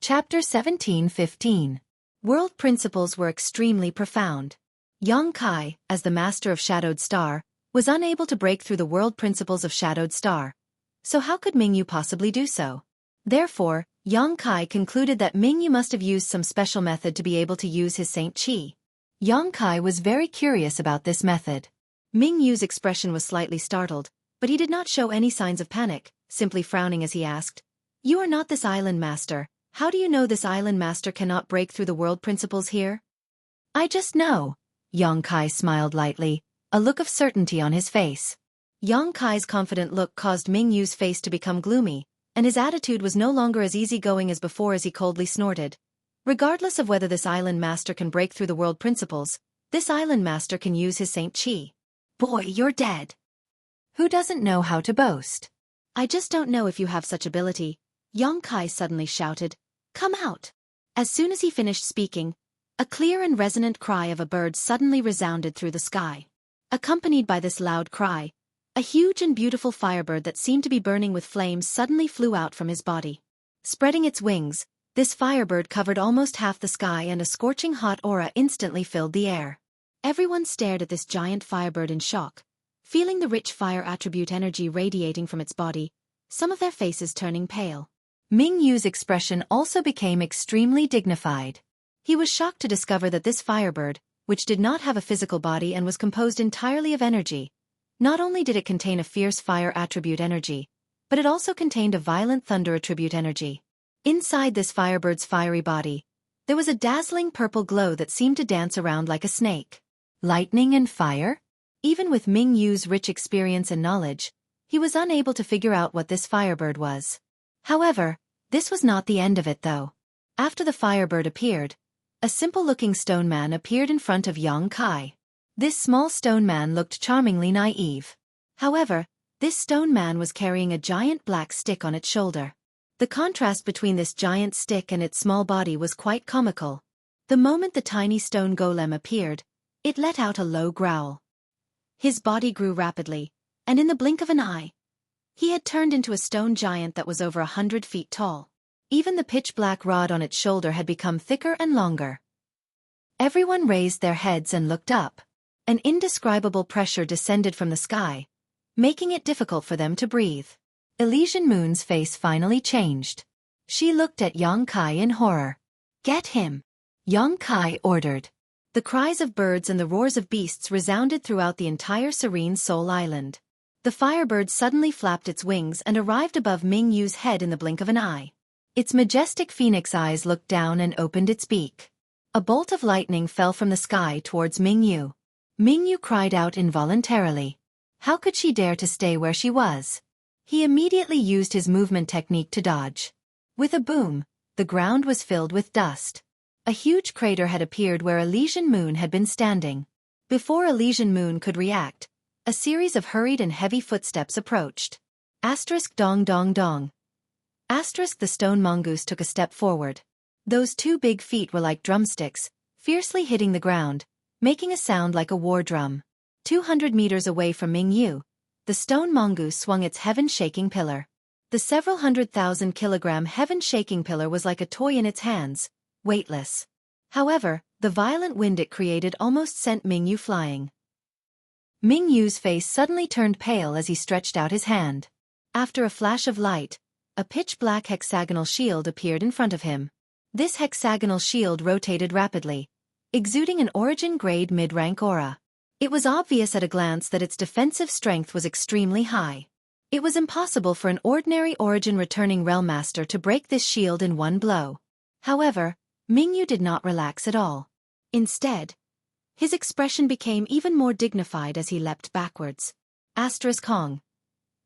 Chapter 17:15. World principles were extremely profound. Yang Kai, as the master of Shadowed Star, was unable to break through the world principles of Shadowed Star. So how could Mingyu possibly do so? Therefore, Yang Kai concluded that Mingyu must have used some special method to be able to use his Saint Qi. Yang Kai was very curious about this method. Mingyu's expression was slightly startled, but he did not show any signs of panic, simply frowning as he asked, "You are not this island master. How do you know this island master cannot break through the world principles here?" "I just know." Yang Kai smiled lightly, a look of certainty on his face. Yang Kai's confident look caused Mingyu's face to become gloomy, and his attitude was no longer as easygoing as before as he coldly snorted. "Regardless of whether this island master can break through the world principles, this island master can use his Saint Qi." "Boy, you're dead. Who doesn't know how to boast?" "I just don't know if you have such ability," Yang Kai suddenly shouted. "Come out." As soon as he finished speaking, a clear and resonant cry of a bird suddenly resounded through the sky. Accompanied by this loud cry, a huge and beautiful firebird that seemed to be burning with flames suddenly flew out from his body. Spreading its wings, this firebird covered almost half the sky and a scorching hot aura instantly filled the air. Everyone stared at this giant firebird in shock, feeling the rich fire attribute energy radiating from its body, some of their faces turning pale. Mingyu's expression also became extremely dignified. He was shocked to discover that this firebird, which did not have a physical body and was composed entirely of energy, not only did it contain a fierce fire attribute energy, but it also contained a violent thunder attribute energy. Inside this firebird's fiery body, there was a dazzling purple glow that seemed to dance around like a snake. Lightning and fire? Even with Mingyu's rich experience and knowledge, he was unable to figure out what this firebird was. However, this was not the end of it though. After the firebird appeared, a simple-looking stone man appeared in front of Yang Kai. This small stone man looked charmingly naive. However, this stone man was carrying a giant black stick on its shoulder. The contrast between this giant stick and its small body was quite comical. The moment the tiny stone golem appeared, it let out a low growl. His body grew rapidly, and in the blink of an eye, he had turned into a stone giant that was over 100 feet tall. Even the pitch-black rod on its shoulder had become thicker and longer. Everyone raised their heads and looked up. An indescribable pressure descended from the sky, making it difficult for them to breathe. Elysian Moon's face finally changed. She looked at Yang Kai in horror. "Get him!" Yang Kai ordered. The cries of birds and the roars of beasts resounded throughout the entire serene Soul Island. The firebird suddenly flapped its wings and arrived above Mingyu's head in the blink of an eye. Its majestic phoenix eyes looked down and opened its beak. A bolt of lightning fell from the sky towards Mingyu. Mingyu cried out involuntarily. How could she dare to stay where she was? He immediately used his movement technique to dodge. With a boom, the ground was filled with dust. A huge crater had appeared where Elysian Moon had been standing. Before Elysian Moon could react, a series of hurried and heavy footsteps approached. Dong dong dong. The stone mongoose took a step forward. Those two big feet were like drumsticks, fiercely hitting the ground, making a sound like a war drum. 200 meters away from Mingyu, the stone mongoose swung its heaven-shaking pillar. The several 100,000-kilogram heaven-shaking pillar was like a toy in its hands, weightless. However, the violent wind it created almost sent Mingyu flying. Mingyu's face suddenly turned pale as he stretched out his hand. After a flash of light, a pitch-black hexagonal shield appeared in front of him. This hexagonal shield rotated rapidly, exuding an origin-grade mid-rank aura. It was obvious at a glance that its defensive strength was extremely high. It was impossible for an ordinary origin-returning realm master to break this shield in one blow. However, Mingyu did not relax at all. Instead, his expression became even more dignified as he leapt backwards. Kong.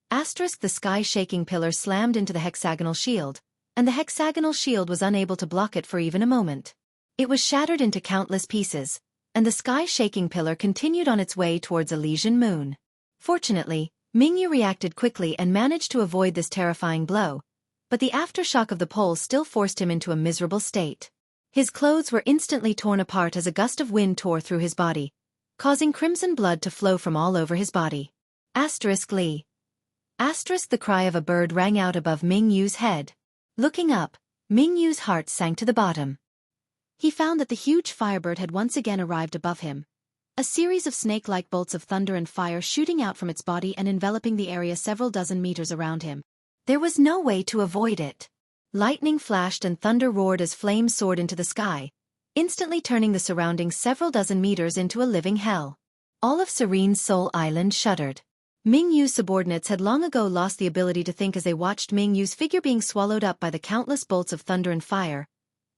The sky-shaking pillar slammed into the hexagonal shield, and the hexagonal shield was unable to block it for even a moment. It was shattered into countless pieces, and the sky-shaking pillar continued on its way towards Elysian Moon. Fortunately, Mingyu reacted quickly and managed to avoid this terrifying blow, but the aftershock of the pole still forced him into a miserable state. His clothes were instantly torn apart as a gust of wind tore through his body, causing crimson blood to flow from all over his body. Lee. The cry of a bird rang out above Mingyu's head. Looking up, Mingyu's heart sank to the bottom. He found that the huge firebird had once again arrived above him. A series of snake-like bolts of thunder and fire shooting out from its body and enveloping the area several dozen meters around him. There was no way to avoid it. Lightning flashed and thunder roared as flames soared into the sky, instantly turning the surroundings several dozen meters into a living hell. All of Serene Soul Island shuddered. Mingyu's subordinates had long ago lost the ability to think as they watched Mingyu's figure being swallowed up by the countless bolts of thunder and fire,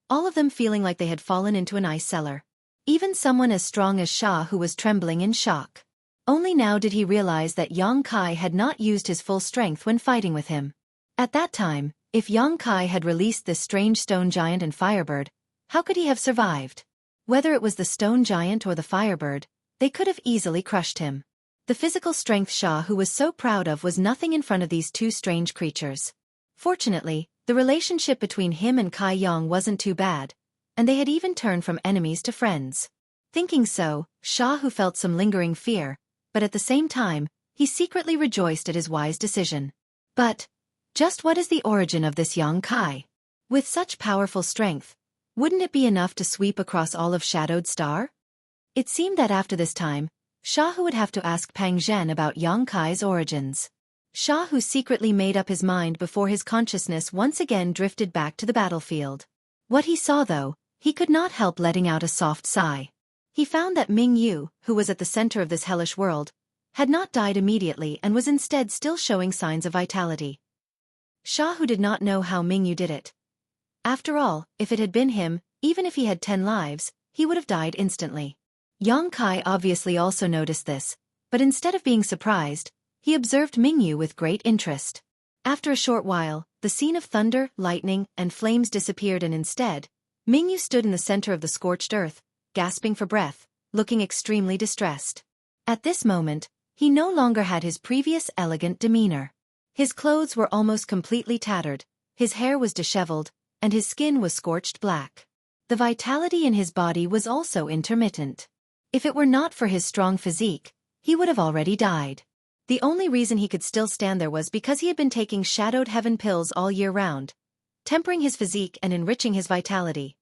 all of them feeling like they had fallen into an ice cellar. Even someone as strong as Sha, who was trembling in shock. Only now did he realize that Yang Kai had not used his full strength when fighting with him. At that time, if Yang Kai had released this strange stone giant and firebird, how could he have survived? Whether it was the stone giant or the firebird, they could have easily crushed him. The physical strength Sha who was so proud of was nothing in front of these two strange creatures. Fortunately, the relationship between him and Kai Yang wasn't too bad, and they had even turned from enemies to friends. Thinking so, Sha who felt some lingering fear, but at the same time, he secretly rejoiced at his wise decision. But, just what is the origin of this Yang Kai? With such powerful strength, wouldn't it be enough to sweep across all of Shadowed Star? It seemed that after this time, Sha Hu would have to ask Pang Zhen about Yang Kai's origins. Sha Hu secretly made up his mind before his consciousness once again drifted back to the battlefield. What he saw though, he could not help letting out a soft sigh. He found that Mingyu, who was at the center of this hellish world, had not died immediately and was instead still showing signs of vitality. Sha Hu did not know how Mingyu did it. After all, if it had been him, even if he had 10 lives, he would have died instantly. Yang Kai obviously also noticed this, but instead of being surprised, he observed Mingyu with great interest. After a short while, the scene of thunder, lightning, and flames disappeared and instead, Mingyu stood in the center of the scorched earth, gasping for breath, looking extremely distressed. At this moment, he no longer had his previous elegant demeanor. His clothes were almost completely tattered, his hair was disheveled, and his skin was scorched black. The vitality in his body was also intermittent. If it were not for his strong physique, he would have already died. The only reason he could still stand there was because he had been taking Shadowed Heaven pills all year round, tempering his physique and enriching his vitality.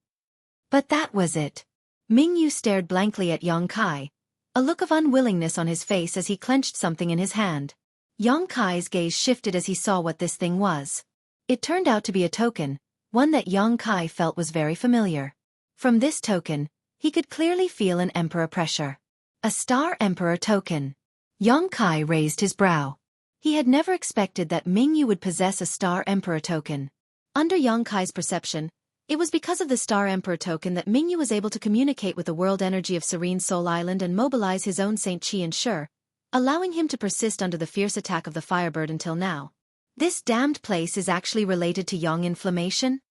But that was it. Mingyu stared blankly at Yang Kai, a look of unwillingness on his face as he clenched something in his hand. Yang Kai's gaze shifted as he saw what this thing was. It turned out to be a token, one that Yang Kai felt was very familiar. From this token, he could clearly feel an Emperor pressure. A Star Emperor token. Yang Kai raised his brow. He had never expected that Mingyu would possess a Star Emperor token. Under Yang Kai's perception, it was because of the Star Emperor token that Mingyu was able to communicate with the world energy of Serene Soul Island and mobilize his own Saint Qi and Shi, allowing him to persist under the fierce attack of the Firebird until now. This damned place is actually related to Yang inflammation?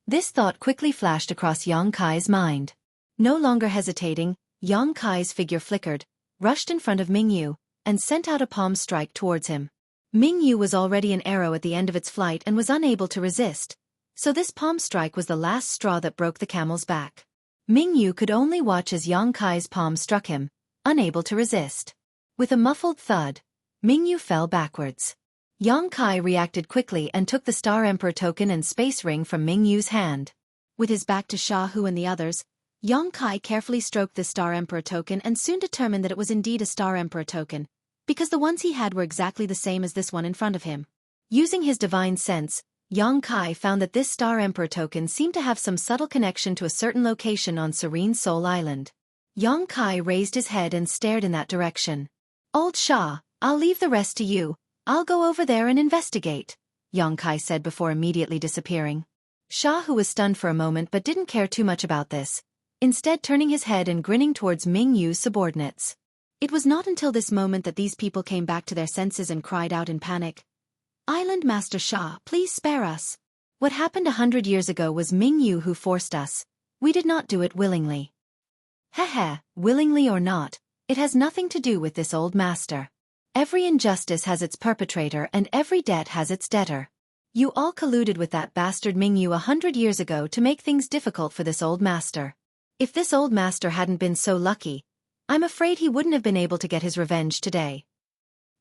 This thought quickly flashed across Yang Kai's mind. No longer hesitating, Yang Kai's figure flickered, rushed in front of Mingyu, and sent out a palm strike towards him. Mingyu was already an arrow at the end of its flight and was unable to resist, so this palm strike was the last straw that broke the camel's back. Mingyu could only watch as Yang Kai's palm struck him, unable to resist. With a muffled thud, Mingyu fell backwards. Yang Kai reacted quickly and took the Star Emperor token and space ring from Mingyu's hand. With his back to Sha Hu and the others, Yang Kai carefully stroked the Star Emperor token and soon determined that it was indeed a Star Emperor token, because the ones he had were exactly the same as this one in front of him. Using his divine sense, Yang Kai found that this Star Emperor token seemed to have some subtle connection to a certain location on Serene Soul Island. Yang Kai raised his head and stared in that direction. "Old Sha, I'll leave the rest to you. I'll go over there and investigate," Yang Kai said before immediately disappearing. Sha Hu was stunned for a moment but didn't care too much about this, instead turning his head and grinning towards Mingyu's subordinates. It was not until this moment that these people came back to their senses and cried out in panic. "Island Master Sha, please spare us. What happened 100 years ago was Mingyu who forced us. We did not do it willingly." "Heh, willingly or not, it has nothing to do with this old master. Every injustice has its perpetrator and every debt has its debtor. You all colluded with that bastard Mingyu 100 years ago to make things difficult for this old master. If this old master hadn't been so lucky, I'm afraid he wouldn't have been able to get his revenge today."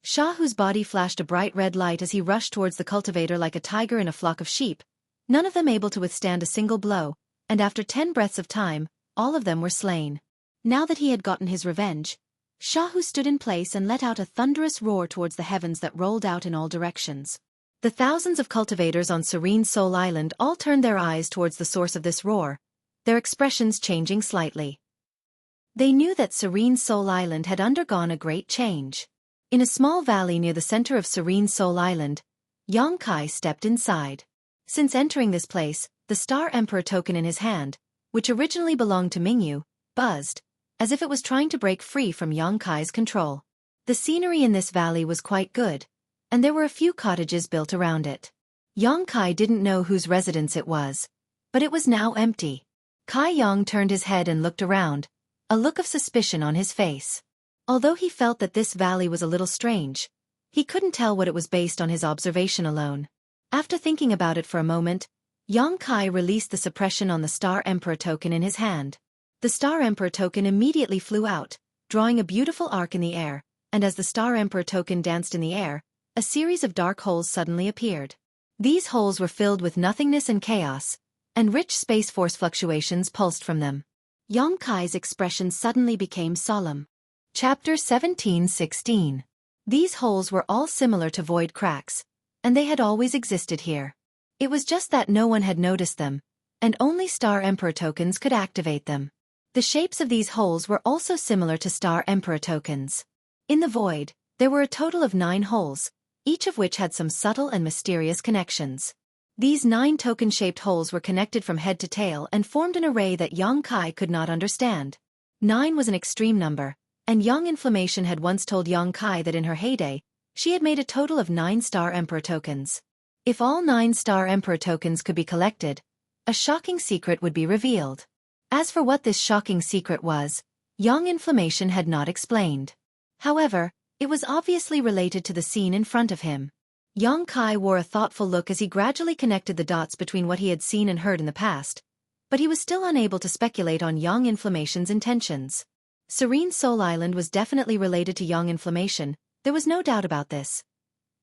Sha Hu's body flashed a bright red light as he rushed towards the cultivator like a tiger in a flock of sheep, none of them able to withstand a single blow, and after 10 breaths of time, all of them were slain. Now that he had gotten his revenge, Shahu stood in place and let out a thunderous roar towards the heavens that rolled out in all directions. The thousands of cultivators on Serene Soul Island all turned their eyes towards the source of this roar, their expressions changing slightly. They knew that Serene Soul Island had undergone a great change. In a small valley near the center of Serene Soul Island, Xueqi stepped inside. Since entering this place, the Star Emperor token in his hand, which originally belonged to Mingyu, buzzed, as if it was trying to break free from Xueqi's control. The scenery in this valley was quite good, and there were a few cottages built around it. Xueqi didn't know whose residence it was, but it was now empty. Kai Yang turned his head and looked around, a look of suspicion on his face. Although he felt that this valley was a little strange, he couldn't tell what it was based on his observation alone. After thinking about it for a moment, Xueqi released the suppression on the Star Emperor token in his hand. The Star Emperor token immediately flew out, drawing a beautiful arc in the air, and as the Star Emperor token danced in the air, a series of dark holes suddenly appeared. These holes were filled with nothingness and chaos, and rich space force fluctuations pulsed from them. Xueqi's expression suddenly became solemn. Chapter 17:16. These holes were all similar to void cracks, and they had always existed here. It was just that no one had noticed them, and only Star Emperor tokens could activate them. The shapes of these holes were also similar to Star Emperor tokens. In the void, there were a total of 9 holes, each of which had some subtle and mysterious connections. These 9 token-shaped holes were connected from head to tail and formed an array that Xueqi could not understand. 9 was an extreme number, and Young Inflammation had once told Xueqi that in her heyday, she had made a total of 9 Star Emperor tokens. If all 9 Star Emperor tokens could be collected, a shocking secret would be revealed. As for what this shocking secret was, Young Inflammation had not explained. However, it was obviously related to the scene in front of him. Xueqi wore a thoughtful look as he gradually connected the dots between what he had seen and heard in the past, but he was still unable to speculate on Young Inflammation's intentions. Serene Soul Island was definitely related to Young Inflammation, there was no doubt about this.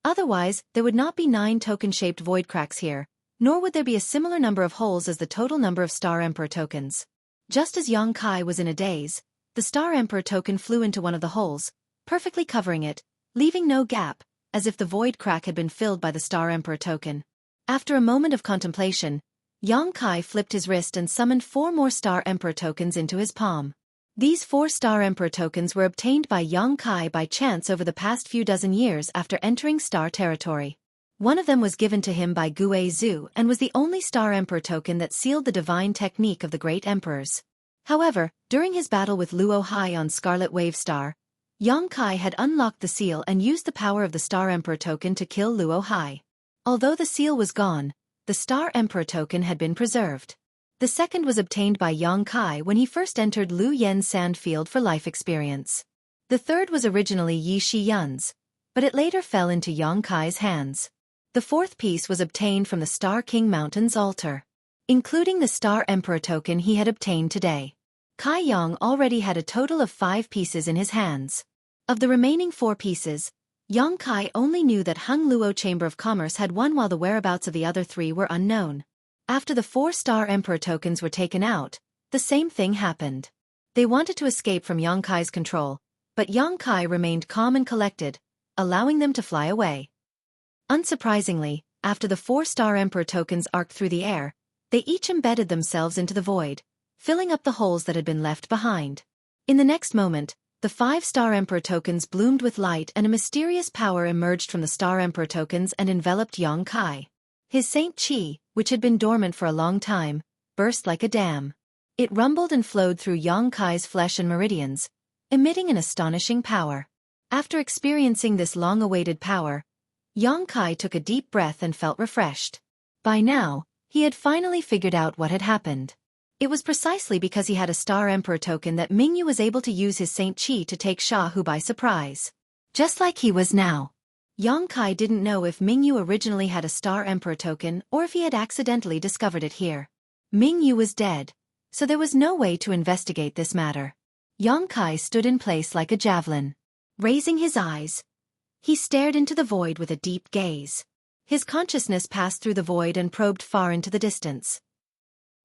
Otherwise, there would not be 9 token-shaped void cracks here, nor would there be a similar number of holes as the total number of Star Emperor tokens. Just as Xueqi was in a daze, the Star Emperor token flew into one of the holes, perfectly covering it, leaving no gap, as if the void crack had been filled by the Star Emperor token. After a moment of contemplation, Xueqi flipped his wrist and summoned 4 more Star Emperor tokens into his palm. These 4 Star Emperor tokens were obtained by Xueqi by chance over the past few dozen years after entering Star territory. One of them was given to him by Gue Zhu and was the only Star Emperor token that sealed the divine technique of the Great Emperors. However, during his battle with Luo Hai on Scarlet Wave Star, Xueqi had unlocked the seal and used the power of the Star Emperor token to kill Luo Hai. Although the seal was gone, the Star Emperor token had been preserved. The second was obtained by Xueqi when he first entered Lu Yen's Sandfield for life experience. The third was originally Yi Shiyun's, but it later fell into Xueqi's hands. The fourth piece was obtained from the Star King Mountain's altar. Including the Star Emperor token he had obtained today, Kai Yang already had a total of 5 pieces in his hands. Of the remaining 4 pieces, Xueqi only knew that Hung Luo Chamber of Commerce had one while the whereabouts of the other 3 were unknown. After the 4 Star Emperor tokens were taken out, the same thing happened. They wanted to escape from Xueqi's control, but Xueqi remained calm and collected, allowing them to fly away. Unsurprisingly, after the 4 Star Emperor tokens arced through the air, they each embedded themselves into the void, filling up the holes that had been left behind. In the next moment, the 5 Star Emperor tokens bloomed with light and a mysterious power emerged from the Star Emperor tokens and enveloped Xueqi. His Saint Qi, which had been dormant for a long time, burst like a dam. It rumbled and flowed through Xueqi's flesh and meridians, emitting an astonishing power. After experiencing this long-awaited power, Xueqi took a deep breath and felt refreshed. By now, he had finally figured out what had happened. It was precisely because he had a Star Emperor token that Mingyu was able to use his Saint Qi to take Shahu by surprise. Just like he was now. Xueqi didn't know if Mingyu originally had a Star Emperor token or if he had accidentally discovered it here. Mingyu was dead, so there was no way to investigate this matter. Xueqi stood in place like a javelin. Raising his eyes, he stared into the void with a deep gaze. His consciousness passed through the void and probed far into the distance.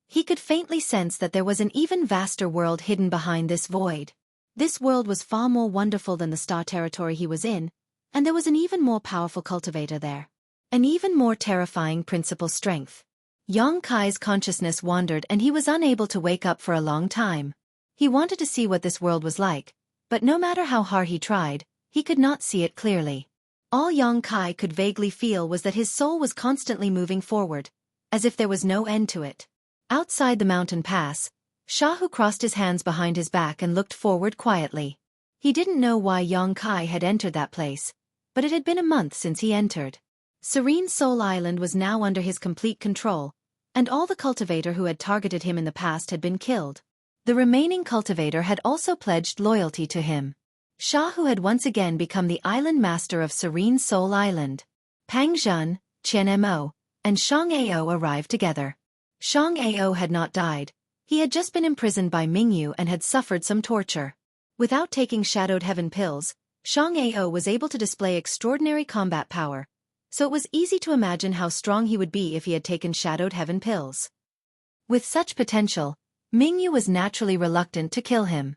He could faintly sense that there was an even vaster world hidden behind this void. This world was far more wonderful than the star territory he was in, and there was an even more powerful cultivator there. An even more terrifying principal strength. Yang Kai's consciousness wandered and he was unable to wake up for a long time. He wanted to see what this world was like, but no matter how hard he tried, he could not see it clearly. All Yang Kai could vaguely feel was that his soul was constantly moving forward, as if there was no end to it. Outside the mountain pass, Shahu crossed his hands behind his back and looked forward quietly. He didn't know why Yang Kai had entered that place, but it had been a month since he entered. Serene Soul Island was now under his complete control, and all the cultivator who had targeted him in the past had been killed. The remaining cultivator had also pledged loyalty to him. Shahu had once again become the island master of Serene Soul Island. Pang Zhen, Qian Mo, and Shang Ao arrived together. Shang Ao had not died. He had just been imprisoned by Mingyu and had suffered some torture. Without taking Shadowed Heaven pills, Shang Ao was able to display extraordinary combat power, so it was easy to imagine how strong he would be if he had taken Shadowed Heaven pills. With such potential, Mingyu was naturally reluctant to kill him.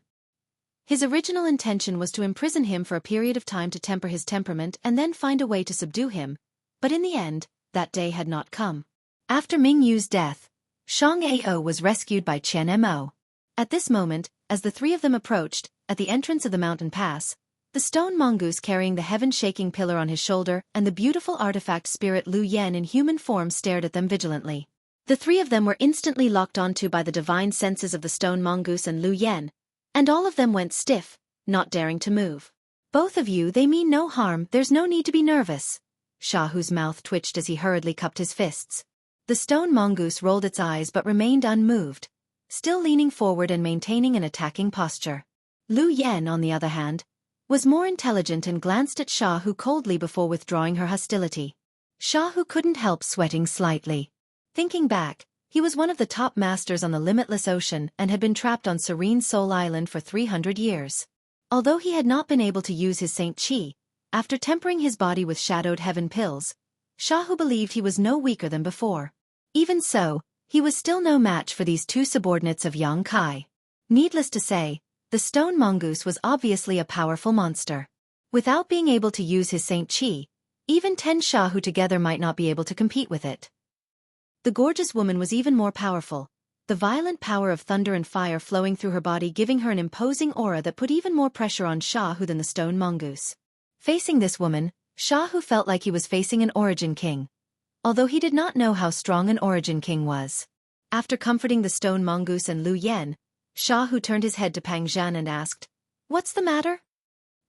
His original intention was to imprison him for a period of time to temper his temperament and then find a way to subdue him, but in the end, that day had not come. After Mingyu's death, Shang Ao was rescued by Qian Mo. At this moment, as the three of them approached, at the entrance of the mountain pass, the stone mongoose carrying the heaven-shaking pillar on his shoulder and the beautiful artifact spirit Lu Yen in human form stared at them vigilantly. The three of them were instantly locked onto by the divine senses of the stone mongoose and Lu Yen, and all of them went stiff, not daring to move. Both of you, they mean no harm, there's no need to be nervous. Shahu's mouth twitched as he hurriedly cupped his fists. The stone mongoose rolled its eyes but remained unmoved, still leaning forward and maintaining an attacking posture. Lu Yen, on the other hand, was more intelligent and glanced at Shahu coldly before withdrawing her hostility. Shahu couldn't help sweating slightly. Thinking back, he was one of the top masters on the limitless ocean and had been trapped on Serene Soul Island for 300 years. Although he had not been able to use his Saint Qi, after tempering his body with Shadowed Heaven pills, Shahu believed he was no weaker than before. Even so, he was still no match for these two subordinates of Yang Kai. Needless to say, the stone mongoose was obviously a powerful monster. Without being able to use his Saint Qi, even 10 Shahu together might not be able to compete with it. The gorgeous woman was even more powerful, the violent power of thunder and fire flowing through her body giving her an imposing aura that put even more pressure on Shahu than the stone mongoose. Facing this woman, Shahu felt like he was facing an Origin King, although he did not know how strong an Origin King was. After comforting the stone mongoose and Lu Yen, Shahu turned his head to Pang Zhen and asked, "What's the matter?"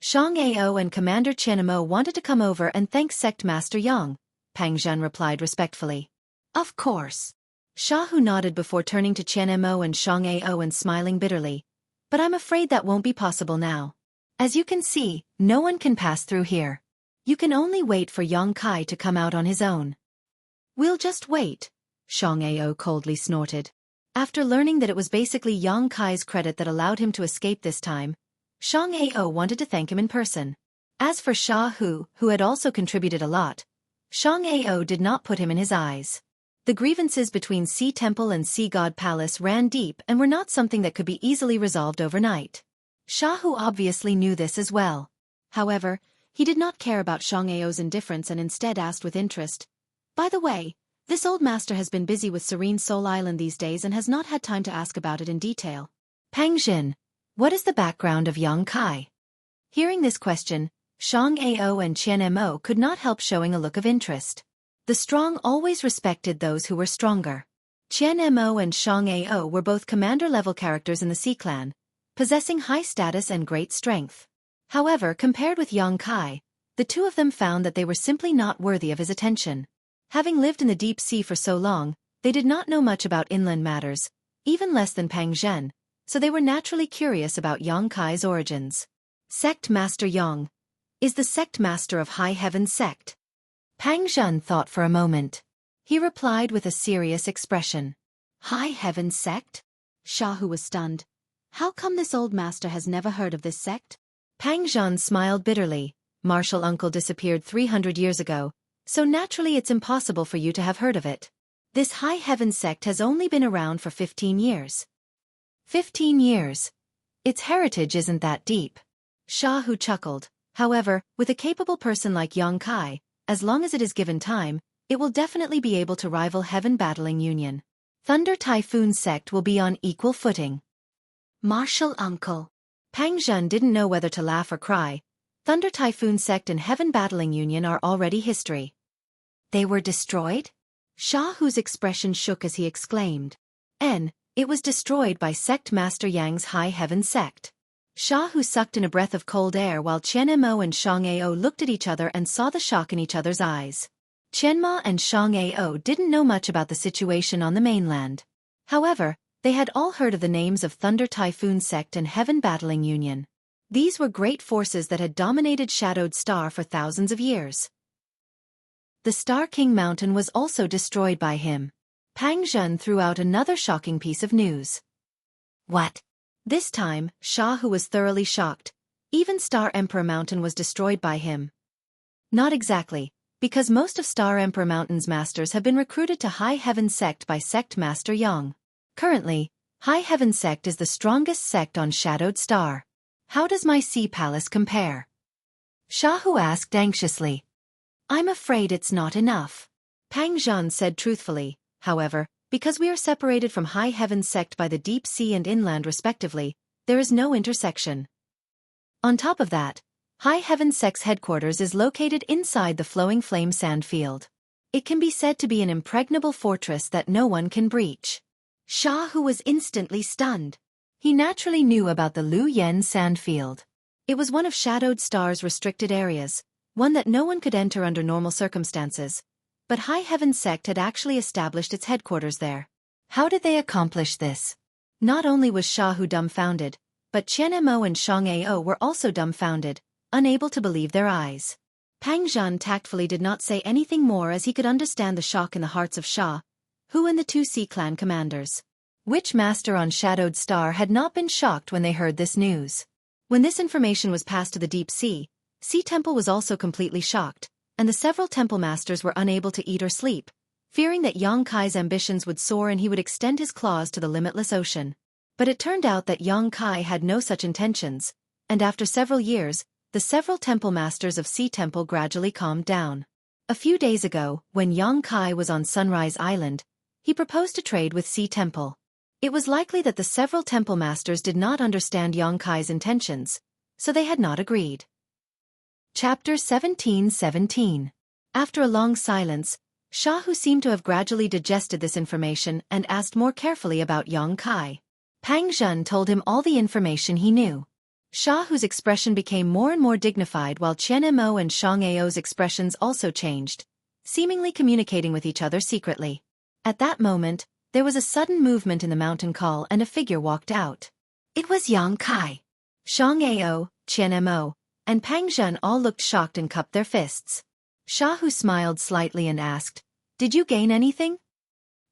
Shang Ao and Commander Qian Mo wanted to come over and thank Sect Master Yang, Pang Zhen replied respectfully. Of course. Shahu nodded before turning to Qian Mo and Shang Ao and smiling bitterly. But I'm afraid that won't be possible now. As you can see, no one can pass through here. You can only wait for Yang Kai to come out on his own. We'll just wait, Shang Ao coldly snorted. After learning that it was basically Yang Kai's credit that allowed him to escape this time, Shang Ao wanted to thank him in person. As for Shahu, who had also contributed a lot, Shang Ao did not put him in his eyes. The grievances between Sea Temple and Sea God Palace ran deep and were not something that could be easily resolved overnight. Shahu obviously knew this as well. However, he did not care about Shang Ao's indifference and instead asked with interest, "By the way, this old master has been busy with Serene Soul Island these days and has not had time to ask about it in detail. Pang Zhen, what is the background of Yang Kai?" Hearing this question, Shang Ao and Qian Mo could not help showing a look of interest. The strong always respected those who were stronger. Qian Mo and Shang Ao were both commander-level characters in the Sea Clan, possessing high status and great strength. However, compared with Yang Kai, the two of them found that they were simply not worthy of his attention. Having lived in the deep sea for so long, they did not know much about inland matters, even less than Pang Zhen, so they were naturally curious about Yang Kai's origins. Sect Master Yang is the Sect Master of High Heaven Sect. Pang Zhen thought for a moment. He replied with a serious expression. High Heaven Sect? Shahu was stunned. How come this old master has never heard of this sect? Pang Zhen smiled bitterly. Martial uncle disappeared 300 years ago, so naturally it's impossible for you to have heard of it. This high heaven sect has only been around for 15 years. 15 years. Its heritage isn't that deep. Xiaohu chuckled. However, with a capable person like Yang Kai, as long as it is given time, it will definitely be able to rival Heaven Battling Union. Thunder Typhoon sect will be on equal footing. Martial uncle. Pang Zhen didn't know whether to laugh or cry. Thunder Typhoon sect and Heaven Battling Union are already history. They were destroyed? Xiaohu's expression shook as he exclaimed. It was destroyed by Sect Master Yang's High Heaven sect. Xiaohu sucked in a breath of cold air while Qianmo and Shang-Ao looked at each other and saw the shock in each other's eyes. Qianma and Shang-Ao didn't know much about the situation on the mainland. However, they had all heard of the names of Thunder Typhoon sect and Heaven Battling Union. These were great forces that had dominated Shadowed Star for thousands of years. The Star King Mountain was also destroyed by him. Pang Zhen threw out another shocking piece of news. What? This time, Xiaohu was thoroughly shocked. Even Star Emperor Mountain was destroyed by him. Not exactly, because most of Star Emperor Mountain's masters have been recruited to High Heaven sect by Sect Master Yang. Currently, High Heaven sect is the strongest sect on Shadowed Star. How does my sea palace compare? Xiaohu asked anxiously. I'm afraid it's not enough. Pang Zhen said truthfully. However, because we are separated from High Heaven sect by the deep sea and inland respectively, there is no intersection. On top of that, High Heaven sect's headquarters is located inside the Flowing Flame sand field. It can be said to be an impregnable fortress that no one can breach. Xiaohu was instantly stunned. He naturally knew about the Lu Yen sand field. It was one of Shadowed Star's restricted areas, one that no one could enter under normal circumstances. But High Heaven sect had actually established its headquarters there. How did they accomplish this? Not only was Xiaohu dumbfounded, but Qianmo and Shang-Ao were also dumbfounded, unable to believe their eyes. Pang Zhen tactfully did not say anything more as he could understand the shock in the hearts of Xia, Hu and the two Sea Clan commanders. Which master on Shadowed Star had not been shocked when they heard this news? When this information was passed to the Deep Sea, Sea Temple was also completely shocked, and the several temple masters were unable to eat or sleep, fearing that Yang Kai's ambitions would soar and he would extend his claws to the limitless ocean. But it turned out that Yang Kai had no such intentions, and after several years, the several temple masters of Sea Temple gradually calmed down. A few days ago, when Yang Kai was on Sunrise Island, he proposed to trade with Sea Temple. It was likely that the several temple masters did not understand Yang Kai's intentions, so they had not agreed. Chapter 17:17. After a long silence, Xiaohu seemed to have gradually digested this information and asked more carefully about Yang Kai. Pang Zhen told him all the information he knew. Xiaohu's expression became more and more dignified while Qianmo and Shang-Ao's expressions also changed, seemingly communicating with each other secretly. At that moment, there was a sudden movement in the mountain call and a figure walked out. It was Yang Kai. Shang-Ao, Qianmo, and Pang Zhen all looked shocked and cupped their fists. Xiaohu smiled slightly and asked, "Did you gain anything?"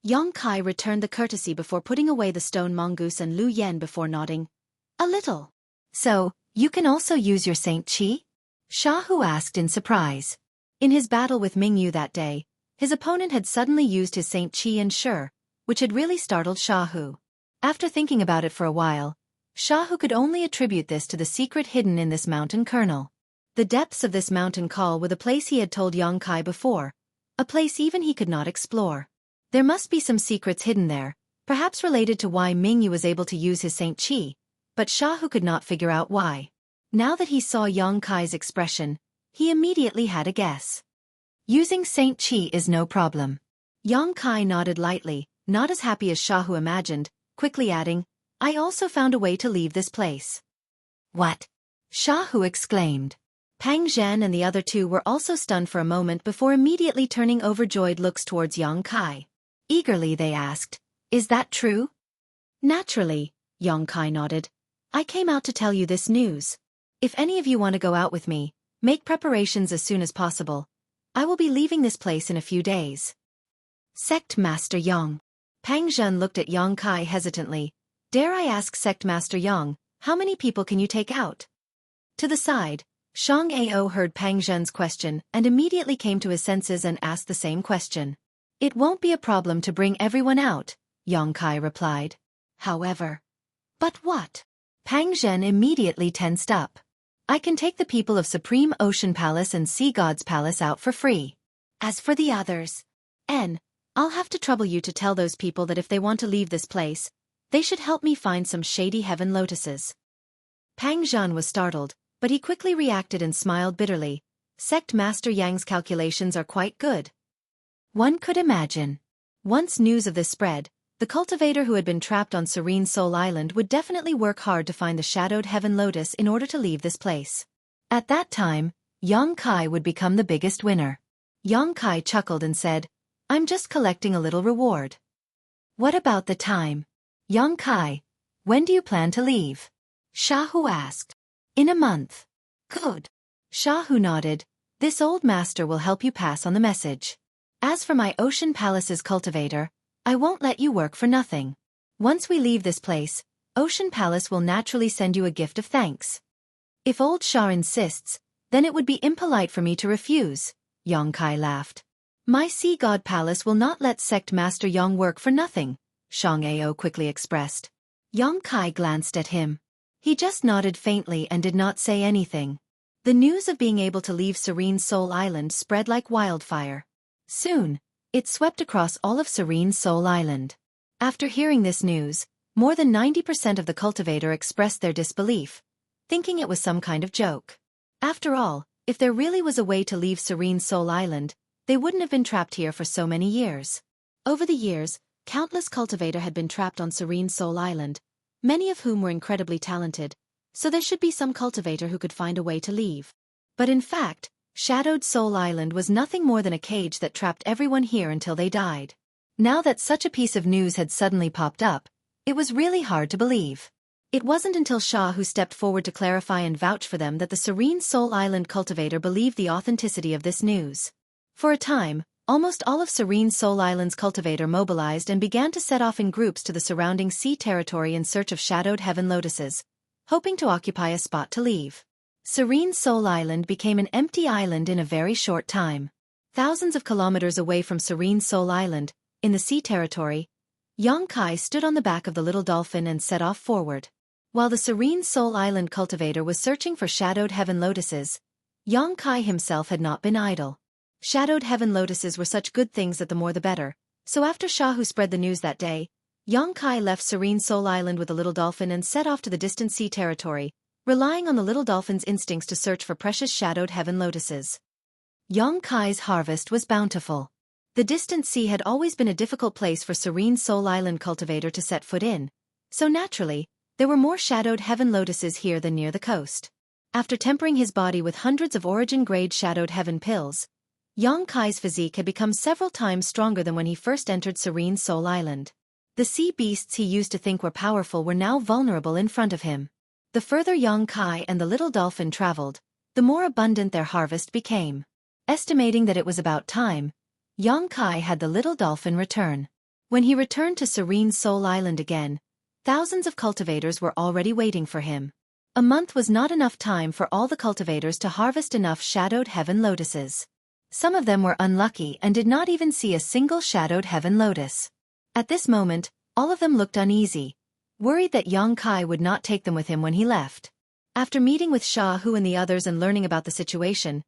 Yang Kai returned the courtesy before putting away the stone mongoose and Lu Yen before nodding. "A little. So, you can also use your Saint Qi?" Xiaohu asked in surprise. In his battle with Mingyu that day, his opponent had suddenly used his Saint Qi and Shi, which had really startled Xiaohu. After thinking about it for a while, Xiaohu could only attribute this to the secret hidden in this mountain kernel. The depths of this mountain call were the place he had told Yang Kai before, a place even he could not explore. There must be some secrets hidden there, perhaps related to why Mingyu was able to use his Saint Qi, but Xiaohu could not figure out why. Now that he saw Yang Kai's expression, he immediately had a guess. Using Saint Qi is no problem. Yang Kai nodded lightly, not as happy as Xiaohu imagined, quickly adding, "I also found a way to leave this place." "What?" Xiaohu exclaimed. Pang Zhen and the other two were also stunned for a moment before immediately turning overjoyed looks towards Yang Kai. Eagerly they asked, "Is that true?" "Naturally," Yang Kai nodded. "I came out to tell you this news. If any of you want to go out with me, make preparations as soon as possible. I will be leaving this place in a few days." Sect Master Yang. Pang Zhen looked at Yang Kai hesitantly. "Dare I ask Sect Master Yang, how many people can you take out?" To the side, Shang Ao heard Pang Zhen's question and immediately came to his senses and asked the same question. It won't be a problem to bring everyone out, Yang Kai replied. However. But what? Pang Zhen immediately tensed up. I can take the people of Supreme Ocean Palace and Sea God's Palace out for free. As for the others, I'll have to trouble you to tell those people that if they want to leave this place, they should help me find some shady heaven lotuses. Pang Zhen was startled, but he quickly reacted and smiled bitterly. Sect Master Yang's calculations are quite good. One could imagine. Once news of this spread, the cultivator who had been trapped on Serene Soul Island would definitely work hard to find the shadowed heaven lotus in order to leave this place. At that time, Yang Kai would become the biggest winner. Yang Kai chuckled and said, I'm just collecting a little reward. What about the time? Yang Kai, when do you plan to leave? Shahu asked. In a month. Good. Shahu nodded. This old master will help you pass on the message. As for my Ocean Palace's cultivator, I won't let you work for nothing. Once we leave this place, Ocean Palace will naturally send you a gift of thanks. If old Shah insists, then it would be impolite for me to refuse, Yang Kai laughed. My Sea God Palace will not let Sect Master Yang work for nothing, Shang Ao quickly expressed. Yang Kai glanced at him. He just nodded faintly and did not say anything. The news of being able to leave Serene Soul Island spread like wildfire. Soon, it swept across all of Serene Soul Island. After hearing this news, more than 90% of the cultivator expressed their disbelief, thinking it was some kind of joke. After all, if there really was a way to leave Serene Soul Island, they wouldn't have been trapped here for so many years. Over the years, countless cultivators had been trapped on Serene Soul Island, many of whom were incredibly talented, so there should be some cultivator who could find a way to leave. But in fact, Shadowed Soul Island was nothing more than a cage that trapped everyone here until they died. Now that such a piece of news had suddenly popped up, it was really hard to believe. It wasn't until Shah who stepped forward to clarify and vouch for them that the Serene Soul Island cultivator believed the authenticity of this news. For a time, almost all of Serene Soul Island's cultivator mobilized and began to set off in groups to the surrounding sea territory in search of shadowed heaven lotuses, hoping to occupy a spot to leave. Serene Soul Island became an empty island in a very short time. Thousands of kilometers away from Serene Soul Island, in the sea territory, Yang Kai stood on the back of the little dolphin and set off forward. While the Serene Soul Island cultivator was searching for shadowed heaven lotuses, Yang Kai himself had not been idle. Shadowed heaven lotuses were such good things that the more the better, so after Shahu spread the news that day, Yang Kai left Serene Soul Island with the little dolphin and set off to the distant sea territory, relying on the little dolphin's instincts to search for precious shadowed heaven lotuses. Yang Kai's harvest was bountiful. The distant sea had always been a difficult place for Serene Soul Island cultivator to set foot in, so naturally, there were more shadowed heaven lotuses here than near the coast. After tempering his body with hundreds of origin-grade shadowed heaven pills, Yang Kai's physique had become several times stronger than when he first entered Serene Soul Island. The sea beasts he used to think were powerful were now vulnerable in front of him. The further Yang Kai and the little dolphin traveled, the more abundant their harvest became. Estimating that it was about time, Yang Kai had the little dolphin return. When he returned to Serene Soul Island again, thousands of cultivators were already waiting for him. A month was not enough time for all the cultivators to harvest enough shadowed heaven lotuses. Some of them were unlucky and did not even see a single shadowed heaven lotus. At this moment, all of them looked uneasy, worried that Yang Kai would not take them with him when he left. After meeting with Shahu and the others and learning about the situation,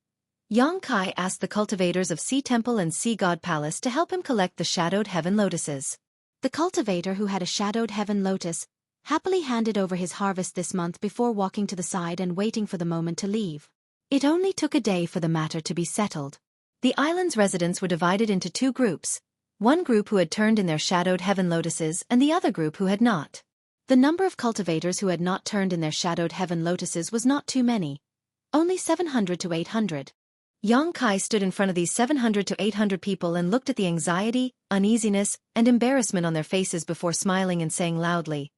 Yang Kai asked the cultivators of Sea Temple and Sea God Palace to help him collect the shadowed heaven lotuses. The cultivator who had a shadowed heaven lotus happily handed over his harvest this month before walking to the side and waiting for the moment to leave. It only took a day for the matter to be settled. The island's residents were divided into two groups, one group who had turned in their shadowed heaven lotuses and the other group who had not. The number of cultivators who had not turned in their shadowed heaven lotuses was not too many, only 700 to 800. Yang Kai stood in front of these 700 to 800 people and looked at the anxiety, uneasiness, and embarrassment on their faces before smiling and saying loudly,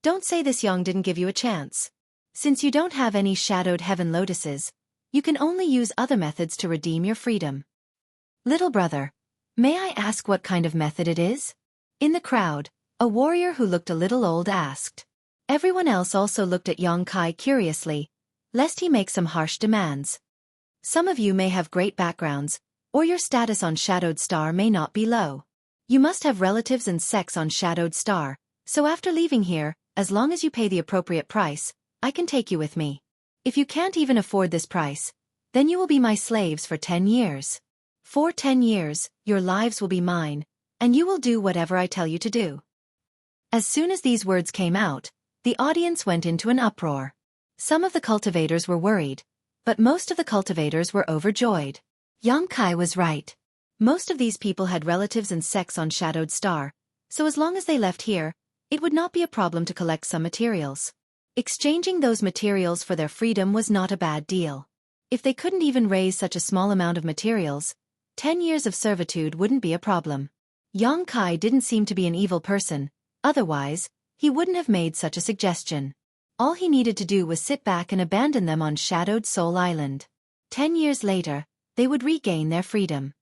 "Don't say this Yang didn't give you a chance. Since you don't have any shadowed heaven lotuses, you can only use other methods to redeem your freedom. Little brother, may I ask what kind of method it is?" In the crowd, a warrior who looked a little old asked. Everyone else also looked at Yang Kai curiously, lest he make some harsh demands. Some of you may have great backgrounds, or your status on Shadowed Star may not be low. You must have relatives and sex on Shadowed Star, so after leaving here, as long as you pay the appropriate price, I can take you with me. If you can't even afford this price, then you will be my slaves for 10 years. For 10 years, your lives will be mine, and you will do whatever I tell you to do. As soon as these words came out, the audience went into an uproar. Some of the cultivators were worried, but most of the cultivators were overjoyed. Xueqi was right. Most of these people had relatives and sex on Shadowed Star, so as long as they left here, it would not be a problem to collect some materials. Exchanging those materials for their freedom was not a bad deal. If they couldn't even raise such a small amount of materials, 10 years of servitude wouldn't be a problem. Xueqi didn't seem to be an evil person, otherwise, he wouldn't have made such a suggestion. All he needed to do was sit back and abandon them on Shadowed Soul Island. 10 years later, they would regain their freedom.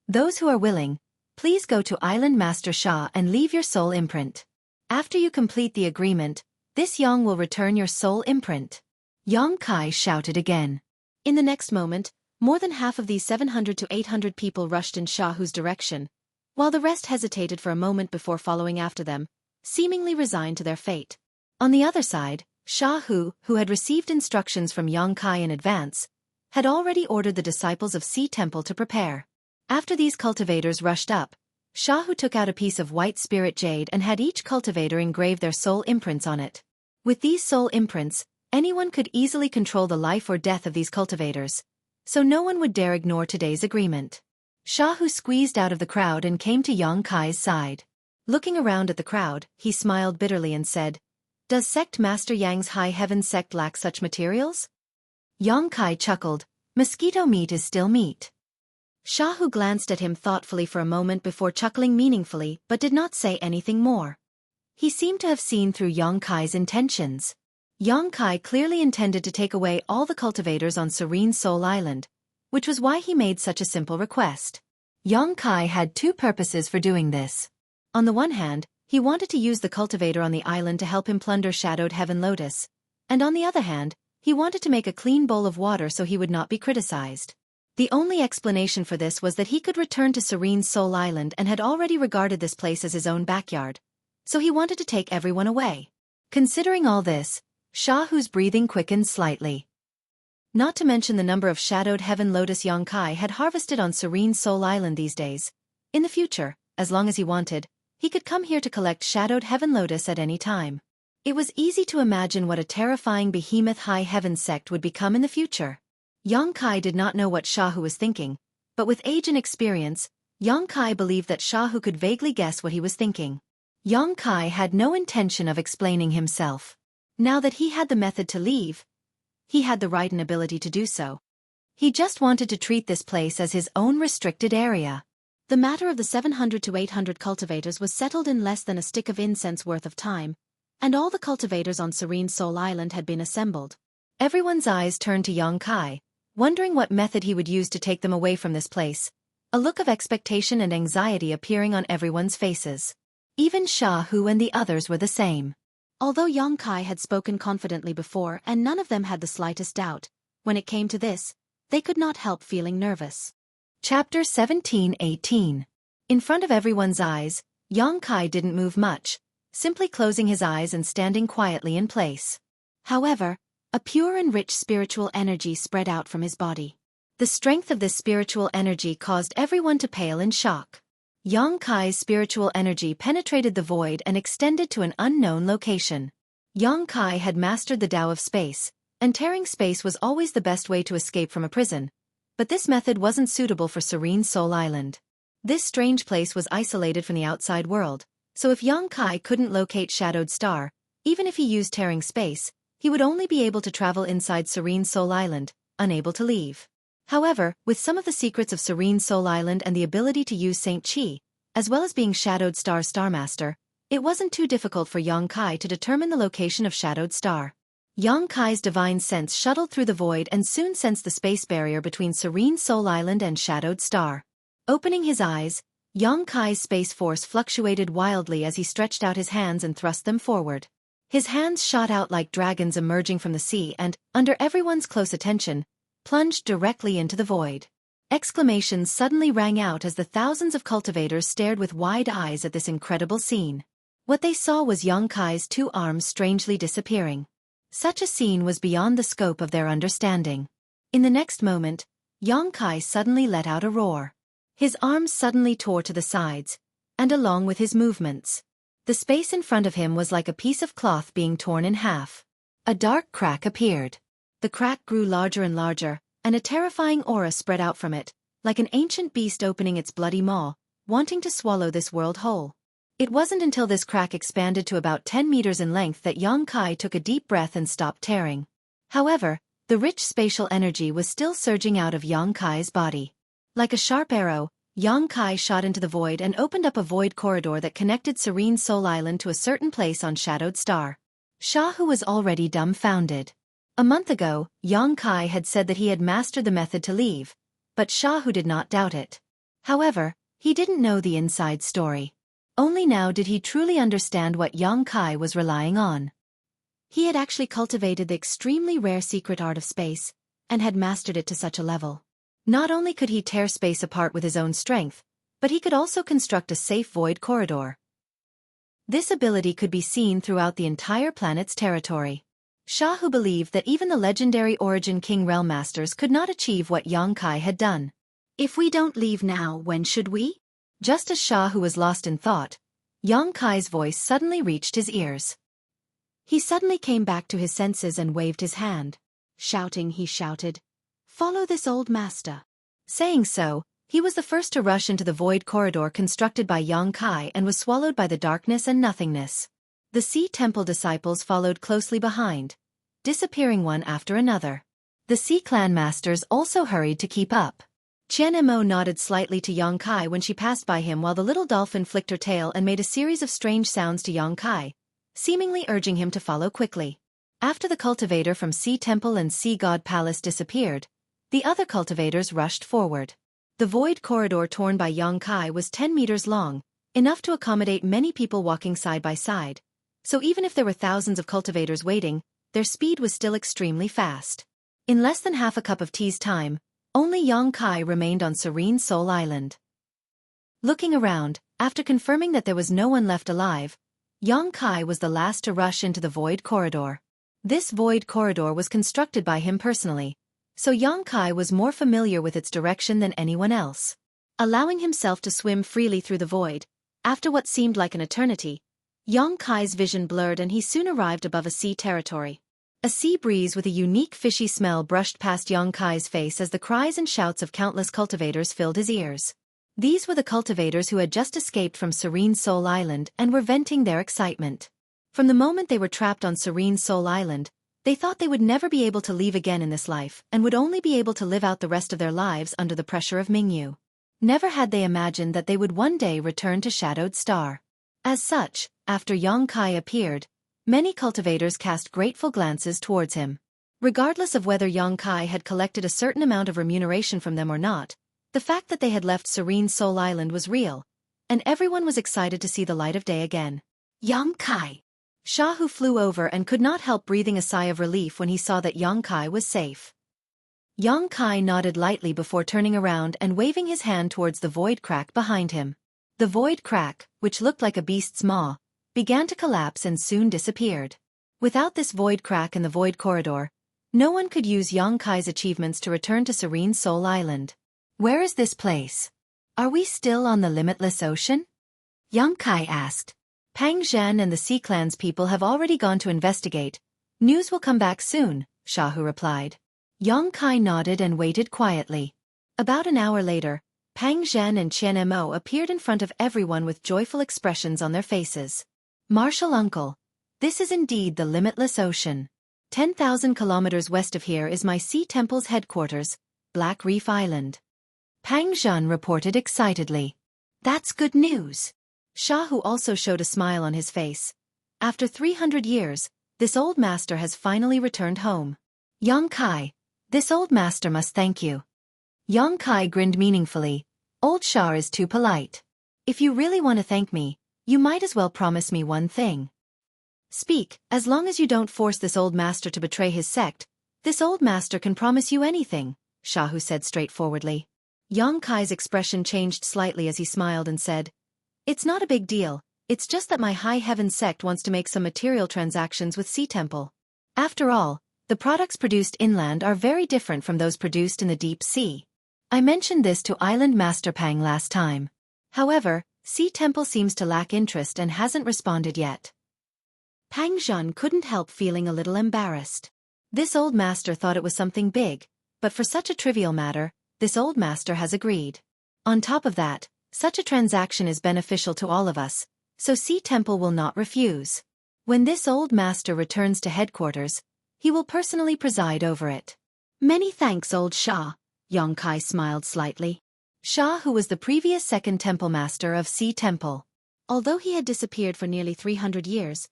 Those who are willing, please go to Island Master Sha and leave your soul imprint. After you complete the agreement, this Yang will return your soul imprint. Xueqi shouted again. In the next moment, more than half of these 700 to 800 people rushed in Shahu's direction, while the rest hesitated for a moment before following after them, seemingly resigned to their fate. On the other side, Shahu, who had received instructions from Xueqi in advance, had already ordered the disciples of Sea Temple to prepare. After these cultivators rushed up, Shahu took out a piece of white spirit jade and had each cultivator engrave their soul imprints on it. With these soul imprints, anyone could easily control the life or death of these cultivators, so no one would dare ignore today's agreement. Shahu squeezed out of the crowd and came to Xueqi's side. Looking around at the crowd, he smiled bitterly and said, "Does Sect Master Yang's High Heaven sect lack such materials?" Xueqi chuckled, "Mosquito meat is still meat." Shahu glanced at him thoughtfully for a moment before chuckling meaningfully but did not say anything more. He seemed to have seen through Xueqi's intentions. Xueqi clearly intended to take away all the cultivators on Serene Soul Island, which was why he made such a simple request. Xueqi had two purposes for doing this. On the one hand, he wanted to use the cultivator on the island to help him plunder Shadowed Heaven Lotus, and on the other hand, he wanted to make a clean bowl of water so he would not be criticized. The only explanation for this was that he could return to Serene Soul Island and had already regarded this place as his own backyard, so he wanted to take everyone away. Considering all this, Shahu's breathing quickened slightly. Not to mention the number of Shadowed Heaven Lotus Xueqi had harvested on Serene Soul Island these days. In the future, as long as he wanted, he could come here to collect Shadowed Heaven Lotus at any time. It was easy to imagine what a terrifying behemoth High Heaven sect would become in the future. Xueqi did not know what Shahu was thinking, but with age and experience, Xueqi believed that Shahu could vaguely guess what he was thinking. Xueqi had no intention of explaining himself. Now that he had the method to leave, he had the right and ability to do so. He just wanted to treat this place as his own restricted area. The matter of the 700 to 800 cultivators was settled in less than a stick of incense worth of time, and all the cultivators on Serene Soul Island had been assembled. Everyone's eyes turned to Xueqi, wondering what method he would use to take them away from this place, a look of expectation and anxiety appearing on everyone's faces. Even Shahu and the others were the same. Although Xueqi had spoken confidently before and none of them had the slightest doubt, when it came to this, they could not help feeling nervous. Chapter 17:18. In front of everyone's eyes, Xueqi didn't move much, simply closing his eyes and standing quietly in place. However, a pure and rich spiritual energy spread out from his body. The strength of this spiritual energy caused everyone to pale in shock. Xueqi's spiritual energy penetrated the void and extended to an unknown location. Xueqi had mastered the Tao of space, and tearing space was always the best way to escape from a prison, but this method wasn't suitable for Serene Soul Island. This strange place was isolated from the outside world, so if Xueqi couldn't locate Shadowed Star, even if he used tearing space, he would only be able to travel inside Serene Soul Island, unable to leave. However, with some of the secrets of Serene Soul Island and the ability to use Saint Qi, as well as being Shadowed Star Starmaster, it wasn't too difficult for Xueqi to determine the location of Shadowed Star. Xueqi's divine sense shuttled through the void and soon sensed the space barrier between Serene Soul Island and Shadowed Star. Opening his eyes, Xueqi's space force fluctuated wildly as he stretched out his hands and thrust them forward. His hands shot out like dragons emerging from the sea and, under everyone's close attention, plunged directly into the void. Exclamations suddenly rang out as the thousands of cultivators stared with wide eyes at this incredible scene. What they saw was Xueqi's two arms strangely disappearing. Such a scene was beyond the scope of their understanding. In the next moment, Xueqi suddenly let out a roar. His arms suddenly tore to the sides, and along with his movements, the space in front of him was like a piece of cloth being torn in half. A dark crack appeared. The crack grew larger and larger, and a terrifying aura spread out from it, like an ancient beast opening its bloody maw, wanting to swallow this world whole. It wasn't until this crack expanded to about 10 meters in length that Xueqi took a deep breath and stopped tearing. However, the rich spatial energy was still surging out of Xueqi's body. Like a sharp arrow, Xueqi shot into the void and opened up a void corridor that connected Serene Soul Island to a certain place on Shadowed Star. Shahu was already dumbfounded. A month ago, Xueqi had said that he had mastered the method to leave, but Shahu did not doubt it. However, he didn't know the inside story. Only now did he truly understand what Xueqi was relying on. He had actually cultivated the extremely rare secret art of space, and had mastered it to such a level. Not only could he tear space apart with his own strength, but he could also construct a safe void corridor. This ability could be seen throughout the entire planet's territory. Shahu believed that even the legendary Origin King Realm Masters could not achieve what Xueqi had done. If we don't leave now, when should we? Just as Shahu was lost in thought, Xueqi's voice suddenly reached his ears. He suddenly came back to his senses and waved his hand. Shouting, he shouted, "Follow this old master." Saying so, he was the first to rush into the void corridor constructed by Xueqi and was swallowed by the darkness and nothingness. The Sea Temple disciples followed closely behind, disappearing one after another. The Sea Clan masters also hurried to keep up. Qianmo nodded slightly to Xueqi when she passed by him while the little dolphin flicked her tail and made a series of strange sounds to Xueqi, seemingly urging him to follow quickly. After the cultivator from Sea Temple and Sea God Palace disappeared, the other cultivators rushed forward. The void corridor torn by Xueqi was 10 meters long, enough to accommodate many people walking side by side, so even if there were thousands of cultivators waiting, their speed was still extremely fast. In less than half a cup of tea's time, only Xueqi remained on Serene Soul Island. Looking around, after confirming that there was no one left alive, Xueqi was the last to rush into the void corridor. This void corridor was constructed by him personally, so Xueqi was more familiar with its direction than anyone else. Allowing himself to swim freely through the void, after what seemed like an eternity, Xueqi's vision blurred and he soon arrived above a sea territory. A sea breeze with a unique fishy smell brushed past Xueqi's face as the cries and shouts of countless cultivators filled his ears. These were the cultivators who had just escaped from Serene Soul Island and were venting their excitement. From the moment they were trapped on Serene Soul Island, they thought they would never be able to leave again in this life and would only be able to live out the rest of their lives under the pressure of Mingyu. Never had they imagined that they would one day return to Shadowed Star. As such, after Xueqi appeared, many cultivators cast grateful glances towards him. Regardless of whether Xueqi had collected a certain amount of remuneration from them or not, the fact that they had left Serene Soul Island was real, and everyone was excited to see the light of day again. Xueqi! Shahu flew over and could not help breathing a sigh of relief when he saw that Xueqi was safe. Xueqi nodded lightly before turning around and waving his hand towards the void crack behind him. The void crack, which looked like a beast's maw, began to collapse and soon disappeared. Without this void crack in the void corridor, no one could use Xueqi's achievements to return to Serene Soul Island. Where is this place? Are we still on the limitless ocean? Xueqi asked. Pang Zhan and the Sea Clan's people have already gone to investigate. News will come back soon, Shahu replied. Xueqi nodded and waited quietly. About an hour later, Pang Zhan and Qianmo appeared in front of everyone with joyful expressions on their faces. Martial uncle, this is indeed the limitless ocean. 10,000 kilometers west of here is my Sea Temple's headquarters, Black Reef Island. Pang Zhan reported excitedly. That's good news. Shahu also showed a smile on his face. After 300 years, this old master has finally returned home. Xueqi, this old master must thank you. Xueqi grinned meaningfully. Old Shah is too polite. If you really want to thank me, you might as well promise me one thing. Speak, as long as you don't force this old master to betray his sect. This old master can promise you anything, Shahu said straightforwardly. Yang Kai's expression changed slightly as he smiled and said, "It's not a big deal, it's just that my High Heaven sect wants to make some material transactions with Sea Temple. After all, the products produced inland are very different from those produced in the deep sea. I mentioned this to Island Master Pang last time. However, Sea Temple seems to lack interest and hasn't responded yet." Pang Zhan couldn't help feeling a little embarrassed. This old master thought it was something big, but for such a trivial matter, this old master has agreed. On top of that, such a transaction is beneficial to all of us, so Sea Temple will not refuse. When this old master returns to headquarters, he will personally preside over it. "Many thanks, old Shah," Yang Kai smiled slightly. Shah, who was the previous second temple master of Sea Temple. Although he had disappeared for nearly 300 years,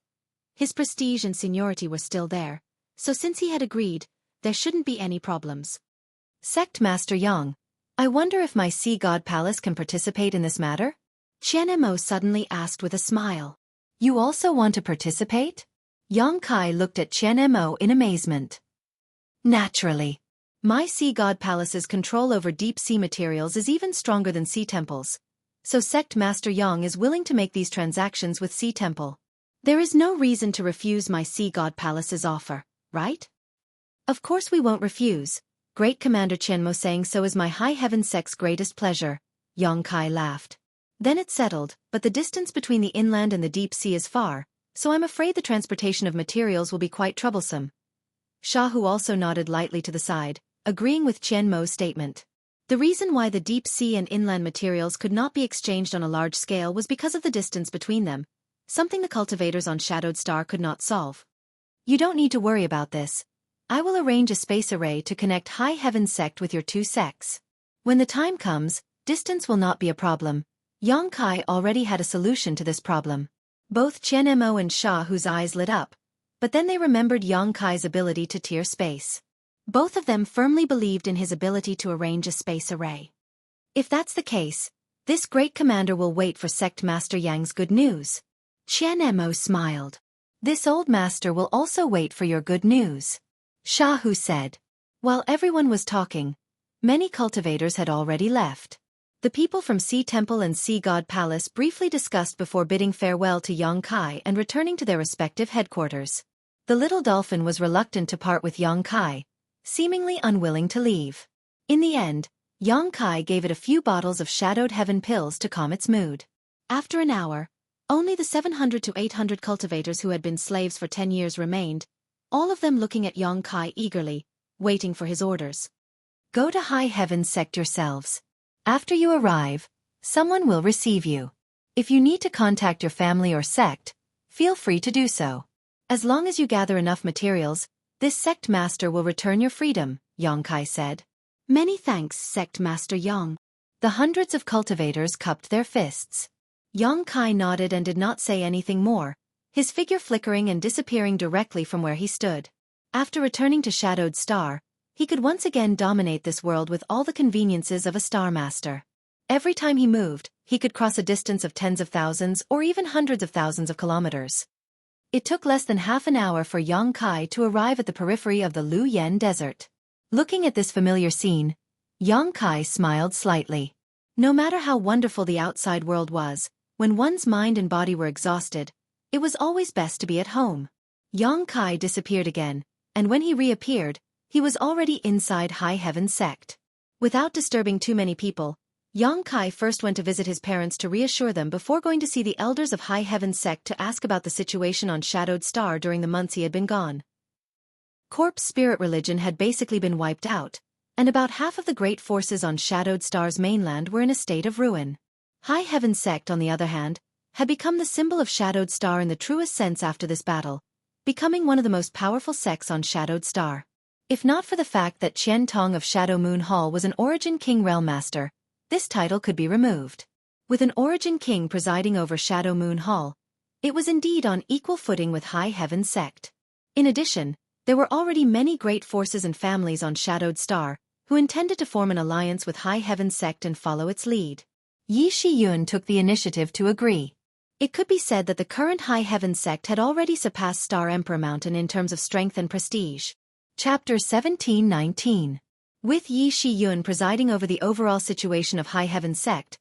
his prestige and seniority were still there, so since he had agreed, there shouldn't be any problems. "Sect Master Yang, I wonder if my Sea God Palace can participate in this matter?" Chen Mo suddenly asked with a smile. "You also want to participate?" Yang Kai looked at Chen Mo in amazement. "Naturally. My Sea God Palace's control over deep-sea materials is even stronger than Sea Temple's, so Sect Master Yang is willing to make these transactions with Sea Temple. There is no reason to refuse my Sea God Palace's offer, right?" "Of course we won't refuse. Great Commander Qianmo saying so is my High Heaven sect's greatest pleasure," Yang Kai laughed. "Then it's settled, but the distance between the inland and the deep sea is far, so I'm afraid the transportation of materials will be quite troublesome." Shahu also nodded lightly to the side, agreeing with Qianmo's statement. The reason why the deep sea and inland materials could not be exchanged on a large scale was because of the distance between them, something the cultivators on Shadowed Star could not solve. "You don't need to worry about this. I will arrange a space array to connect High Heaven sect with your two sects. When the time comes, distance will not be a problem." Yang Kai already had a solution to this problem. Both Chen Mo and Sha, whose eyes lit up, but then they remembered Yang Kai's ability to tier space. Both of them firmly believed in his ability to arrange a space array. "If that's the case, this great commander will wait for Sect Master Yang's good news." Chen Mo smiled. "This old master will also wait for your good news," Shahu said. While everyone was talking, many cultivators had already left. The people from Sea Temple and Sea God Palace briefly discussed before bidding farewell to Yang Kai and returning to their respective headquarters. The little dolphin was reluctant to part with Yang Kai, seemingly unwilling to leave. In the end, Yang Kai gave it a few bottles of Shadowed Heaven pills to calm its mood. After an hour, only the 700 to 800 cultivators who had been slaves for 10 years remained, all of them looking at Yang Kai eagerly, waiting for his orders. "Go to High Heaven sect yourselves. After you arrive, someone will receive you. If you need to contact your family or sect, feel free to do so. As long as you gather enough materials, this sect master will return your freedom," Yang Kai said. "Many thanks, Sect Master Yang." The hundreds of cultivators cupped their fists. Yang Kai nodded and did not say anything more, his figure flickering and disappearing directly from where he stood. After returning to Shadowed Star, he could once again dominate this world with all the conveniences of a Star Master. Every time he moved, he could cross a distance of tens of thousands or even hundreds of thousands of kilometers. It took less than half an hour for Yang Kai to arrive at the periphery of the Lu Yen Desert. Looking at this familiar scene, Yang Kai smiled slightly. No matter how wonderful the outside world was, when one's mind and body were exhausted, it was always best to be at home. Yang Kai disappeared again, and when he reappeared, he was already inside High Heaven sect. Without disturbing too many people, Yang Kai first went to visit his parents to reassure them before going to see the elders of High Heaven sect to ask about the situation on Shadowed Star during the months he had been gone. Corpse spirit religion had basically been wiped out, and about half of the great forces on Shadowed Star's mainland were in a state of ruin. High Heaven sect, on the other hand, had become the symbol of Shadowed Star in the truest sense after this battle, becoming one of the most powerful sects on Shadowed Star. If not for the fact that Qian Tong of Shadow Moon Hall was an Origin King Realm Master, this title could be removed. With an Origin King presiding over Shadow Moon Hall, it was indeed on equal footing with High Heaven sect. In addition, there were already many great forces and families on Shadowed Star, who intended to form an alliance with High Heaven sect and follow its lead. Yi Shiyun took the initiative to agree. It could be said that the current High Heaven sect had already surpassed Star Emperor Mountain in terms of strength and prestige. Chapter 1719. With Yi Shiyun presiding over the overall situation of High Heaven sect,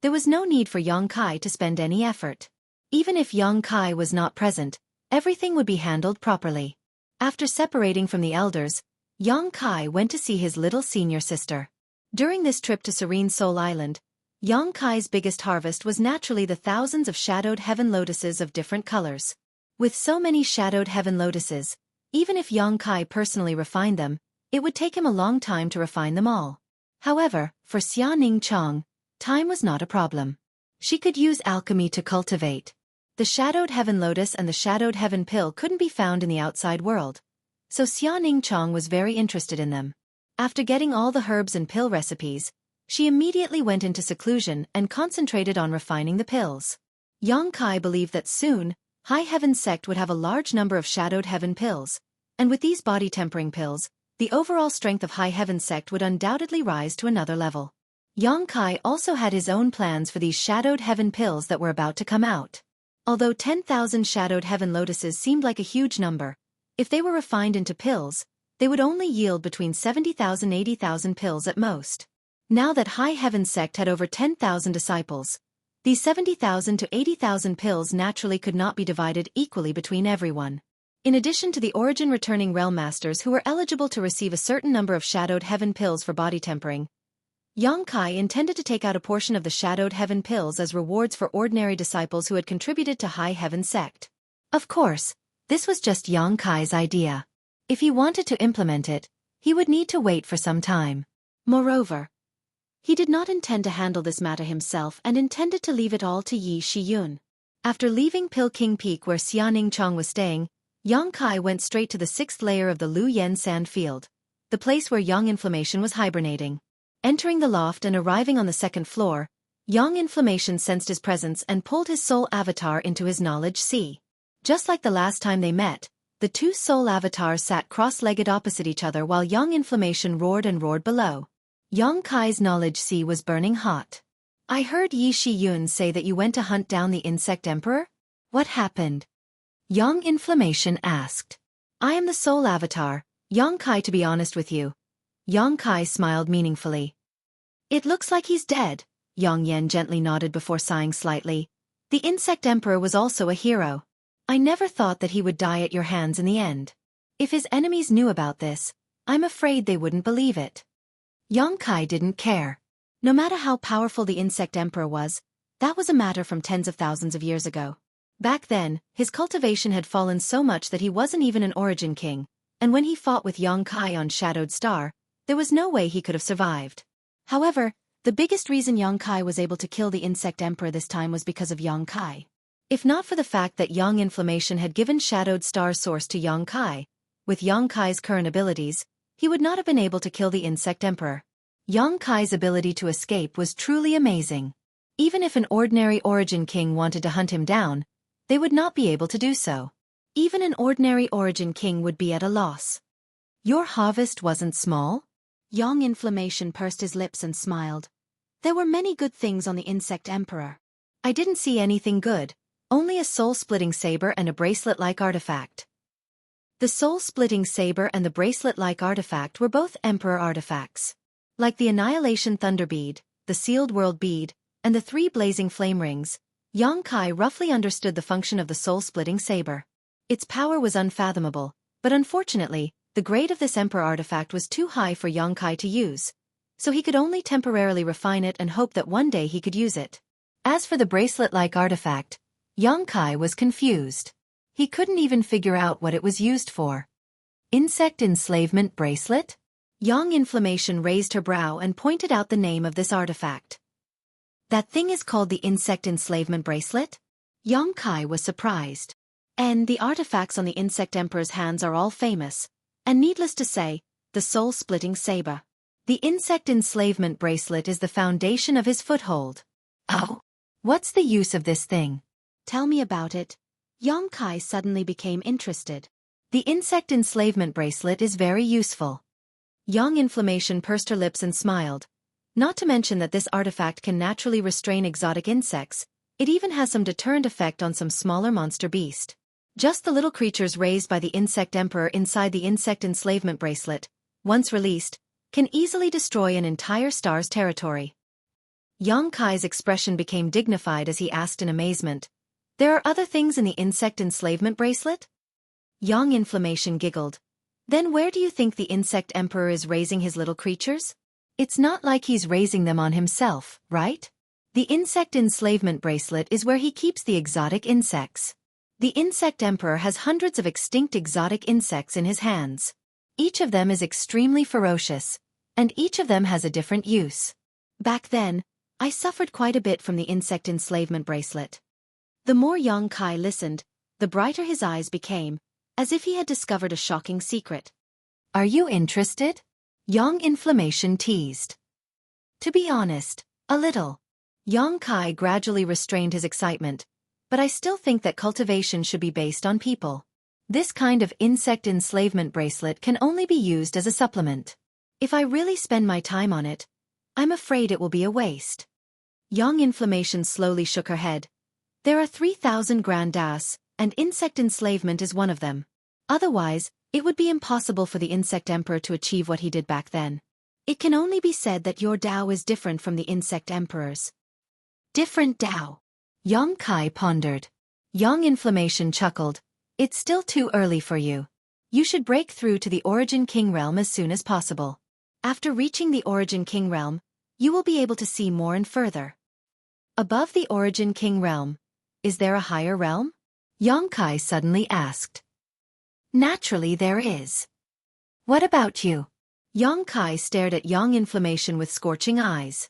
there was no need for Yang Kai to spend any effort. Even if Yang Kai was not present, everything would be handled properly. After separating from the elders, Yang Kai went to see his little senior sister. During this trip to Serene Soul Island, Yang Kai's biggest harvest was naturally the thousands of shadowed heaven lotuses of different colors. With so many shadowed heaven lotuses, even if Yang Kai personally refined them, it would take him a long time to refine them all. However, for Xianing Chong, time was not a problem. She could use alchemy to cultivate. The shadowed heaven lotus and the shadowed heaven pill couldn't be found in the outside world, so Xianing Chong was very interested in them. After getting all the herbs and pill recipes, she immediately went into seclusion and concentrated on refining the pills. Yang Kai believed that soon, High Heaven sect would have a large number of shadowed heaven pills, and with these body-tempering pills, the overall strength of High Heaven sect would undoubtedly rise to another level. Yang Kai also had his own plans for these shadowed heaven pills that were about to come out. Although 10,000 shadowed heaven lotuses seemed like a huge number, if they were refined into pills, they would only yield between 70,000 and 80,000 pills at most. Now that High Heaven sect had over 10,000 disciples, these 70,000 to 80,000 pills naturally could not be divided equally between everyone. In addition to the origin returning realm masters who were eligible to receive a certain number of shadowed heaven pills for body tempering, Yang Kai intended to take out a portion of the shadowed heaven pills as rewards for ordinary disciples who had contributed to High Heaven sect. Of course, this was just Yang Kai's idea. If he wanted to implement it, he would need to wait for some time. Moreover, he did not intend to handle this matter himself and intended to leave it all to Yi Shiyun. After leaving Pill King Peak where Xianing Chong was staying, Yang Kai went straight to the 6th layer of the Lu Yen sand field, the place where Yang Inflammation was hibernating. Entering the loft and arriving on the 2nd floor, Yang Inflammation sensed his presence and pulled his soul avatar into his knowledge sea. Just like the last time they met, the two soul avatars sat cross-legged opposite each other while Yang Inflammation roared and roared below. Yang Kai's knowledge sea was burning hot. I heard Yi Shiyun say that you went to hunt down the Insect Emperor? What happened? Yang Inflammation asked. I am the soul avatar, Yang Kai, to be honest with you. Yang Kai smiled meaningfully. It looks like he's dead, Yang Yen gently nodded before sighing slightly. The Insect Emperor was also a hero. I never thought that he would die at your hands in the end. If his enemies knew about this, I'm afraid they wouldn't believe it. Yang Kai didn't care. No matter how powerful the Insect Emperor was, that was a matter from tens of thousands of years ago. Back then, his cultivation had fallen so much that he wasn't even an origin king, and when he fought with Yang Kai on Shadowed Star, there was no way he could have survived. However, the biggest reason Yang Kai was able to kill the Insect Emperor this time was because of Yang Kai. If not for the fact that Yang Inflammation had given Shadowed Star's source to Yang Kai, with Yang Kai's current abilities, he would not have been able to kill the Insect Emperor. Yang Kai's ability to escape was truly amazing. Even if an ordinary origin king wanted to hunt him down, they would not be able to do so. Even an ordinary origin king would be at a loss. Your harvest wasn't small? Yang Inflammation pursed his lips and smiled. There were many good things on the Insect Emperor. I didn't see anything good, only a soul-splitting saber and a bracelet-like artifact. The soul-splitting saber and the bracelet-like artifact were both Emperor artifacts. Like the Annihilation Thunder Bead, the Sealed World Bead, and the 3 blazing flame rings, Yang Kai roughly understood the function of the soul-splitting saber. Its power was unfathomable, but unfortunately, the grade of this Emperor artifact was too high for Yang Kai to use, so he could only temporarily refine it and hope that one day he could use it. As for the bracelet-like artifact, Yang Kai was confused. He couldn't even figure out what it was used for. Insect Enslavement Bracelet? Yang Inflammation raised her brow and pointed out the name of this artifact. That thing is called the Insect Enslavement Bracelet? Yang Kai was surprised. And the artifacts on the Insect Emperor's hands are all famous, and needless to say, the soul-splitting saber. The Insect Enslavement Bracelet is the foundation of his foothold. Oh, what's the use of this thing? Tell me about it. Yang Kai suddenly became interested. The Insect Enslavement Bracelet is very useful. Yang Inflammation pursed her lips and smiled. Not to mention that this artifact can naturally restrain exotic insects, It even has some deterrent effect on some smaller monster beast. Just the little creatures raised by the Insect Emperor inside the Insect Enslavement Bracelet, once released, can easily destroy an entire star's territory. Yang Kai's expression became dignified as he asked in amazement, "There are other things in the Insect Enslavement Bracelet?" Yang Inflammation giggled. "Then where do you think the Insect Emperor is raising his little creatures? It's not like he's raising them on himself, right? The Insect Enslavement Bracelet is where he keeps the exotic insects. The Insect Emperor has hundreds of extinct exotic insects in his hands. Each of them is extremely ferocious, and each of them has a different use. Back then, I suffered quite a bit from the Insect Enslavement Bracelet." The more Yang Kai listened, the brighter his eyes became, as if he had discovered a shocking secret. "Are you interested?" Yang Inflammation teased. "To be honest, a little." Yang Kai gradually restrained his excitement, "But I still think that cultivation should be based on people. This kind of insect enslavement bracelet can only be used as a supplement. If I really spend my time on it, I'm afraid it will be a waste." Yang Inflammation slowly shook her head. "There are 3,000 grand das, and insect enslavement is one of them. Otherwise, it would be impossible for the Insect Emperor to achieve what he did back then. It can only be said that your Tao is different from the Insect Emperor's." "Different Tao?" Yang Kai pondered. Yang Inflammation chuckled. "It's still too early for you. You should break through to the Origin King Realm as soon as possible. After reaching the Origin King Realm, you will be able to see more and further." "Above the Origin King Realm, is there a higher realm?" Yang Kai suddenly asked. "Naturally there is. What about you?" Yang Kai stared at Yang Inflammation with scorching eyes.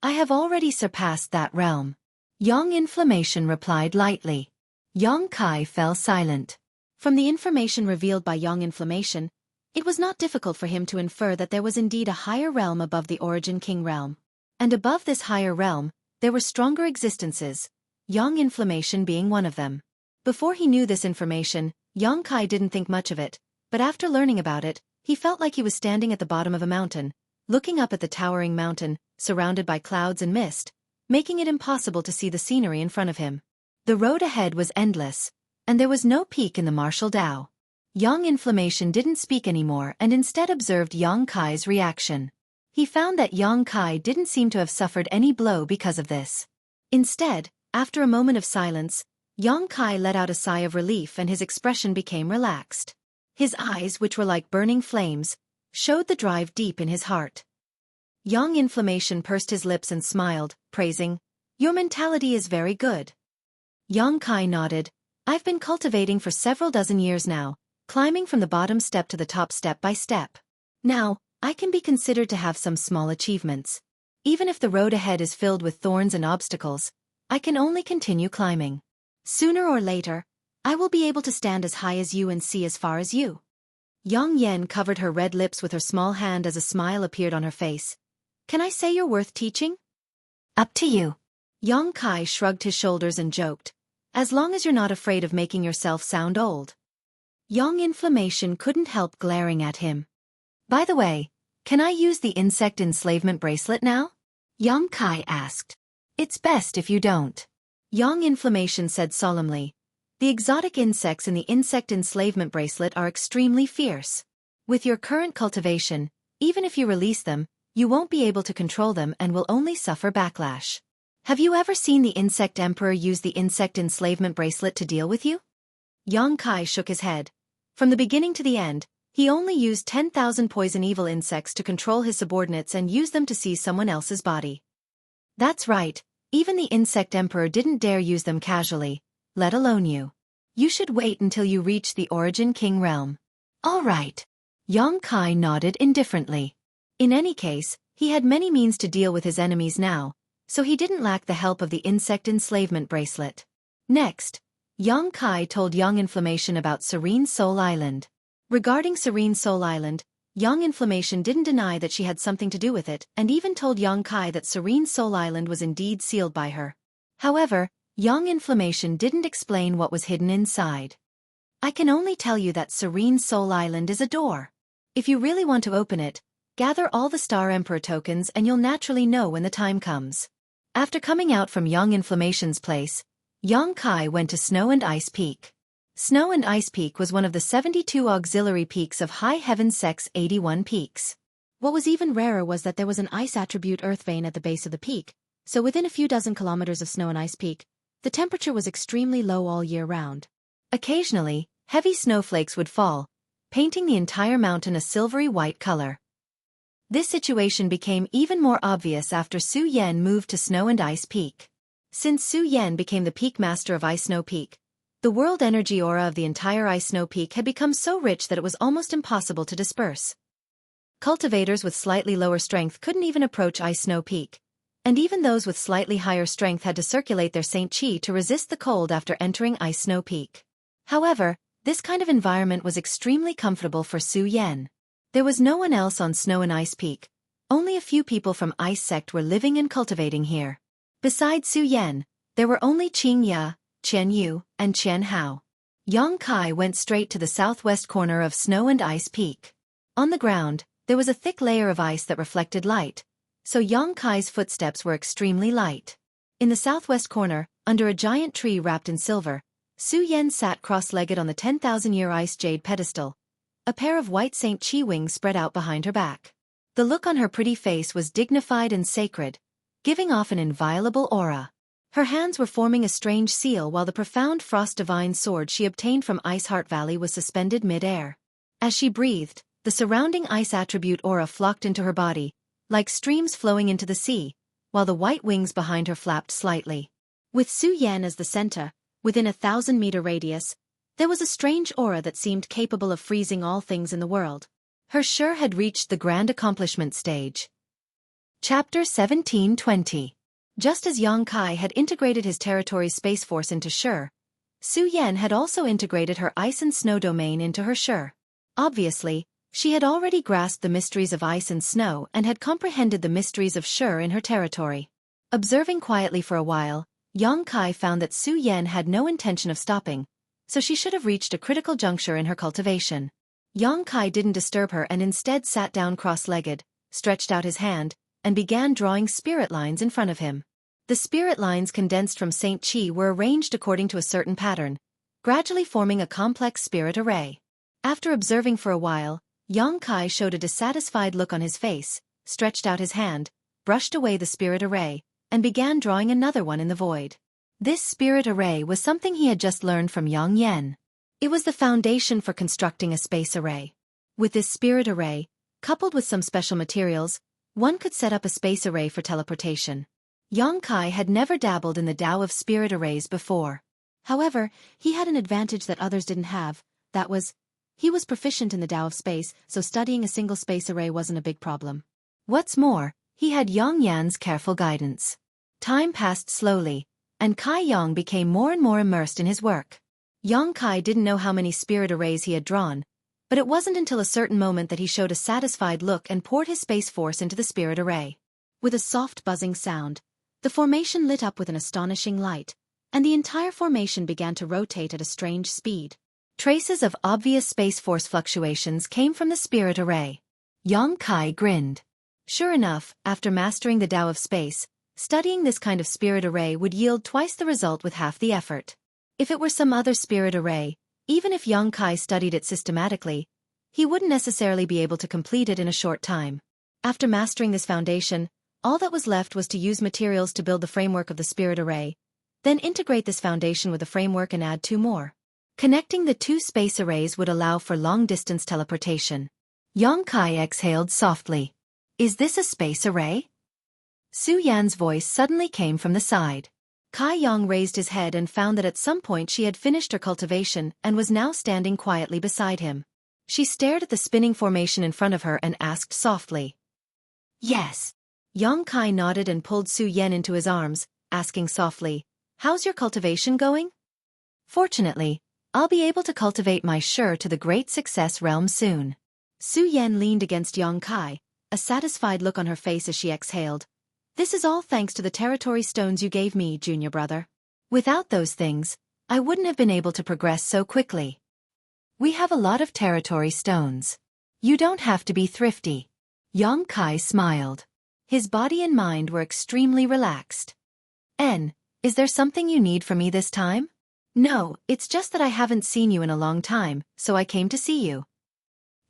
"I have already surpassed that realm," Yang Inflammation replied lightly. Yang Kai fell silent. From the information revealed by Yang Inflammation, it was not difficult for him to infer that there was indeed a higher realm above the Origin King realm. And above this higher realm, there were stronger existences, Yang Inflammation being one of them. Before he knew this information, Yang Kai didn't think much of it, but after learning about it, he felt like he was standing at the bottom of a mountain, looking up at the towering mountain, surrounded by clouds and mist, making it impossible to see the scenery in front of him. The road ahead was endless, and there was no peak in the martial Tao. Yang Inflammation didn't speak anymore and instead observed Yang Kai's reaction. He found that Yang Kai didn't seem to have suffered any blow because of this. Instead, after a moment of silence, Yang Kai let out a sigh of relief and his expression became relaxed. His eyes, which were like burning flames, showed the drive deep in his heart. Yang Inflammation pursed his lips and smiled, praising, "Your mentality is very good." Yang Kai nodded. "I've been cultivating for several dozen years now, climbing from the bottom step to the top step by step. Now, I can be considered to have some small achievements. Even if the road ahead is filled with thorns and obstacles, I can only continue climbing. Sooner or later, I will be able to stand as high as you and see as far as you." Yang Yen covered her red lips with her small hand as a smile appeared on her face. "Can I say you're worth teaching?" "Up to you." Yang Kai shrugged his shoulders and joked, "As long as you're not afraid of making yourself sound old." Yang Inflammation couldn't help glaring at him. "By the way, can I use the Insect Enslavement Bracelet now?" Yang Kai asked. "It's best if you don't." Yang Inflammation said solemnly, "The exotic insects in the Insect Enslavement Bracelet are extremely fierce. With your current cultivation, even if you release them, you won't be able to control them and will only suffer backlash. Have you ever seen the Insect Emperor use the Insect Enslavement Bracelet to deal with you?" Yang Kai shook his head. From the beginning to the end, he only used 10,000 poison evil insects to control his subordinates and use them to seize someone else's body. "That's right, even the Insect Emperor didn't dare use them casually, let alone you. You should wait until you reach the Origin King realm." "All right." Yang Kai nodded indifferently. In any case, he had many means to deal with his enemies now, so he didn't lack the help of the Insect Enslavement Bracelet. Next, Yang Kai told Yang Inflammation about Serene Soul Island. Regarding Serene Soul Island, Yang Inflammation didn't deny that she had something to do with it and even told Yang Kai that Serene Soul Island was indeed sealed by her. However, Yang Inflammation didn't explain what was hidden inside. "I can only tell you that Serene Soul Island is a door. If you really want to open it, gather all the Star Emperor tokens and you'll naturally know when the time comes. After coming out from Young Inflammation's place, Young Kai went to Snow and Ice Peak. Snow and Ice Peak was one of the 72 auxiliary peaks of High Heaven's 81 peaks. What was even rarer was that there was an ice attribute earth vein at the base of the peak, so within a few dozen kilometers of Snow and Ice Peak, the temperature was extremely low all year round. Occasionally, heavy snowflakes would fall, painting the entire mountain a silvery white color. This situation became even more obvious after Su Yan moved to Snow and Ice Peak. Since Su Yan became the peak master of Ice Snow Peak, the world energy aura of the entire Ice Snow Peak had become so rich that it was almost impossible to disperse. Cultivators with slightly lower strength couldn't even approach Ice Snow Peak, and even those with slightly higher strength had to circulate their Saint Qi to resist the cold after entering Ice Snow Peak. However, this kind of environment was extremely comfortable for Su Yan. There was no one else on Snow and Ice Peak. Only a few people from Ice Sect were living and cultivating here. Besides Su Yan, there were only Qing Ya, Qian Yu, and Qian Hao. Yang Kai went straight to the southwest corner of Snow and Ice Peak. On the ground, there was a thick layer of ice that reflected light, so Yang Kai's footsteps were extremely light. In the southwest corner, under a giant tree wrapped in silver, Su Yan sat cross-legged on the 10,000-year ice jade pedestal. A pair of white Saint Qi wings spread out behind her back. The look on her pretty face was dignified and sacred, giving off an inviolable aura. Her hands were forming a strange seal while the profound frost divine sword she obtained from Ice Heart Valley was suspended mid-air. As she breathed, the surrounding ice attribute aura flocked into her body, like streams flowing into the sea, while the white wings behind her flapped slightly. With Su Yan as the center, within a 1,000-meter radius, there was a strange aura that seemed capable of freezing all things in the world. Her Shi had reached the grand accomplishment stage. Chapter 1720. Just as Yang Kai had integrated his territory's space force into Shi, Su Yan had also integrated her ice and snow domain into her Shi. Obviously, she had already grasped the mysteries of ice and snow and had comprehended the mysteries of Shi in her territory. Observing quietly for a while, Yang Kai found that Su Yan had no intention of stopping, so she should have reached a critical juncture in her cultivation. Yang Kai didn't disturb her and instead sat down cross-legged, stretched out his hand, and began drawing spirit lines in front of him. The spirit lines condensed from Saint Qi were arranged according to a certain pattern, gradually forming a complex spirit array. After observing for a while, Yang Kai showed a dissatisfied look on his face, stretched out his hand, brushed away the spirit array, and began drawing another one in the void. This spirit array was something he had just learned from Yang Yan. It was the foundation for constructing a space array. With this spirit array, coupled with some special materials, one could set up a space array for teleportation. Yang Kai had never dabbled in the Tao of spirit arrays before. However, he had an advantage that others didn't have, that was, he was proficient in the Tao of space, so studying a single space array wasn't a big problem. What's more, he had Yang Yan's careful guidance. Time passed slowly, and Kai Yang became more and more immersed in his work. Yang Kai didn't know how many spirit arrays he had drawn, but it wasn't until a certain moment that he showed a satisfied look and poured his space force into the spirit array. With a soft buzzing sound, the formation lit up with an astonishing light, and the entire formation began to rotate at a strange speed. Traces of obvious space force fluctuations came from the spirit array. Yang Kai grinned. Sure enough, after mastering the Tao of space, studying this kind of spirit array would yield twice the result with half the effort. If it were some other spirit array, even if Yang Kai studied it systematically, he wouldn't necessarily be able to complete it in a short time. After mastering this foundation, all that was left was to use materials to build the framework of the spirit array, then integrate this foundation with the framework and add two more. Connecting the two space arrays would allow for long-distance teleportation. Yang Kai exhaled softly. Is this a space array? Su Yan's voice suddenly came from the side. Kai Yang raised his head and found that at some point she had finished her cultivation and was now standing quietly beside him. She stared at the spinning formation in front of her and asked softly. Yes. Yang Kai nodded and pulled Su Yan into his arms, asking softly, How's your cultivation going? Fortunately, I'll be able to cultivate my Shi to the great success realm soon. Su Yan leaned against Yang Kai, a satisfied look on her face as she exhaled. This is all thanks to the territory stones you gave me, junior brother. Without those things, I wouldn't have been able to progress so quickly. We have a lot of territory stones. You don't have to be thrifty. Yang Kai smiled. His body and mind were extremely relaxed. N, is there something you need from me this time? No, it's just that I haven't seen you in a long time, so I came to see you.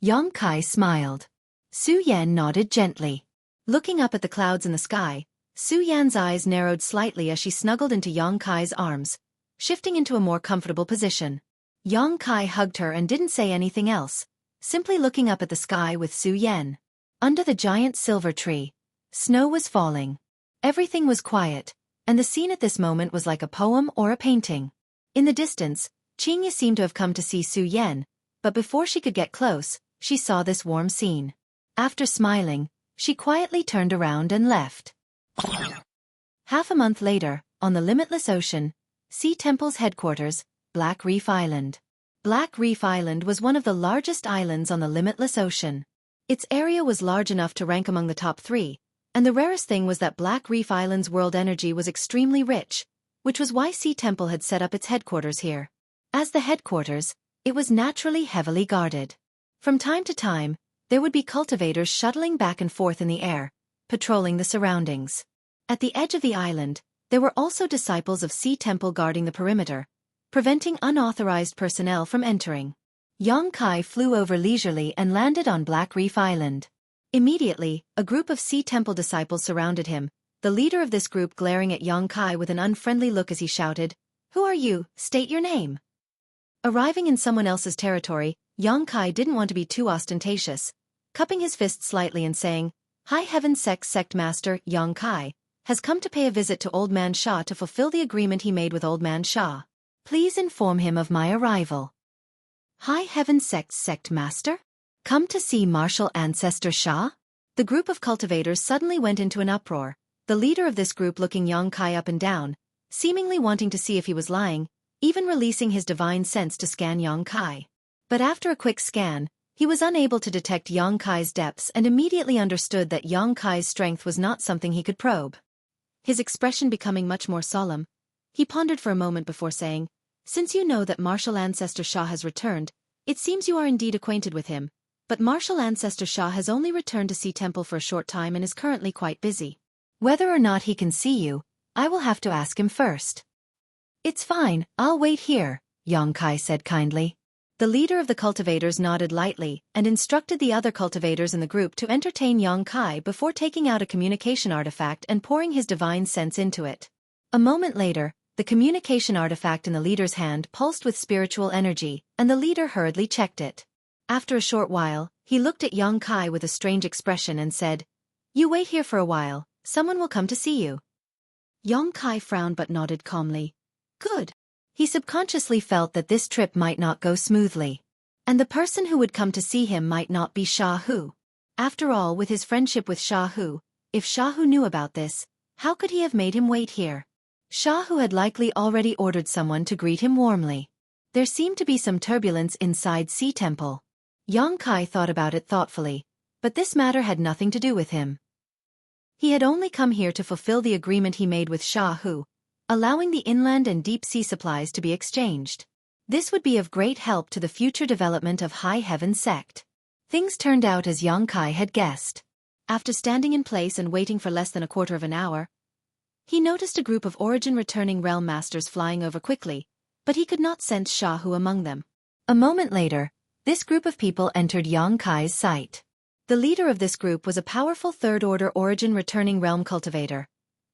Yang Kai smiled. Su Yan nodded gently. Looking up at the clouds in the sky, Su Yan's eyes narrowed slightly as she snuggled into Yang Kai's arms, shifting into a more comfortable position. Yang Kai hugged her and didn't say anything else, simply looking up at the sky with Su Yan. Under the giant silver tree, snow was falling. Everything was quiet, and the scene at this moment was like a poem or a painting. In the distance, Qingye seemed to have come to see Su Yan, but before she could get close, she saw this warm scene. After smiling, she quietly turned around and left. Half a month later, on the limitless ocean, Sea Temple's headquarters, Black Reef Island. Black Reef Island was one of the largest islands on the limitless ocean. Its area was large enough to rank among the top 3, and the rarest thing was that Black Reef Island's world energy was extremely rich, which was why Sea Temple had set up its headquarters here. As the headquarters, it was naturally heavily guarded. From time to time, there would be cultivators shuttling back and forth in the air, patrolling the surroundings. At the edge of the island, there were also disciples of Sea Temple guarding the perimeter, preventing unauthorized personnel from entering. Yang Kai flew over leisurely and landed on Black Reef Island. Immediately, a group of Sea Temple disciples surrounded him, the leader of this group glaring at Yang Kai with an unfriendly look as he shouted, "Who are you? State your name." Arriving in someone else's territory, Yang Kai didn't want to be too ostentatious, cupping his fist slightly and saying, "High Heaven Sect Master Yang Kai has come to pay a visit to Old Man Sha to fulfill the agreement he made with Old Man Sha. Please inform him of my arrival." High Heaven Sect Master? Come to see Martial Ancestor Sha? The group of cultivators suddenly went into an uproar, the leader of this group looking Yang Kai up and down, seemingly wanting to see if he was lying, even releasing his divine sense to scan Yang Kai. But after a quick scan, he was unable to detect Yang Kai's depths and immediately understood that Yang Kai's strength was not something he could probe. His expression becoming much more solemn, he pondered for a moment before saying, "Since you know that Martial Ancestor Sha has returned, it seems you are indeed acquainted with him, but Martial Ancestor Sha has only returned to Sea Temple for a short time and is currently quite busy. Whether or not he can see you, I will have to ask him first." "It's fine, I'll wait here," Yang Kai said kindly. The leader of the cultivators nodded lightly and instructed the other cultivators in the group to entertain Yang Kai before taking out a communication artifact and pouring his divine sense into it. A moment later, the communication artifact in the leader's hand pulsed with spiritual energy, and the leader hurriedly checked it. After a short while, he looked at Yang Kai with a strange expression and said, "You wait here for a while, someone will come to see you." Yang Kai frowned but nodded calmly. Good. He subconsciously felt that this trip might not go smoothly. And the person who would come to see him might not be Sha Hu. After all, with his friendship with Sha Hu, if Sha Hu knew about this, how could he have made him wait here? Sha Hu had likely already ordered someone to greet him warmly. There seemed to be some turbulence inside Sea Temple. Yang Kai thought about it thoughtfully, but this matter had nothing to do with him. He had only come here to fulfill the agreement he made with Sha Hu, allowing the inland and deep sea supplies to be exchanged. This would be of great help to the future development of High Heaven Sect. Things turned out as Yang Kai had guessed. After standing in place and waiting for less than a quarter of an hour, he noticed a group of Origin returning realm masters flying over quickly, but he could not sense Sha Hu among them. A moment later, this group of people entered Yang Kai's sight. The leader of this group was a powerful third-order Origin returning realm cultivator,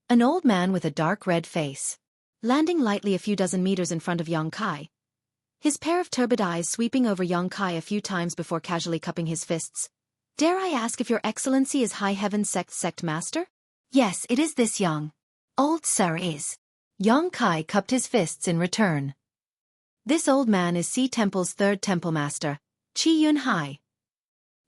an old man with a dark red face. Landing lightly a few dozen meters in front of Yang Kai, his pair of turbid eyes sweeping over Yang Kai a few times before casually cupping his fists. "Dare I ask if your excellency is High Heaven Sect Master?" "Yes, it is this young old sir is." Yang Kai cupped his fists in return. "This old man is Sea Temple's third temple master, Qi Yun Hai."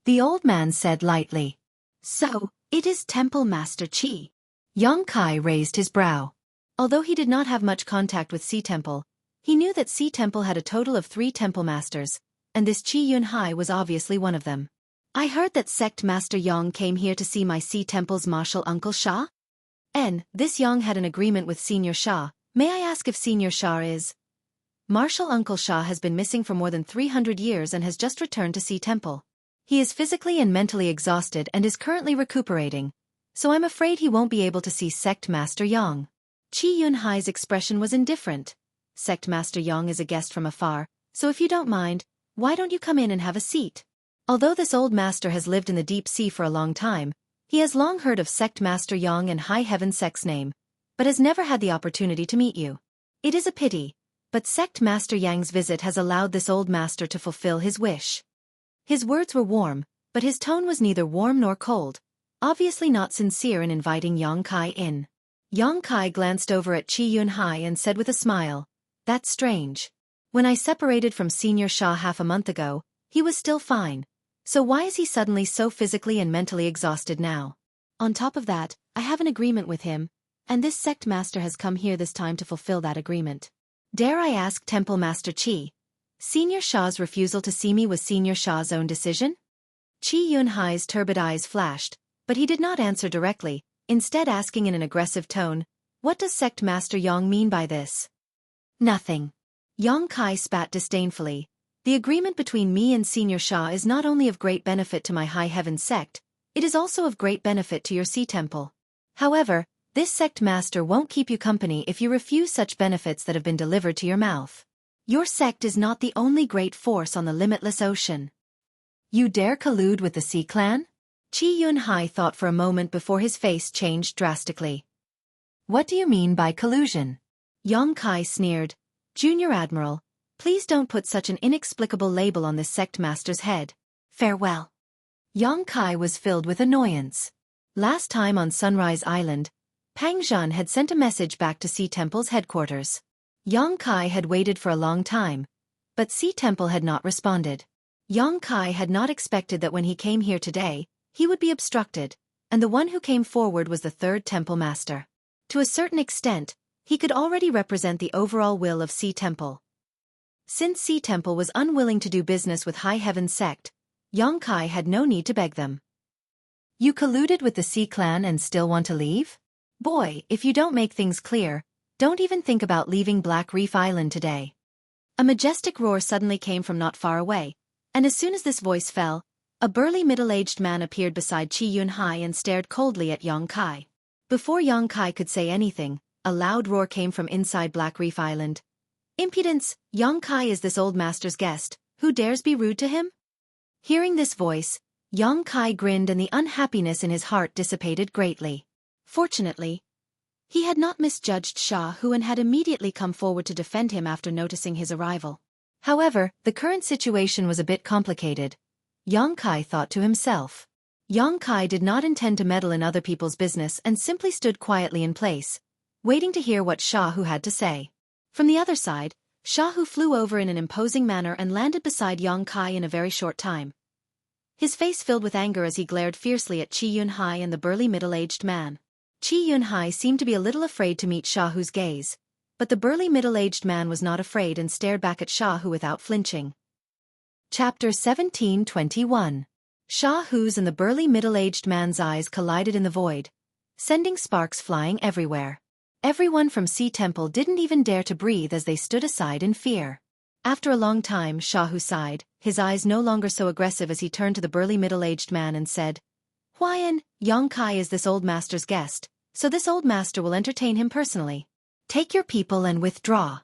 The old man said lightly. "So, it is Temple Master Qi." Yang Kai raised his brow. Although he did not have much contact with Sea Temple, he knew that Sea Temple had a total of 3 temple masters, and this Qi Yun Hai was obviously one of them. "I heard that Sect Master Yang came here to see my Sea Temple's martial uncle Sha?" This Yang had an agreement with Senior Sha. "May I ask if Senior Sha is?" "Martial Uncle Sha has been missing for more than 300 years and has just returned to Sea Temple. He is physically and mentally exhausted and is currently recuperating, so I'm afraid he won't be able to see Sect Master Yang." Qi Yunhai's expression was indifferent. Sect Master Yang is a guest from afar, so if you don't mind, why don't you come in and have a seat? Although this old master has lived in the deep sea for a long time, he has long heard of Sect Master Yang and High Heaven Sect's name, but has never had the opportunity to meet you. It is a pity, but Sect Master Yang's visit has allowed this old master to fulfill his wish. His words were warm, but his tone was neither warm nor cold, obviously not sincere in inviting Yang Kai in. Yang Kai glanced over at Qi Yunhai and said with a smile, "That's strange. When I separated from Senior Sha half a month ago, he was still fine. So why is he suddenly so physically and mentally exhausted now? On top of that, I have an agreement with him, and this sect master has come here this time to fulfill that agreement. Dare I ask Temple Master Qi, Senior Sha's refusal to see me was Senior Sha's own decision?" Qi Yunhai's turbid eyes flashed, but he did not answer directly, instead asking in an aggressive tone, "What does Sect Master Yang mean by this?" "Nothing." Yang Kai spat disdainfully. "The agreement between me and Senior Sha is not only of great benefit to my High Heaven sect, it is also of great benefit to your Sea Temple. However, this sect master won't keep you company if you refuse such benefits that have been delivered to your mouth. Your sect is not the only great force on the limitless ocean. You dare collude with the Sea Clan?" Qi Yunhai thought for a moment before his face changed drastically. "What do you mean by collusion?" Yang Kai sneered. "Junior Admiral, please don't put such an inexplicable label on this sect master's head. Farewell." Yang Kai was filled with annoyance. Last time on Sunrise Island, Pang Zhan had sent a message back to Sea Temple's headquarters. Yang Kai had waited for a long time, but Sea Temple had not responded. Yang Kai had not expected that when he came here today, he would be obstructed, and the one who came forward was the third Temple Master. To a certain extent, he could already represent the overall will of Sea Temple. Since Sea Temple was unwilling to do business with High Heaven Sect, Yang Kai had no need to beg them. "You colluded with the Sea Clan and still want to leave? Boy, if you don't make things clear, don't even think about leaving Black Reef Island today." A majestic roar suddenly came from not far away, and as soon as this voice fell, a burly middle-aged man appeared beside Qi Yunhai and stared coldly at Yang Kai. Before Yang Kai could say anything, a loud roar came from inside Black Reef Island. "Impudence! Yang Kai is this old master's guest, who dares be rude to him?" Hearing this voice, Yang Kai grinned and the unhappiness in his heart dissipated greatly. Fortunately, he had not misjudged Sha Hu and had immediately come forward to defend him after noticing his arrival. However, the current situation was a bit complicated. Yang Kai thought to himself. Yang Kai did not intend to meddle in other people's business and simply stood quietly in place, waiting to hear what Sha Hu had to say. From the other side, Sha Hu flew over in an imposing manner and landed beside Yang Kai in a very short time. His face filled with anger as he glared fiercely at Qi Yunhai and the burly middle-aged man. Qi Yunhai seemed to be a little afraid to meet Sha Hu's gaze, but the burly middle-aged man was not afraid and stared back at Sha Hu without flinching. Chapter 17:21. Sha Hu's and the burly middle-aged man's eyes collided in the void, sending sparks flying everywhere. Everyone from Sea Temple didn't even dare to breathe as they stood aside in fear. After a long time, Sha Hu sighed, his eyes no longer so aggressive as he turned to the burly middle-aged man and said, "Huayan, Yang Kai is this old master's guest, so this old master will entertain him personally. Take your people and withdraw."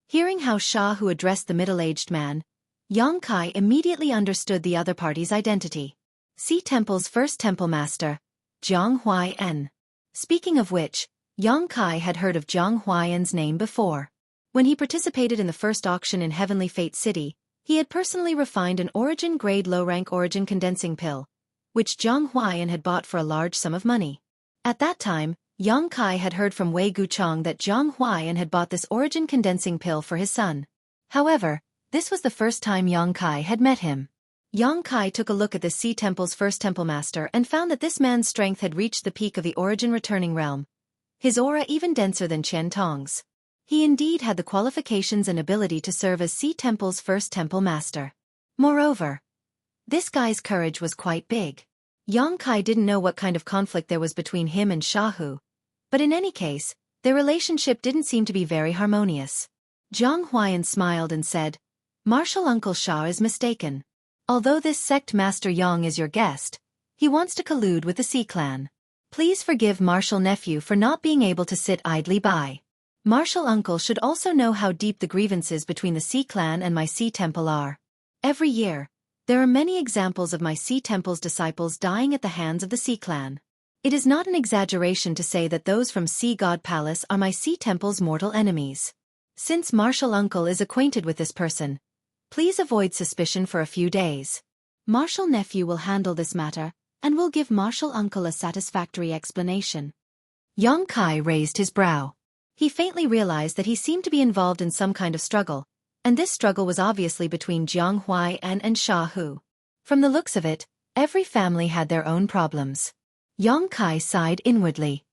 Hearing how Sha Hu addressed the middle-aged man, Yang Kai immediately understood the other party's identity. Sea Temple's first temple master, Jiang Huayan. Speaking of which, Yang Kai had heard of Jiang Huayan's name before. When he participated in the first auction in Heavenly Fate City, he had personally refined an origin-grade low-rank origin condensing pill, which Jiang Huayan had bought for a large sum of money. At that time, Yang Kai had heard from Wei Guchang that Jiang Huayan had bought this origin condensing pill for his son. However, this was the first time Yang Kai had met him. Yang Kai took a look at the Sea Temple's first temple master and found that this man's strength had reached the peak of the origin returning realm, his aura even denser than Qian Tong's. He indeed had the qualifications and ability to serve as Sea Temple's first temple master. Moreover, this guy's courage was quite big. Yang Kai didn't know what kind of conflict there was between him and Sha Hu, but in any case, their relationship didn't seem to be very harmonious. Jiang Huayan smiled and said, "Martial Uncle Sha is mistaken. Although this sect Master Yang is your guest, he wants to collude with the Sea Clan. Please forgive Martial Nephew for not being able to sit idly by. Martial Uncle should also know how deep the grievances between the Sea Clan and my Sea Temple are. Every year, there are many examples of my Sea Temple's disciples dying at the hands of the Sea Clan. It is not an exaggeration to say that those from Sea God Palace are my Sea Temple's mortal enemies. Since Martial Uncle is acquainted with this person, please avoid suspicion for a few days. Martial Nephew will handle this matter, and will give Martial Uncle a satisfactory explanation. Yang Kai raised his brow. He faintly realized that he seemed to be involved in some kind of struggle, and this struggle was obviously between Jiang Huaiyan and Sha Hu. From the looks of it, every family had their own problems. Yang Kai sighed inwardly.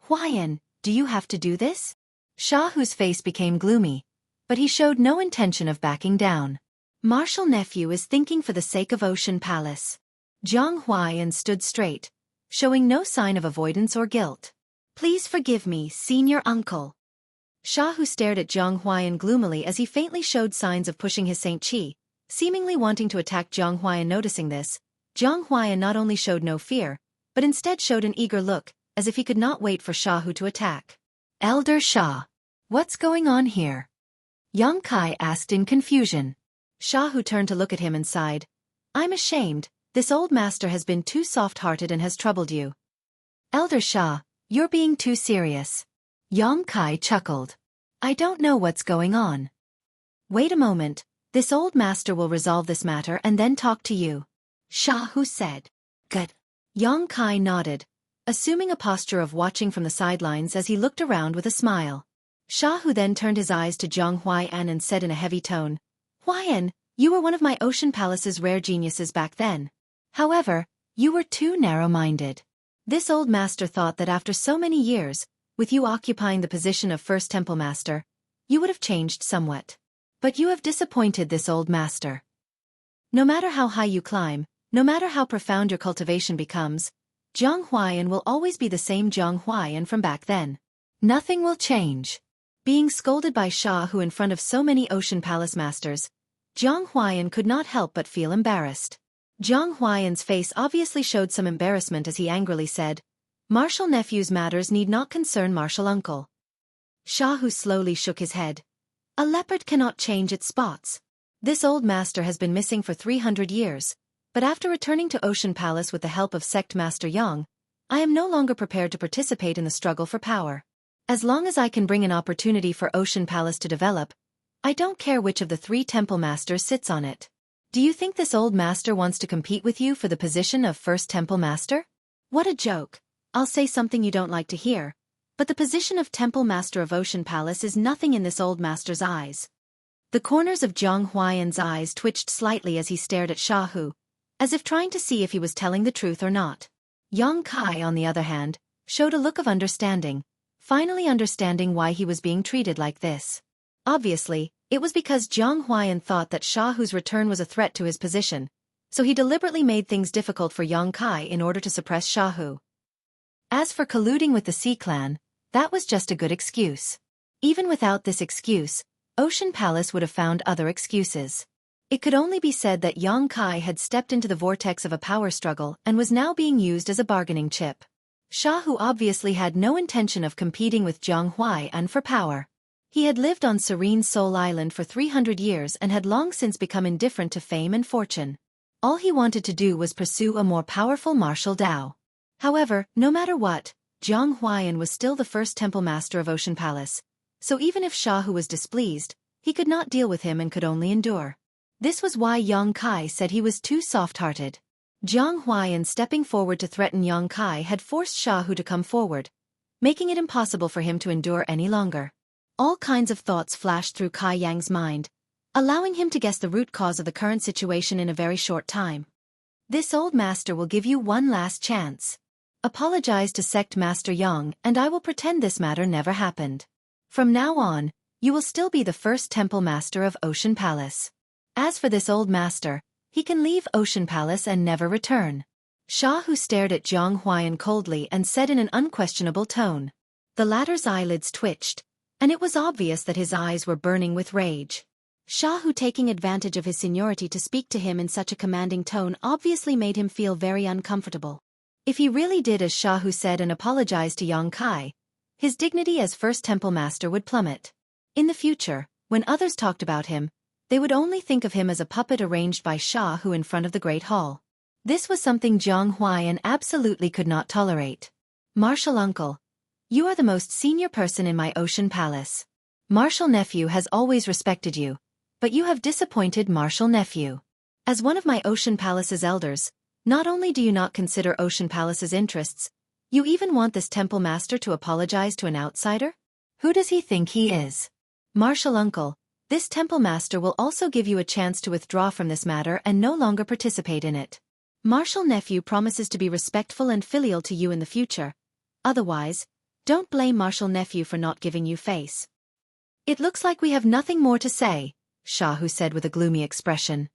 Huaiyan, do you have to do this? Sha Hu's face became gloomy, but he showed no intention of backing down. Martial Nephew is thinking for the sake of Ocean Palace. Jiang Huaiyan stood straight, showing no sign of avoidance or guilt. Please forgive me, Senior Uncle. Sha Hu stared at Jiang Huaiyan gloomily as he faintly showed signs of pushing his Saint Qi, seemingly wanting to attack Jiang Huaiyan. Noticing this, Jiang Huaiyan not only showed no fear, but instead showed an eager look, as if he could not wait for Sha Hu to attack. Elder Sha, what's going on here? Yang Kai asked in confusion. Sha Hu turned to look at him and sighed. I'm ashamed, this old master has been too soft-hearted and has troubled you. Elder Sha, you're being too serious. Yang Kai chuckled. I don't know what's going on. Wait a moment, this old master will resolve this matter and then talk to you. Sha Hu said. Good. Yang Kai nodded, assuming a posture of watching from the sidelines as he looked around with a smile. Sha Hu then turned his eyes to Jiang Huaiyan and said in a heavy tone, Huaiyan, you were one of my Ocean Palace's rare geniuses back then. However, you were too narrow-minded. This old master thought that after so many years, with you occupying the position of First Temple Master, you would have changed somewhat. But you have disappointed this old master. No matter how high you climb, no matter how profound your cultivation becomes, Jiang Huaiyan will always be the same Jiang Huaiyan from back then. Nothing will change. Being scolded by Sha Hu in front of so many Ocean Palace masters, Jiang Huaiyan could not help but feel embarrassed. Jiang Huaiyan's face obviously showed some embarrassment as he angrily said, Martial Nephew's matters need not concern Martial Uncle. Sha Hu slowly shook his head. A leopard cannot change its spots. This old master has been missing for 300 years, but after returning to Ocean Palace with the help of Sect Master Yang, I am no longer prepared to participate in the struggle for power. As long as I can bring an opportunity for Ocean Palace to develop, I don't care which of the 3 temple masters sits on it. Do you think this old master wants to compete with you for the position of First Temple Master? What a joke. I'll say something you don't like to hear, but the position of Temple Master of Ocean Palace is nothing in this old master's eyes. The corners of Jiang Huaiyan's eyes twitched slightly as he stared at Sha Hu, as if trying to see if he was telling the truth or not. Yang Kai, on the other hand, showed a look of understanding, finally understanding why he was being treated like this. Obviously, it was because Jiang Huaiyan thought that Sha Hu's return was a threat to his position, so he deliberately made things difficult for Yang Kai in order to suppress Sha Hu. As for colluding with the Sea Clan, that was just a good excuse. Even without this excuse, Ocean Palace would have found other excuses. It could only be said that Yang Kai had stepped into the vortex of a power struggle and was now being used as a bargaining chip. Sha Hu obviously had no intention of competing with Jiang Huaiyan for power. He had lived on Serene Soul Island for 300 years and had long since become indifferent to fame and fortune. All he wanted to do was pursue a more powerful martial Dao. However, no matter what, Jiang Huaiyan was still the first temple master of Ocean Palace, so even if Sha Hu was displeased, he could not deal with him and could only endure. This was why Yang Kai said he was too soft-hearted. Jiang Huaiyan stepping forward to threaten Yang Kai had forced Sha Hu to come forward, making it impossible for him to endure any longer. All kinds of thoughts flashed through Kai Yang's mind, allowing him to guess the root cause of the current situation in a very short time. This old master will give you one last chance. Apologize to Sect Master Yang and I will pretend this matter never happened. From now on, you will still be the first temple master of Ocean Palace. As for this old master, he can leave Ocean Palace and never return. Sha Hu stared at Jiang Huaiyan coldly and said in an unquestionable tone. The latter's eyelids twitched, and it was obvious that his eyes were burning with rage. Sha Hu taking advantage of his seniority to speak to him in such a commanding tone obviously made him feel very uncomfortable. If he really did as Shahu said and apologized to Yang Kai, his dignity as first temple master would plummet. In the future, when others talked about him, they would only think of him as a puppet arranged by Shahu in front of the Great Hall. This was something Jiang Huaiyan absolutely could not tolerate. Martial uncle, you are the most senior person in my ocean palace. Martial nephew has always respected you, but you have disappointed Martial nephew. As one of my ocean palace's elders, not only do you not consider ocean palace's interests, you even want this temple master to apologize to an outsider? Who does he think he is? Martial uncle, this temple master will also give you a chance to withdraw from this matter and no longer participate in it. Martial nephew promises to be respectful and filial to you in the future. Otherwise, don't blame Martial nephew for not giving you face. It looks like we have nothing more to say, Shahu said with a gloomy expression.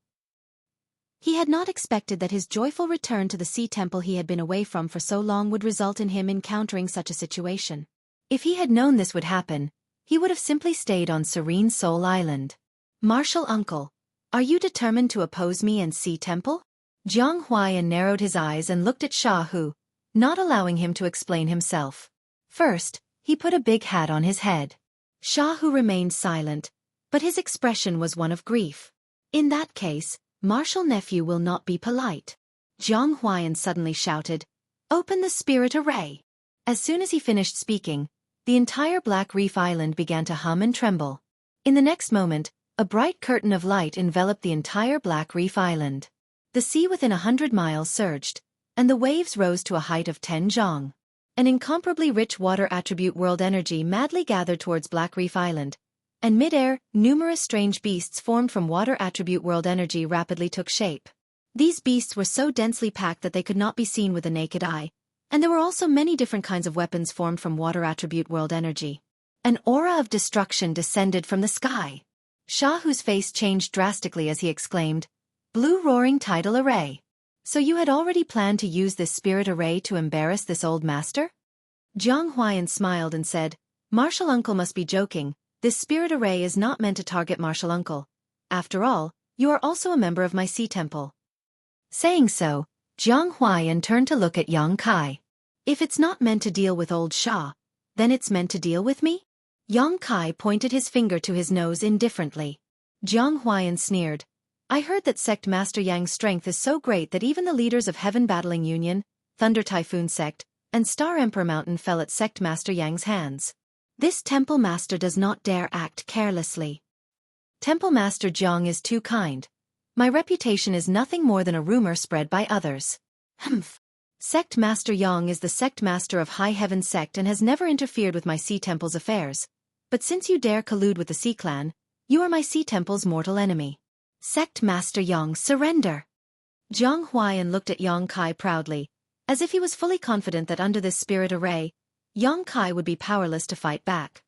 He had not expected that his joyful return to the sea temple he had been away from for so long would result in him encountering such a situation. If he had known this would happen, he would have simply stayed on Serene Soul Island. Martial uncle, are you determined to oppose me and Sea Temple? Jiang Huaiyan narrowed his eyes and looked at Shahu, not allowing him to explain himself. First, he put a big hat on his head. Shahu remained silent, but his expression was one of grief. In that case, Martial nephew will not be polite. Jiang Huaiyan suddenly shouted, "Open the spirit array!" As soon as he finished speaking, the entire Black Reef Island began to hum and tremble. In the next moment, a bright curtain of light enveloped the entire Black Reef Island. The sea within 100 miles surged, and the waves rose to a height of 10 zhang. An incomparably rich water attribute world energy madly gathered towards Black Reef Island, and mid-air, numerous strange beasts formed from water attribute world energy rapidly took shape. These beasts were so densely packed that they could not be seen with the naked eye, and there were also many different kinds of weapons formed from water attribute world energy. An aura of destruction descended from the sky. Shahu's face changed drastically as he exclaimed, "Blue roaring tidal array. So you had already planned to use this spirit array to embarrass this old master?" Jiang Huaiyan smiled and said, "Martial uncle must be joking. This spirit array is not meant to target Martial uncle. After all, you are also a member of my sea temple." Saying so, Jiang Huaiyan turned to look at Yang Kai. "If it's not meant to deal with old Sha, then it's meant to deal with me?" Yang Kai pointed his finger to his nose indifferently. Jiang Huaiyan sneered, "I heard that Sect Master Yang's strength is so great that even the leaders of Heaven Battling Union, Thunder Typhoon Sect, and Star Emperor Mountain fell at Sect Master Yang's hands. This Temple Master does not dare act carelessly. Temple Master Jiang is too kind. My reputation is nothing more than a rumor spread by others. Humph. Sect Master Yang is the Sect Master of High Heaven Sect and has never interfered with my Sea Temple's affairs. But since you dare collude with the Sea Clan, you are my Sea Temple's mortal enemy. Sect Master Yang, surrender." Jiang Huaiyan looked at Yang Kai proudly, as if he was fully confident that under this spirit array, Yang Kai would be powerless to fight back.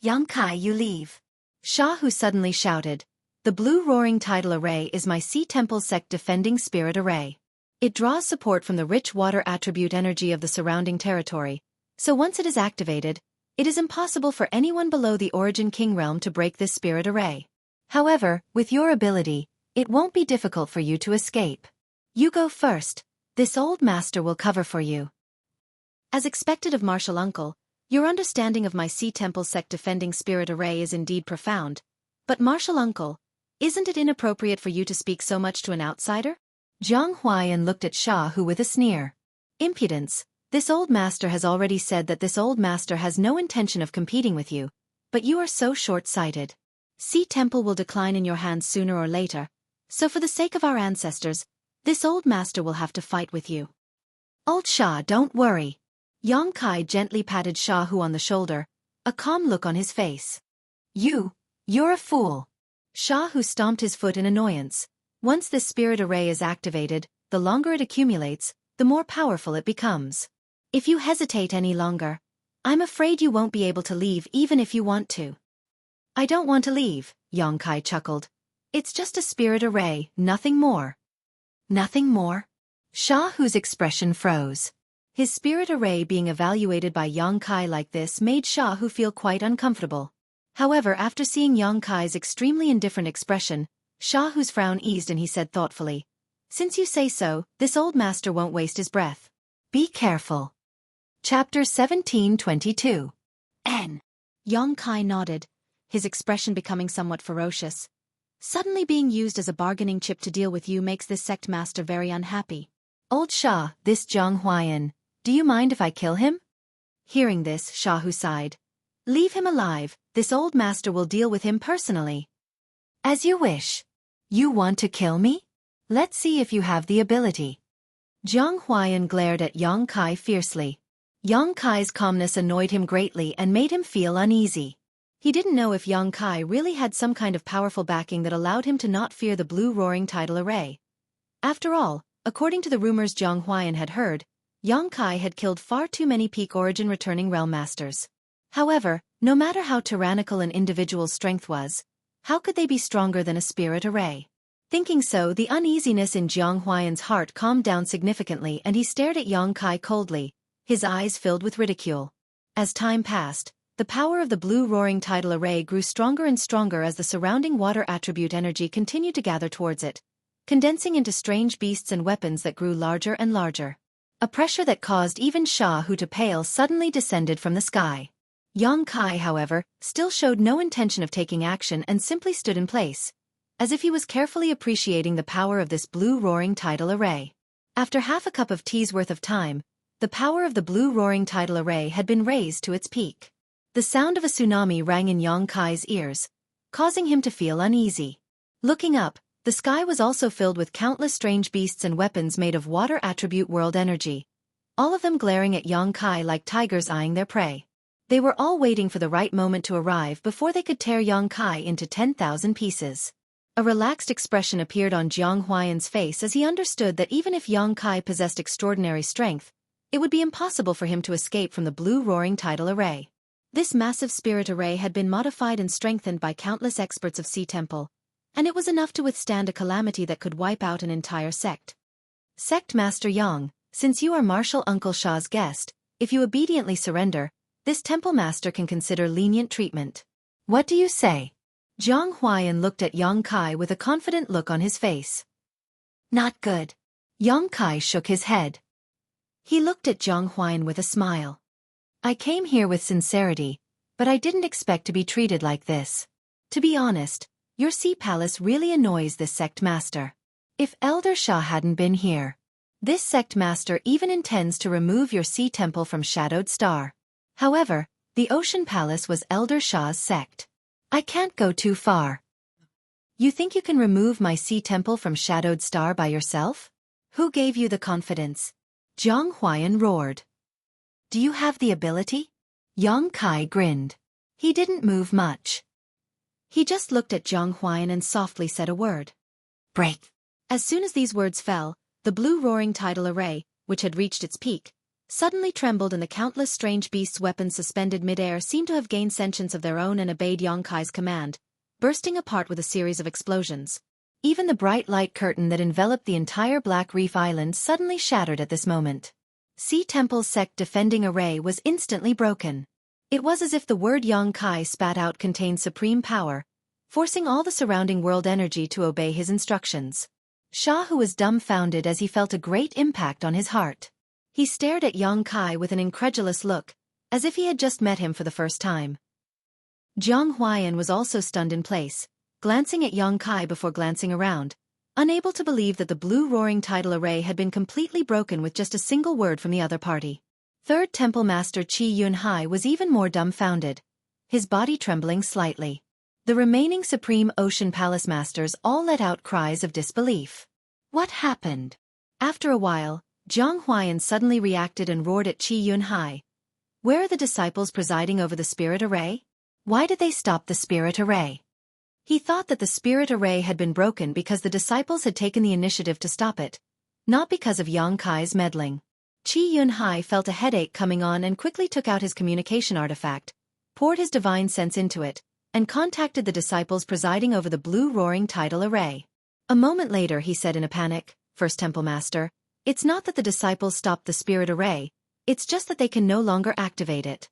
"Yang Kai, you leave." Shahu suddenly shouted, "The blue roaring tidal array is my Sea Temple Sect defending spirit array. It draws support from the rich water attribute energy of the surrounding territory, so once it is activated, it is impossible for anyone below the Origin King realm to break this spirit array. However, with your ability, it won't be difficult for you to escape. You go first, this old master will cover for you." As expected of Martial uncle, your understanding of my Sea Temple Sect defending spirit array is indeed profound, but Martial uncle, isn't it inappropriate for you to speak so much to an outsider? Jiang Huaiyan looked at Shahu with a sneer. "Impudence, this old master has already said that this old master has no intention of competing with you, but you are so short-sighted. Sea Temple will decline in your hands sooner or later, so for the sake of our ancestors, this old master will have to fight with you." "Old Sha, don't worry." Yang Kai gently patted Shahu on the shoulder, a calm look on his face. You're a fool." Shahu stomped his foot in annoyance. Once this spirit array is activated, the longer it accumulates, the more powerful it becomes. If you hesitate any longer, I'm afraid you won't be able to leave even if you want to. "I don't want to leave," Yang Kai chuckled. "It's just a spirit array, nothing more." "Nothing more?" Shahu's expression froze. His spirit array being evaluated by Yang Kai like this made Shahu feel quite uncomfortable. However, after seeing Yang Kai's extremely indifferent expression, Shahu's frown eased and he said thoughtfully, "Since you say so, this old master won't waste his breath. Be careful. Chapter 17:22. N. Young Kai nodded, his expression becoming somewhat ferocious. Suddenly being used as a bargaining chip to deal with you makes this sect master very unhappy. Old Shah, this Zhang Huayan, do you mind if I kill him? Hearing this, Shahu sighed. Leave him alive, this old master will deal with him personally. As you wish. You want to kill me? Let's see if you have the ability. Zhang Huayan glared at Yang Kai fiercely. Yang Kai's calmness annoyed him greatly and made him feel uneasy. He didn't know if Yang Kai really had some kind of powerful backing that allowed him to not fear the blue roaring tidal array. After all, according to the rumors Zhang Huayan had heard, Yang Kai had killed far too many peak origin returning realm masters. However, no matter how tyrannical an individual's strength was, how could they be stronger than a spirit array? Thinking so, the uneasiness in Zhang Huayan's heart calmed down significantly and he stared at Yang Kai coldly, his eyes filled with ridicule. As time passed, the power of the blue roaring tidal array grew stronger and stronger as the surrounding water attribute energy continued to gather towards it, condensing into strange beasts and weapons that grew larger and larger. A pressure that caused even Shahu to pale suddenly descended from the sky. Yang Kai, however, still showed no intention of taking action and simply stood in place, as if he was carefully appreciating the power of this blue roaring tidal array. After half a cup of tea's worth of time, the power of the blue roaring tidal array had been raised to its peak. The sound of a tsunami rang in Yang Kai's ears, causing him to feel uneasy. Looking up, the sky was also filled with countless strange beasts and weapons made of water attribute world energy, all of them glaring at Yang Kai like tigers eyeing their prey. They were all waiting for the right moment to arrive before they could tear Yang Kai into 10,000 pieces. A relaxed expression appeared on Zhang Huayan's face as he understood that even if Yang Kai possessed extraordinary strength, it would be impossible for him to escape from the blue roaring tidal array. This massive spirit array had been modified and strengthened by countless experts of Sea Temple, and it was enough to withstand a calamity that could wipe out an entire sect. Sect Master Yang, since you are Marshal Uncle Shah's guest, if you obediently surrender, this temple master can consider lenient treatment. What do you say? Zhang Huayan looked at Yang Kai with a confident look on his face. Not good. Yang Kai shook his head. He looked at Zhang Huayan with a smile. I came here with sincerity, but I didn't expect to be treated like this. To be honest, your sea palace really annoys this sect master. If Elder Shah hadn't been here, this sect master even intends to remove your sea temple from Shadowed Star. However, the Ocean Palace was Elder Shah's sect. I can't go too far. You think you can remove my sea temple from Shadowed Star by yourself? Who gave you the confidence? Zhang Huayan roared. Do you have the ability? Yang Kai grinned. He didn't move much. He just looked at Zhang Huayan and softly said a word. Break. As soon as these words fell, the blue roaring tidal array, which had reached its peak, suddenly trembled and the countless strange beasts' weapons suspended mid-air seemed to have gained sentience of their own and obeyed Yang Kai's command, bursting apart with a series of explosions. Even the bright light curtain that enveloped the entire Black Reef Island suddenly shattered at this moment. Sea Temple's sect defending array was instantly broken. It was as if the word Yang Kai spat out contained supreme power, forcing all the surrounding world energy to obey his instructions. Shahu was dumbfounded as he felt a great impact on his heart. He stared at Yang Kai with an incredulous look, as if he had just met him for the first time. Zhang Huayan was also stunned in place, glancing at Yang Kai before glancing around, unable to believe that the blue roaring tidal array had been completely broken with just a single word from the other party. Third Temple Master Qi Yunhai was even more dumbfounded, his body trembling slightly. The remaining Supreme Ocean Palace Masters all let out cries of disbelief. What happened? After a while, Zhang Huayan suddenly reacted and roared at Qi Yunhai. Where are the disciples presiding over the spirit array? Why did they stop the spirit array? He thought that the spirit array had been broken because the disciples had taken the initiative to stop it, not because of Yang Kai's meddling. Qi Yunhai felt a headache coming on and quickly took out his communication artifact, poured his divine sense into it, and contacted the disciples presiding over the blue roaring tidal array. A moment later he said in a panic, First Temple Master, it's not that the disciples stopped the spirit array, it's just that they can no longer activate it.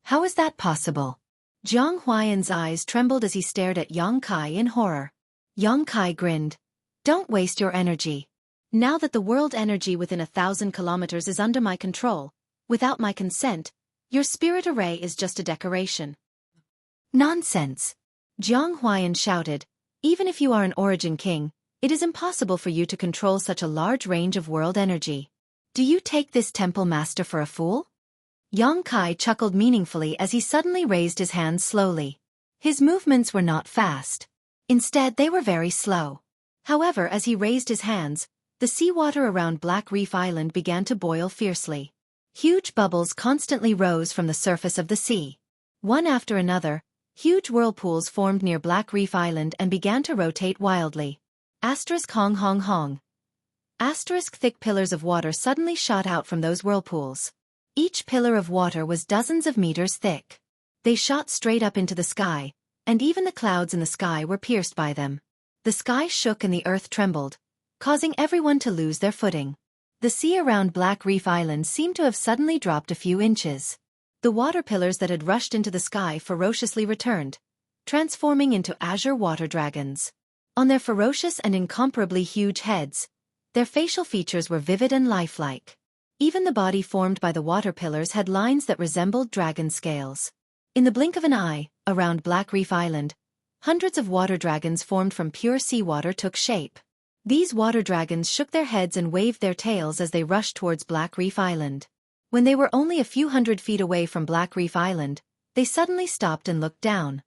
How is that possible? Zhang Huayan's eyes trembled as he stared at Yang Kai in horror. Yang Kai grinned. Don't waste your energy. Now that the world energy within 1,000 kilometers is under my control, without my consent, your spirit array is just a decoration. Nonsense! Jiang Huaiyan shouted. Even if you are an origin king, it is impossible for you to control such a large range of world energy. Do you take this temple master for a fool? Yang Kai chuckled meaningfully as he suddenly raised his hands slowly. His movements were not fast. Instead, they were very slow. However, as he raised his hands, the seawater around Black Reef Island began to boil fiercely. Huge bubbles constantly rose from the surface of the sea. One after another, huge whirlpools formed near Black Reef Island and began to rotate wildly. Hong hong hong. Thick pillars of water suddenly shot out from those whirlpools. Each pillar of water was dozens of meters thick. They shot straight up into the sky, and even the clouds in the sky were pierced by them. The sky shook and the earth trembled, causing everyone to lose their footing. The sea around Black Reef Island seemed to have suddenly dropped a few inches. The water pillars that had rushed into the sky ferociously returned, transforming into azure water dragons. On their ferocious and incomparably huge heads, their facial features were vivid and lifelike. Even the body formed by the water pillars had lines that resembled dragon scales. In the blink of an eye, around Black Reef Island, hundreds of water dragons formed from pure seawater took shape. These water dragons shook their heads and waved their tails as they rushed towards Black Reef Island. When they were only a few hundred feet away from Black Reef Island, they suddenly stopped and looked down.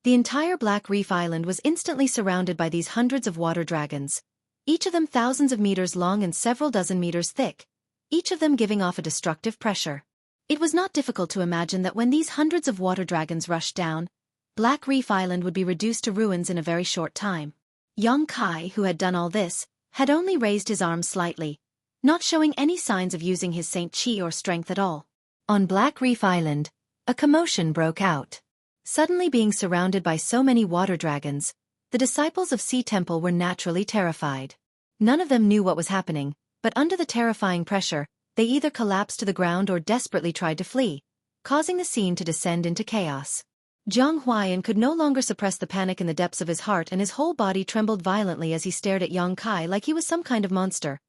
The entire Black Reef Island was instantly surrounded by these hundreds of water dragons, each of them thousands of meters long and several dozen meters thick, each of them giving off a destructive pressure. It was not difficult to imagine that when these hundreds of water dragons rushed down, Black Reef Island would be reduced to ruins in a very short time. Yang Kai, who had done all this, had only raised his arms slightly, not showing any signs of using his Saint Chi or strength at all. On Black Reef Island, a commotion broke out. Suddenly being surrounded by so many water dragons, the disciples of Sea Temple were naturally terrified. None of them knew what was happening, but under the terrifying pressure, they either collapsed to the ground or desperately tried to flee, causing the scene to descend into chaos. Jiang Huaiyan could no longer suppress the panic in the depths of his heart, and his whole body trembled violently as he stared at Yang Kai like he was some kind of monster.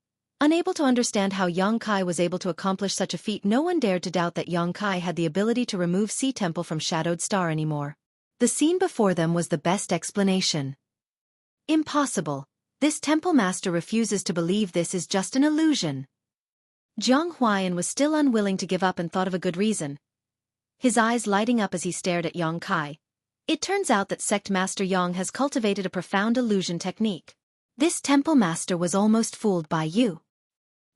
Unable to understand how Yang Kai was able to accomplish such a feat, no one dared to doubt that Yang Kai had the ability to remove Sea Temple from Shadowed Star anymore. The scene before them was the best explanation. Impossible. This temple master refuses to believe this is just an illusion. Jiang Huaiyan was still unwilling to give up and thought of a good reason, his eyes lighting up as he stared at Yang Kai. It turns out that Sect Master Yang has cultivated a profound illusion technique. This temple master was almost fooled by you.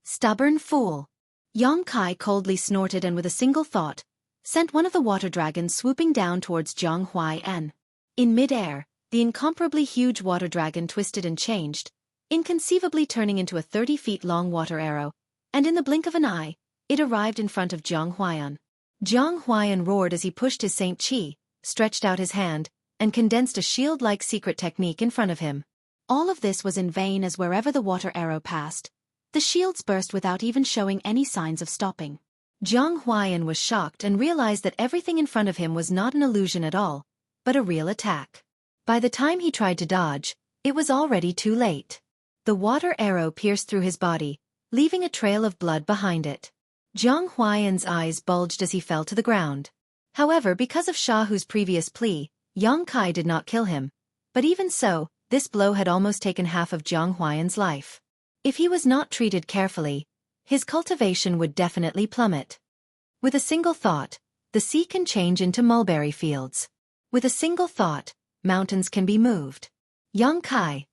Stubborn fool. Yang Kai coldly snorted and with a single thought, sent one of the water dragons swooping down towards Jiang Huaiyan. In mid-air, the incomparably huge water dragon twisted and changed, inconceivably turning into a 30-feet-long water arrow, and in the blink of an eye, it arrived in front of Jiang Huaiyan. Jiang Huaiyan roared as he pushed his Saint Chi, stretched out his hand, and condensed a shield-like secret technique in front of him. All of this was in vain, as wherever the water arrow passed, the shields burst without even showing any signs of stopping. Jiang Huaiyan was shocked and realized that everything in front of him was not an illusion at all, but a real attack. By the time he tried to dodge, it was already too late. The water arrow pierced through his body, leaving a trail of blood behind it. Jiang Huaiyan's eyes bulged as he fell to the ground. However, because of Shahu's previous plea, Yang Kai did not kill him. But even so, this blow had almost taken half of Jiang Huaiyan's life. If he was not treated carefully, his cultivation would definitely plummet. With a single thought, the sea can change into mulberry fields. With a single thought, mountains can be moved. Yang Kai,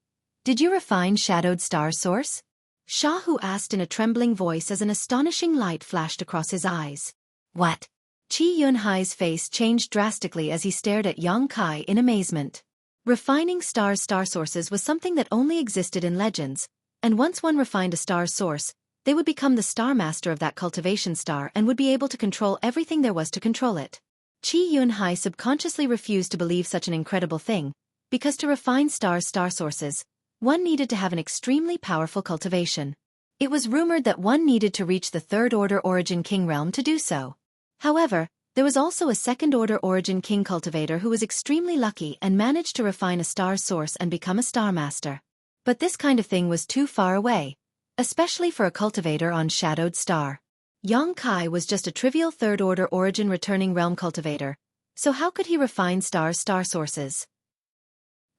did you refine Shadowed Star Source? Shahu asked in a trembling voice as an astonishing light flashed across his eyes. What? Qi Yunhai's face changed drastically as he stared at Yang Kai in amazement. Refining star sources was something that only existed in legends, and once one refined a star source, they would become the star master of that cultivation star and would be able to control everything there was to control it. Qi Yunhai subconsciously refused to believe such an incredible thing, because to refine star sources, one needed to have an extremely powerful cultivation. It was rumored that one needed to reach the third-order Origin King realm to do so. However, there was also a second-order Origin King cultivator who was extremely lucky and managed to refine a star source and become a star master. But this kind of thing was too far away, especially for a cultivator on Shadowed Star. Xueqi was just a trivial third-order origin returning realm cultivator, so how could he refine star sources?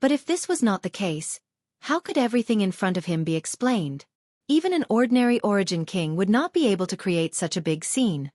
But if this was not the case, how could everything in front of him be explained? Even an ordinary origin king would not be able to create such a big scene.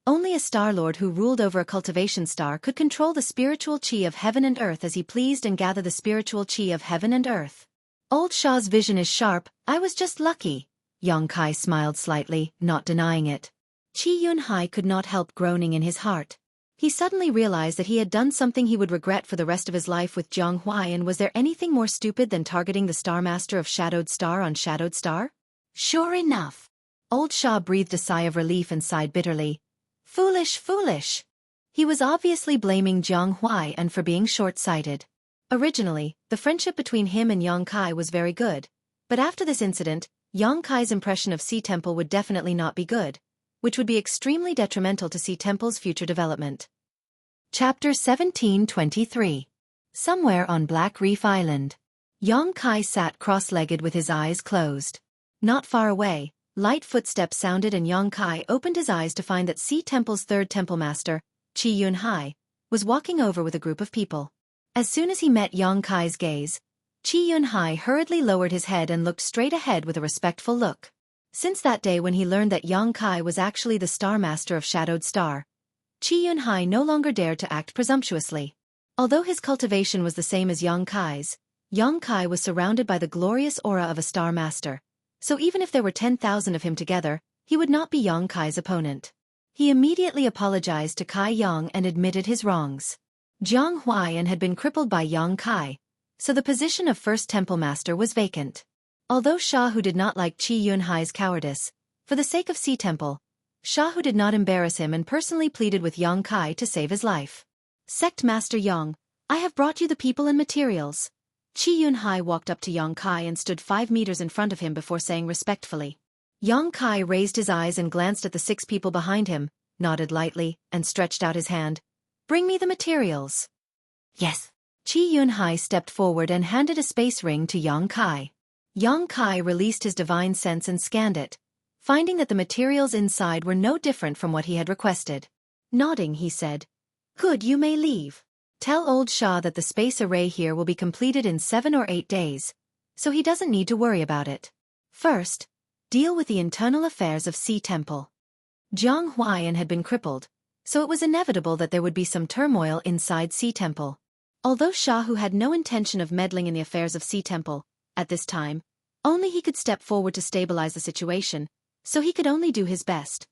Only a Star Lord who ruled over a cultivation star could control the spiritual chi of heaven and earth as he pleased and gather the spiritual chi of heaven and earth. Old Shah's vision is sharp, I was just lucky. Xueqi smiled slightly, not denying it. Qi Yunhai could not help groaning in his heart. He suddenly realized that he had done something he would regret for the rest of his life with Zhang Huai, and was there anything more stupid than targeting the Star Master of Shadowed Star on Shadowed Star? Sure enough. Old Shah breathed a sigh of relief and sighed bitterly. Foolish, foolish. He was obviously blaming Zhang Huai and for being short-sighted. Originally, the friendship between him and Xueqi was very good, but after this incident, Xueqi's impression of Sea Temple would definitely not be good, which would be extremely detrimental to Sea Temple's future development. Chapter 1723. Somewhere on Black Reef Island. Xueqi sat cross-legged with his eyes closed. Not far away, light footsteps sounded and Xueqi opened his eyes to find that Sea Temple's third temple master, Qi Yunhai, was walking over with a group of people. As soon as he met Xueqi's gaze, Qi Yunhai hurriedly lowered his head and looked straight ahead with a respectful look. Since that day when he learned that Xueqi was actually the Star Master of Shadowed Star, Qi Yunhai no longer dared to act presumptuously. Although his cultivation was the same as Xueqi's, Xueqi was surrounded by the glorious aura of a Star Master, so even if there were 10,000 of him together, he would not be Xueqi's opponent. He immediately apologized to Kai Yang and admitted his wrongs. Zhang Huaiyan had been crippled by Xueqi, so the position of First Temple Master was vacant. Although Shahu did not like Qi Yunhai's cowardice, for the sake of Sea Temple, Shahu did not embarrass him and personally pleaded with Xueqi to save his life. Sect Master Yang, I have brought you the people and materials. Qi Yunhai walked up to Xueqi and stood 5 meters in front of him before saying respectfully. Xueqi raised his eyes and glanced at the 6 people behind him, nodded lightly, and stretched out his hand. Bring me the materials. Yes. Qi Yunhai stepped forward and handed a space ring to Xueqi. Xueqi released his divine sense and scanned it, finding that the materials inside were no different from what he had requested. Nodding, he said, Good, you may leave. Tell old Shah that the space array here will be completed in 7 or 8 days, so he doesn't need to worry about it. First, deal with the internal affairs of Sea Temple. Zhang Huaiyan had been crippled, so it was inevitable that there would be some turmoil inside Sea Temple. Although Shahu had no intention of meddling in the affairs of Sea Temple, at this time, only he could step forward to stabilize the situation, so he could only do his best.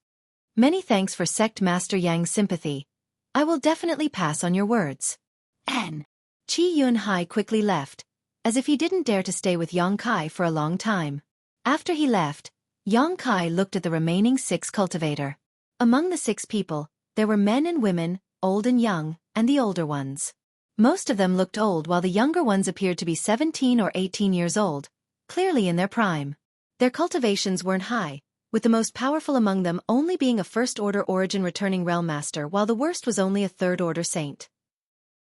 Many thanks for Sect Master Yang's sympathy. I will definitely pass on your words. N. Qi Yunhai quickly left, as if he didn't dare to stay with Xueqi for a long time. After he left, Xueqi looked at the remaining 6 cultivator. Among the 6 people, there were men and women, old and young, and the older ones. Most of them looked old while the younger ones appeared to be 17 or 18 years old, clearly in their prime. Their cultivations weren't high, with the most powerful among them only being a first-order origin returning realm master, while the worst was only a third-order saint.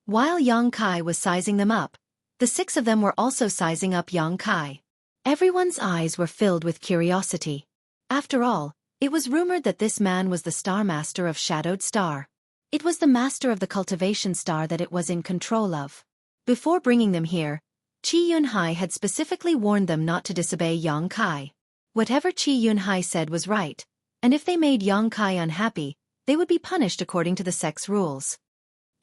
While Xueqi was sizing them up, the 6 of them were also sizing up Xueqi. Everyone's eyes were filled with curiosity. After all, it was rumored that this man was the Star Master of Shadowed Star. It was the master of the cultivation star that it was in control of. Before bringing them here, Qi Yunhai had specifically warned them not to disobey Xueqi. Whatever Qi Yunhai said was right, and if they made Xueqi unhappy, they would be punished according to the sect's rules.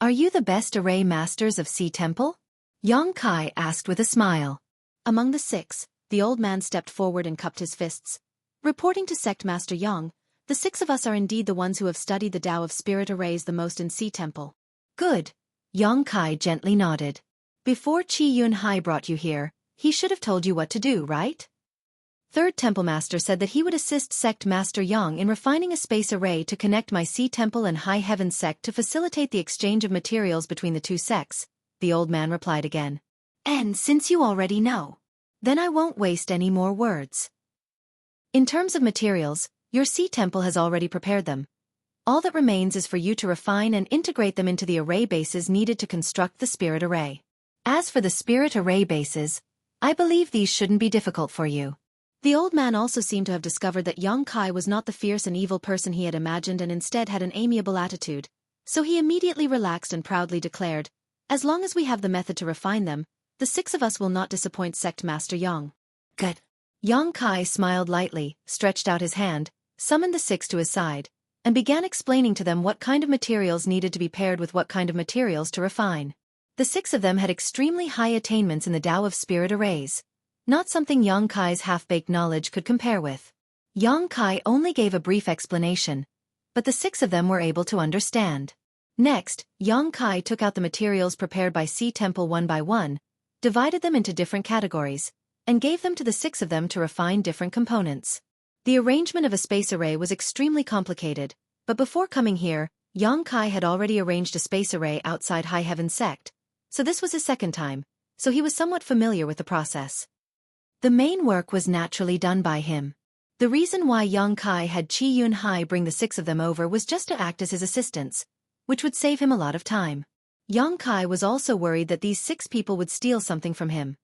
Are you the best array masters of Sea Temple? Xueqi asked with a smile. Among the 6, the old man stepped forward and cupped his fists. Reporting to Sect Master Yang, the 6 of us are indeed the ones who have studied the Tao of Spirit arrays the most in Sea Temple. Good. Xueqi gently nodded. Before Qi Yunhai brought you here, he should have told you what to do, right? Third Temple Master said that he would assist Sect Master Yang in refining a space array to connect my Sea Temple and High Heaven sect to facilitate the exchange of materials between the 2 sects, the old man replied again. And since you already know, then I won't waste any more words. In terms of materials, your Sea Temple has already prepared them. All that remains is for you to refine and integrate them into the array bases needed to construct the spirit array. As for the spirit array bases, I believe these shouldn't be difficult for you. The old man also seemed to have discovered that young Kai was not the fierce and evil person he had imagined and instead had an amiable attitude, so he immediately relaxed and proudly declared, "As long as we have the method to refine them, the 6 of us will not disappoint Sect Master Yang." Good. Young Kai smiled lightly, stretched out his hand, summoned the 6 to his side, and began explaining to them what kind of materials needed to be paired with what kind of materials to refine. The 6 of them had extremely high attainments in the Tao of Spirit arrays, not something Young Kai's half-baked knowledge could compare with. Young Kai only gave a brief explanation, but the 6 of them were able to understand. Next, Young Kai took out the materials prepared by Sea Temple one by one, divided them into different categories, and gave them to the 6 of them to refine different components. The arrangement of a space array was extremely complicated, but before coming here, Young Kai had already arranged a space array outside High Heaven Sect, so this was his second time, so he was somewhat familiar with the process. The main work was naturally done by him. The reason why Young Kai had Chi Yun Hai bring the 6 of them over was just to act as his assistants, which would save him a lot of time. Young Kai was also worried that these 6 people would steal something from him.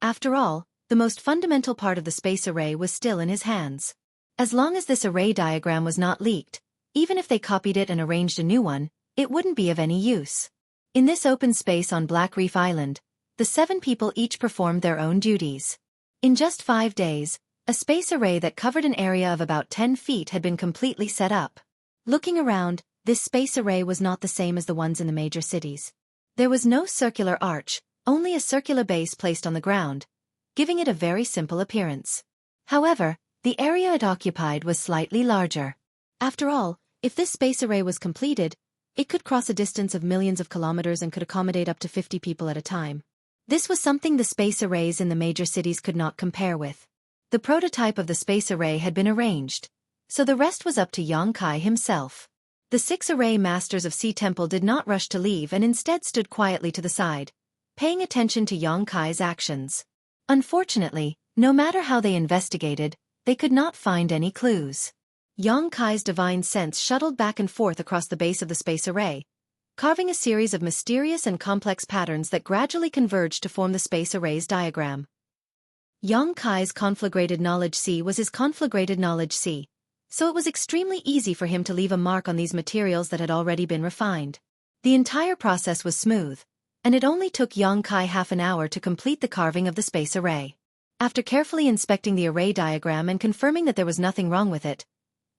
After all, the most fundamental part of the space array was still in his hands. As long as this array diagram was not leaked, even if they copied it and arranged a new one, it wouldn't be of any use. In this open space on Black Reef Island, the 7 people each performed their own duties. In just 5 days, a space array that covered an area of about 10 feet had been completely set up. Looking around, this space array was not the same as the ones in the major cities. There was no circular arch, only a circular base placed on the ground, giving it a very simple appearance. However, the area it occupied was slightly larger. After all, if this space array was completed, it could cross a distance of millions of kilometers and could accommodate up to 50 people at a time. This was something the space arrays in the major cities could not compare with. The prototype of the space array had been arranged, so the rest was up to Young Kai himself. The 6 array masters of Sea Temple did not rush to leave and instead stood quietly to the side, paying attention to Young Kai's actions. Unfortunately, no matter how they investigated, they could not find any clues. Young Kai's divine sense shuttled back and forth across the base of the space array, carving a series of mysterious and complex patterns that gradually converged to form the space array's diagram. Young Kai's conflagrated knowledge C was his conflagrated knowledge C, so it was extremely easy for him to leave a mark on these materials that had already been refined. The entire process was smooth, and it only took Young Kai half an hour to complete the carving of the space array. After carefully inspecting the array diagram and confirming that there was nothing wrong with it,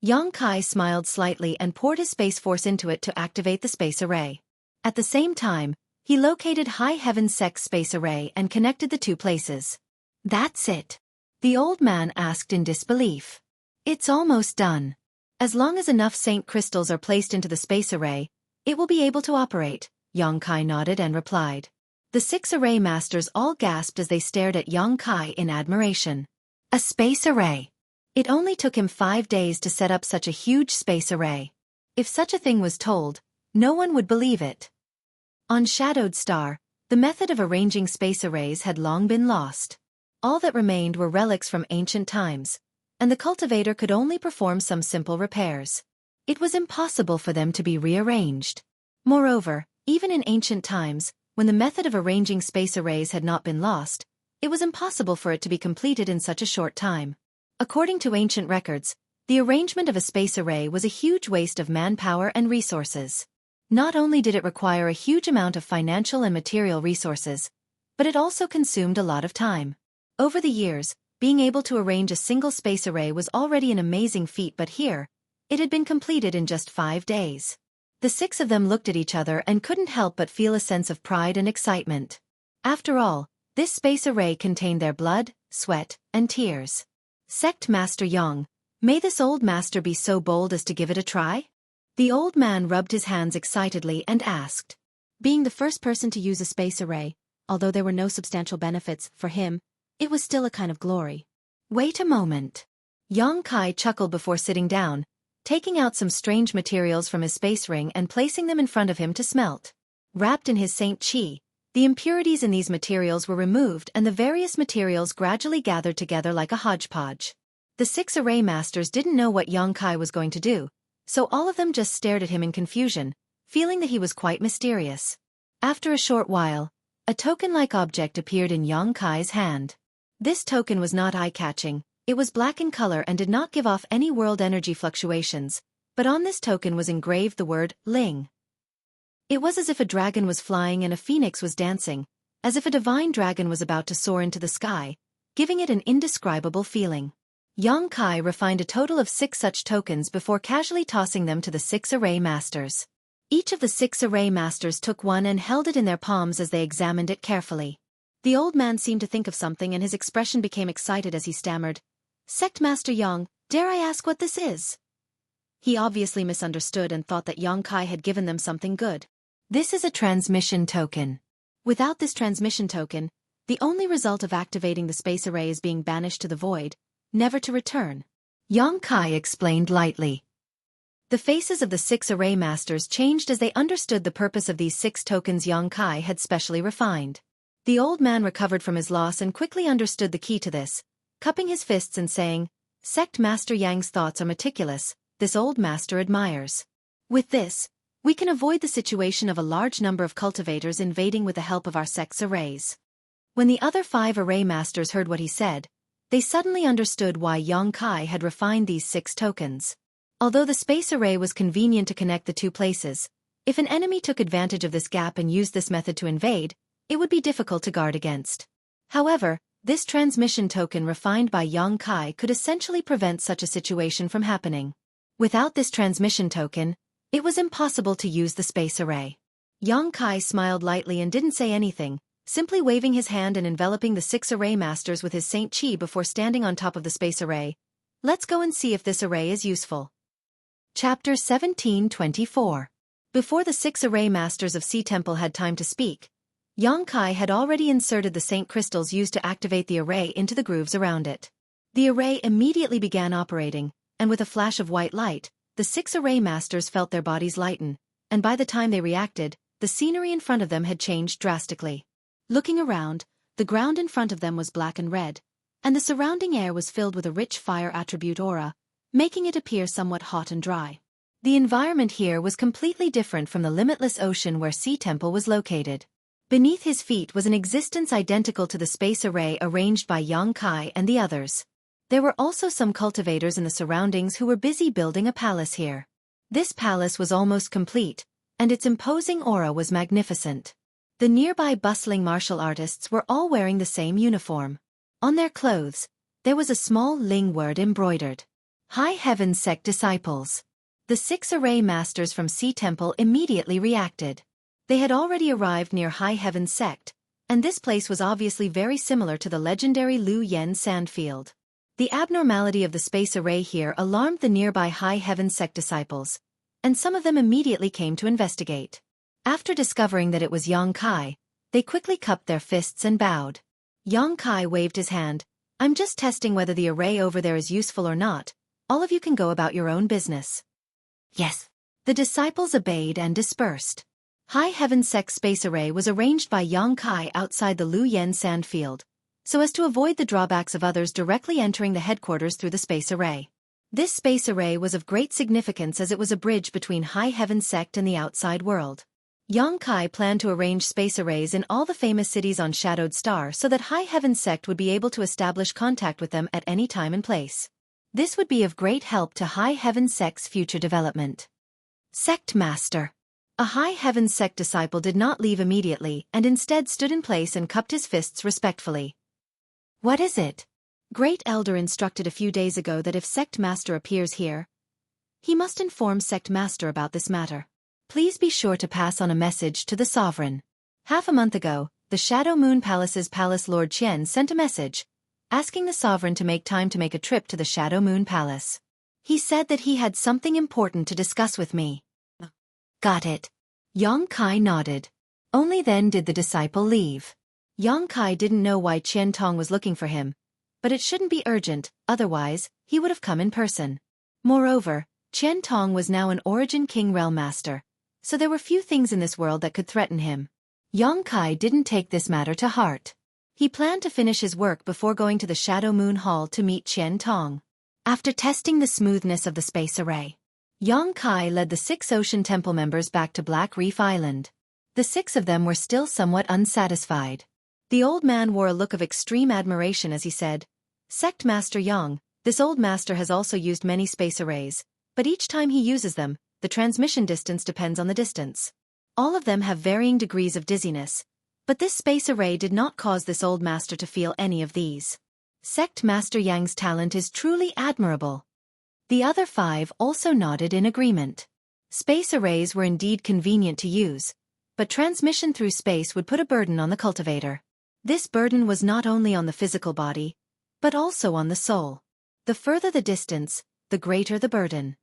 Young Kai smiled slightly and poured his space force into it to activate the space array. At the same time, he located High Heaven Sect's space array and connected the 2 places. "That's it?" the old man asked in disbelief. "It's almost done. As long as enough Saint crystals are placed into the space array, it will be able to operate," Young Kai nodded and replied. The 6 array masters all gasped as they stared at Young Kai in admiration. A space array! It only took him 5 days to set up such a huge space array. If such a thing was told, no one would believe it. On Shadowed Star, the method of arranging space arrays had long been lost. All that remained were relics from ancient times, and the cultivator could only perform some simple repairs. It was impossible for them to be rearranged. Moreover, even in ancient times, when the method of arranging space arrays had not been lost, it was impossible for it to be completed in such a short time. According to ancient records, the arrangement of a space array was a huge waste of manpower and resources. Not only did it require a huge amount of financial and material resources, but it also consumed a lot of time. Over the years, being able to arrange a single space array was already an amazing feat, but here, it had been completed in just 5 days. The 6 of them looked at each other and couldn't help but feel a sense of pride and excitement. After all, this space array contained their blood, sweat, and tears. Sect Master Yang, may this old master be so bold as to give it a try? The old man rubbed his hands excitedly and asked. Being the first person to use a space array, although there were no substantial benefits for him, it was still a kind of glory. Wait a moment. Young Kai chuckled before sitting down, taking out some strange materials from his space ring and placing them in front of him to smelt. Wrapped in his Saint Chi, the impurities in these materials were removed and the various materials gradually gathered together like a hodgepodge. The 6 array masters didn't know what Young Kai was going to do, so all of them just stared at him in confusion, feeling that he was quite mysterious. After a short while, a token-like object appeared in Yang Kai's hand. This token was not eye-catching, it was black in color and did not give off any world energy fluctuations, but on this token was engraved the word, Ling. It was as if a dragon was flying and a phoenix was dancing, as if a divine dragon was about to soar into the sky, giving it an indescribable feeling. Yang Kai refined a total of 6 such tokens before casually tossing them to the 6 array masters. Each of the 6 array masters took one and held it in their palms as they examined it carefully. The old man seemed to think of something and his expression became excited as he stammered, "Sect Master Yang, dare I ask what this is?" He obviously misunderstood and thought that Yang Kai had given them something good. This is a transmission token. Without this transmission token, the only result of activating the space array is being banished to the void, never to return. Yang Kai explained lightly. The faces of the 6 array masters changed as they understood the purpose of these 6 tokens Yang Kai had specially refined. The old man recovered from his loss and quickly understood the key to this, cupping his fists and saying, "Sect Master Yang's thoughts are meticulous, this old master admires. With this, we can avoid the situation of a large number of cultivators invading with the help of our sect's arrays." When the other 5 array masters heard what he said, they suddenly understood why Yang Kai had refined these 6 tokens. Although the space array was convenient to connect the 2 places, if an enemy took advantage of this gap and used this method to invade, it would be difficult to guard against. However, this transmission token refined by Yang Kai could essentially prevent such a situation from happening. Without this transmission token, it was impossible to use the space array. Yang Kai smiled lightly and didn't say anything, simply waving his hand and enveloping the 6 array masters with his Saint Chi before standing on top of the space array. Let's go and see if this array is useful. Chapter 1724. Before the 6 array masters of Sea Temple had time to speak, Yang Kai had already inserted the Saint crystals used to activate the array into the grooves around it. The array immediately began operating, and with a flash of white light, the 6 array masters felt their bodies lighten, and by the time they reacted, the scenery in front of them had changed drastically. Looking around, the ground in front of them was black and red, and the surrounding air was filled with a rich fire attribute aura, making it appear somewhat hot and dry. The environment here was completely different from the limitless ocean where Sea Temple was located. Beneath his feet was an existence identical to the space array arranged by Yang Kai and the others. There were also some cultivators in the surroundings who were busy building a palace here. This palace was almost complete, and its imposing aura was magnificent. The nearby bustling martial artists were all wearing the same uniform. On their clothes, there was a small Ling word embroidered. High Heaven Sect Disciples. The 6 array masters from Sea Temple immediately reacted. They had already arrived near High Heaven Sect, and this place was obviously very similar to the legendary Lu Yen sandfield. The abnormality of the space array here alarmed the nearby High Heaven Sect disciples, and some of them immediately came to investigate. After discovering that it was Yang Kai, they quickly cupped their fists and bowed. Yang Kai waved his hand. "I'm just testing whether the array over there is useful or not. All of you can go about your own business." Yes. The disciples obeyed and dispersed. High Heaven Sect space array was arranged by Yang Kai outside the Lu Yen sandfield, so as to avoid the drawbacks of others directly entering the headquarters through the space array. This space array was of great significance as it was a bridge between High Heaven Sect and the outside world. Yang Kai planned to arrange space arrays in all the famous cities on Shadowed Star so that High Heaven Sect would be able to establish contact with them at any time and place. This would be of great help to High Heaven Sect's future development. Sect Master. A High Heaven Sect disciple did not leave immediately and instead stood in place and cupped his fists respectfully. What is it? Great Elder instructed a few days ago that if Sect Master appears here, he must inform Sect Master about this matter. Please be sure to pass on a message to the Sovereign. Half a month ago, the Shadow Moon Palace's Palace Lord Qian sent a message, asking the Sovereign to make time to make a trip to the Shadow Moon Palace. He said that he had something important to discuss with me. Got it. Yang Kai nodded. Only then did the disciple leave. Yang Kai didn't know why Qian Tong was looking for him, but it shouldn't be urgent, otherwise, he would have come in person. Moreover, Qian Tong was now an Origin King Realm Master, so there were few things in this world that could threaten him. Yang Kai didn't take this matter to heart. He planned to finish his work before going to the Shadow Moon Hall to meet Qian Tong. After testing the smoothness of the space array, Yang Kai led the 6 Ocean Temple members back to Black Reef Island. The 6 of them were still somewhat unsatisfied. The old man wore a look of extreme admiration as he said, "Sect Master Yang, this old master has also used many space arrays, but each time he uses them, the transmission distance depends on the distance. All of them have varying degrees of dizziness, but this space array did not cause this old master to feel any of these. Sect Master Yang's talent is truly admirable." The other 5 also nodded in agreement. Space arrays were indeed convenient to use, but transmission through space would put a burden on the cultivator. This burden was not only on the physical body, but also on the soul. The further the distance, the greater the burden.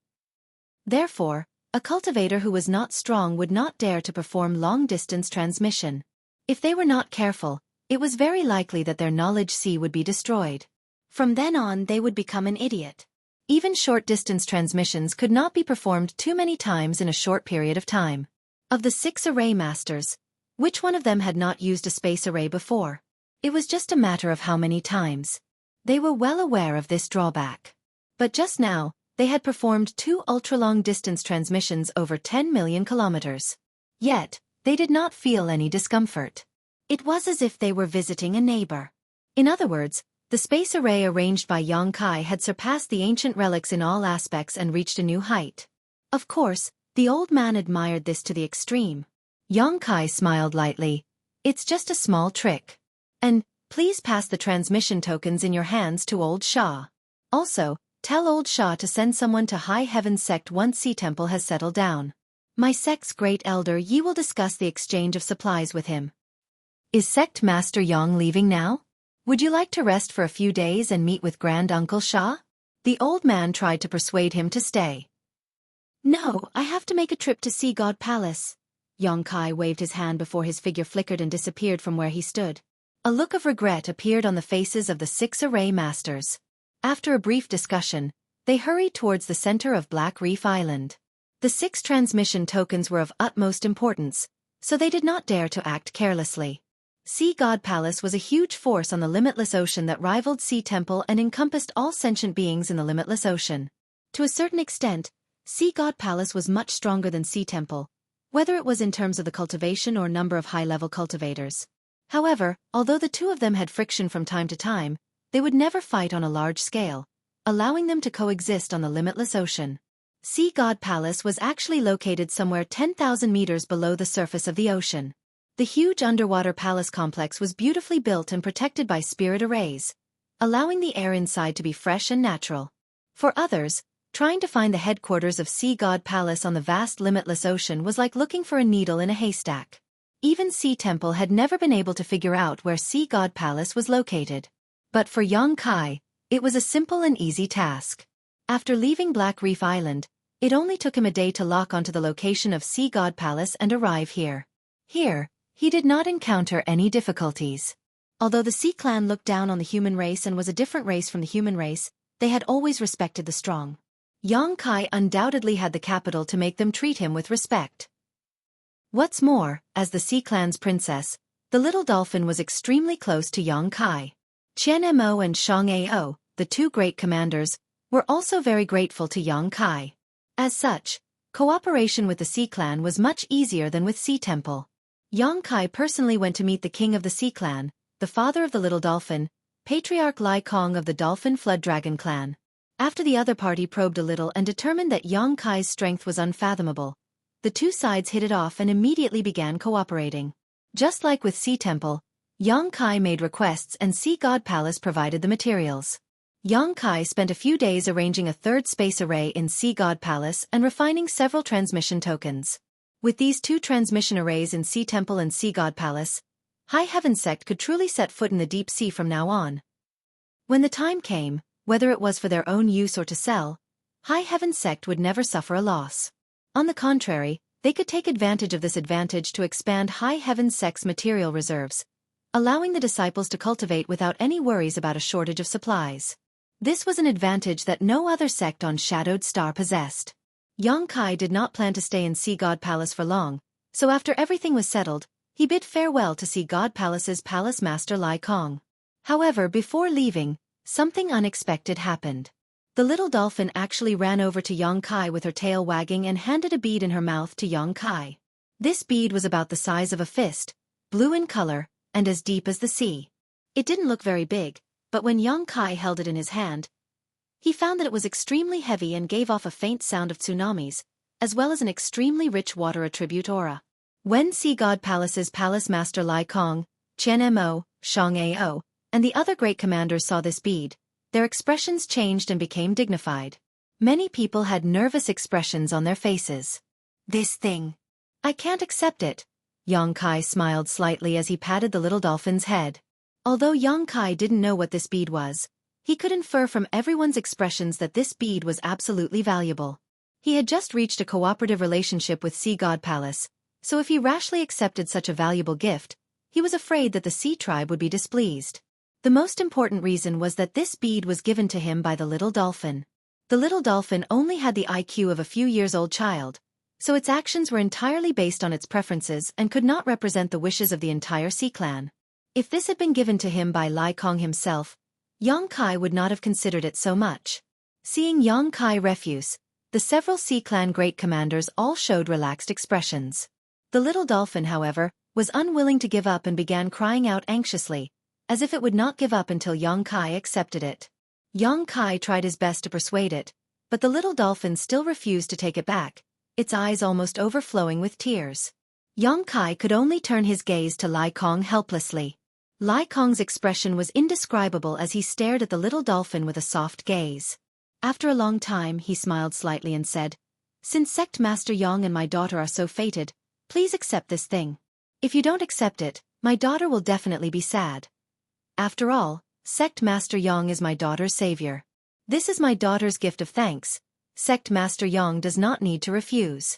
Therefore, a cultivator who was not strong would not dare to perform long-distance transmission. If they were not careful, it was very likely that their knowledge sea would be destroyed. From then on they would become an idiot. Even short-distance transmissions could not be performed too many times in a short period of time. Of the 6 array masters, which one of them had not used a space array before? It was just a matter of how many times. They were well aware of this drawback. But just now, they had performed 2 ultra-long distance transmissions over 10 million kilometers. Yet, they did not feel any discomfort. It was as if they were visiting a neighbor. In other words, the space array arranged by Yang Kai had surpassed the ancient relics in all aspects and reached a new height. Of course, the old man admired this to the extreme. Yang Kai smiled lightly. "It's just a small trick. And, please pass the transmission tokens in your hands to Old Shah. Also, tell Old Shah to send someone to High Heaven Sect once Sea Temple has settled down. My sect's great elder Yi will discuss the exchange of supplies with him." "Is Sect Master Yang leaving now? Would you like to rest for a few days and meet with Grand Uncle Shah?" The old man tried to persuade him to stay. "No, I have to make a trip to Sea God Palace." Yang Kai waved his hand before his figure flickered and disappeared from where he stood. A look of regret appeared on the faces of the 6 array masters. After a brief discussion, they hurried towards the center of Black Reef Island. The 6 transmission tokens were of utmost importance, so they did not dare to act carelessly. Sea God Palace was a huge force on the limitless ocean that rivaled Sea Temple and encompassed all sentient beings in the limitless ocean. To a certain extent, Sea God Palace was much stronger than Sea Temple, whether it was in terms of the cultivation or number of high-level cultivators. However, although the 2 of them had friction from time to time, they would never fight on a large scale, allowing them to coexist on the limitless ocean. Sea God Palace was actually located somewhere 10,000 meters below the surface of the ocean. The huge underwater palace complex was beautifully built and protected by spirit arrays, allowing the air inside to be fresh and natural. For others, trying to find the headquarters of Sea God Palace on the vast limitless ocean was like looking for a needle in a haystack. Even Sea Temple had never been able to figure out where Sea God Palace was located. But for Yang Kai, it was a simple and easy task. After leaving Black Reef Island, it only took him a day to lock onto the location of Sea God Palace and arrive here. Here, he did not encounter any difficulties. Although the Sea Clan looked down on the human race and was a different race from the human race, they had always respected the strong. Yang Kai undoubtedly had the capital to make them treat him with respect. What's more, as the Sea Clan's princess, the little dolphin was extremely close to Yang Kai. Qian Mo and Shang Ao, the 2 great commanders, were also very grateful to Yang Kai. As such, cooperation with the Sea Clan was much easier than with Sea Temple. Yang Kai personally went to meet the king of the Sea Clan, the father of the little dolphin, Patriarch Lai Kong of the Dolphin Flood Dragon clan. After the other party probed a little and determined that Yang Kai's strength was unfathomable, the 2 sides hit it off and immediately began cooperating. Just like with Sea Temple, Yang Kai made requests and Sea God Palace provided the materials. Yang Kai spent a few days arranging a 3rd space array in Sea God Palace and refining several transmission tokens. With these 2 transmission arrays in Sea Temple and Sea God Palace, High Heaven Sect could truly set foot in the deep sea from now on. When the time came, whether it was for their own use or to sell, High Heaven Sect would never suffer a loss. On the contrary, they could take advantage of this advantage to expand High Heaven Sect's material reserves, allowing the disciples to cultivate without any worries about a shortage of supplies. This was an advantage that no other sect on Shadowed Star possessed. Yang Kai did not plan to stay in Sea God Palace for long, so after everything was settled, he bid farewell to Sea God Palace's Palace Master Lai Kong. However, before leaving, something unexpected happened. The little dolphin actually ran over to Yang Kai with her tail wagging and handed a bead in her mouth to Yang Kai. This bead was about the size of a fist, blue in color, and as deep as the sea. It didn't look very big, but when young Kai held it in his hand, he found that it was extremely heavy and gave off a faint sound of tsunamis, as well as an extremely rich water attribute aura. When Sea God Palace's Palace Master Lai Kong, Chen Mo, Shang Ao, and the other great commanders saw this bead, their expressions changed and became dignified. Many people had nervous expressions on their faces. This thing. I can't accept it. Yang Kai smiled slightly as he patted the little dolphin's head. Although Yang Kai didn't know what this bead was, he could infer from everyone's expressions that this bead was absolutely valuable. He had just reached a cooperative relationship with Sea God Palace, so if he rashly accepted such a valuable gift, he was afraid that the Sea Tribe would be displeased. The most important reason was that this bead was given to him by the little dolphin. The little dolphin only had the IQ of a few years old child, so its actions were entirely based on its preferences and could not represent the wishes of the entire Sea Clan. If this had been given to him by Lai Kong himself, Yang Kai would not have considered it so much. Seeing Yang Kai refuse, the several Sea Clan great commanders all showed relaxed expressions. The little dolphin, however, was unwilling to give up and began crying out anxiously, as if it would not give up until Yang Kai accepted it. Yang Kai tried his best to persuade it, but the little dolphin still refused to take it back, its eyes almost overflowing with tears. Yang Kai could only turn his gaze to Lai Kong helplessly. Lai Kong's expression was indescribable as he stared at the little dolphin with a soft gaze. After a long time, he smiled slightly and said, "Since Sect Master Yang and my daughter are so fated, please accept this thing. If you don't accept it, my daughter will definitely be sad. After all, Sect Master Yang is my daughter's savior. This is my daughter's gift of thanks. Sect Master Yang does not need to refuse."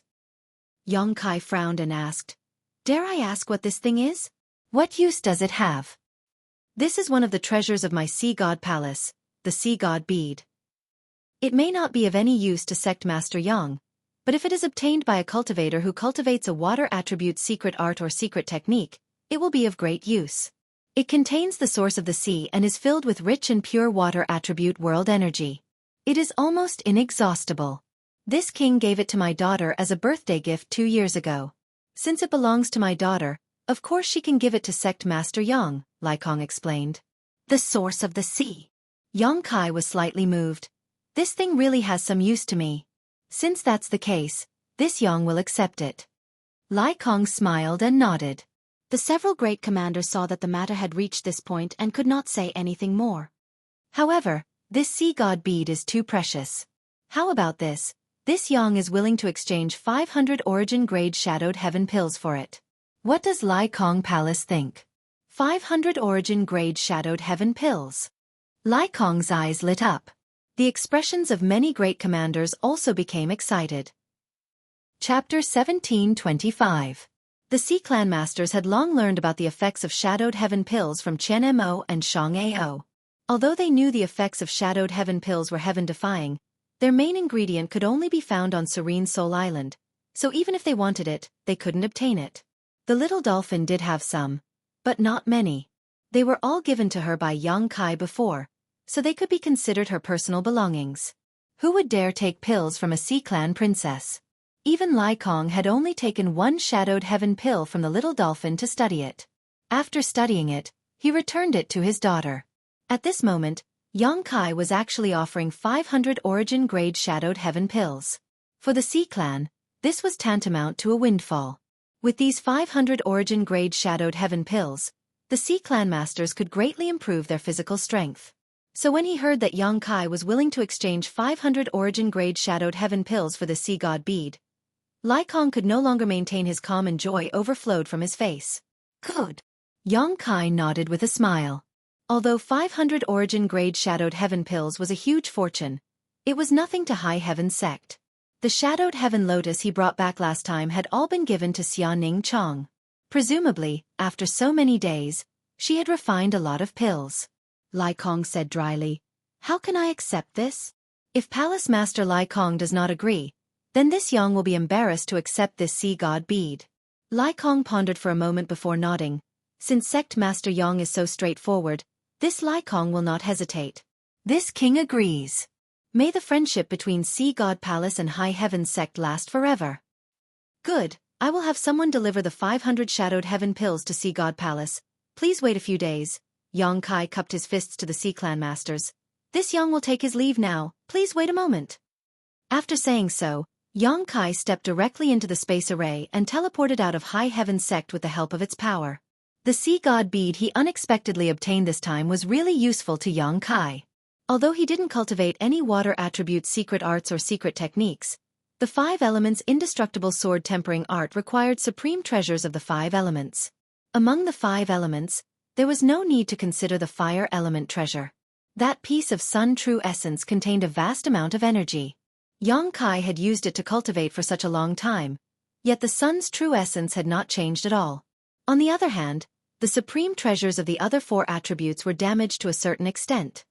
Yang Kai frowned and asked, "Dare I ask what this thing is? What use does it have?" "This is one of the treasures of my Sea God Palace, the Sea God Bead. It may not be of any use to Sect Master Yang, but if it is obtained by a cultivator who cultivates a water attribute secret art or secret technique, it will be of great use. It contains the source of the sea and is filled with rich and pure water attribute world energy. It is almost inexhaustible. This king gave it to my daughter as a birthday gift 2 years ago. Since it belongs to my daughter, of course she can give it to Sect Master Yang," Lai Kong explained. The source of the sea. Yang Kai was slightly moved. "This thing really has some use to me. Since that's the case, this Yang will accept it." Lai Kong smiled and nodded. The several great commanders saw that the matter had reached this point and could not say anything more. "However, this Sea God bead is too precious. How about this? This Yang is willing to exchange 500 origin grade shadowed heaven pills for it. What does Lai Kong Palace think? 500 origin grade shadowed heaven pills." Lai Kong's eyes lit up. The expressions of many great commanders also became excited. Chapter 1725. The Sea Clan Masters had long learned about the effects of shadowed heaven pills from Chen Mo and Shang Ao. Although they knew the effects of shadowed heaven pills were heaven-defying, their main ingredient could only be found on Serene Soul Island, so even if they wanted it, they couldn't obtain it. The little dolphin did have some, but not many. They were all given to her by Yang Kai before, so they could be considered her personal belongings. Who would dare take pills from a Sea Clan princess? Even Lai Kong had only taken one shadowed heaven pill from the little dolphin to study it. After studying it, he returned it to his daughter. At this moment, Yang Kai was actually offering 500 origin grade shadowed heaven pills. For the Sea Clan, this was tantamount to a windfall. With these 500 origin grade shadowed heaven pills, the Sea Clan masters could greatly improve their physical strength. So when he heard that Yang Kai was willing to exchange 500 origin grade shadowed heaven pills for the Sea God bead, Lai Kong could no longer maintain his calm and joy overflowed from his face. "Good." Yang Kai nodded with a smile. Although 500 origin grade shadowed heaven pills was a huge fortune, it was nothing to High Heaven Sect. The shadowed heaven lotus he brought back last time had all been given to Xia Ning Chong. Presumably, after so many days, she had refined a lot of pills. Lai Kong said dryly, "How can I accept this? If Palace Master Lai Kong does not agree, then this Yang will be embarrassed to accept this Sea God bead." Lai Kong pondered for a moment before nodding. Since Sect Master Yang is so straightforward, this Lai Kong will not hesitate. This king agrees. May the friendship between Sea God Palace and High Heaven Sect last forever. Good, I will have someone deliver the 500 shadowed heaven pills to Sea God Palace. Please wait a few days. Yang Kai cupped his fists to the Sea Clan masters. This Yang will take his leave now, please wait a moment. After saying so, Yang Kai stepped directly into the space array and teleported out of High Heaven Sect with the help of its power. The sea god bead he unexpectedly obtained this time was really useful to Yang Kai. Although he didn't cultivate any water attribute's secret arts or secret techniques, the 5 elements indestructible sword tempering art required supreme treasures of the 5 elements. Among the 5 elements, there was no need to consider the fire element treasure. That piece of sun true essence contained a vast amount of energy. Yang Kai had used it to cultivate for such a long time, yet the sun's true essence had not changed at all. On the other hand, the supreme treasures of the other 4 attributes were damaged to a certain extent.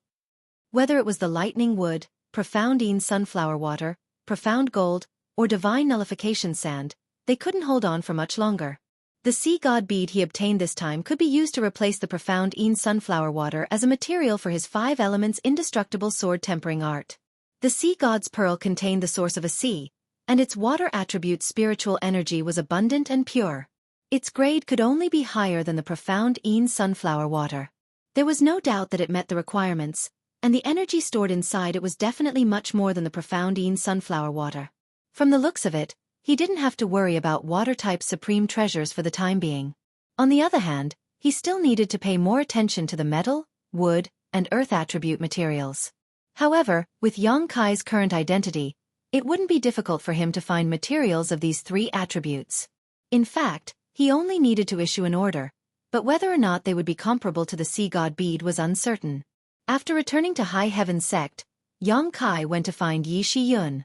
Whether it was the lightning wood, profound sunflower water, profound gold, or divine nullification sand, they couldn't hold on for much longer. The sea god bead he obtained this time could be used to replace the profound sunflower water as a material for his 5 elements indestructible sword tempering art. The sea god's pearl contained the source of a sea, and its water attribute's spiritual energy was abundant and pure. Its grade could only be higher than the profound sunflower water. There was no doubt that it met the requirements, and the energy stored inside it was definitely much more than the profound sunflower water. From the looks of it, he didn't have to worry about water-type supreme treasures for the time being. On the other hand, he still needed to pay more attention to the metal, wood, and earth attribute materials. However, with Yang Kai's current identity, it wouldn't be difficult for him to find materials of these 3 attributes. In fact, he only needed to issue an order, but whether or not they would be comparable to the sea god bead was uncertain. After returning to High Heaven Sect, Yang Kai went to find Yi Shiyun.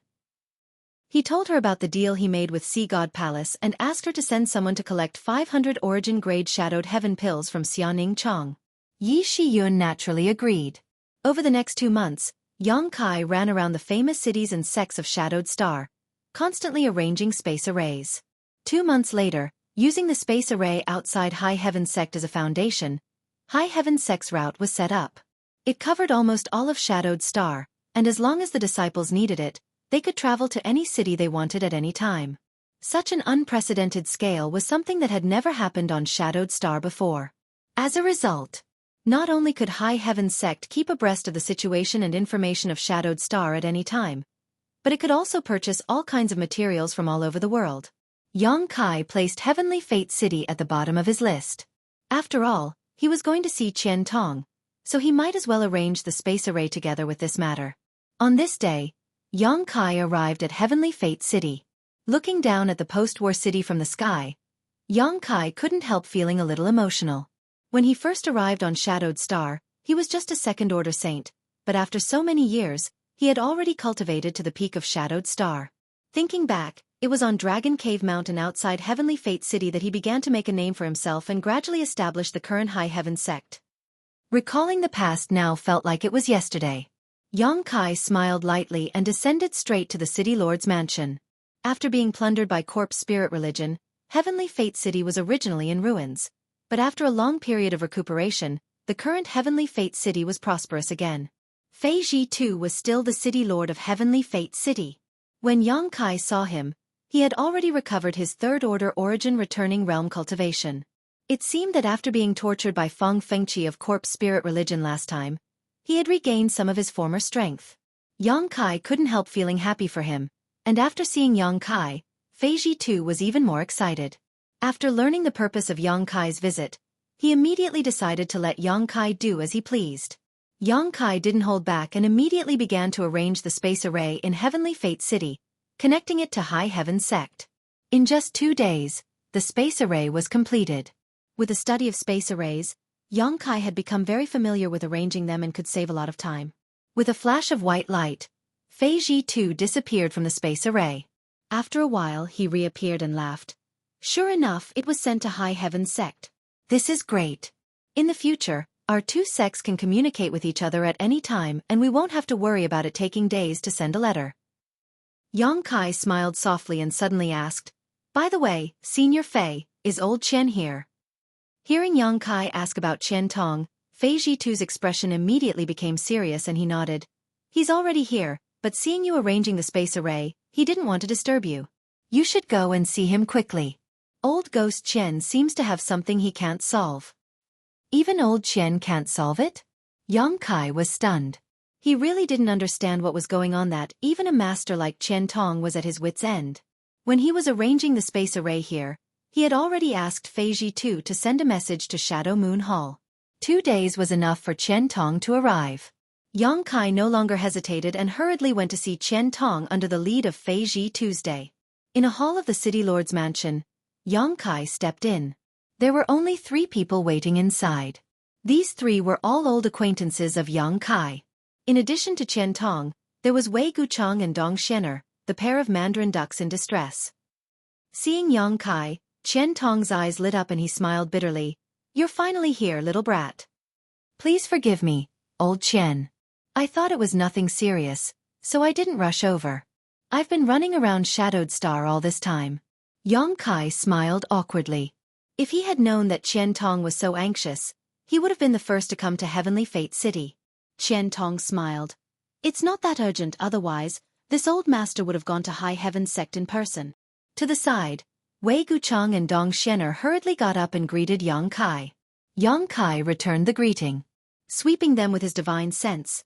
He told her about the deal he made with Sea God Palace and asked her to send someone to collect 500 origin-grade shadowed heaven pills from Xiaoning Chong. Yi Shiyun naturally agreed. Over the next 2 months, Yang Kai ran around the famous cities and sects of Shadowed Star, constantly arranging space arrays. 2 months later, using the space array outside High Heaven Sect as a foundation, High Heaven Sect's route was set up. It covered almost all of Shadowed Star, and as long as the disciples needed it, they could travel to any city they wanted at any time. Such an unprecedented scale was something that had never happened on Shadowed Star before. As a result, not only could High Heaven Sect keep abreast of the situation and information of Shadowed Star at any time, but it could also purchase all kinds of materials from all over the world. Yang Kai placed Heavenly Fate City at the bottom of his list. After all, he was going to see Qian Tong, so he might as well arrange the space array together with this matter. On this day, Yang Kai arrived at Heavenly Fate City. Looking down at the post-war city from the sky, Yang Kai couldn't help feeling a little emotional. When he first arrived on Shadowed Star, he was just a second-order saint, but after so many years, he had already cultivated to the peak of Shadowed Star. Thinking back, it was on Dragon Cave Mountain outside Heavenly Fate City that he began to make a name for himself and gradually establish the current High Heaven Sect. Recalling the past now felt like it was yesterday. Yang Kai smiled lightly and descended straight to the City Lord's mansion. After being plundered by corpse spirit religion, Heavenly Fate City was originally in ruins. But after a long period of recuperation, the current Heavenly Fate City was prosperous again. Fei Ji too was still the City Lord of Heavenly Fate City. When Yang Kai saw him, he had already recovered his third-order origin returning realm cultivation. It seemed that after being tortured by Feng Fengqi of corpse spirit religion last time, he had regained some of his former strength. Yang Kai couldn't help feeling happy for him, and after seeing Yang Kai, Fei Ji too was even more excited. After learning the purpose of Yang Kai's visit, he immediately decided to let Yang Kai do as he pleased. Yang Kai didn't hold back and immediately began to arrange the space array in Heavenly Fate City, connecting it to High Heaven Sect. In just 2 days, the space array was completed. With the study of space arrays, Yang Kai had become very familiar with arranging them and could save a lot of time. With a flash of white light, Fei Ji too disappeared from the space array. After a while he reappeared and laughed. Sure enough, it was sent to High Heaven Sect. This is great. In the future, our 2 sects can communicate with each other at any time and we won't have to worry about it taking days to send a letter. Yang Kai smiled softly and suddenly asked, "By the way, Senior Fei, is old Qian here?" Hearing Yang Kai ask about Qian Tong, Fei Ji too's expression immediately became serious and he nodded. "He's already here, but seeing you arranging the space array, he didn't want to disturb you." You should go and see him quickly. Old Ghost Chen seems to have something he can't solve. Even old Chen can't solve it? Yang Kai was stunned. He really didn't understand what was going on, that even a master like Chen Tong was at his wit's end. When he was arranging the space array here, he had already asked Fei Ji to send a message to Shadow Moon Hall. 2 days was enough for Chen Tong to arrive. Yang Kai no longer hesitated and hurriedly went to see Chen Tong under the lead of Fei Ji Tuesday. In a hall of the city lord's mansion, Yang Kai stepped in. There were only 3 people waiting inside. These 3 were all old acquaintances of Yang Kai. In addition to Chen Tong, there was Wei Guchang and Dong Shener, the pair of Mandarin ducks in distress. Seeing Yang Kai, Chen Tong's eyes lit up and he smiled bitterly. You're finally here, little brat. Please forgive me, old Chen. I thought it was nothing serious, so I didn't rush over. I've been running around Shadowed Star all this time. Yang Kai smiled awkwardly. If he had known that Chen Tong was so anxious, he would have been the first to come to Heavenly Fate City. Chen Tong smiled. It's not that urgent, otherwise, this old master would have gone to High Heaven Sect in person. To the side, Wei Guchang and Dong Shener hurriedly got up and greeted Yang Kai. Yang Kai returned the greeting. Sweeping them with his divine sense,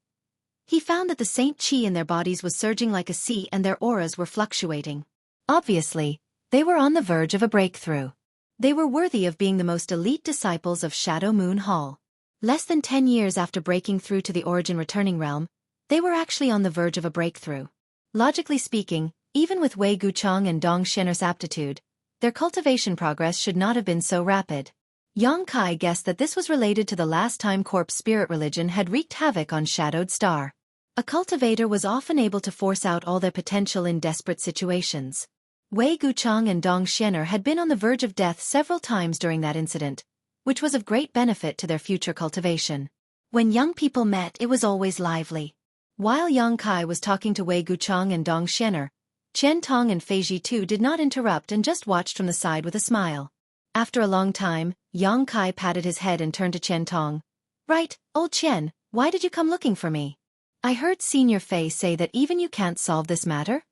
he found that the Saint Qi in their bodies was surging like a sea and their auras were fluctuating. Obviously, they were on the verge of a breakthrough. They were worthy of being the most elite disciples of Shadow Moon Hall. Less than 10 years after breaking through to the Origin Returning Realm, they were actually on the verge of a breakthrough. Logically speaking, even with Wei Guchang and Dong Shener's aptitude, their cultivation progress should not have been so rapid. Yang Kai guessed that this was related to the last time corpse spirit religion had wreaked havoc on Shadowed Star. A cultivator was often able to force out all their potential in desperate situations. Wei Guchang and Dong Shener had been on the verge of death several times during that incident, which was of great benefit to their future cultivation. When young people met, it was always lively. While Yang Kai was talking to Wei Guchang and Dong Shener, Chen Tong and Fei Ji did not interrupt and just watched from the side with a smile. After a long time, Yang Kai patted his head and turned to Chen Tong. Right, old Chen, why did you come looking for me? I heard Senior Fei say that even you can't solve this matter?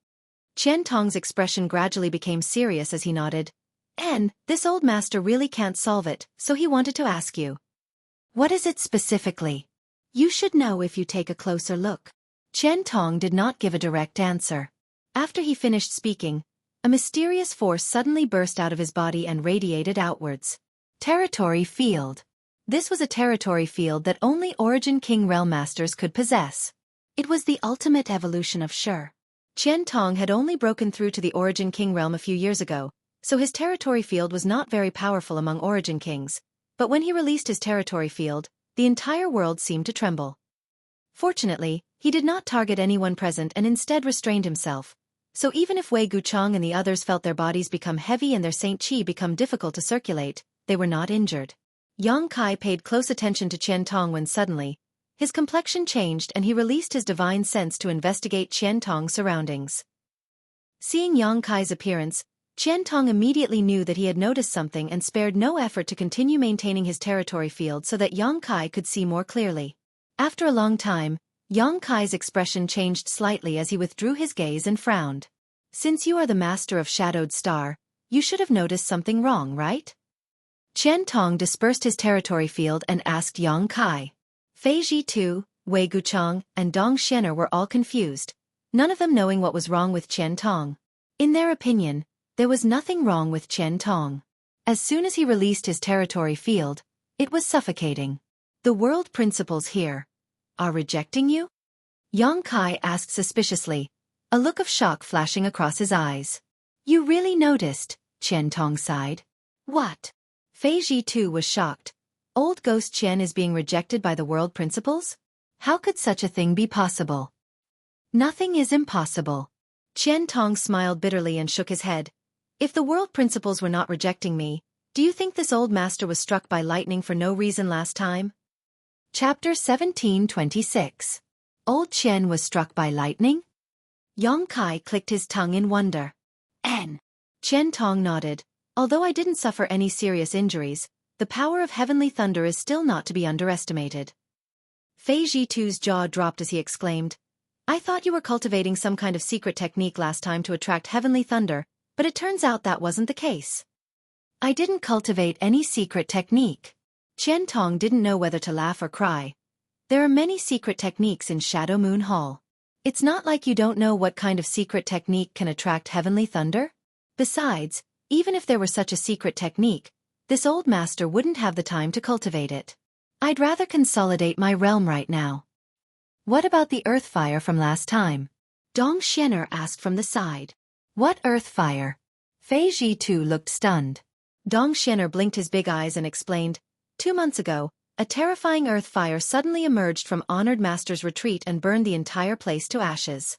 Chen Tong's expression gradually became serious as he nodded. This old master really can't solve it, so he wanted to ask you. What is it specifically? You should know if you take a closer look. Chen Tong did not give a direct answer. After he finished speaking, a mysterious force suddenly burst out of his body and radiated outwards. Territory field. This was a territory field that only Origin King Realm Masters could possess. It was the ultimate evolution of Shi. Chen Tong had only broken through to the Origin King Realm a few years ago, so his territory field was not very powerful among Origin Kings, but when he released his territory field, the entire world seemed to tremble. Fortunately, he did not target anyone present and instead restrained himself. So even if Wei Guchang and the others felt their bodies become heavy and their Saint Qi become difficult to circulate, they were not injured. Yang Kai paid close attention to Chen Tong when suddenly, his complexion changed and he released his divine sense to investigate Chen Tong's surroundings. Seeing Yang Kai's appearance, Chen Tong immediately knew that he had noticed something and spared no effort to continue maintaining his territory field so that Yang Kai could see more clearly. After a long time, Yang Kai's expression changed slightly as he withdrew his gaze and frowned. Since you are the master of Shadowed Star, you should have noticed something wrong, right? Chen Tong dispersed his territory field and asked Yang Kai. Fei Ji, Wei Guchang, and Dong Shener were all confused, none of them knowing what was wrong with Chen Tong. In their opinion, there was nothing wrong with Chen Tong. As soon as he released his territory field, it was suffocating. The world principles here are rejecting you? Yang Kai asked suspiciously, a look of shock flashing across his eyes. You really noticed, Chen Tong sighed. What? Fei Ji was shocked. Old Ghost Chen is being rejected by the world principles? How could such a thing be possible? Nothing is impossible. Chen Tong smiled bitterly and shook his head. If the world principles were not rejecting me, do you think this old master was struck by lightning for no reason last time? Chapter 1726. Old Chen was struck by lightning? Yang Kai clicked his tongue in wonder. Chen Tong nodded. Although I didn't suffer any serious injuries, the power of heavenly thunder is still not to be underestimated. Fei Ji jaw dropped as he exclaimed, I thought you were cultivating some kind of secret technique last time to attract heavenly thunder, But it turns out that wasn't the case. I didn't cultivate any secret technique. Qian Tong didn't know whether to laugh or cry. There are many secret techniques in Shadow Moon Hall. It's not like you don't know what kind of secret technique can attract heavenly thunder. Besides, even if there were such a secret technique, this old master wouldn't have the time to cultivate it. I'd rather consolidate my realm right now. What about the earth fire from last time? Dong Xianer asked from the side. What earth fire? Fei Ji too looked stunned. Dong Xianer blinked his big eyes and explained, 2 months ago, a terrifying earth fire suddenly emerged from Honored Master's retreat and burned the entire place to ashes.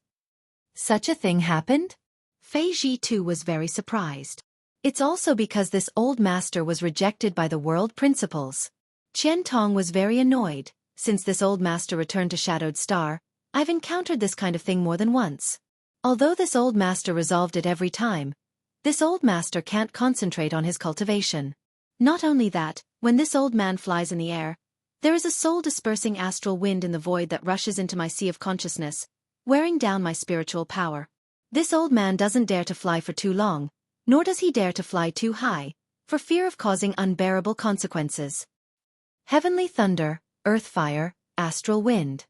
Such a thing happened? Fei Ji too was very surprised. It's also because this old master was rejected by the world principles. Qian Tong was very annoyed. Since this old master returned to Shadowed Star, I've encountered this kind of thing more than once. Although this old master resolved it every time, this old master can't concentrate on his cultivation. Not only that, when this old man flies in the air, there is a soul-dispersing astral wind in the void that rushes into my sea of consciousness, wearing down my spiritual power. This old man doesn't dare to fly for too long, nor does he dare to fly too high, for fear of causing unbearable consequences. Heavenly thunder, earth fire, astral wind.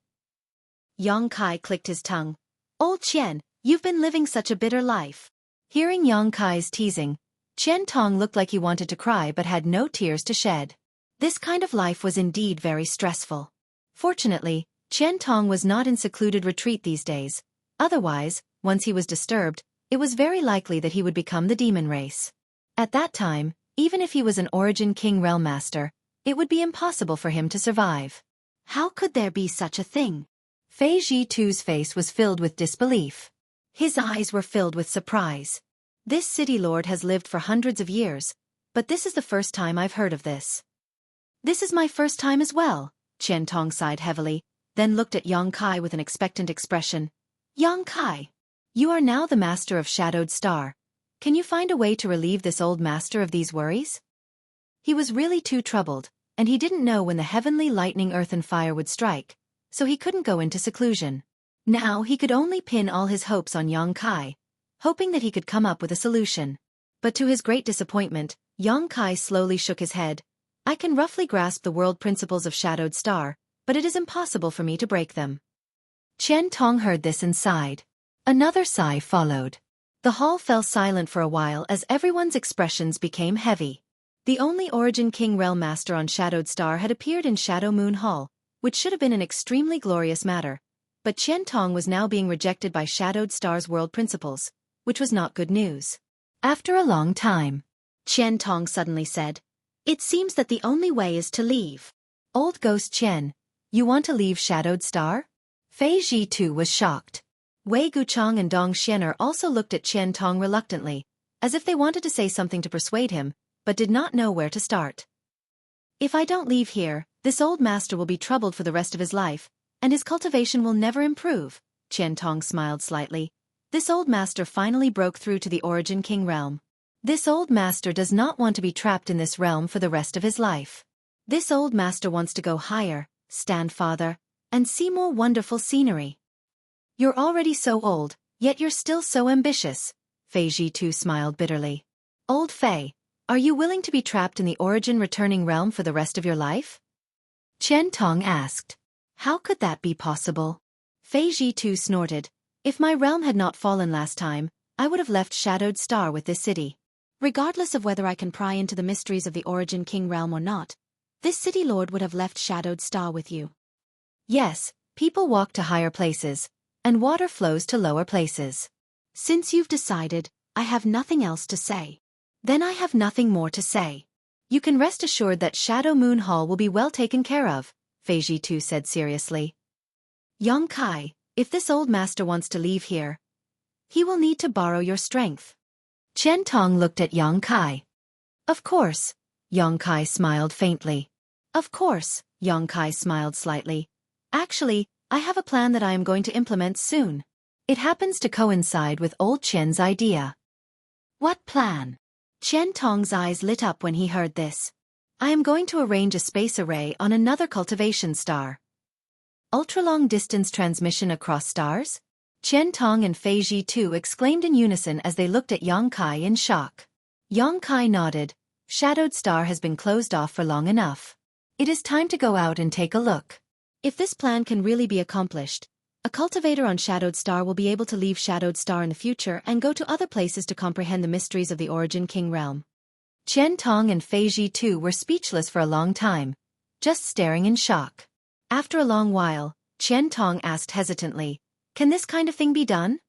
Yang Kai clicked his tongue. Old Qian, you've been living such a bitter life. Hearing Yang Kai's teasing, Qian Tong looked like he wanted to cry but had no tears to shed. This kind of life was indeed very stressful. Fortunately, Qian Tong was not in secluded retreat these days. Otherwise, once he was disturbed, it was very likely that he would become the demon race. At that time, even if he was an Origin King Realm Master, it would be impossible for him to survive. How could there be such a thing? Fei Ji Tu's face was filled with disbelief. His eyes were filled with surprise. This city lord has lived for hundreds of years, but this is the first time I've heard of this. This is my first time as well, Qian Tong sighed heavily, then looked at Yang Kai with an expectant expression. Yang Kai, you are now the master of Shadowed Star. Can you find a way to relieve this old master of these worries? He was really too troubled, and he didn't know when the heavenly lightning earth and fire would strike, so he couldn't go into seclusion. Now he could only pin all his hopes on Yang Kai, hoping that he could come up with a solution. But to his great disappointment, Yang Kai slowly shook his head. I can roughly grasp the world principles of Shadowed Star, but it is impossible for me to break them. Qian Tong heard this and sighed. Another sigh followed. The hall fell silent for a while as everyone's expressions became heavy. The only Origin King Realm Master on Shadowed Star had appeared in Shadow Moon Hall, which should have been an extremely glorious matter. But Qian Tong was now being rejected by Shadowed Star's world principles, which was not good news. After a long time, Qian Tong suddenly said, "It seems that the only way is to leave." Old Ghost Qian, you want to leave Shadowed Star? Fei Ji too was shocked. Wei Guchang and Dong Xianer also looked at Qian Tong reluctantly, as if they wanted to say something to persuade him, but did not know where to start. If I don't leave here, this old master will be troubled for the rest of his life, and his cultivation will never improve. Qian Tong smiled slightly. This old master finally broke through to the Origin King realm. This old master does not want to be trapped in this realm for the rest of his life. This old master wants to go higher, stand farther, and see more wonderful scenery. You're already so old, yet you're still so ambitious. Fei Ji too smiled bitterly. Old Fei, are you willing to be trapped in the Origin returning realm for the rest of your life? Qian Tong asked. How could that be possible? Fei Ji too snorted. If my realm had not fallen last time, I would have left Shadowed Star with this city. Regardless of whether I can pry into the mysteries of the Origin King realm or not, this city lord would have left Shadowed Star with you. Yes, people walk to higher places, and water flows to lower places. Since you've decided, I have nothing else to say. Then I have nothing more to say. You can rest assured that Shadow Moon Hall will be well taken care of, Fei Ji too said seriously. Yang Kai, if this old master wants to leave here, he will need to borrow your strength. Qian Tong looked at Yang Kai. Of course, Yang Kai smiled faintly. Of course, Yang Kai smiled slightly. Actually, I have a plan that I am going to implement soon. It happens to coincide with old Qian's idea. What plan? Qian Tong's eyes lit up when he heard this. I am going to arrange a space array on another cultivation star. Ultra-long distance transmission across stars? Qian Tong and Fei Ji too exclaimed in unison as they looked at Yang Kai in shock. Yang Kai nodded. Shadowed Star has been closed off for long enough. It is time to go out and take a look. If this plan can really be accomplished, a cultivator on Shadowed Star will be able to leave Shadowed Star in the future and go to other places to comprehend the mysteries of the Origin King realm. Qian Tong and Fei Ji too were speechless for a long time, just staring in shock. After a long while, Qian Tong asked hesitantly, "Can this kind of thing be done?"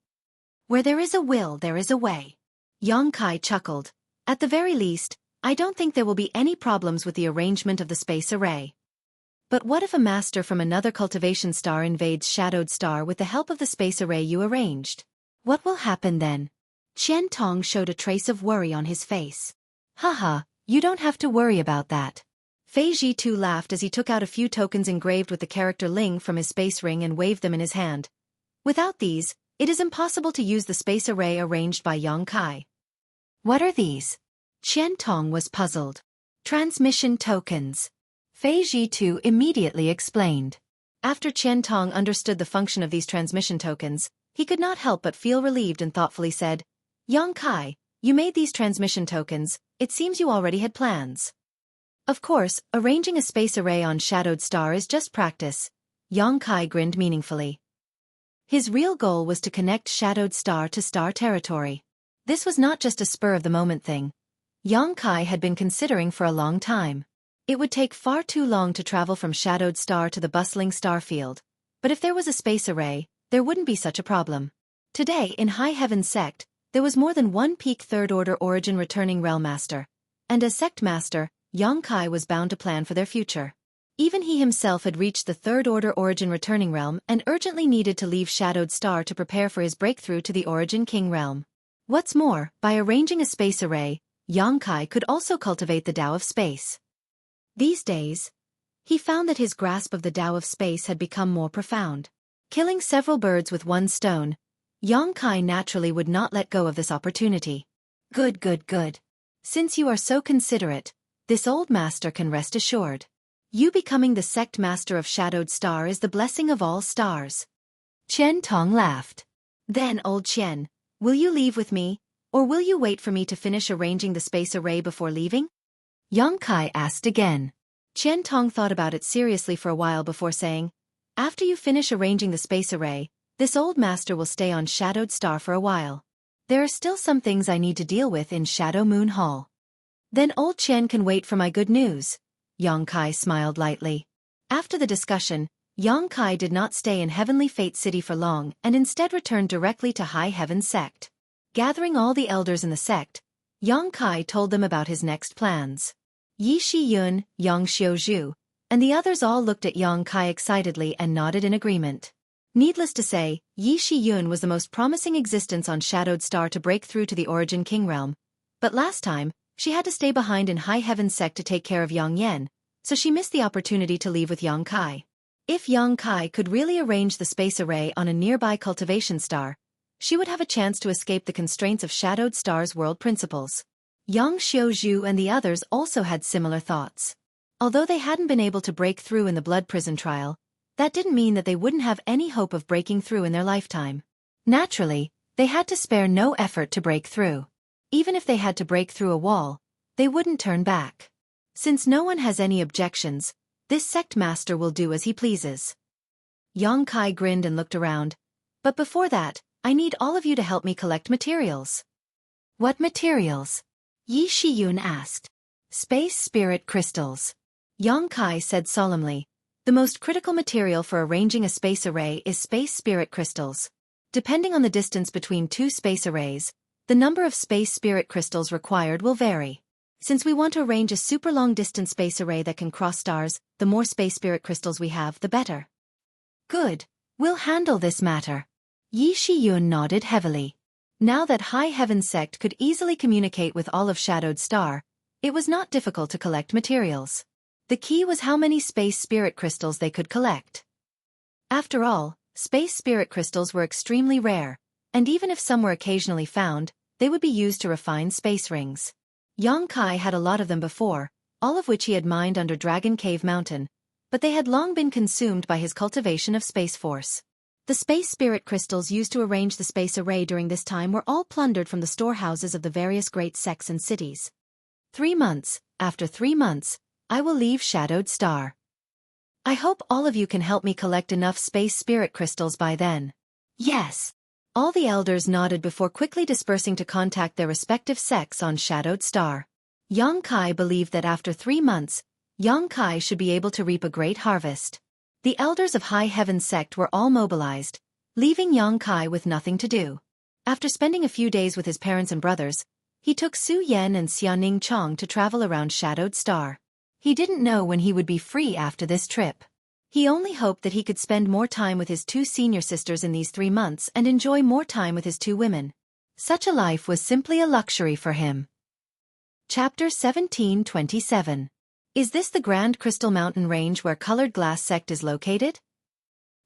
"Where there is a will, there is a way." Yang Kai chuckled. "At the very least, I don't think there will be any problems with the arrangement of the space array. But what if a master from another cultivation star invades Shadowed Star with the help of the space array you arranged? What will happen then?" Qian Tong showed a trace of worry on his face. "Haha, you don't have to worry about that." Fei Ji too laughed as he took out a few tokens engraved with the character Ling from his space ring and waved them in his hand. "Without these, it is impossible to use the space array arranged by Yang Kai." "What are these?" Qian Tong was puzzled. "Transmission tokens." Fei Ji too immediately explained. After Qian Tong understood the function of these transmission tokens, he could not help but feel relieved and thoughtfully said, "Yang Kai, you made these transmission tokens, it seems you already had plans." "Of course, arranging a space array on Shadowed Star is just practice." Yang Kai grinned meaningfully. His real goal was to connect Shadowed Star to Star territory. This was not just a spur-of-the-moment thing. Yang Kai had been considering for a long time. It would take far too long to travel from Shadowed Star to the bustling star field, but if there was a space array, there wouldn't be such a problem. Today in High Heaven Sect, there was more than one peak third-order origin returning realm master, and as sect master, Yang Kai was bound to plan for their future. Even he himself had reached the third-order origin returning realm and urgently needed to leave Shadowed Star to prepare for his breakthrough to the Origin King realm. What's more, by arranging a space array, Yang Kai could also cultivate the Tao of Space. These days, he found that his grasp of the Tao of Space had become more profound. Killing several birds with one stone, Yang Kai naturally would not let go of this opportunity. Good, good, good. Since you are so considerate, this old master can rest assured. You becoming the sect master of Shadowed Star is the blessing of all stars. Qian Tong laughed. Then, old Qian, will you leave with me, or will you wait for me to finish arranging the space array before leaving? Yang Kai asked again. Qian Tong thought about it seriously for a while before saying, "After you finish arranging the space array, this old master will stay on Shadowed Star for a while. There are still some things I need to deal with in Shadow Moon Hall. Then old Qian can wait for my good news." Yang Kai smiled lightly. After the discussion, Yang Kai did not stay in Heavenly Fate City for long and instead returned directly to High Heaven Sect. Gathering all the elders in the sect, Yang Kai told them about his next plans. Yi Shiyun, Yang Xiuzhu, and the others all looked at Yang Kai excitedly and nodded in agreement. Needless to say, Yi Shiyun was the most promising existence on Shadowed Star to break through to the Origin King realm, but last time, she had to stay behind in High Heaven Sect to take care of Yang Yen, so she missed the opportunity to leave with Yang Kai. If Yang Kai could really arrange the space array on a nearby cultivation star, she would have a chance to escape the constraints of Shadowed Star's world principles. Yang Xiuzhu and the others also had similar thoughts. Although they hadn't been able to break through in the blood prison trial, that didn't mean that they wouldn't have any hope of breaking through in their lifetime. Naturally, they had to spare no effort to break through. Even if they had to break through a wall, they wouldn't turn back. Since no one has any objections, this sect master will do as he pleases. Yang Kai grinned and looked around. But before that, I need all of you to help me collect materials. What materials? Yi Shiyun asked. Space spirit crystals. Yang Kai said solemnly. The most critical material for arranging a space array is space spirit crystals. Depending on the distance between two space arrays, the number of space spirit crystals required will vary. Since we want to arrange a super long-distance space array that can cross stars, the more space spirit crystals we have, the better. Good. We'll handle this matter. Yi Shiyun nodded heavily. Now that High Heaven Sect could easily communicate with all of Shadowed Star, it was not difficult to collect materials. The key was how many space spirit crystals they could collect. After all, space spirit crystals were extremely rare, and even if some were occasionally found, they would be used to refine space rings. Yang Kai had a lot of them before, all of which he had mined under Dragon Cave Mountain, but they had long been consumed by his cultivation of Space Force. The space spirit crystals used to arrange the space array during this time were all plundered from the storehouses of the various great sects and cities. 3 months. After 3 months, I will leave Shadowed Star. I hope all of you can help me collect enough space spirit crystals by then. Yes. All the elders nodded before quickly dispersing to contact their respective sects on Shadowed Star. Yang Kai believed that after 3 months, Yang Kai should be able to reap a great harvest. The elders of High Heaven sect were all mobilized, leaving Yang Kai with nothing to do. After spending a few days with his parents and brothers, he took Su Yan and Xiaoning Chong to travel around Shadowed Star. He didn't know when he would be free after this trip. He only hoped that he could spend more time with his 2 senior sisters in these 3 months and enjoy more time with his 2 women. Such a life was simply a luxury for him. Chapter 1727. Is this the Grand Crystal Mountain Range where Colored Glass Sect is located?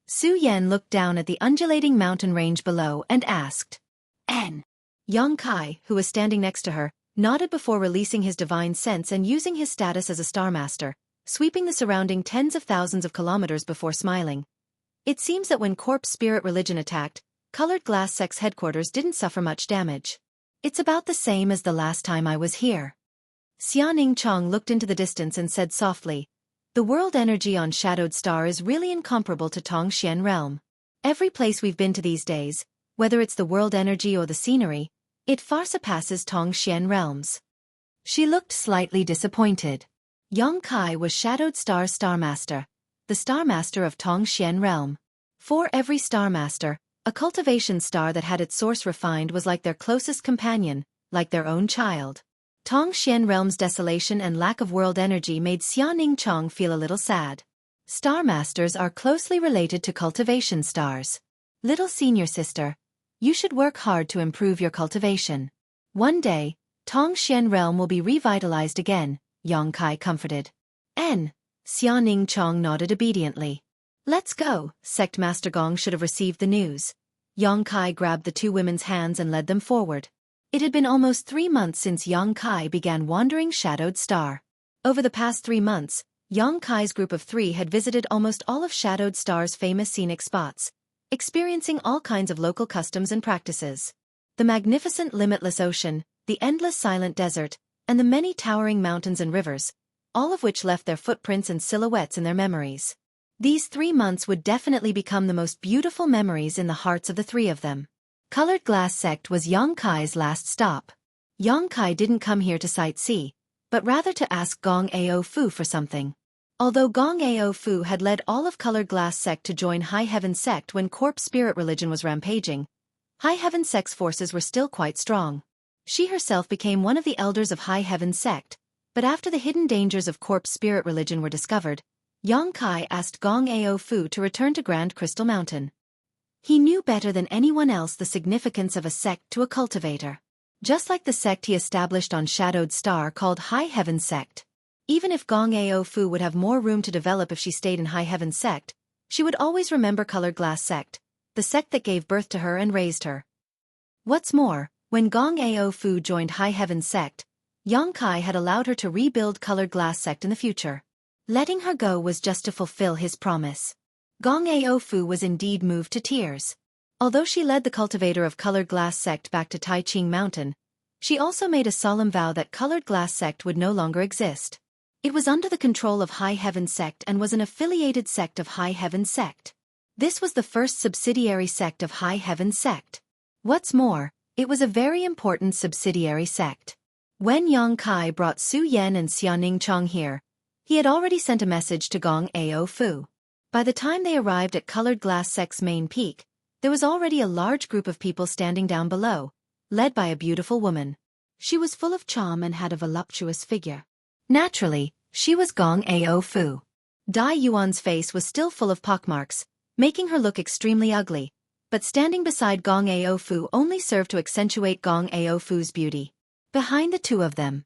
Su Yan looked down at the undulating mountain range below and asked. N. Yang Kai, who was standing next to her, nodded before releasing his divine sense and using his status as a Star Master, sweeping the surrounding tens of thousands of kilometers before smiling. It seems that when Corpse Spirit Religion attacked, Colored Glass Sect's headquarters didn't suffer much damage. It's about the same as the last time I was here. Xiaoning Chong looked into the distance and said softly, the world energy on Shadowed Star is really incomparable to Tongxian Realm. Every place we've been to these days, whether it's the world energy or the scenery, it far surpasses Tongxian Realms. She looked slightly disappointed. Yang Kai was Shadowed Star's Star Master, the Star Master of Tongxian Realm. For every Star Master, a cultivation star that had its source refined was like their closest companion, like their own child. Tongxian Realm's desolation and lack of world energy made Xiaoning Chong feel a little sad. Star Masters are closely related to cultivation stars. Little senior sister, you should work hard to improve your cultivation. One day, Tongxian Realm will be revitalized again, Yang Kai comforted. Xiaoning Chong nodded obediently. Let's go, Sect Master Gong should have received the news. Yang Kai grabbed the 2 women's hands and led them forward. It had been almost 3 months since Yang Kai began wandering Shadowed Star. Over the past 3 months, Yang Kai's group of 3 had visited almost all of Shadowed Star's famous scenic spots, experiencing all kinds of local customs and practices. The magnificent limitless ocean, the endless silent desert, and the many towering mountains and rivers, all of which left their footprints and silhouettes in their memories. These 3 months would definitely become the most beautiful memories in the hearts of the 3 of them. Colored Glass Sect was Yang Kai's last stop. Yang Kai didn't come here to sightsee, but rather to ask Gong Ao Fu for something. Although Gong Ao Fu had led all of Colored Glass Sect to join High Heaven Sect when Corpse Spirit Religion was rampaging, High Heaven Sect's forces were still quite strong. She herself became one of the elders of High Heaven Sect, but after the hidden dangers of Corpse Spirit Religion were discovered, Yang Kai asked Gong Ao Fu to return to Grand Crystal Mountain. He knew better than anyone else the significance of a sect to a cultivator. Just like the sect he established on Shadowed Star called High Heaven Sect. Even if Gong Ao Fu would have more room to develop if she stayed in High Heaven Sect, she would always remember Colored Glass Sect, the sect that gave birth to her and raised her. What's more, when Gong Ao Fu joined High Heaven Sect, Yang Kai had allowed her to rebuild Colored Glass Sect in the future. Letting her go was just to fulfill his promise. Gong Ao Fu was indeed moved to tears. Although she led the cultivator of Colored Glass Sect back to Taiching Mountain, she also made a solemn vow that Colored Glass Sect would no longer exist. It was under the control of High Heaven Sect and was an affiliated sect of High Heaven Sect. This was the first subsidiary sect of High Heaven Sect. What's more, it was a very important subsidiary sect. When Yang Kai brought Su Yan and Xiaoning Chong here, he had already sent a message to Gong Ao Fu. By the time they arrived at Colored Glass Sect's main peak, there was already a large group of people standing down below, led by a beautiful woman. She was full of charm and had a voluptuous figure. Naturally, she was Gong Ao Fu. Dai Yuan's face was still full of pockmarks, making her look extremely ugly, but standing beside Gong Ao Fu only served to accentuate Gong Ao Fu's beauty. Behind the 2 of them,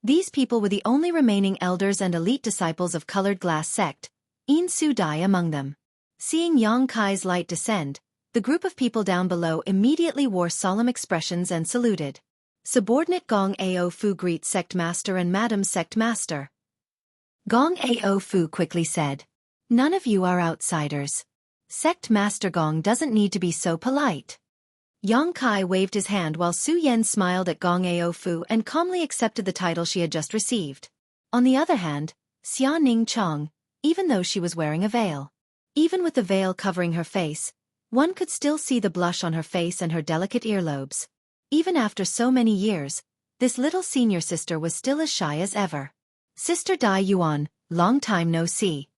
these people were the only remaining elders and elite disciples of Colored Glass Sect, In Su Dai among them. Seeing Yang Kai's light descend, the group of people down below immediately wore solemn expressions and saluted. Subordinate Gong Ao Fu greets Sect Master and Madam Sect Master. Gong Ao Fu quickly said, "None of you are outsiders. Sect Master Gong doesn't need to be so polite. Yang Kai waved his hand while Su Yan smiled at Gong Ao Fu and calmly accepted the title she had just received. On the other hand, Xia Ning Chong, even though she was wearing a veil. Even with the veil covering her face, one could still see the blush on her face and her delicate earlobes. Even after so many years, this little senior sister was still as shy as ever. Sister Dai Yuan, long time no see.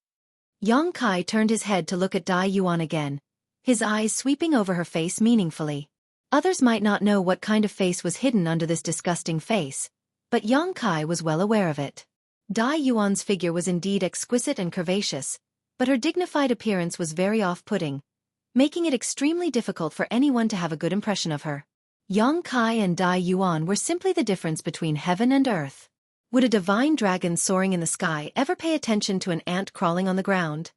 Yang Kai turned his head to look at Dai Yuan again, his eyes sweeping over her face meaningfully. Others might not know what kind of face was hidden under this disgusting face, but Yang Kai was well aware of it. Dai Yuan's figure was indeed exquisite and curvaceous, but her dignified appearance was very off-putting, making it extremely difficult for anyone to have a good impression of her. Yang Kai and Dai Yuan were simply the difference between heaven and earth. Would a divine dragon soaring in the sky ever pay attention to an ant crawling on the ground?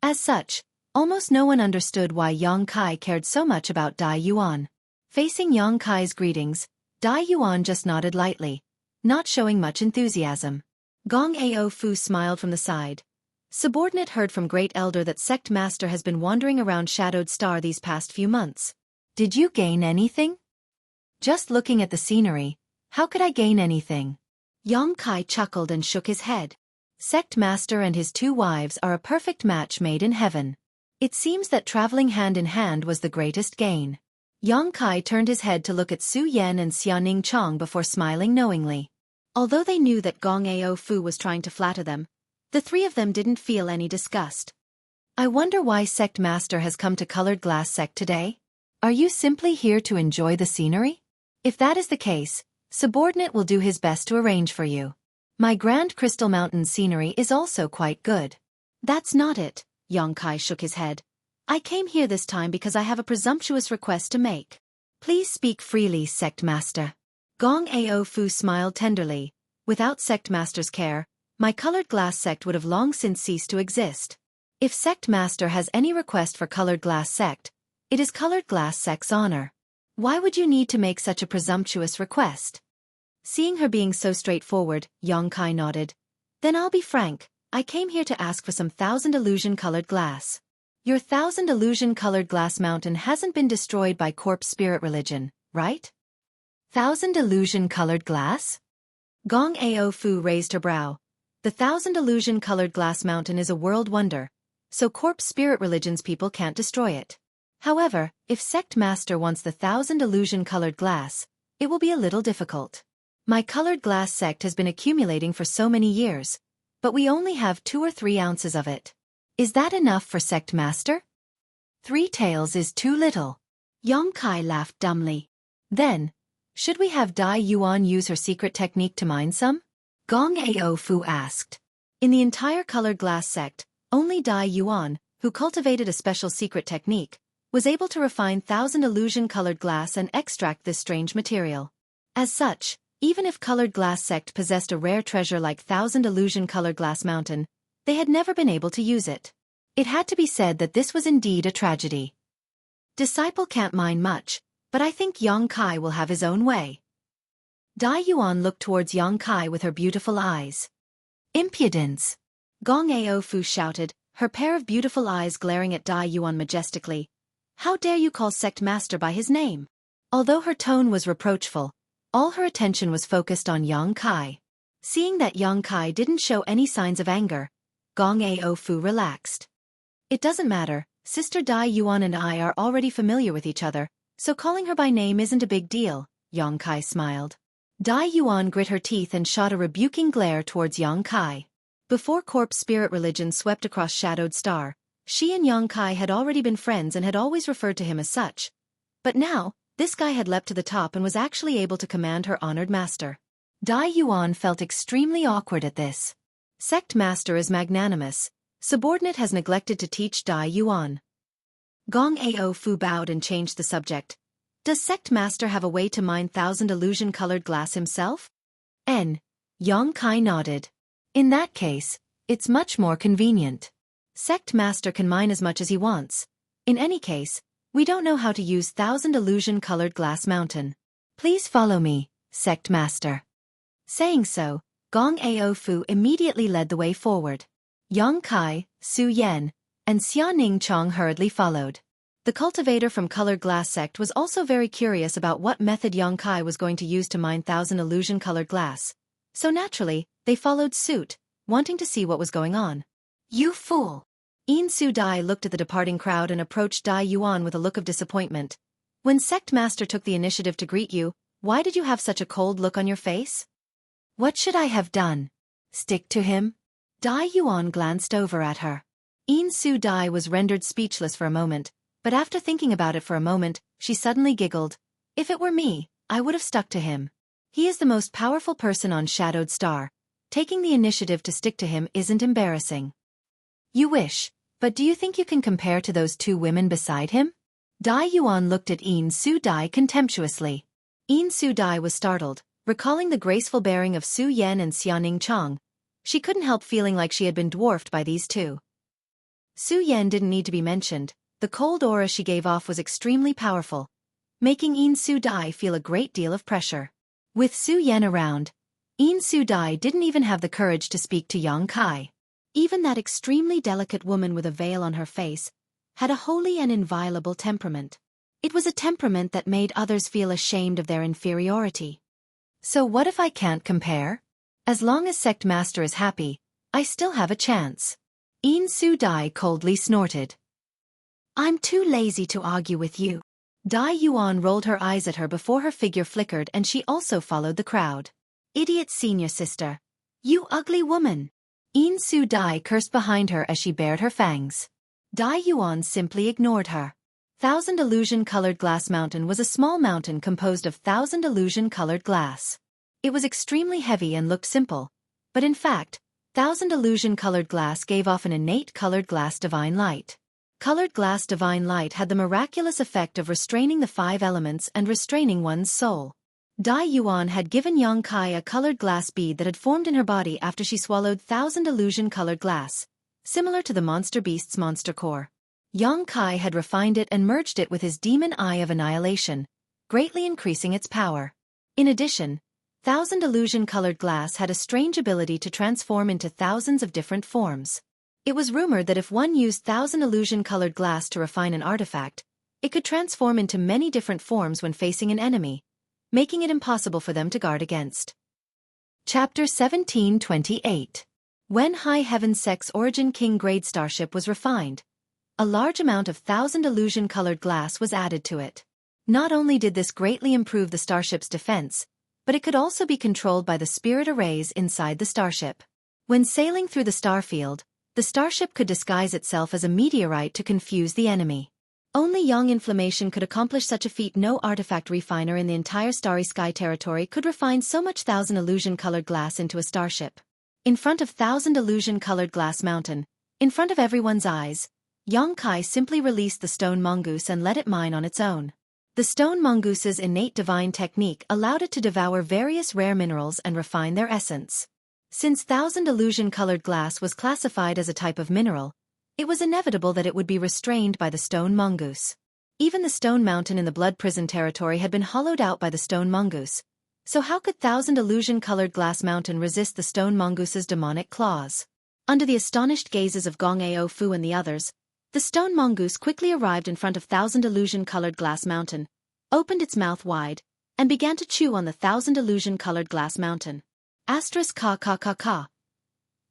As such, almost no one understood why Yang Kai cared so much about Dai Yuan. Facing Yang Kai's greetings, Dai Yuan just nodded lightly, not showing much enthusiasm. Gong Ao Fu smiled from the side. Subordinate heard from Great Elder that Sect Master has been wandering around Shadowed Star these past few months. Did you gain anything? Just looking at the scenery, how could I gain anything? Yang Kai chuckled and shook his head. Sect Master and his 2 wives are a perfect match made in heaven. It seems that traveling hand in hand was the greatest gain. Yang Kai turned his head to look at Su Yan and Xiaoning Chong before smiling knowingly. Although they knew that Gong Ao Fu was trying to flatter them, the 3 of them didn't feel any disgust. I wonder why Sect Master has come to Colored Glass Sect today? Are you simply here to enjoy the scenery? If that is the case, Subordinate will do his best to arrange for you. My Grand Crystal Mountain scenery is also quite good. That's not it, Yang Kai shook his head. I came here this time because I have a presumptuous request to make. Please speak freely, Sect Master. Gong Ao Fu smiled tenderly. Without Sect Master's care, my Colored Glass Sect would have long since ceased to exist. If Sect Master has any request for Colored Glass Sect, it is Colored Glass Sect's honor. Why would you need to make such a presumptuous request? Seeing her being so straightforward, Yang Kai nodded. Then I'll be frank, I came here to ask for some 1,000 illusion-colored glass. Your 1,000 illusion-colored glass mountain hasn't been destroyed by corpse spirit religion, right? 1,000 illusion-colored glass? Gong Ao Fu raised her brow. The 1,000 illusion-colored glass mountain is a world wonder, so corpse spirit religion's people can't destroy it. However, if Sect Master wants the 1,000 illusion-colored glass, it will be a little difficult. My Colored Glass Sect has been accumulating for so many years, but we only have 2 or 3 ounces of it. Is that enough for Sect Master? 3 taels is too little. Yang Kai laughed dumbly. Then, should we have Dai Yuan use her secret technique to mine some? Gong Ao Fu asked. In the entire Colored Glass Sect, only Dai Yuan, who cultivated a special secret technique, was able to refine 1,000 illusion-colored glass and extract this strange material. As such, even if Colored Glass Sect possessed a rare treasure like 1,000 illusion-colored glass mountain, they had never been able to use it. It had to be said that this was indeed a tragedy. Disciple can't mine much, but I think Yang Kai will have his own way. Dai Yuan looked towards Yang Kai with her beautiful eyes. Impudence! Gong Ao Fu shouted, her pair of beautiful eyes glaring at Dai Yuan majestically. How dare you call Sect Master by his name? Although her tone was reproachful, all her attention was focused on Yang Kai. Seeing that Yang Kai didn't show any signs of anger, Gong Ao Fu relaxed. It doesn't matter, Sister Dai Yuan and I are already familiar with each other, so calling her by name isn't a big deal, Yang Kai smiled. Dai Yuan grit her teeth and shot a rebuking glare towards Yang Kai. Before corpse spirit religion swept across Shadowed Star, she and Yang Kai had already been friends and had always referred to him as such. But now, this guy had leapt to the top and was actually able to command her honored master. Dai Yuan felt extremely awkward at this. Sect Master is magnanimous. Subordinate has neglected to teach Dai Yuan. Gong Ao Fu bowed and changed the subject. Does Sect Master have a way to mine 1,000 illusion-colored glass himself? Yang Kai nodded. In that case, it's much more convenient. Sect Master can mine as much as he wants. In any case, we don't know how to use 1,000 illusion-colored glass mountain. Please follow me, Sect Master. Saying so, Gong Ao Fu immediately led the way forward. Yang Kai, Su Yan, and Xianing Chong hurriedly followed. The cultivator from Colored Glass sect was also very curious about what method Yang Kai was going to use to mine 1,000 illusion-colored glass. So naturally, they followed suit, wanting to see what was going on. You fool! Yin Su Dai looked at the departing crowd and approached Dai Yuan with a look of disappointment. When Sect Master took the initiative to greet you, why did you have such a cold look on your face? What should I have done? Stick to him? Dai Yuan glanced over at her. Yin Su Dai was rendered speechless for a moment, but after thinking about it for a moment, she suddenly giggled. If it were me, I would have stuck to him. He is the most powerful person on Shadowed Star. Taking the initiative to stick to him isn't embarrassing. You wish, but do you think you can compare to those two women beside him? Dai Yuan looked at Yin Su Dai contemptuously. Yin Su Dai was startled, recalling the graceful bearing of Su Yan and Xianing Chong. She couldn't help feeling like she had been dwarfed by these two. Su Yan didn't need to be mentioned. The cold aura she gave off was extremely powerful, making Yin Su Dai feel a great deal of pressure. With Su Yan around, Yin Su Dai didn't even have the courage to speak to Yang Kai. Even that extremely delicate woman with a veil on her face had a holy and inviolable temperament. It was a temperament that made others feel ashamed of their inferiority. So what if I can't compare? As long as Sect Master is happy, I still have a chance. Yin Su Dai coldly snorted. I'm too lazy to argue with you. Dai Yuan rolled her eyes at her before her figure flickered and she also followed the crowd. Idiot senior sister. You ugly woman. Yin Su Dai cursed behind her as she bared her fangs. Dai Yuan simply ignored her. 1,000 Illusion-Colored Glass Mountain was a small mountain composed of 1,000 illusion-colored glass. It was extremely heavy and looked simple, but in fact, 1,000 illusion-colored glass gave off an innate colored glass divine light. Colored glass divine light had the miraculous effect of restraining the 5 elements and restraining one's soul. Dai Yuan had given Yang Kai a colored glass bead that had formed in her body after she swallowed 1,000 illusion-colored glass, similar to the monster beast's monster core. Yang Kai had refined it and merged it with his demon eye of annihilation, greatly increasing its power. In addition, 1,000 illusion-colored glass had a strange ability to transform into thousands of different forms. It was rumored that if one used 1,000 illusion-colored glass to refine an artifact, it could transform into many different forms when facing an enemy, making it impossible for them to guard against. Chapter 1728. When High Heaven Sect's Origin King grade starship was refined, a large amount of 1,000 illusion-colored glass was added to it. Not only did this greatly improve the starship's defense, but it could also be controlled by the spirit arrays inside the starship. When sailing through the starfield, the starship could disguise itself as a meteorite to confuse the enemy. Only Young Inflammation could accomplish such a feat. No artifact refiner in the entire Starry Sky territory could refine so much 1,000 illusion-colored glass into a starship. In front of 1,000 illusion-colored glass mountain, in front of everyone's eyes, Yang Kai simply released the stone mongoose and let it mine on its own. The stone mongoose's innate divine technique allowed it to devour various rare minerals and refine their essence. Since 1,000 illusion-colored glass was classified as a type of mineral, it was inevitable that it would be restrained by the stone mongoose. Even the stone mountain in the blood prison territory had been hollowed out by the stone mongoose. So how could 1,000 illusion-colored glass mountain resist the stone mongoose's demonic claws? Under the astonished gazes of Gong Ao Fu and the others, the stone mongoose quickly arrived in front of 1,000 illusion-colored glass mountain, opened its mouth wide, and began to chew on the 1,000 illusion-colored glass mountain. Asterisk ka ka ka ka.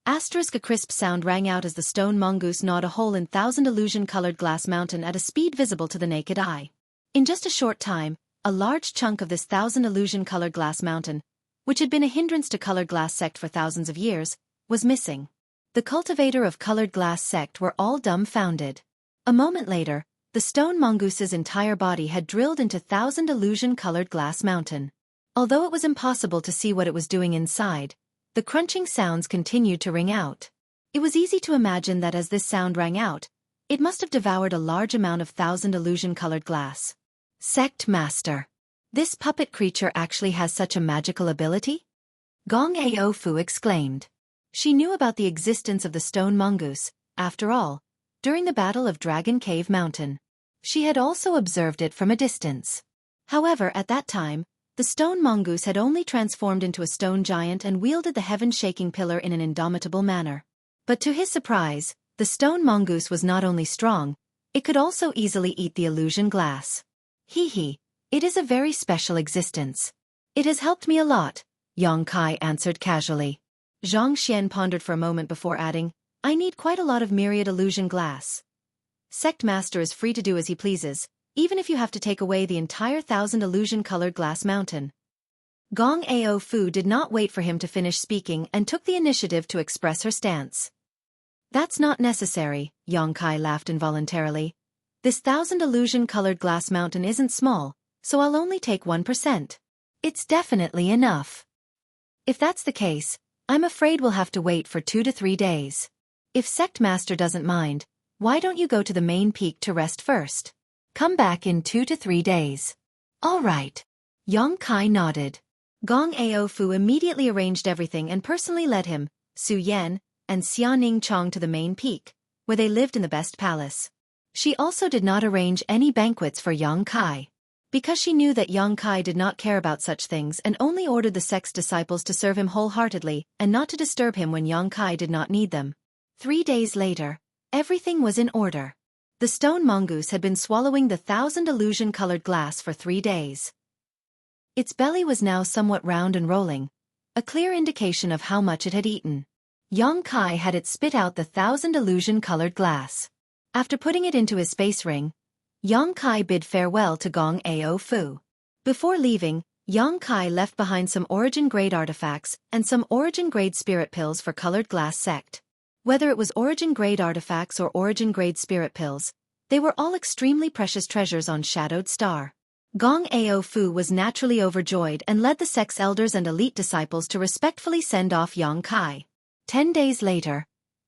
Asterisk a crisp sound rang out as the stone mongoose gnawed a hole in 1,000 illusion-colored glass mountain at a speed visible to the naked eye. In just a short time, a large chunk of this 1,000 illusion-colored glass mountain, which had been a hindrance to colored glass sect for thousands of years, was missing. The cultivator of colored glass sect were all dumbfounded. A moment later, the stone mongoose's entire body had drilled into 1,000 illusion-colored glass mountain. Although it was impossible to see what it was doing inside, the crunching sounds continued to ring out. It was easy to imagine that as this sound rang out, it must have devoured a large amount of 1,000 illusion-colored glass. Sect Master. This puppet creature actually has such a magical ability? Gong Ao Fu exclaimed. She knew about the existence of the stone mongoose, after all, during the Battle of Dragon Cave Mountain. She had also observed it from a distance. However, at that time, the stone mongoose had only transformed into a stone giant and wielded the heaven-shaking pillar in an indomitable manner. But to his surprise, The stone mongoose was not only strong, it could also easily eat the illusion glass. Hee, it is a very special existence. It has helped me a lot, Yang Kai answered casually. Zhang Xian pondered for a moment before adding, I need quite a lot of myriad illusion glass. Sect Master is free to do as he pleases, even if you have to take away the entire 1,000 illusion-colored glass mountain. Gong Ao Fu did not wait for him to finish speaking and took the initiative to express her stance. That's not necessary, Yang Kai laughed involuntarily. This 1,000 illusion-colored glass mountain isn't small, so I'll only take 1%. It's definitely enough. If that's the case, I'm afraid we'll have to wait for 2 to 3 days. If Sect Master doesn't mind, why don't you go to the main peak to rest first? Come back in 2 to 3 days. All right. Yang Kai nodded. Gong Ao Fu immediately arranged everything and personally led him, Su Yan, and Xianing Chong to the main peak, where they lived in the best palace. She also did not arrange any banquets for Yang Kai, because she knew that Yang Kai did not care about such things and only ordered the sect's disciples to serve him wholeheartedly and not to disturb him when Yang Kai did not need them. 3 days later, everything was in order. The stone mongoose had been swallowing the 1,000 illusion-colored glass for 3 days. Its belly was now somewhat round and rolling, a clear indication of how much it had eaten. Yang Kai had it spit out the 1,000 illusion-colored glass. After putting it into his space ring, Yang Kai bid farewell to Gong Ao Fu. Before leaving, Yang Kai left behind some origin-grade artifacts and some origin-grade spirit pills for colored glass sect. Whether it was origin-grade artifacts or origin-grade spirit pills, they were all extremely precious treasures on Shadowed Star. Gong Ao Fu was naturally overjoyed and led the sect's elders and elite disciples to respectfully send off Yang Kai. 10 days later,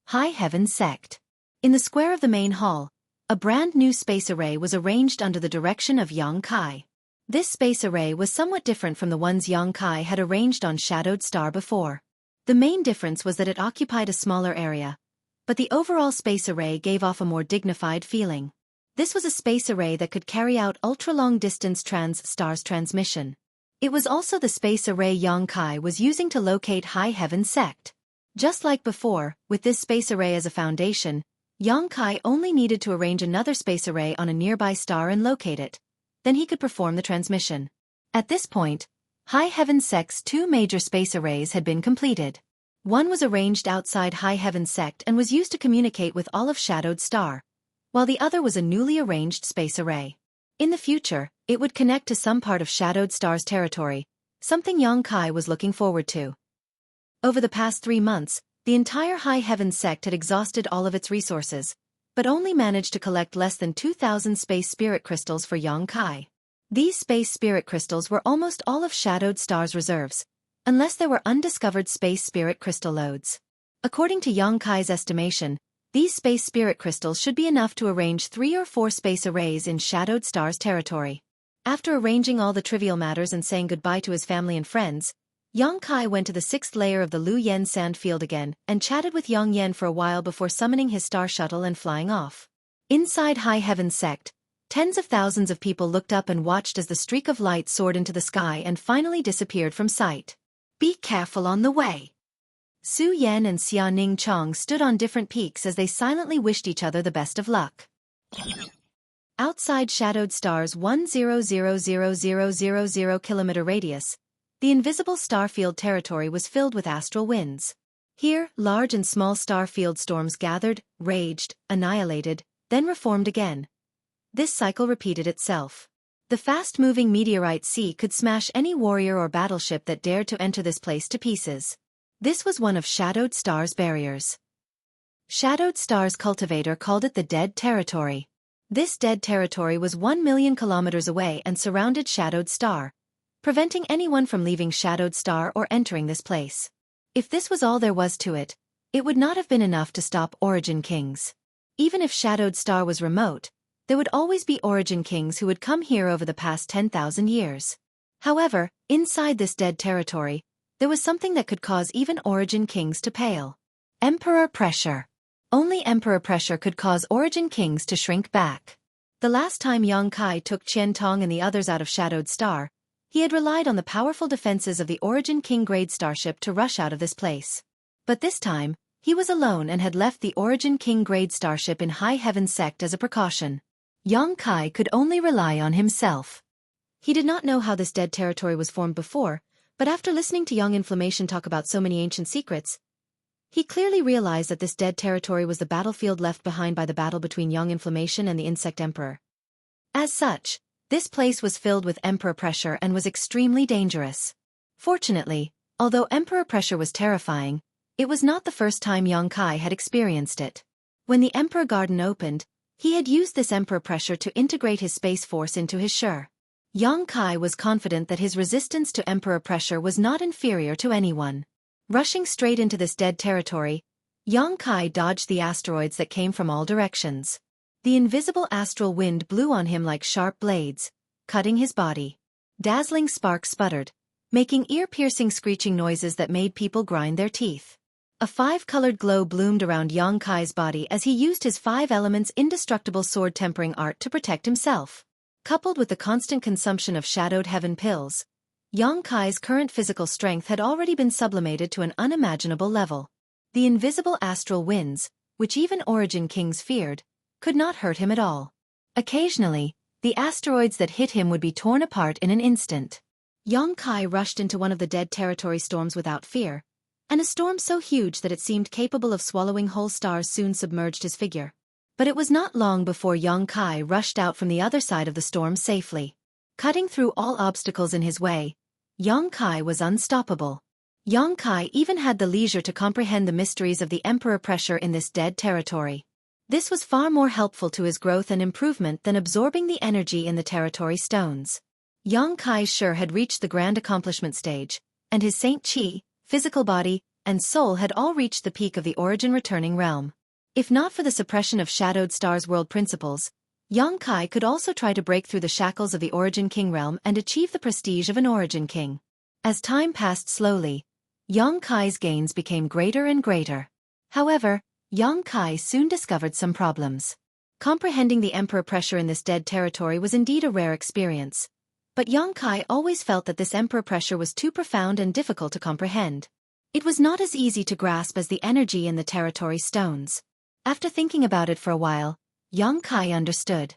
High Heaven Sect. In the square of the main hall, a brand new space array was arranged under the direction of Yang Kai. This space array was somewhat different from the ones Yang Kai had arranged on Shadowed Star before. The main difference was that it occupied a smaller area, but the overall space array gave off a more dignified feeling. This was a space array that could carry out ultra-long-distance trans-stars transmission. It was also the space array Yang Kai was using to locate High Heaven Sect. Just like before, with this space array as a foundation, Yang Kai only needed to arrange another space array on a nearby star and locate it. Then he could perform the transmission. At this point, High Heaven Sect's 2 major space arrays had been completed. One was arranged outside High Heaven Sect and was used to communicate with all of Shadowed Star, while the other was a newly arranged space array. In the future, it would connect to some part of Shadowed Star's territory, something Yang Kai was looking forward to. Over the past 3 months, the entire High Heaven Sect had exhausted all of its resources, but only managed to collect less than 2,000 space spirit crystals for Yang Kai. These space spirit crystals were almost all of Shadowed Star's reserves, unless there were undiscovered space spirit crystal lodes. According to Yang Kai's estimation, these space spirit crystals should be enough to arrange 3 or 4 space arrays in Shadowed Star's territory. After arranging all the trivial matters and saying goodbye to his family and friends, Yang Kai went to the 6th layer of the Lu Yen sand field again and chatted with Yang Yen for a while before summoning his star shuttle and flying off. Inside High Heaven Sect, tens of thousands of people looked up and watched as the streak of light soared into the sky and finally disappeared from sight. Be careful on the way. Su Yan and Xianing Chong stood on different peaks as they silently wished each other the best of luck. Outside Shadowed Star's 1,000,000 kilometer radius, the invisible starfield territory was filled with astral winds. Here, large and small starfield storms gathered, raged, annihilated, then reformed again. This cycle repeated itself. The fast-moving meteorite sea could smash any warrior or battleship that dared to enter this place to pieces. This was one of Shadowed Star's barriers. Shadowed Star's cultivator called it the Dead Territory. This dead territory was 1 million kilometers away and surrounded Shadowed Star, preventing anyone from leaving Shadowed Star or entering this place. If this was all there was to it, it would not have been enough to stop Origin Kings. Even if Shadowed Star was remote, there would always be Origin Kings who would come here over the past 10,000 years. However, inside this dead territory, there was something that could cause even Origin Kings to pale. Emperor pressure. Only Emperor pressure could cause Origin Kings to shrink back. The last time Yang Kai took Qian Tong and the others out of Shadowed Star, he had relied on the powerful defenses of the Origin King grade starship to rush out of this place. But this time, He was alone and had left the Origin King grade starship in High Heaven Sect as a precaution. Young Kai could only rely on himself. He did not know how this dead territory was formed before, but after listening to Young Inflammation talk about so many ancient secrets, he clearly realized that this dead territory was the battlefield left behind by the battle between Young Inflammation and the Insect Emperor. As such, this place was filled with Emperor pressure and was extremely dangerous. Fortunately, although Emperor pressure was terrifying, it was not the first time Young Kai had experienced it. When the Emperor Garden opened, he had used this Emperor pressure to integrate his space force into his Sure. Young Kai was confident that his resistance to Emperor pressure was not inferior to anyone. Rushing straight into this dead territory, Young Kai dodged the asteroids that came from all directions. The invisible astral wind blew on him like sharp blades, cutting his body. Dazzling sparks sputtered, making ear-piercing screeching noises that made people grind their teeth. A five-colored glow bloomed around Young Kai's body as he used his 5 elements indestructible sword-tempering art to protect himself. Coupled with the constant consumption of Shadowed Heaven pills, Young Kai's current physical strength had already been sublimated to an unimaginable level. The invisible astral winds, which even Origin Kings feared, could not hurt him at all. Occasionally, the asteroids that hit him would be torn apart in an instant. Young Kai rushed into one of the dead territory storms without fear, and a storm so huge that it seemed capable of swallowing whole stars soon submerged his figure. But it was not long before Young Kai rushed out from the other side of the storm safely. Cutting through all obstacles in his way, Young Kai was unstoppable. Young Kai even had the leisure to comprehend the mysteries of the Emperor pressure in this dead territory. This was far more helpful to his growth and improvement than absorbing the energy in the territory stones. Young Kai's Sure had reached the grand accomplishment stage, and his Saint Chi, physical body, and soul had all reached the peak of the Origin returning realm. If not for the suppression of Shadowed Star's world principles, Young Kai could also try to break through the shackles of the Origin King realm and achieve the prestige of an Origin King. As time passed slowly, Young Kai's gains became greater and greater. However, Young Kai soon discovered some problems. Comprehending the Emperor pressure in this dead territory was indeed a rare experience, but Young Kai always felt that this Emperor pressure was too profound and difficult to comprehend. It was not as easy to grasp as the energy in the territory stones. After thinking about it for a while, Young Kai understood.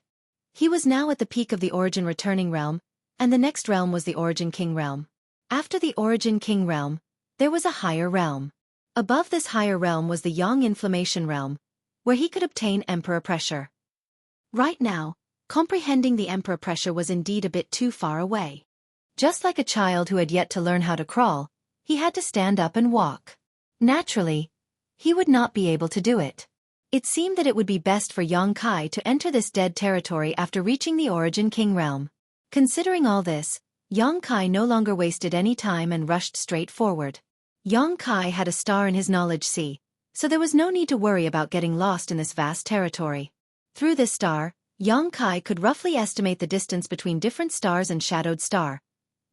He was now at the peak of the Origin returning realm, and the next realm was the Origin King realm. After the Origin King realm, there was a higher realm. Above this higher realm was the Young Inflammation realm, where he could obtain Emperor pressure. Right now, comprehending the Emperor pressure was indeed a bit too far away. Just like a child who had yet to learn how to crawl, he had to stand up and walk. Naturally, he would not be able to do it. It seemed that it would be best for Young Kai to enter this dead territory after reaching the Origin King realm. Considering all this, Young Kai no longer wasted any time and rushed straight forward. Young Kai had a star in his knowledge sea, so there was no need to worry about getting lost in this vast territory. Through this star, Young Kai could roughly estimate the distance between different stars and Shadowed Star,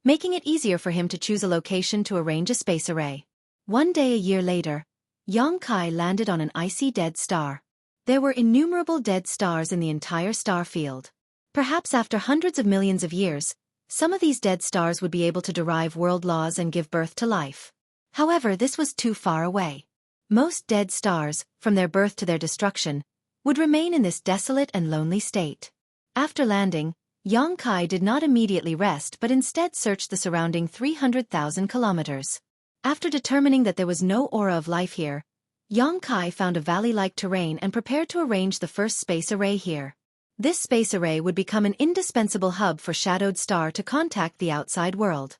making it easier for him to choose a location to arrange a space array. One day a year later, Young Kai landed on an icy dead star. There were innumerable dead stars in the entire star field. Perhaps after hundreds of millions of years, some of these dead stars would be able to derive world laws and give birth to life. However, this was too far away. Most dead stars, from their birth to their destruction, would remain in this desolate and lonely state. After landing, Young Kai did not immediately rest but instead searched the surrounding 300,000 kilometers. After determining that there was no aura of life here, Young Kai found a valley-like terrain and prepared to arrange the first space array here. This space array would become an indispensable hub for Shadowed Star to contact the outside world.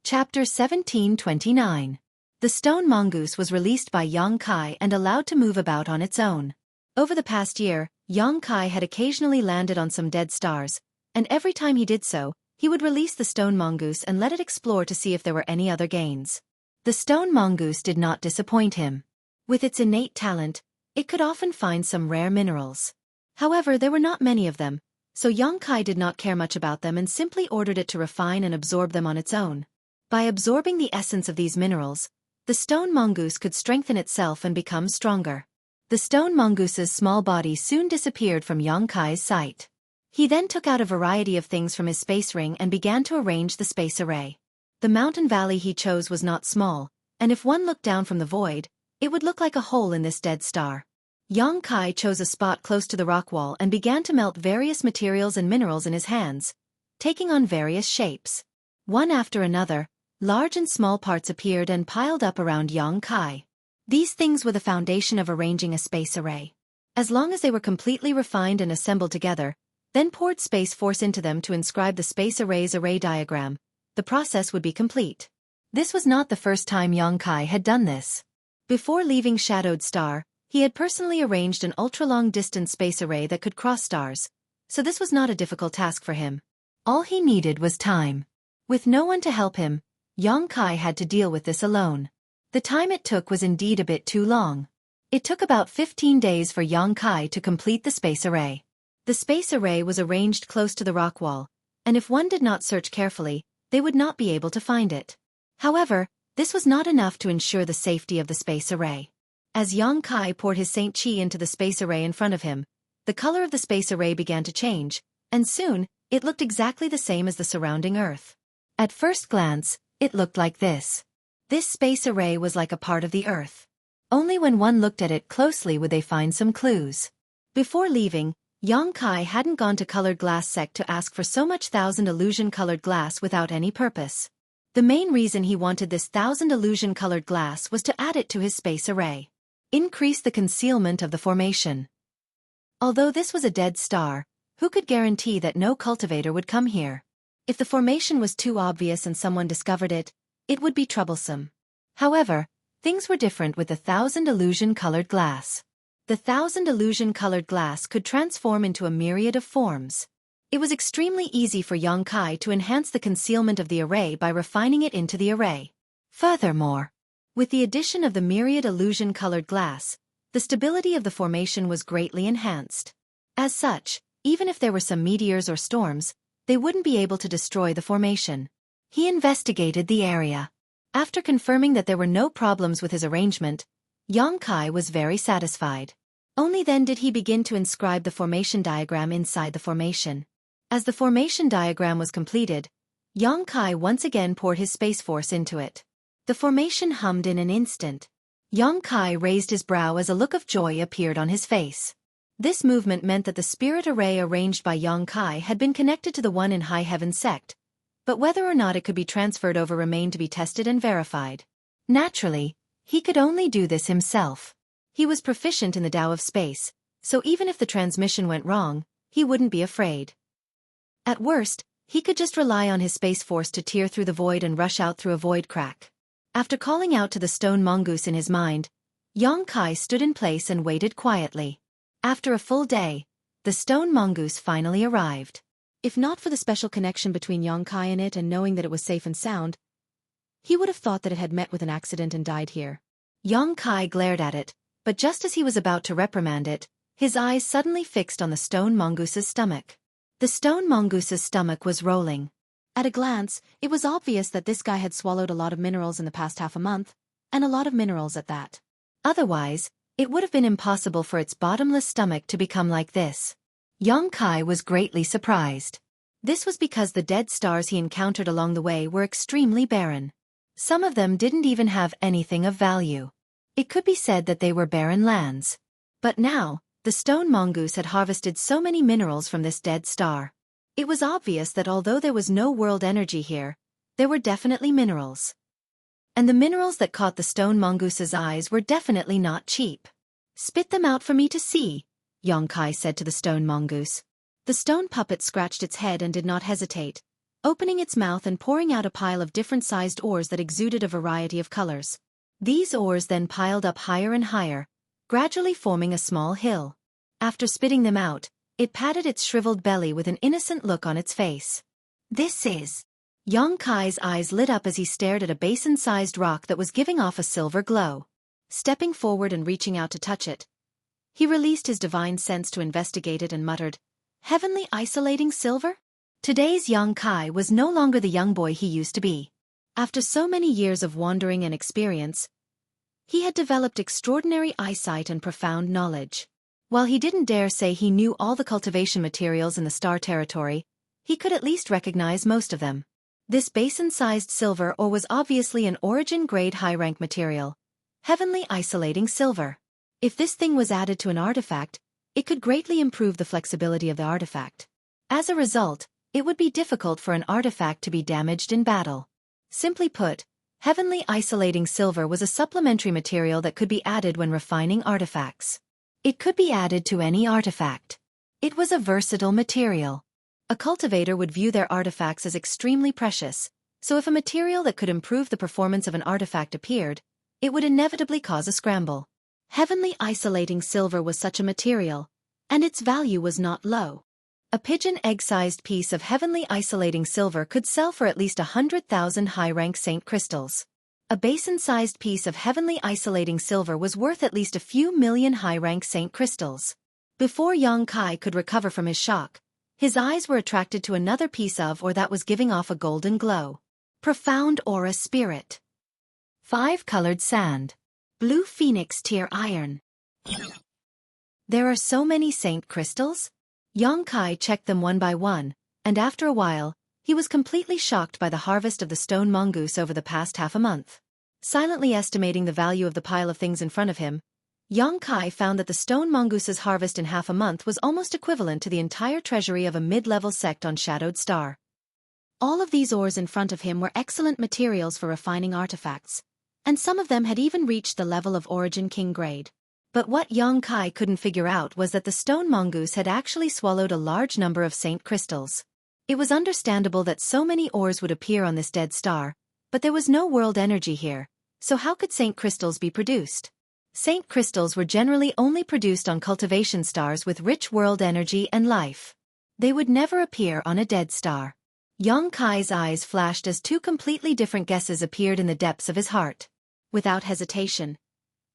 Chapter 1729. The stone mongoose was released by Young Kai and allowed to move about on its own. Over the past year, Young Kai had occasionally landed on some dead stars, and every time he did so, he would release the stone mongoose and let it explore to see if there were any other gains. The stone mongoose did not disappoint him. With its innate talent, it could often find some rare minerals. However, there were not many of them, so Young Kai did not care much about them and simply ordered it to refine and absorb them on its own. By absorbing the essence of these minerals, the stone mongoose could strengthen itself and become stronger. The stone mongoose's small body soon disappeared from Young Kai's sight. He then took out a variety of things from his space ring and began to arrange the space array. The mountain valley he chose was not small, and if one looked down from the void, It would look like a hole in this dead star. Yang Kai chose a spot close to the rock wall and began to melt various materials and minerals in his hands, taking on various shapes. One after another, large and small parts appeared and piled up around Yang Kai. These things were the foundation of arranging a space array. As long as they were completely refined and assembled together, then poured space force into them to inscribe the space array's array diagram, the process would be complete. This was not the first time Yang Kai had done this. Before leaving Shadowed Star, he had personally arranged an ultra-long distance space array that could cross stars, so this was not a difficult task for him. All he needed was time. With no one to help him, Yang Kai had to deal with this alone. The time it took was indeed a bit too long. It took about 15 days for Yang Kai to complete the space array. The space array was arranged close to the rock wall, and if one did not search carefully, they would not be able to find it. However, this was not enough to ensure the safety of the space array. As Yang Kai poured his Saint Qi into the space array in front of him, the color of the space array began to change, and soon, it looked exactly the same as the surrounding Earth. At first glance, it looked like this. This space array was like a part of the Earth. Only when one looked at it closely would they find some clues. Before leaving, Yang Kai hadn't gone to Colored Glass Sect to ask for so much 1,000 illusion-colored glass without any purpose. The main reason he wanted this 1,000 illusion-colored glass was to add it to his space array. Increase the concealment of the formation. Although this was a dead star, who could guarantee that no cultivator would come here? If the formation was too obvious and someone discovered it, it would be troublesome. However, things were different with the 1,000 illusion-colored glass. The 1,000 illusion-colored glass could transform into a myriad of forms. It was extremely easy for Yang Kai to enhance the concealment of the array by refining it into the array. Furthermore, with the addition of the myriad illusion-colored glass, the stability of the formation was greatly enhanced. As such, even if there were some meteors or storms, they wouldn't be able to destroy the formation. He investigated the area. After confirming that there were no problems with his arrangement, Yang Kai was very satisfied. Only then did he begin to inscribe the formation diagram inside the formation. As the formation diagram was completed, Yang Kai once again poured his space force into it. The formation hummed in an instant. Yang Kai raised his brow as a look of joy appeared on his face. This movement meant that the spirit array arranged by Yang Kai had been connected to the one in High Heaven Sect, but whether or not it could be transferred over remained to be tested and verified. Naturally, he could only do this himself. He was proficient in the Tao of space, so even if the transmission went wrong, he wouldn't be afraid. At worst, he could just rely on his space force to tear through the void and rush out through a void crack. After calling out to the stone mongoose in his mind, Yang Kai stood in place and waited quietly. After a full day, the stone mongoose finally arrived. If not for the special connection between Yang Kai and it and knowing that it was safe and sound, he would have thought that it had met with an accident and died here. Yang Kai glared at it, but just as he was about to reprimand it, his eyes suddenly fixed on the stone mongoose's stomach. The stone mongoose's stomach was rolling. At a glance, it was obvious that this guy had swallowed a lot of minerals in the past half a month, and a lot of minerals at that. Otherwise, it would have been impossible for its bottomless stomach to become like this. Yang Kai was greatly surprised. This was because the dead stars he encountered along the way were extremely barren. Some of them didn't even have anything of value. It could be said that they were barren lands. But now, the stone mongoose had harvested so many minerals from this dead star. It was obvious that although there was no world energy here, there were definitely minerals. And the minerals that caught the stone mongoose's eyes were definitely not cheap. "Spit them out for me to see," Yang Kai said to the stone mongoose. The stone puppet scratched its head and did not hesitate, opening its mouth and pouring out a pile of different-sized ores that exuded a variety of colors. These ores then piled up higher and higher, gradually forming a small hill. After spitting them out, it patted its shriveled belly with an innocent look on its face. "This is..." Yang Kai's eyes lit up as he stared at a basin-sized rock that was giving off a silver glow. Stepping forward and reaching out to touch it, he released his divine sense to investigate it and muttered, "Heavenly isolating silver?" Today's Yang Kai was no longer the young boy he used to be. After so many years of wandering and experience, he had developed extraordinary eyesight and profound knowledge. While he didn't dare say he knew all the cultivation materials in the star territory, he could at least recognize most of them. This basin-sized silver ore was obviously an origin-grade high-rank material, Heavenly isolating silver. If this thing was added to an artifact, it could greatly improve the flexibility of the artifact. As a result, it would be difficult for an artifact to be damaged in battle. Simply put, heavenly isolating silver was a supplementary material that could be added when refining artifacts. It could be added to any artifact. It was a versatile material. A cultivator would view their artifacts as extremely precious, so if a material that could improve the performance of an artifact appeared, it would inevitably cause a scramble. Heavenly isolating silver was such a material, and its value was not low. A pigeon egg-sized piece of heavenly isolating silver could sell for at least 100,000 high-rank saint crystals. A basin-sized piece of heavenly isolating silver was worth at least a few million high-rank saint crystals. Before Xueqi could recover from his shock, his eyes were attracted to another piece of ore that was giving off a golden glow. Profound aura spirit. 5-colored sand. Blue phoenix tier iron. There are so many saint crystals? Xueqi checked them one by one, and after a while, he was completely shocked by the harvest of the stone mongoose over the past half a month. Silently estimating the value of the pile of things in front of him, Xueqi found that the stone mongoose's harvest in half a month was almost equivalent to the entire treasury of a mid-level sect on Shadowed Star. All of these ores in front of him were excellent materials for refining artifacts, and some of them had even reached the level of Origin King grade. But what Xueqi couldn't figure out was that the stone mongoose had actually swallowed a large number of saint crystals. It was understandable that so many ores would appear on this dead star, but there was no world energy here, so how could saint crystals be produced? Saint crystals were generally only produced on cultivation stars with rich world energy and life. They would never appear on a dead star. Xueqi's eyes flashed as two completely different guesses appeared in the depths of his heart. Without hesitation,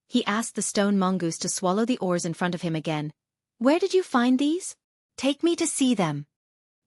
he asked the stone mongoose to swallow the ores in front of him again. "Where did you find these? Take me to see them."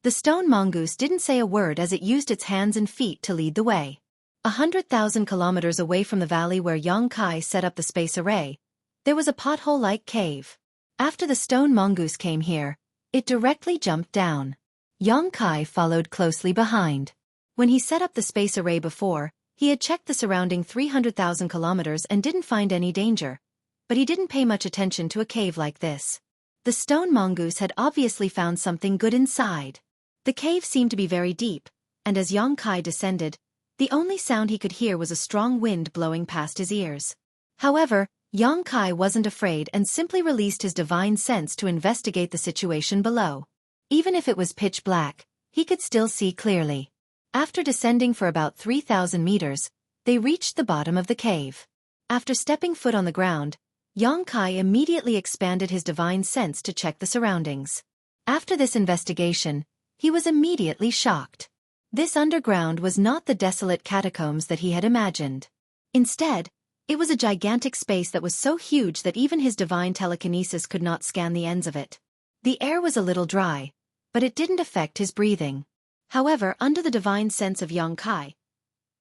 The stone mongoose didn't say a word as it used its hands and feet to lead the way. 100,000 kilometers away from the valley where Xueqi set up the space array, there was a pothole-like cave. After the stone mongoose came here, it directly jumped down. Xueqi followed closely behind. When he set up the space array before, he had checked the surrounding 300,000 kilometers and didn't find any danger, but he didn't pay much attention to a cave like this. The stone mongoose had obviously found something good inside. The cave seemed to be very deep, and as Xueqi descended, the only sound he could hear was a strong wind blowing past his ears. However, Xueqi wasn't afraid and simply released his divine sense to investigate the situation below. Even if it was pitch black, he could still see clearly. After descending for about 3,000 meters, they reached the bottom of the cave. After stepping foot on the ground, Xueqi immediately expanded his divine sense to check the surroundings. After this investigation, he was immediately shocked. This underground was not the desolate catacombs that he had imagined. Instead, it was a gigantic space that was so huge that even his divine telekinesis could not scan the ends of it. The air was a little dry, but it didn't affect his breathing. However, under the divine sense of Xueqi,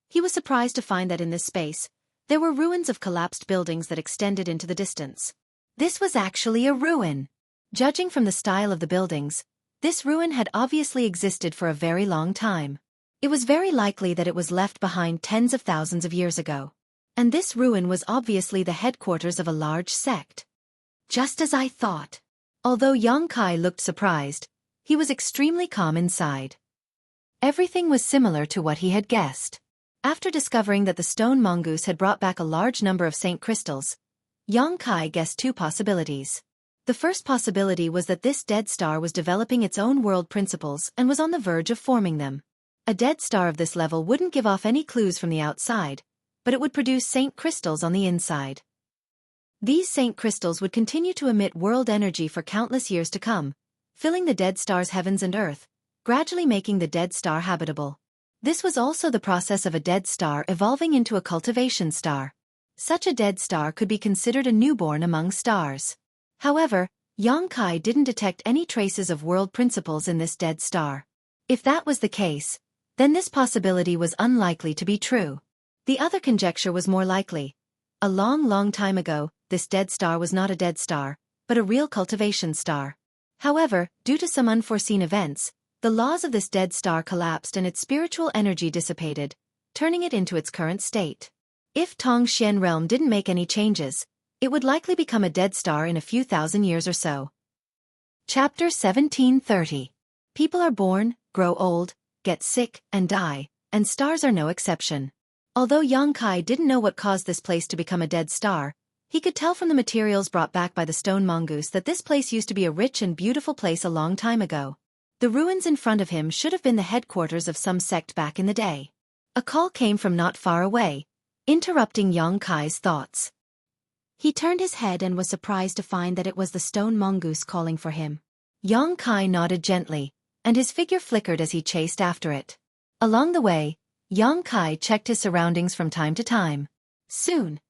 he was surprised to find that in this space, there were ruins of collapsed buildings that extended into the distance. This was actually a ruin. Judging from the style of the buildings, this ruin had obviously existed for a very long time. It was very likely that it was left behind tens of thousands of years ago. And this ruin was obviously the headquarters of a large sect. Just as I thought. Although Xueqi looked surprised, he was extremely calm inside. Everything was similar to what he had guessed. After discovering that the stone mongoose had brought back a large number of saint crystals, Xueqi guessed two possibilities. The first possibility was that this dead star was developing its own world principles and was on the verge of forming them. A dead star of this level wouldn't give off any clues from the outside, but it would produce saint crystals on the inside. These saint crystals would continue to emit world energy for countless years to come, filling the dead star's heavens and earth, gradually making the dead star habitable. This was also the process of a dead star evolving into a cultivation star. Such a dead star could be considered a newborn among stars. However, Xueqi didn't detect any traces of world principles in this dead star. If that was the case, then this possibility was unlikely to be true. The other conjecture was more likely. A long time ago, this dead star was not a dead star, but a real cultivation star. However, due to some unforeseen events, the laws of this dead star collapsed and its spiritual energy dissipated, turning it into its current state. If Tongxian realm didn't make any changes, it would likely become a dead star in a few thousand years or so. Chapter 1730. People are born, grow old, get sick, and die, and stars are no exception. Although Yang Kai didn't know what caused this place to become a dead star, he could tell from the materials brought back by the stone mongoose that this place used to be a rich and beautiful place a long time ago. The ruins in front of him should have been the headquarters of some sect back in the day. A call came from not far away, interrupting Yang Kai's thoughts. He turned his head and was surprised to find that it was the stone mongoose calling for him. Yang Kai nodded gently, and his figure flickered as he chased after it. Along the way, Yang Kai checked his surroundings from time to time. Soon,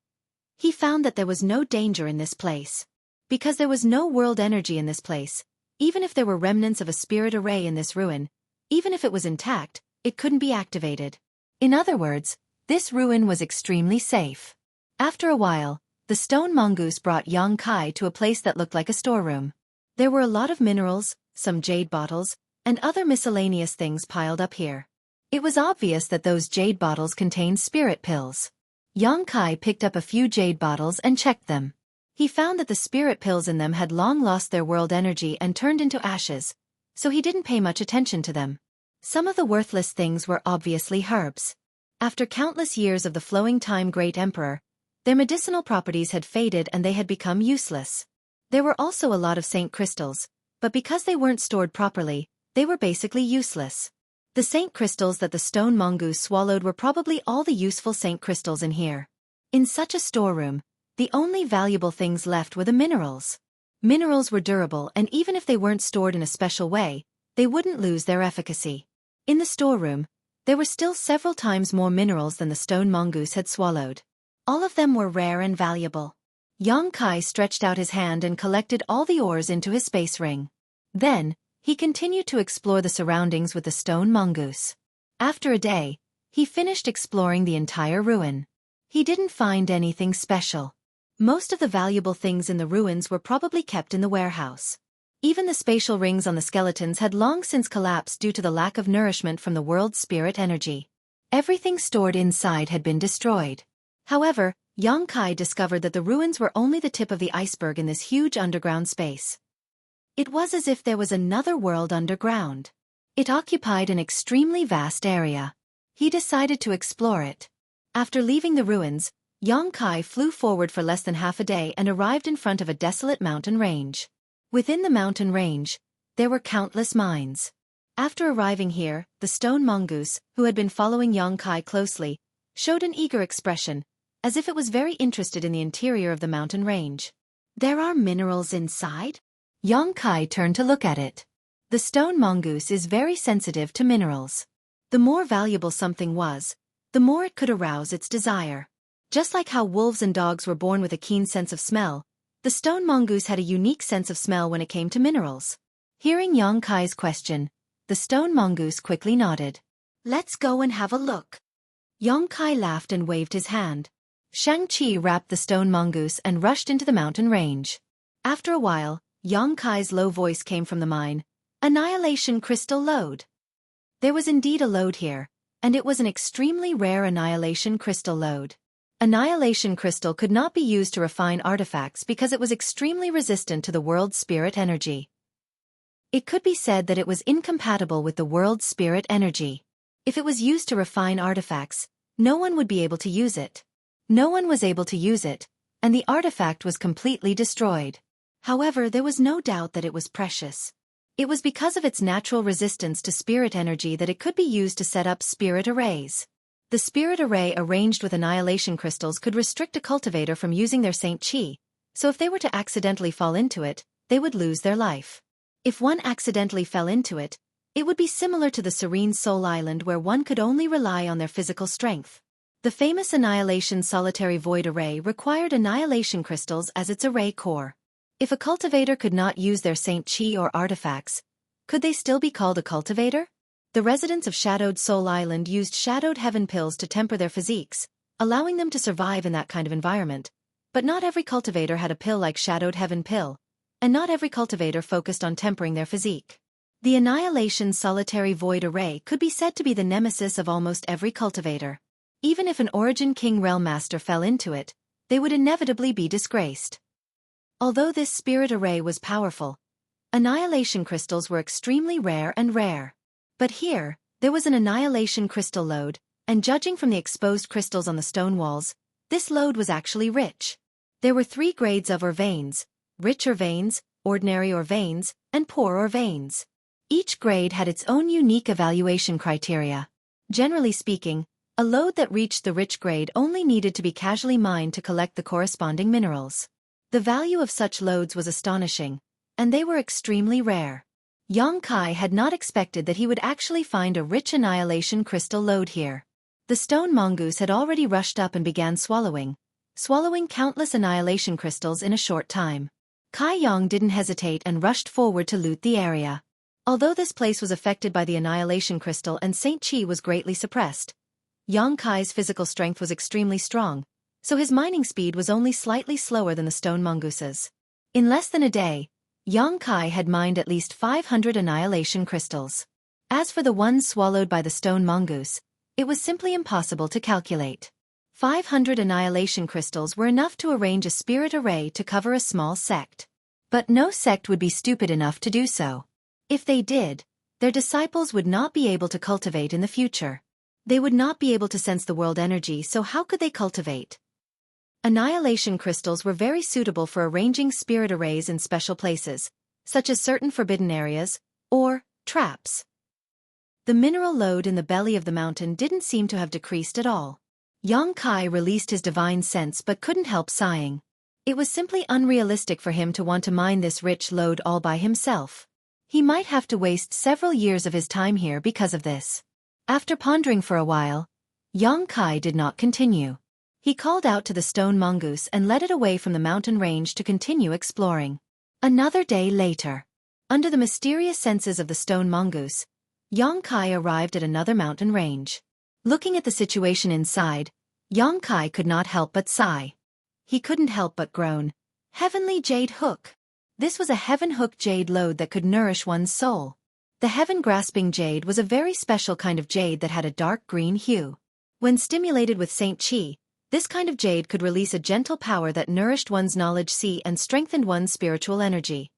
he found that there was no danger in this place. Because there was no world energy in this place, even if there were remnants of a spirit array in this ruin, even if it was intact, it couldn't be activated. In other words, this ruin was extremely safe. After a while, the stone mongoose brought Yang Kai to a place that looked like a storeroom. There were a lot of minerals, some jade bottles, and other miscellaneous things piled up here. It was obvious that those jade bottles contained spirit pills. Yang Kai picked up a few jade bottles and checked them. He found that the spirit pills in them had long lost their world energy and turned into ashes, so he didn't pay much attention to them. Some of the worthless things were obviously herbs. After countless years of the flowing time Great Emperor, their medicinal properties had faded and they had become useless. There were also a lot of saint crystals, but because they weren't stored properly, they were basically useless. The saint crystals that the stone mongoose swallowed were probably all the useful saint crystals in here. In such a storeroom, the only valuable things left were the minerals. Minerals were durable, and even if they weren't stored in a special way, they wouldn't lose their efficacy. In the storeroom, there were still several times more minerals than the stone mongoose had swallowed. All of them were rare and valuable. Yang Kai stretched out his hand and collected all the ores into his space ring. Then, he continued to explore the surroundings with the stone mongoose. After a day, he finished exploring the entire ruin. He didn't find anything special. Most of the valuable things in the ruins were probably kept in the warehouse. Even the spatial rings on the skeletons had long since collapsed due to the lack of nourishment from the world's spirit energy. Everything stored inside had been destroyed. However, Yang Kai discovered that the ruins were only the tip of the iceberg in this huge underground space. It was as if there was another world underground. It occupied an extremely vast area. He decided to explore it. After leaving the ruins, Yang Kai flew forward for less than half a day and arrived in front of a desolate mountain range. Within the mountain range, there were countless mines. After arriving here, the stone mongoose, who had been following Yang Kai closely, showed an eager expression, as if it was very interested in the interior of the mountain range. There are minerals inside? Yang Kai turned to look at it. The stone mongoose is very sensitive to minerals. The more valuable something was, the more it could arouse its desire. Just like how wolves and dogs were born with a keen sense of smell, the stone mongoose had a unique sense of smell when it came to minerals. Hearing Yang Kai's question, the stone mongoose quickly nodded. Let's go and have a look. Yang Kai laughed and waved his hand. Xueqi wrapped the stone mongoose and rushed into the mountain range. After a while, Yang Kai's low voice came from the mine. Annihilation crystal lode. There was indeed a lode here, and it was an extremely rare annihilation crystal lode. Annihilation crystal could not be used to refine artifacts because it was extremely resistant to the world's spirit energy. It could be said that it was incompatible with the world's spirit energy. If it was used to refine artifacts, no one would be able to use it. No one was able to use it, and the artifact was completely destroyed. However, there was no doubt that it was precious. It was because of its natural resistance to spirit energy that it could be used to set up spirit arrays. The spirit array arranged with annihilation crystals could restrict a cultivator from using their Saint Qi, so if they were to accidentally fall into it, they would lose their life. If one accidentally fell into it, it would be similar to the Serene Soul Island where one could only rely on their physical strength. The famous Annihilation Solitary Void Array required annihilation crystals as its array core. If a cultivator could not use their Saint Qi or artifacts, could they still be called a cultivator? The residents of Shadowed Soul Island used Shadowed Heaven pills to temper their physiques, allowing them to survive in that kind of environment. But not every cultivator had a pill like Shadowed Heaven pill, and not every cultivator focused on tempering their physique. The Annihilation Solitary Void Array could be said to be the nemesis of almost every cultivator. Even if an Origin King Realm Master fell into it, they would inevitably be disgraced. Although this spirit array was powerful, annihilation crystals were extremely rare. But here, there was an annihilation crystal lode, and judging from the exposed crystals on the stone walls, this lode was actually rich. There were 3 grades of or veins: rich or veins, ordinary or veins, and poor or veins. Each grade had its own unique evaluation criteria. Generally speaking, a lode that reached the rich grade only needed to be casually mined to collect the corresponding minerals. The value of such lodes was astonishing, and they were extremely rare. Xueqi had not expected that he would actually find a rich annihilation crystal lode here. The stone mongoose had already rushed up and began swallowing countless annihilation crystals in a short time. Kai Yang didn't hesitate and rushed forward to loot the area. Although this place was affected by the annihilation crystal and Saint Chi was greatly suppressed, Xueqi's physical strength was extremely strong, so his mining speed was only slightly slower than the stone mongoose's. In less than a day, Xueqi had mined at least 500 annihilation crystals. As for the ones swallowed by the stone mongoose, it was simply impossible to calculate. 500 annihilation crystals were enough to arrange a spirit array to cover a small sect. But no sect would be stupid enough to do so. If they did, their disciples would not be able to cultivate in the future. They would not be able to sense the world energy, so how could they cultivate? Annihilation crystals were very suitable for arranging spirit arrays in special places, such as certain forbidden areas, or traps. The mineral load in the belly of the mountain didn't seem to have decreased at all. Xueqi released his divine sense but couldn't help sighing. It was simply unrealistic for him to want to mine this rich lode all by himself. He might have to waste several years of his time here because of this. After pondering for a while, Xueqi did not continue. He called out to the stone mongoose and led it away from the mountain range to continue exploring. Another day later, under the mysterious senses of the stone mongoose, Xueqi arrived at another mountain range. Looking at the situation inside, Xueqi could not help but sigh. He couldn't help but groan. Heavenly jade hook. This was a heaven hook jade lode that could nourish one's soul. The heaven-grasping jade was a very special kind of jade that had a dark green hue. When stimulated with Saint Chi, this kind of jade could release a gentle power that nourished one's knowledge sea and strengthened one's spiritual energy.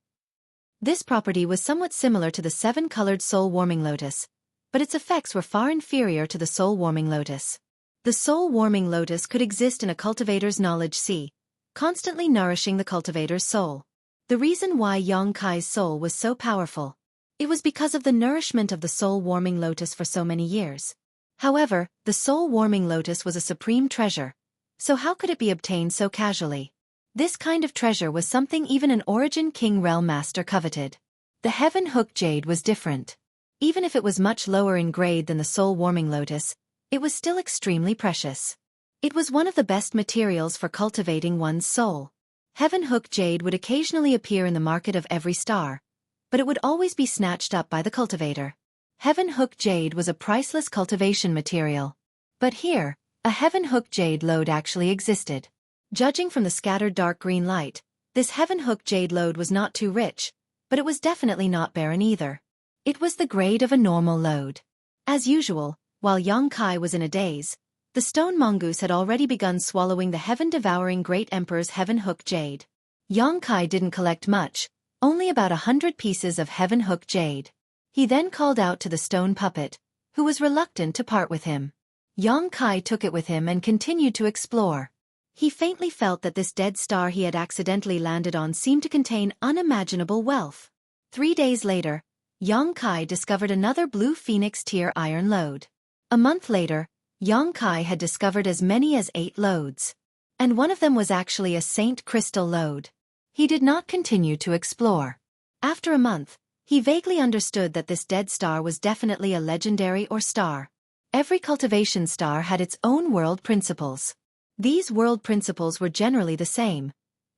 This property was somewhat similar to the 7-colored soul-warming lotus, but its effects were far inferior to the soul-warming lotus. The soul-warming lotus could exist in a cultivator's knowledge sea, constantly nourishing the cultivator's soul. The reason why Xueqi's soul was so powerful, it was because of the nourishment of the soul-warming lotus for so many years. However, the soul-warming lotus was a supreme treasure, so how could it be obtained so casually? This kind of treasure was something even an Origin King Realm Master coveted. The heaven hook jade was different. Even if it was much lower in grade than the soul-warming lotus, it was still extremely precious. It was one of the best materials for cultivating one's soul. Heaven hook jade would occasionally appear in the market of every star, but it would always be snatched up by the cultivator. Heaven hook jade was a priceless cultivation material. But here, a heaven hook jade lode actually existed. Judging from the scattered dark green light, this heaven hook jade lode was not too rich, but it was definitely not barren either. It was the grade of a normal lode. As usual, while Xueqi was in a daze, the stone mongoose had already begun swallowing the heaven-devouring Great Emperor's heaven hook jade. Xueqi didn't collect much, only about 100 pieces of heaven hook jade. He then called out to the stone puppet, who was reluctant to part with him. Xueqi took it with him and continued to explore. He faintly felt that this dead star he had accidentally landed on seemed to contain unimaginable wealth. 3 days later, Xueqi discovered another blue phoenix tier iron lode. A month later, Xueqi had discovered as many as 8 lodes. And one of them was actually a Saint Crystal lode. He did not continue to explore. After a month, he vaguely understood that this dead star was definitely a legendary or star. Every cultivation star had its own world principles. These world principles were generally the same,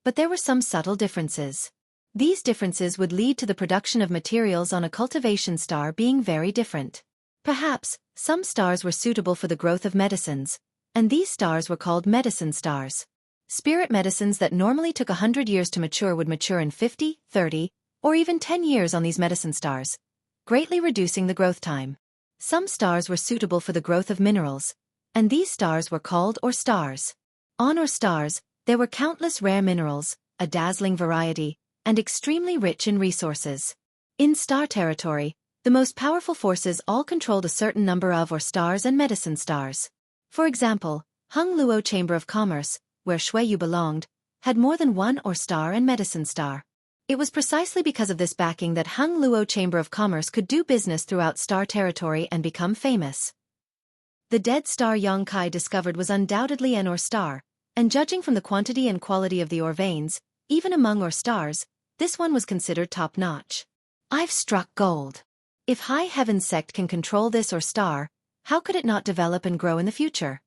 but there were some subtle differences. These differences would lead to the production of materials on a cultivation star being very different. Perhaps, some stars were suitable for the growth of medicines, and these stars were called medicine stars. Spirit medicines that normally took 100 years to mature would mature in 50, 30, or even 10 years on these medicine stars, greatly reducing the growth time. Some stars were suitable for the growth of minerals, And these stars were called or stars. On or stars, there were countless rare minerals, a dazzling variety, and extremely rich in resources. In star territory, the most powerful forces all controlled a certain number of or stars and medicine stars. For example, Hung Luo Chamber of Commerce, where Xueqi belonged, had more than one or star and medicine star. It was precisely because of this backing that Hung Luo Chamber of Commerce could do business throughout star territory and become famous. The dead star Xueqi discovered was undoubtedly an or star, and judging from the quantity and quality of the or veins, even among or stars, this one was considered top-notch. I've struck gold. If High Heaven Sect can control this or star, how could it not develop and grow in the future?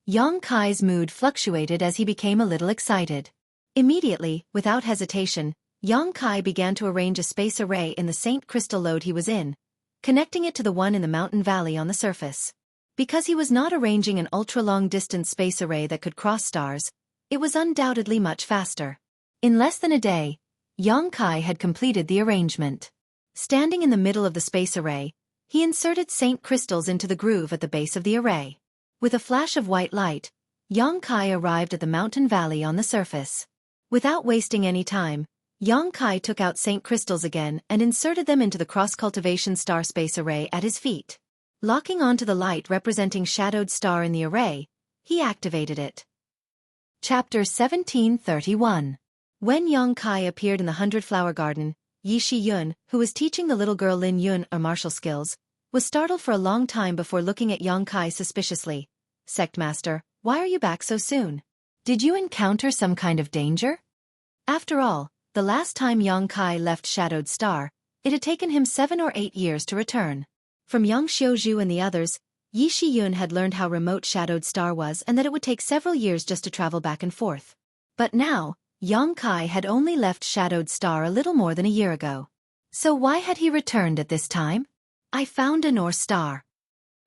Xueqi's mood fluctuated as he became a little excited. Immediately, without hesitation, Xueqi began to arrange a space array in the Saint Crystal lode he was in, connecting it to the one in the mountain valley on the surface. Because he was not arranging an ultra-long-distance space array that could cross stars, it was undoubtedly much faster. In less than a day, Xueqi had completed the arrangement. Standing in the middle of the space array, he inserted Saint Crystals into the groove at the base of the array. With a flash of white light, Xueqi arrived at the mountain valley on the surface. Without wasting any time, Xueqi took out Saint Crystals again and inserted them into the cross-cultivation star space array at his feet. Locking onto the light representing shadowed star in the array, he activated it. Chapter 1731. When Xueqi appeared in the 100-flower garden, Yi Shi-yun, who was teaching the little girl Lin Yun her martial skills, was startled for a long time before looking at Xueqi suspiciously. "Sectmaster, why are you back so soon? Did you encounter some kind of danger?" After all, the last time Xueqi left Shadowed Star, it had taken him 7 or 8 years to return. From Yang Xiuzhu and the others, Yi Shi-yun had learned how remote Shadowed Star was and that it would take several years just to travel back and forth. But now, Xueqi had only left Shadowed Star a little more than a year ago. So why had he returned at this time? "I found a North Star."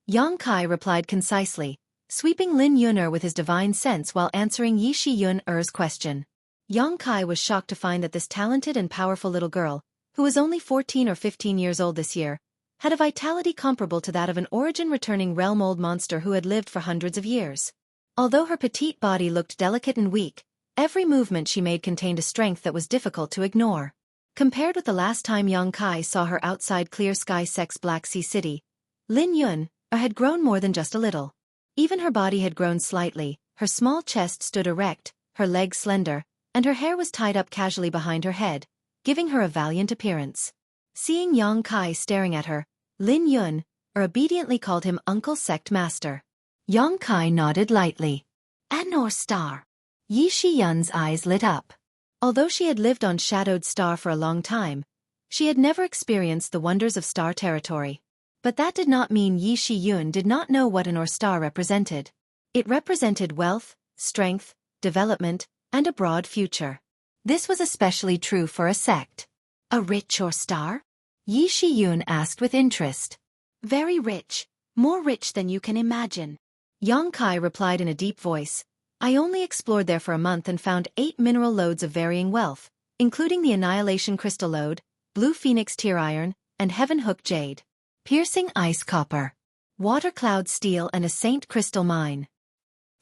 Xueqi replied concisely, sweeping Lin Yun with his divine sense while answering Yi Shi-yun's question. Xueqi was shocked to find that this talented and powerful little girl, who was only 14 or 15 years old this year, had a vitality comparable to that of an origin-returning realm-old monster who had lived for hundreds of years. Although her petite body looked delicate and weak, every movement she made contained a strength that was difficult to ignore. Compared with the last time Xueqi saw her outside Clear Sky Sect's Black Sea City, Lin Yun had grown more than just a little. Even her body had grown slightly, her small chest stood erect, her legs slender, and her hair was tied up casually behind her head, giving her a valiant appearance. Seeing Xueqi staring at her, Lin Yun obediently called him Uncle Sect Master. Xueqi nodded lightly. "A North Star." Yi Shi-yun's eyes lit up. Although she had lived on Shadowed Star for a long time, she had never experienced the wonders of star territory. But that did not mean Yi Shi-yun did not know what a North Star represented. It represented wealth, strength, development, and a broad future. This was especially true for a sect. "A rich or star?" Yi Shi-yun asked with interest. "Very rich, more rich than you can imagine." Xueqi replied in a deep voice. "I only explored there for a month and found 8 mineral lodes of varying wealth, including the Annihilation Crystal Lode, Blue Phoenix Tear Iron, and Heaven Hook Jade, Piercing Ice Copper, Water Cloud Steel and a Saint Crystal Mine."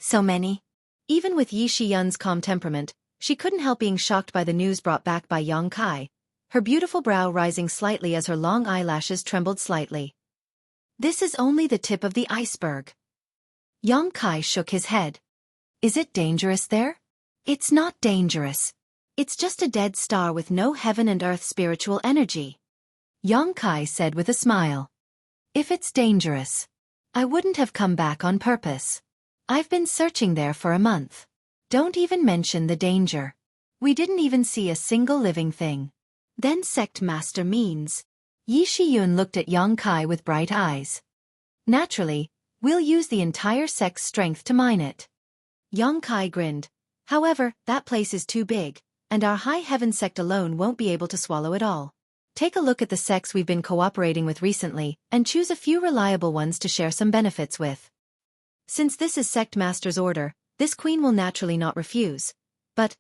So many? Even with Yi Shi-yun's calm temperament, she couldn't help being shocked by the news brought back by Xueqi, her beautiful brow rising slightly as her long eyelashes trembled slightly. "This is only the tip of the iceberg." Xueqi shook his head. "Is it dangerous there?" "It's not dangerous. It's just a dead star with no heaven and earth spiritual energy," Xueqi said with a smile. "If it's dangerous, I wouldn't have come back on purpose. I've been searching there for a month. Don't even mention the danger. We didn't even see a single living thing." "Then Sect Master means..." Yi Shi-yun looked at Xueqi with bright eyes. "Naturally, we'll use the entire sect's strength to mine it." Xueqi grinned. "However, that place is too big, and our High Heaven Sect alone won't be able to swallow it all. Take a look at the sects we've been cooperating with recently, and choose a few reliable ones to share some benefits with. Since this is Sect Master's order, this queen will naturally not refuse. But,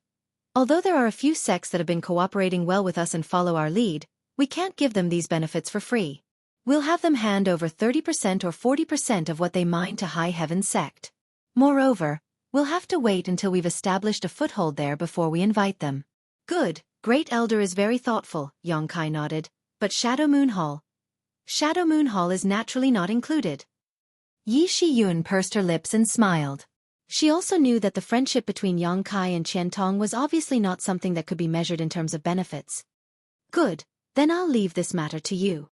although there are a few sects that have been cooperating well with us and follow our lead, we can't give them these benefits for free. We'll have them hand over 30% or 40% of what they mine to High Heaven Sect. Moreover, we'll have to wait until we've established a foothold there before we invite them. Good, Great Elder is very thoughtful, Yongkai nodded, but Shadow Moon Hall? Shadow Moon Hall is naturally not included. Yi Shiyun pursed her lips and smiled. She also knew that the friendship between Yongkai and Qiantong was obviously not something that could be measured in terms of benefits. Good, then I'll leave this matter to you.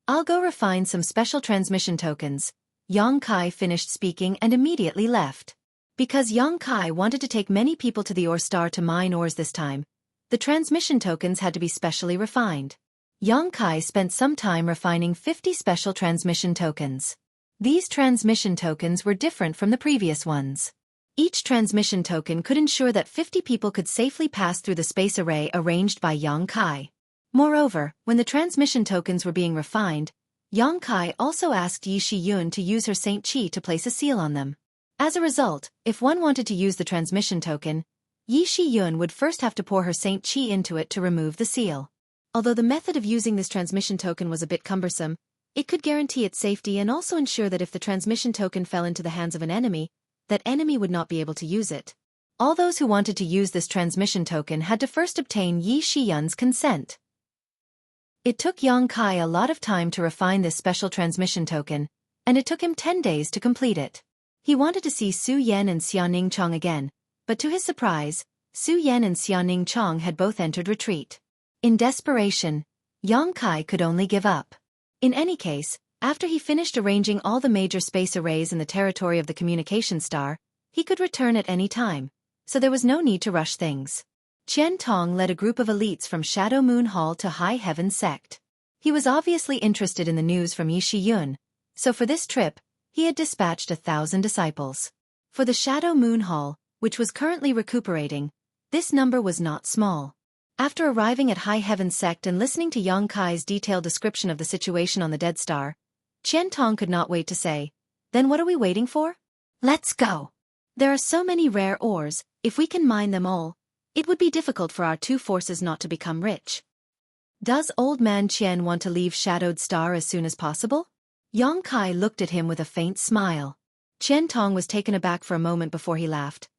I'll go refine some special transmission tokens. Yongkai finished speaking and immediately left. Because Yongkai wanted to take many people to the ore star to mine ores this time, the transmission tokens had to be specially refined. Yongkai spent some time refining 50 special transmission tokens. These transmission tokens were different from the previous ones. Each transmission token could ensure that 50 people could safely pass through the space array arranged by Yongkai. Moreover, when the transmission tokens were being refined, Yongkai also asked Yi Shiyun to use her Saint Qi to place a seal on them. As a result, if one wanted to use the transmission token, Yi Shiyun would first have to pour her Saint Qi into it to remove the seal. Although the method of using this transmission token was a bit cumbersome, it could guarantee its safety and also ensure that if the transmission token fell into the hands of an enemy, that enemy would not be able to use it. All those who wanted to use this transmission token had to first obtain Yi Shiyun's consent. It took Yongkai a lot of time to refine this special transmission token, and it took him 10 days to complete it. He wanted to see Su Yan and Xiaoning Chong again, but to his surprise, Su Yan and Xiaoning Chong had both entered retreat. In desperation, Yongkai could only give up. In any case, after he finished arranging all the major space arrays in the territory of the communication star, he could return at any time, so there was no need to rush things. Qiantong led a group of elites from Shadow Moon Hall to High Heaven Sect. He was obviously interested in the news from Yi Shiyun, so for this trip, he had dispatched 1,000 disciples. For the Shadow Moon Hall, which was currently recuperating, this number was not small. After arriving at High Heaven Sect and listening to Yongkai's detailed description of the situation on the Dead Star, Qiantong could not wait to say, "Then what are we waiting for? Let's go. There are so many rare ores, if we can mine them all, it would be difficult for our two forces not to become rich." "Does Old Man Qian want to leave Shadowed Star as soon as possible?" Yongkai looked at him with a faint smile. Qiantong was taken aback for a moment before he laughed.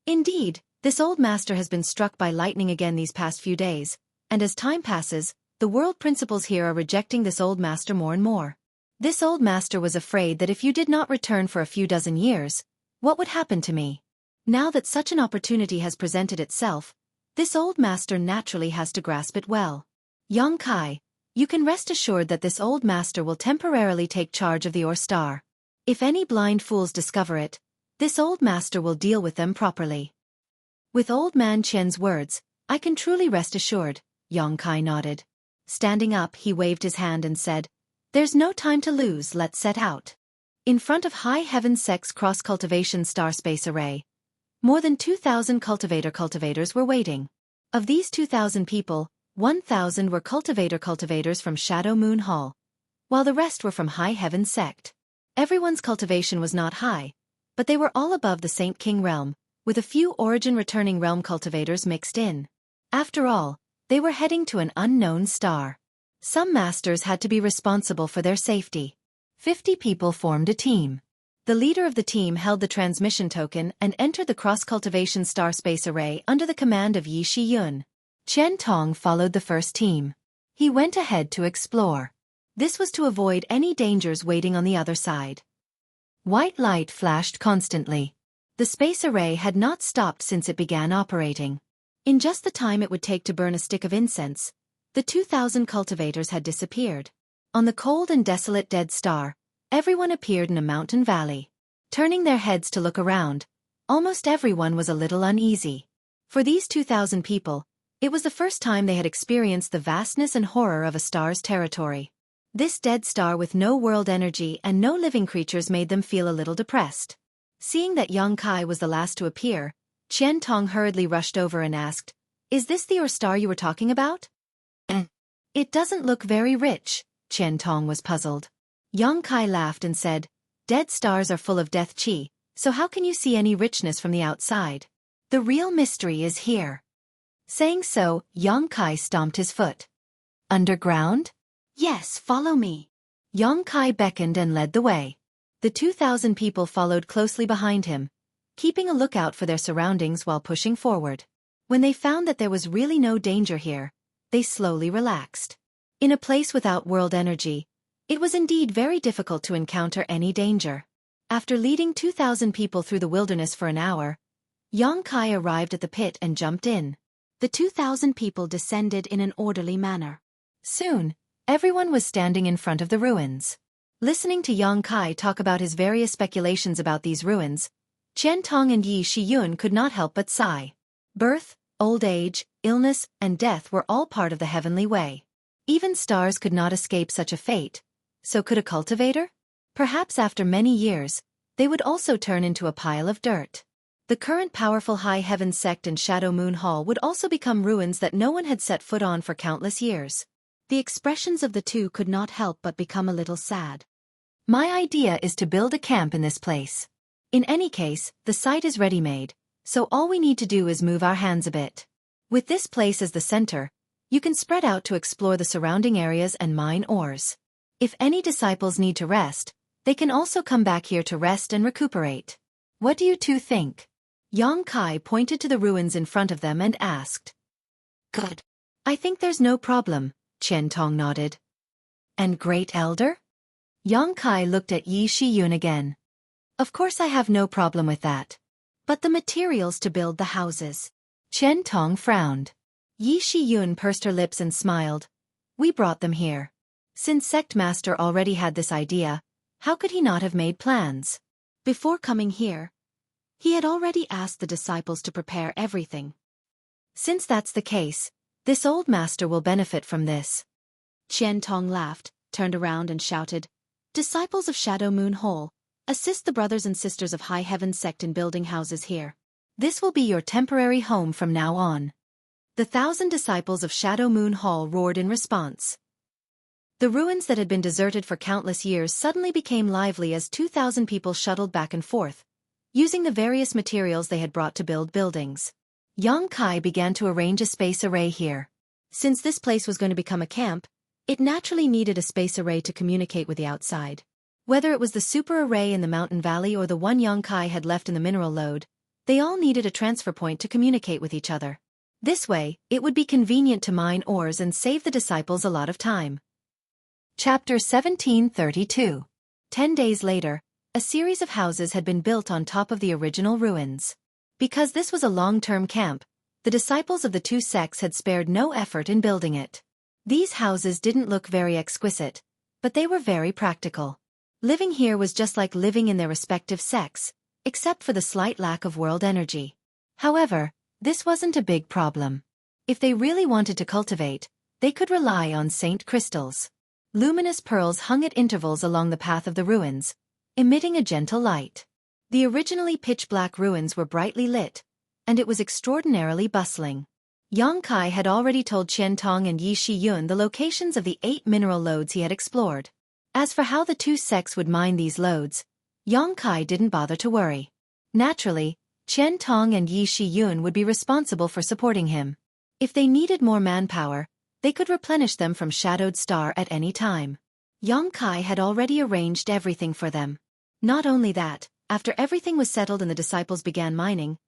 "Indeed, this old master has been struck by lightning again these past few days, and as time passes, the world principals here are rejecting this old master more and more. This old master was afraid that if you did not return for a few dozen years, what would happen to me? Now that such an opportunity has presented itself, this old master naturally has to grasp it well. Yongkai, you can rest assured that this old master will temporarily take charge of the Ore Star. If any blind fools discover it, this old master will deal with them properly." With Old Man Qian's words, I can truly rest assured, Yongkai nodded. Standing up, he waved his hand and said, "There's no time to lose, let's set out." In front of High Heaven Sect's cross-cultivation star space array, more than 2,000 cultivators were waiting. Of these 2,000 people, 1,000 were cultivators from Shadow Moon Hall, while the rest were from High Heaven Sect. Everyone's cultivation was not high, but they were all above the Saint King realm, with a few origin-returning realm cultivators mixed in. After all, they were heading to an unknown star. Some masters had to be responsible for their safety. 50 people formed a team. The leader of the team held the transmission token and entered the cross-cultivation star space array under the command of Yi Shiyun. Qiantong followed the first team. He went ahead to explore. This was to avoid any dangers waiting on the other side. White light flashed constantly. The space array had not stopped since it began operating. In just the time it would take to burn a stick of incense, the 2,000 cultivators had disappeared. On the cold and desolate Dead Star, everyone appeared in a mountain valley. Turning their heads to look around, almost everyone was a little uneasy. For these 2,000 people, it was the first time they had experienced the vastness and horror of a star's territory. This dead star with no world energy and no living creatures made them feel a little depressed. Seeing that Yongkai was the last to appear, Qiantong hurriedly rushed over and asked, "Is this the Ore Star you were talking about?" "It doesn't look very rich," Qiantong was puzzled. Yongkai laughed and said, "Dead stars are full of death qi, so how can you see any richness from the outside? The real mystery is here." Saying so, Yongkai stomped his foot. "Underground?" "Yes, follow me." Yongkai beckoned and led the way. The 2,000 people followed closely behind him, keeping a lookout for their surroundings while pushing forward. When they found that there was really no danger here, they slowly relaxed. In a place without world energy, it was indeed very difficult to encounter any danger. After leading 2,000 people through the wilderness for an hour, Yongkai arrived at the pit and jumped in. The 2,000 people descended in an orderly manner. Soon, everyone was standing in front of the ruins. Listening to Yongkai talk about his various speculations about these ruins, Qiantong and Yi Shiyun could not help but sigh. Birth, old age, illness, and death were all part of the heavenly way. Even stars could not escape such a fate, so could a cultivator? Perhaps after many years, they would also turn into a pile of dirt. The current powerful High Heaven sect and Shadow Moon Hall would also become ruins that no one had set foot on for countless years. The expressions of the two could not help but become a little sad. My idea is to build a camp in this place. In any case, the site is ready-made, so all we need to do is move our hands a bit. With this place as the center, you can spread out to explore the surrounding areas and mine ores. If any disciples need to rest, they can also come back here to rest and recuperate. What do you two think? Yongkai pointed to the ruins in front of them and asked. Good. I think there's no problem, Qiantong nodded. And Great Elder? Yongkai looked at Yi Shiyun again. Of course I have no problem with that. But the materials to build the houses. Qiantong frowned. Yi Shiyun pursed her lips and smiled. We brought them here. Since Sect Master already had this idea, how could he not have made plans? Before coming here, he had already asked the disciples to prepare everything. Since that's the case, this old master will benefit from this. Qiantong laughed, turned around and shouted, Disciples of Shadow Moon Hall, assist the brothers and sisters of High Heaven sect in building houses here. This will be your temporary home from now on. The 1,000 disciples of Shadow Moon Hall roared in response. The ruins that had been deserted for countless years suddenly became lively as 2,000 people shuttled back and forth, using the various materials they had brought to build buildings. Yongkai began to arrange a space array here. Since this place was going to become a camp, it naturally needed a space array to communicate with the outside. Whether it was the super array in the mountain valley or the one Yongkai had left in the mineral lode, they all needed a transfer point to communicate with each other. This way, it would be convenient to mine ores and save the disciples a lot of time. Chapter 1732. 10 days later, a series of houses had been built on top of the original ruins. Because this was a long-term camp, the disciples of the two sects had spared no effort in building it. These houses didn't look very exquisite, but they were very practical. Living here was just like living in their respective sects, except for the slight lack of world energy. However, this wasn't a big problem. If they really wanted to cultivate, they could rely on Saint crystals. Luminous pearls hung at intervals along the path of the ruins, emitting a gentle light. The originally pitch-black ruins were brightly lit, and it was extraordinarily bustling. Yongkai had already told Qiantong and Yi Shiyun the locations of the 8 mineral lodes he had explored. As for how the two sects would mine these lodes, Yongkai didn't bother to worry. Naturally, Qiantong and Yi Shiyun would be responsible for supporting him. If they needed more manpower, they could replenish them from Shadowed Star at any time. Yongkai had already arranged everything for them. Not only that, after everything was settled and the disciples began mining,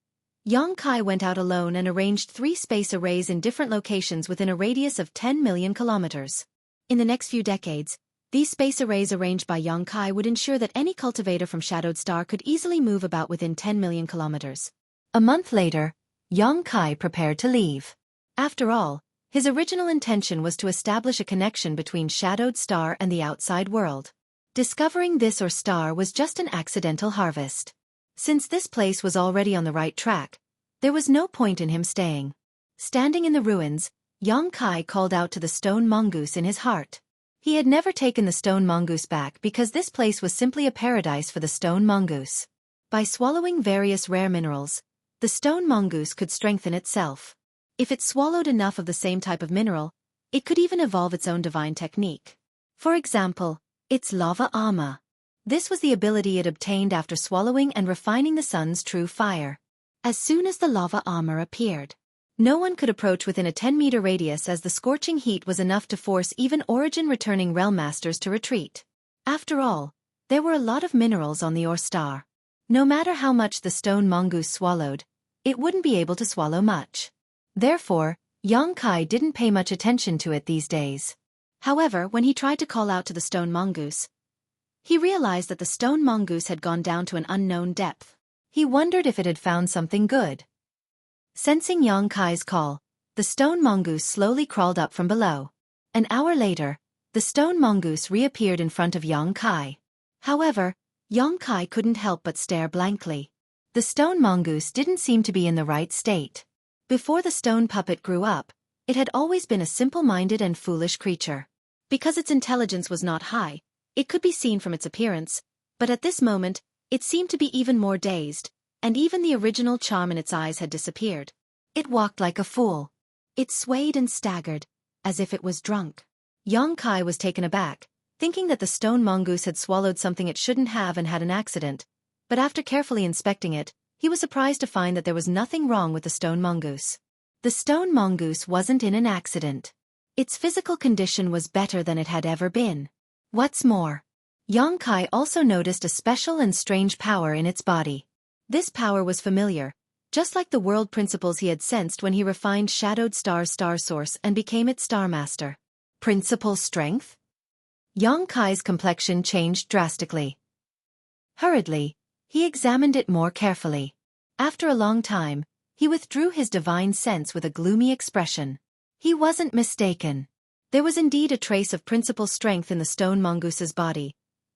Yongkai went out alone and arranged 3 space arrays in different locations within a radius of 10 million kilometers. In the next few decades, these space arrays arranged by Yongkai would ensure that any cultivator from Shadowed Star could easily move about within 10 million kilometers. A month later, Yongkai prepared to leave. After all, his original intention was to establish a connection between Shadowed Star and the outside world. Discovering this or star was just an accidental harvest. Since this place was already on the right track, there was no point in him staying. Standing in the ruins, Yongkai called out to the stone mongoose in his heart. He had never taken the stone mongoose back because this place was simply a paradise for the stone mongoose. By swallowing various rare minerals, the stone mongoose could strengthen itself. If it swallowed enough of the same type of mineral, it could even evolve its own divine technique. For example, its lava armor. This was the ability it obtained after swallowing and refining the sun's true fire. As soon as the lava armor appeared, no one could approach within a 10-meter radius as the scorching heat was enough to force even origin-returning realm masters to retreat. After all, there were a lot of minerals on the ore star. No matter how much the stone mongoose swallowed, it wouldn't be able to swallow much. Therefore, young Kai didn't pay much attention to it these days. However, when he tried to call out to the stone mongoose, he realized that the stone mongoose had gone down to an unknown depth. He wondered if it had found something good. Sensing young Kai's call, the stone mongoose slowly crawled up from below. An hour later, the stone mongoose reappeared in front of young Kai. However, young Kai couldn't help but stare blankly. The stone mongoose didn't seem to be in the right state. Before the stone puppet grew up, it had always been a simple-minded and foolish creature. Because its intelligence was not high, it could be seen from its appearance, but at this moment, it seemed to be even more dazed, and even the original charm in its eyes had disappeared. It walked like a fool. It swayed and staggered, as if it was drunk. Young Kai was taken aback, thinking that the stone mongoose had swallowed something it shouldn't have and had an accident, but after carefully inspecting it, he was surprised to find that there was nothing wrong with the stone mongoose. The stone mongoose wasn't in an accident. Its physical condition was better than it had ever been. What's more, young Kai also noticed a special and strange power in its body. This power was familiar, just like the world principles he had sensed when he refined Shadowed Star's star source and became its star master. Principle strength? Young Kai's complexion changed drastically. Hurriedly, he examined it more carefully. After a long time, he withdrew his divine sense with a gloomy expression. He wasn't mistaken. There was indeed a trace of principle strength in the stone mongoose's body,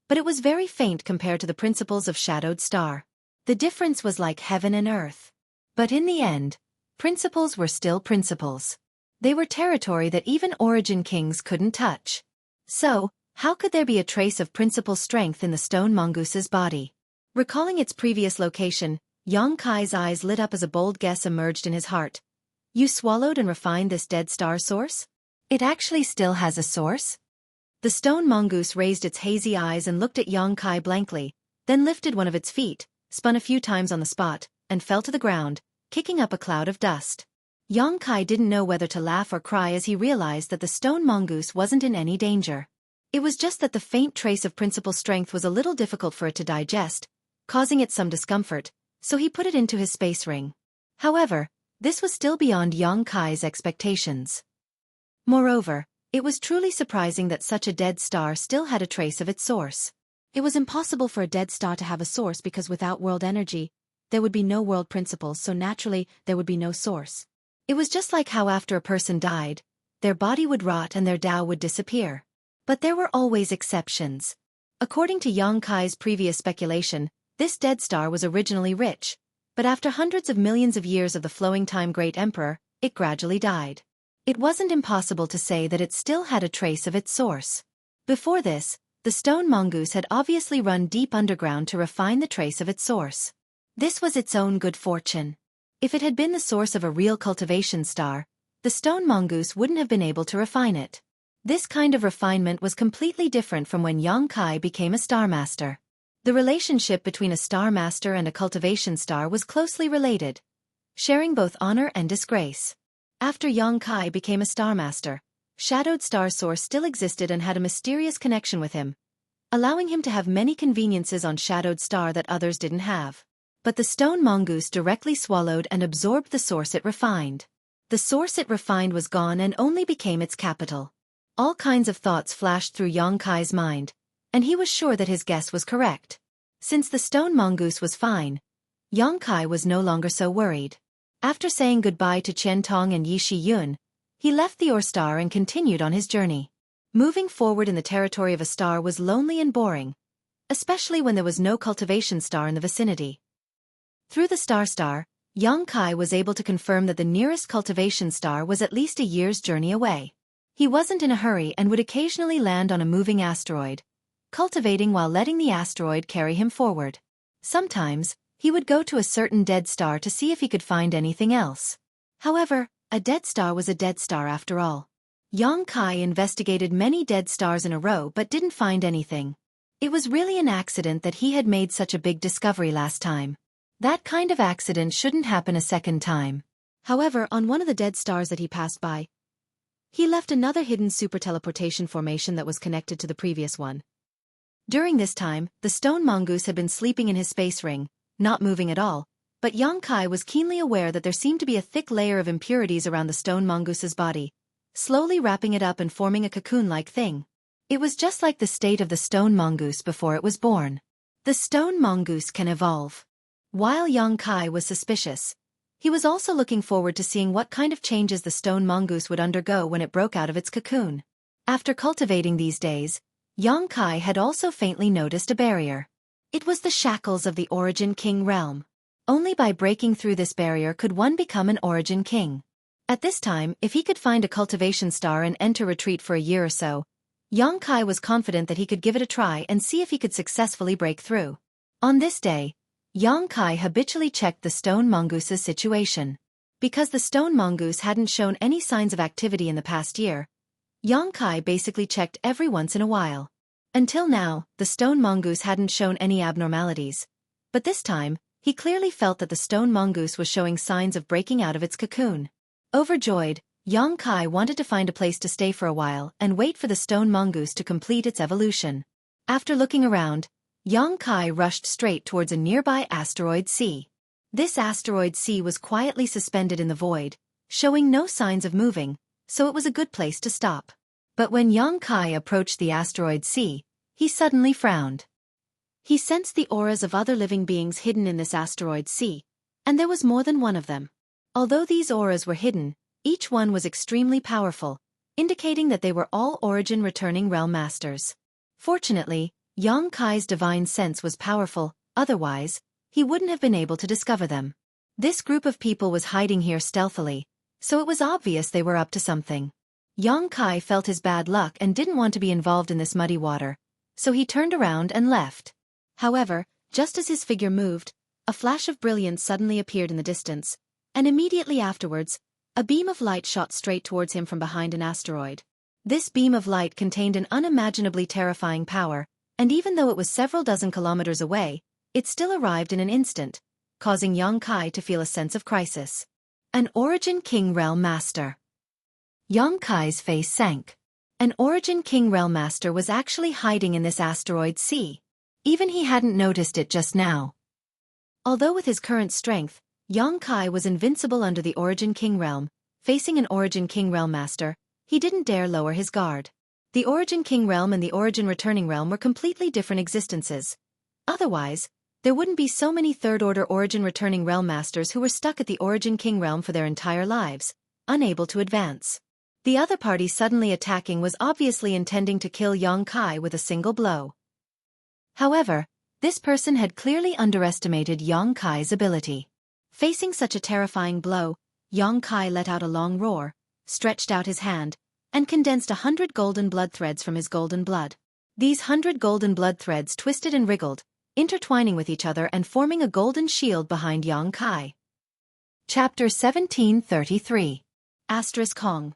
but it was very faint compared to the principles of Shadowed Star. The difference was like heaven and earth. But in the end, principles were still principles. They were territory that even origin kings couldn't touch. So, how could there be a trace of principle strength in the stone mongoose's body? Recalling its previous location, young Kai's eyes lit up as a bold guess emerged in his heart. You swallowed and refined this dead star source? It actually still has a source? The stone mongoose raised its hazy eyes and looked at young Kai blankly, then lifted one of its feet, spun a few times on the spot, and fell to the ground, kicking up a cloud of dust. Young Kai didn't know whether to laugh or cry as he realized that the stone mongoose wasn't in any danger. It was just that the faint trace of principal strength was a little difficult for it to digest, causing it some discomfort, so he put it into his space ring. However, this was still beyond young Kai's expectations. Moreover, it was truly surprising that such a dead star still had a trace of its source. It was impossible for a dead star to have a source because without world energy, there would be no world principles, so naturally, there would be no source. It was just like how after a person died, their body would rot and their Tao would disappear. But there were always exceptions. According to young Kai's previous speculation, this dead star was originally rich, but after hundreds of millions of years of the flowing time great emperor, it gradually died. It wasn't impossible to say that it still had a trace of its source. Before this, the stone mongoose had obviously run deep underground to refine the trace of its source. This was its own good fortune. If it had been the source of a real cultivation star, the stone mongoose wouldn't have been able to refine it. This kind of refinement was completely different from when young Kai became a star master. The relationship between a star master and a cultivation star was closely related, sharing both honor and disgrace. After young Kai became a star master, Shadowed Star Source still existed and had a mysterious connection with him, allowing him to have many conveniences on Shadowed Star that others didn't have. But the stone mongoose directly swallowed and absorbed the source it refined. The source it refined was gone and only became its capital. All kinds of thoughts flashed through young Kai's mind, and he was sure that his guess was correct. Since the stone mongoose was fine, young Kai was no longer so worried. After saying goodbye to Chen Tong and Yi Shi Yun, he left the Ore Star and continued on his journey. Moving forward in the territory of a star was lonely and boring, especially when there was no cultivation star in the vicinity. Through the star, young Kai was able to confirm that the nearest cultivation star was at least a year's journey away. He wasn't in a hurry and would occasionally land on a moving asteroid, cultivating while letting the asteroid carry him forward. Sometimes, he would go to a certain dead star to see if he could find anything else. However, a dead star was a dead star after all. Young Kai investigated many dead stars in a row but didn't find anything. It was really an accident that he had made such a big discovery last time. That kind of accident shouldn't happen a second time. However, on one of the dead stars that he passed by, he left another hidden super teleportation formation that was connected to the previous one. During this time, the stone mongoose had been sleeping in his space ring, not moving at all, but Xueqi was keenly aware that there seemed to be a thick layer of impurities around the stone mongoose's body, slowly wrapping it up and forming a cocoon-like thing. It was just like the state of the stone mongoose before it was born. The stone mongoose can evolve. While Xueqi was suspicious, he was also looking forward to seeing what kind of changes the stone mongoose would undergo when it broke out of its cocoon. After cultivating these days, Xueqi had also faintly noticed a barrier. It was the shackles of the Origin King realm. Only by breaking through this barrier could one become an Origin King. At this time, if he could find a cultivation star and enter retreat for a year or so, Xueqi was confident that he could give it a try and see if he could successfully break through. On this day, Xueqi habitually checked the stone mongoose's situation. Because the stone mongoose hadn't shown any signs of activity in the past year, Xueqi basically checked every once in a while. Until now, the stone mongoose hadn't shown any abnormalities. But this time, he clearly felt that the stone mongoose was showing signs of breaking out of its cocoon. Overjoyed, Xueqi wanted to find a place to stay for a while and wait for the stone mongoose to complete its evolution. After looking around, Xueqi rushed straight towards a nearby asteroid sea. This asteroid sea was quietly suspended in the void, showing no signs of moving, so it was a good place to stop. But when Xueqi approached the asteroid sea, he suddenly frowned. He sensed the auras of other living beings hidden in this asteroid sea, and there was more than one of them. Although these auras were hidden, each one was extremely powerful, indicating that they were all Origin returning realm masters. Fortunately, Xueqi's divine sense was powerful, otherwise, he wouldn't have been able to discover them. This group of people was hiding here stealthily, so it was obvious they were up to something. Xueqi felt his bad luck and didn't want to be involved in this muddy water, so he turned around and left. However, just as his figure moved, a flash of brilliance suddenly appeared in the distance, and immediately afterwards, a beam of light shot straight towards him from behind an asteroid. This beam of light contained an unimaginably terrifying power, and even though it was several dozen kilometers away, it still arrived in an instant, causing Xueqi to feel a sense of crisis. An Origin King Realm Master. Xueqi's face sank. An Origin King Realm Master was actually hiding in this asteroid sea. Even he hadn't noticed it just now. Although with his current strength, Xueqi was invincible under the Origin King Realm, facing an Origin King Realm Master, he didn't dare lower his guard. The Origin King Realm and the Origin Returning Realm were completely different existences. Otherwise, there wouldn't be so many third-order Origin Returning Realm Masters who were stuck at the Origin King Realm for their entire lives, unable to advance. The other party suddenly attacking was obviously intending to kill Xueqi with a single blow. However, this person had clearly underestimated Xueqi's ability. Facing such a terrifying blow, Xueqi let out a long roar, stretched out his hand, and condensed 100 golden blood threads from his golden blood. These 100 golden blood threads twisted and wriggled, intertwining with each other and forming a golden shield behind Xueqi. Chapter 1733. Asterisk Hong.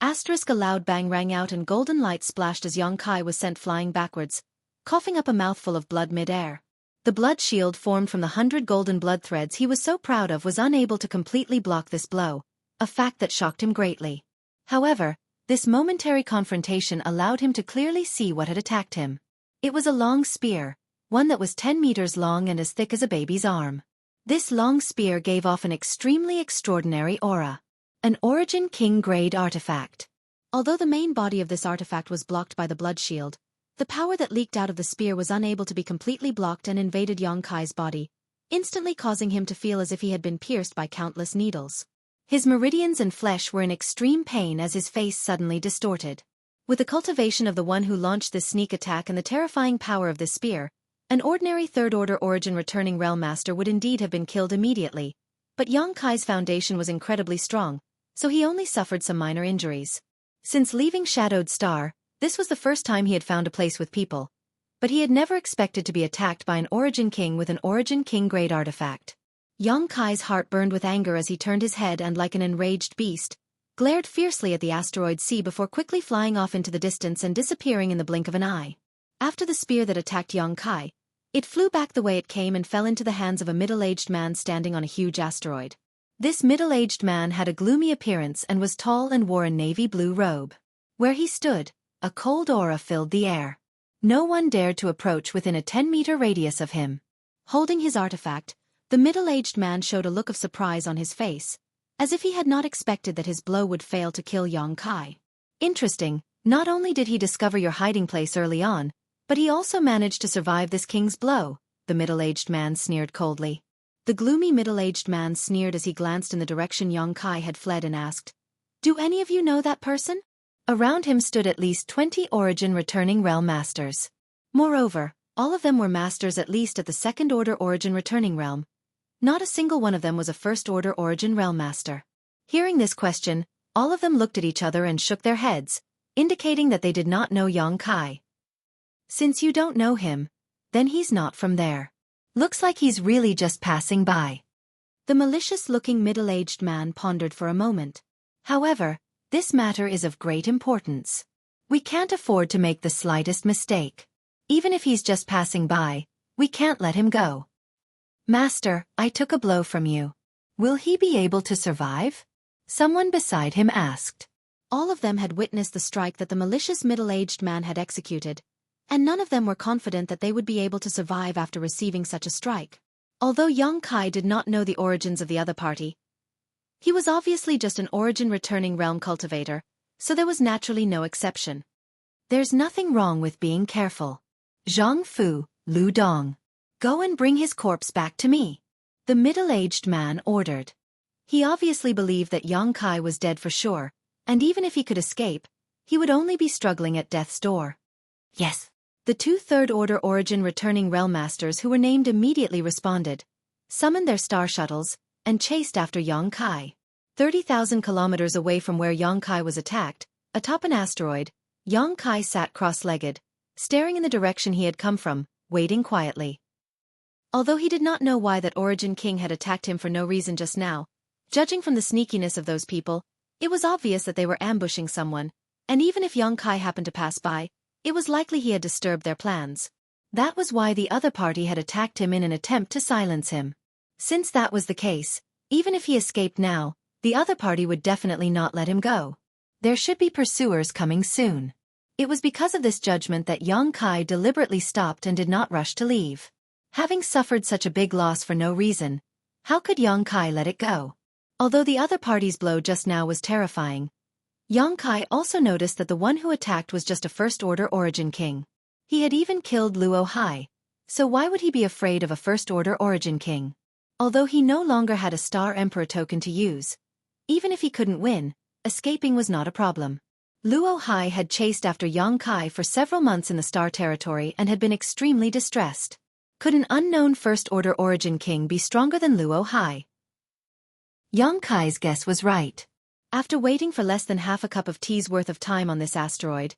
Asterisk a loud bang rang out and golden light splashed as Xueqi was sent flying backwards, coughing up a mouthful of blood mid-air. The blood shield formed from the 100 golden blood threads he was so proud of was unable to completely block this blow, a fact that shocked him greatly. However, this momentary confrontation allowed him to clearly see what had attacked him. It was a long spear, one that was 10 meters long and as thick as a baby's arm. This long spear gave off an extremely extraordinary aura. An Origin King grade artifact. Although the main body of this artifact was blocked by the blood shield, the power that leaked out of the spear was unable to be completely blocked and invaded Xueqi's body, instantly causing him to feel as if he had been pierced by countless needles. His meridians and flesh were in extreme pain as his face suddenly distorted. With the cultivation of the one who launched this sneak attack and the terrifying power of this spear, an ordinary third-order Origin Returning Realm Master would indeed have been killed immediately, but Xueqi's foundation was incredibly strong, so he only suffered some minor injuries. Since leaving Shadowed Star, this was the first time he had found a place with people, but he had never expected to be attacked by an Origin King with an Origin King grade artifact. Xueqi's heart burned with anger as he turned his head and, like an enraged beast, glared fiercely at the asteroid sea before quickly flying off into the distance and disappearing in the blink of an eye. After the spear that attacked Xueqi, it flew back the way it came and fell into the hands of a middle-aged man standing on a huge asteroid. This middle-aged man had a gloomy appearance and was tall and wore a navy blue robe. Where he stood, a cold aura filled the air. No one dared to approach within a 10-meter radius of him. Holding his artifact, the middle-aged man showed a look of surprise on his face, as if he had not expected that his blow would fail to kill Yang Kai. Interesting, not only did he discover your hiding place early on, but he also managed to survive this king's blow, the middle-aged man sneered coldly. The gloomy middle-aged man sneered as he glanced in the direction Yang Kai had fled and asked, "Do any of you know that person?" Around him stood at least 20 Origin Returning Realm Masters. Moreover, all of them were masters at least at the second-order Origin Returning Realm. Not a single one of them was a first-order Origin Realm Master. Hearing this question, all of them looked at each other and shook their heads, indicating that they did not know Yang Kai. Since you don't know him, then he's not from there. Looks like he's really just passing by. The malicious-looking middle-aged man pondered for a moment. However, this matter is of great importance. We can't afford to make the slightest mistake. Even if he's just passing by, we can't let him go. Master, I took a blow from you. Will he be able to survive? Someone beside him asked. All of them had witnessed the strike that the malicious middle-aged man had executed, and none of them were confident that they would be able to survive after receiving such a strike. Although Yang Kai did not know the origins of the other party, he was obviously just an Origin Returning Realm cultivator, so there was naturally no exception. There's nothing wrong with being careful. Zhang Fu, Lu Dong. Go and bring his corpse back to me, the middle-aged man ordered. He obviously believed that Yang Kai was dead for sure, and even if he could escape, he would only be struggling at death's door. Yes. The 2 third-order Origin Returning Realm Masters who were named immediately responded, summoned their star shuttles, and chased after Yang Kai. 30,000 kilometers away from where Yang Kai was attacked, atop an asteroid, Yang Kai sat cross-legged, staring in the direction he had come from, waiting quietly. Although he did not know why that Origin King had attacked him for no reason just now, judging from the sneakiness of those people, it was obvious that they were ambushing someone, and even if Yang Kai happened to pass by, it was likely he had disturbed their plans. That was why the other party had attacked him in an attempt to silence him. Since that was the case, even if he escaped now, the other party would definitely not let him go. There should be pursuers coming soon. It was because of this judgment that Yang Kai deliberately stopped and did not rush to leave. Having suffered such a big loss for no reason, how could Yang Kai let it go? Although the other party's blow just now was terrifying, Yang Kai also noticed that the one who attacked was just a first-order Origin King. He had even killed Luo Hai, so why would he be afraid of a first-order Origin King? Although he no longer had a Star Emperor token to use, even if he couldn't win, escaping was not a problem. Luo Hai had chased after Yang Kai for several months in the Star Territory and had been extremely distressed. Could an unknown First-Order Origin King be stronger than Luo Hai? Yang Kai's guess was right. After waiting for less than half a cup of tea's worth of time on this asteroid,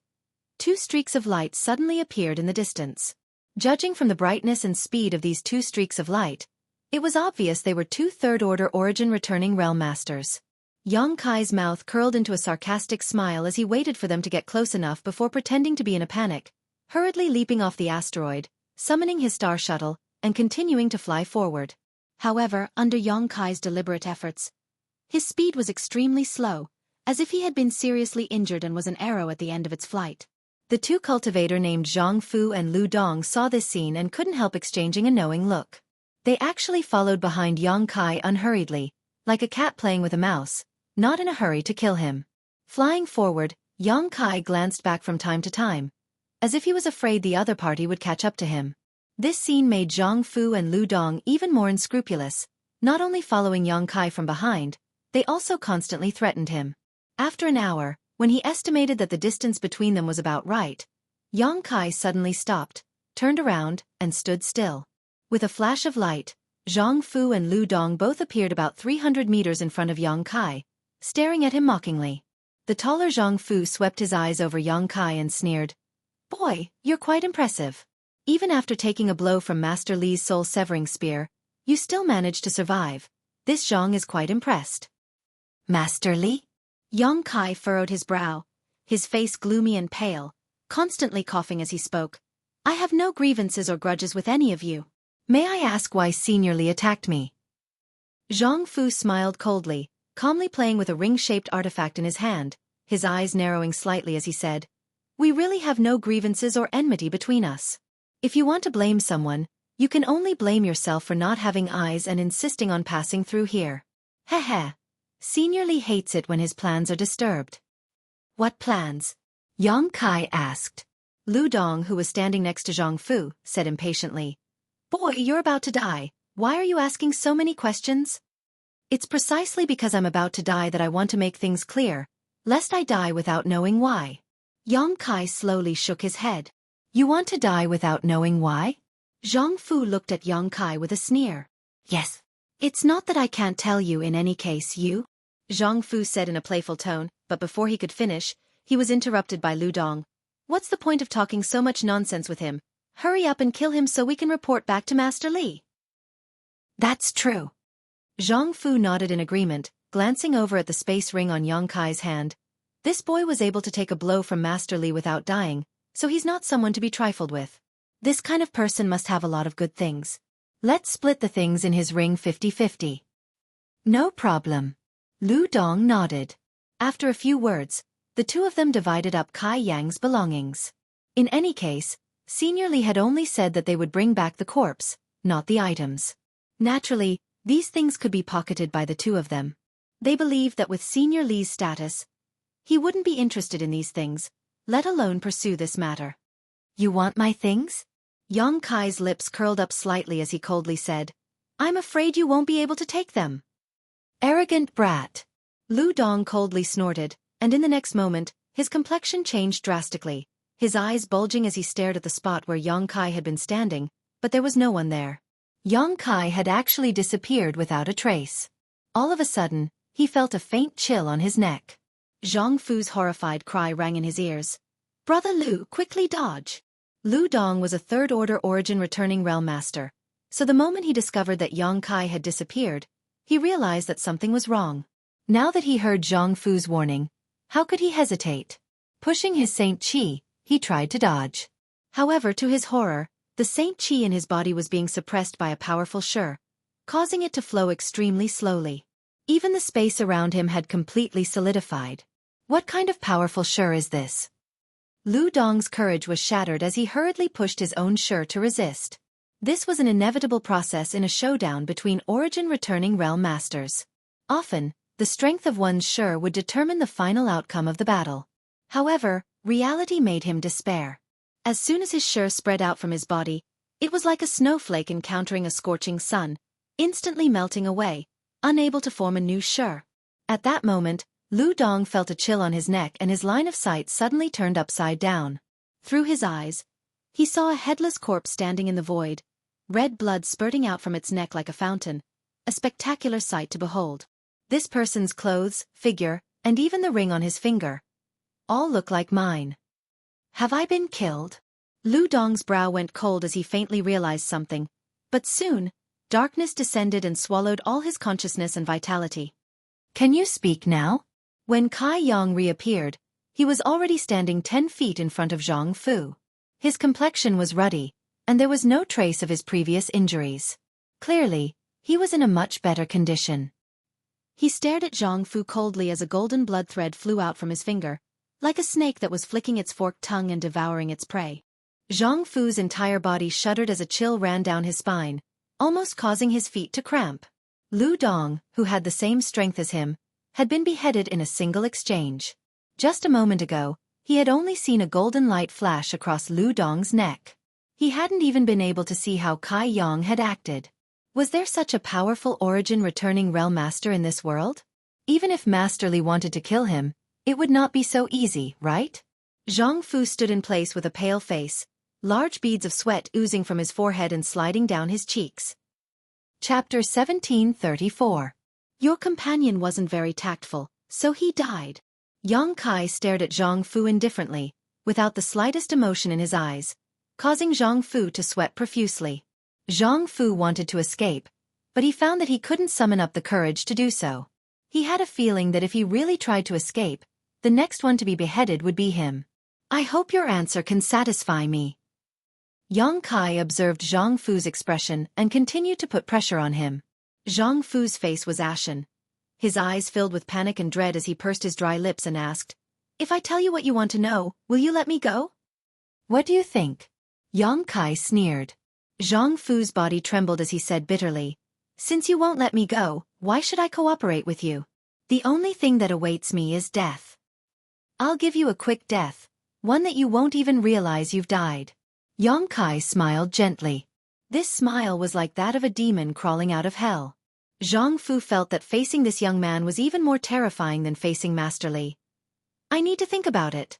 2 streaks of light suddenly appeared in the distance. Judging from the brightness and speed of these 2 streaks of light, it was obvious they were 2 third-order Origin Returning Realm Masters. Yang Kai's mouth curled into a sarcastic smile as he waited for them to get close enough before pretending to be in a panic, hurriedly leaping off the asteroid, summoning his star shuttle, and continuing to fly forward. However, under Yang Kai's deliberate efforts, his speed was extremely slow, as if he had been seriously injured and was an arrow at the end of its flight. The 2 cultivator named Zhang Fu and Lu Dong saw this scene and couldn't help exchanging a knowing look. They actually followed behind Yang Kai unhurriedly, like a cat playing with a mouse, not in a hurry to kill him. Flying forward, Yang Kai glanced back from time to time, as if he was afraid the other party would catch up to him. This scene made Zhang Fu and Lu Dong even more unscrupulous, not only following Yang Kai from behind, they also constantly threatened him. After an hour, when he estimated that the distance between them was about right, Yang Kai suddenly stopped, turned around, and stood still. With a flash of light, Zhang Fu and Lu Dong both appeared about 300 meters in front of Yang Kai, staring at him mockingly. The taller Zhang Fu swept his eyes over Yang Kai and sneered, "Boy, you're quite impressive. Even after taking a blow from Master Li's soul-severing spear, you still managed to survive. This Zhang is quite impressed." "Master Li?" Yang Kai furrowed his brow, his face gloomy and pale, constantly coughing as he spoke. "I have no grievances or grudges with any of you. May I ask why Senior Li attacked me?" Zhang Fu smiled coldly, calmly playing with a ring-shaped artifact in his hand, his eyes narrowing slightly as he said, We really have no grievances or enmity between us. If you want to blame someone, you can only blame yourself for not having eyes and insisting on passing through here. Heh. Senior Li hates it when his plans are disturbed. What plans? Yang Kai asked. Lu Dong, who was standing next to Zhang Fu, said impatiently. Boy, you're about to die. Why are you asking so many questions? It's precisely because I'm about to die that I want to make things clear, lest I die without knowing why. Yang Kai slowly shook his head. You want to die without knowing why? Zhang Fu looked at Yang Kai with a sneer. Yes. It's not that I can't tell you in any case, you. Zhang Fu said in a playful tone, but before he could finish, he was interrupted by Lu Dong. What's the point of talking so much nonsense with him? Hurry up and kill him so we can report back to Master Li. That's true. Zhang Fu nodded in agreement, glancing over at the space ring on Yang Kai's hand. This boy was able to take a blow from Master Li without dying, so he's not someone to be trifled with. This kind of person must have a lot of good things. Let's split the things in his ring 50-50. No problem. Lu Dong nodded. After a few words, the two of them divided up Kai Yang's belongings. In any case, Senior Li had only said that they would bring back the corpse, not the items. Naturally, these things could be pocketed by the two of them. They believed that with Senior Li's status, he wouldn't be interested in these things, let alone pursue this matter. You want my things? Yang Kai's lips curled up slightly as he coldly said, I'm afraid you won't be able to take them. Arrogant brat. Lu Dong coldly snorted, and in the next moment, his complexion changed drastically, his eyes bulging as he stared at the spot where Yang Kai had been standing, but there was no one there. Yang Kai had actually disappeared without a trace. All of a sudden, he felt a faint chill on his neck. Zhang Fu's horrified cry rang in his ears. Brother Lu, quickly dodge! Lu Dong was a third-order origin returning realm master, so the moment he discovered that Yang Kai had disappeared, he realized that something was wrong. Now that he heard Zhang Fu's warning, how could he hesitate? Pushing his Saint Qi, he tried to dodge. However, to his horror, the Saint Qi in his body was being suppressed by a powerful Shi, causing it to flow extremely slowly. Even the space around him had completely solidified. What kind of powerful Shi is this? Lu Dong's courage was shattered as he hurriedly pushed his own Shi to resist. This was an inevitable process in a showdown between origin-returning realm masters. Often, the strength of one's Shi would determine the final outcome of the battle. However, reality made him despair. As soon as his Shi spread out from his body, it was like a snowflake encountering a scorching sun, instantly melting away, unable to form a new Shi. At that moment, Lu Dong felt a chill on his neck and his line of sight suddenly turned upside down. Through his eyes, he saw a headless corpse standing in the void, red blood spurting out from its neck like a fountain, a spectacular sight to behold. This person's clothes, figure, and even the ring on his finger, all look like mine. Have I been killed? Lu Dong's brow went cold as he faintly realized something, but soon, darkness descended and swallowed all his consciousness and vitality. Can you speak now? When Kai Yang reappeared, he was already standing 10 feet in front of Zhang Fu. His complexion was ruddy, and there was no trace of his previous injuries. Clearly, he was in a much better condition. He stared at Zhang Fu coldly as a golden blood thread flew out from his finger, like a snake that was flicking its forked tongue and devouring its prey. Zhang Fu's entire body shuddered as a chill ran down his spine, almost causing his feet to cramp. Lu Dong, who had the same strength as him, had been beheaded in a single exchange. Just a moment ago, he had only seen a golden light flash across Lu Dong's neck. He hadn't even been able to see how Kai Yang had acted. Was there such a powerful origin-returning realm master in this world? Even if Master Li wanted to kill him, it would not be so easy, right? Zhang Fu stood in place with a pale face, large beads of sweat oozing from his forehead and sliding down his cheeks. Chapter 1734. Your companion wasn't very tactful, so he died. Yang Kai stared at Zhang Fu indifferently, without the slightest emotion in his eyes, causing Zhang Fu to sweat profusely. Zhang Fu wanted to escape, but he found that he couldn't summon up the courage to do so. He had a feeling that if he really tried to escape, the next one to be beheaded would be him. I hope your answer can satisfy me. Yang Kai observed Zhang Fu's expression and continued to put pressure on him. Zhang Fu's face was ashen. His eyes filled with panic and dread as he pursed his dry lips and asked, If I tell you what you want to know, will you let me go? What do you think? Yang Kai sneered. Zhang Fu's body trembled as he said bitterly, "Since you won't let me go, why should I cooperate with you? The only thing that awaits me is death. I'll give you a quick death, one that you won't even realize you've died." Yang Kai smiled gently. This smile was like that of a demon crawling out of hell. Zhang Fu felt that facing this young man was even more terrifying than facing Master Li. "I need to think about it."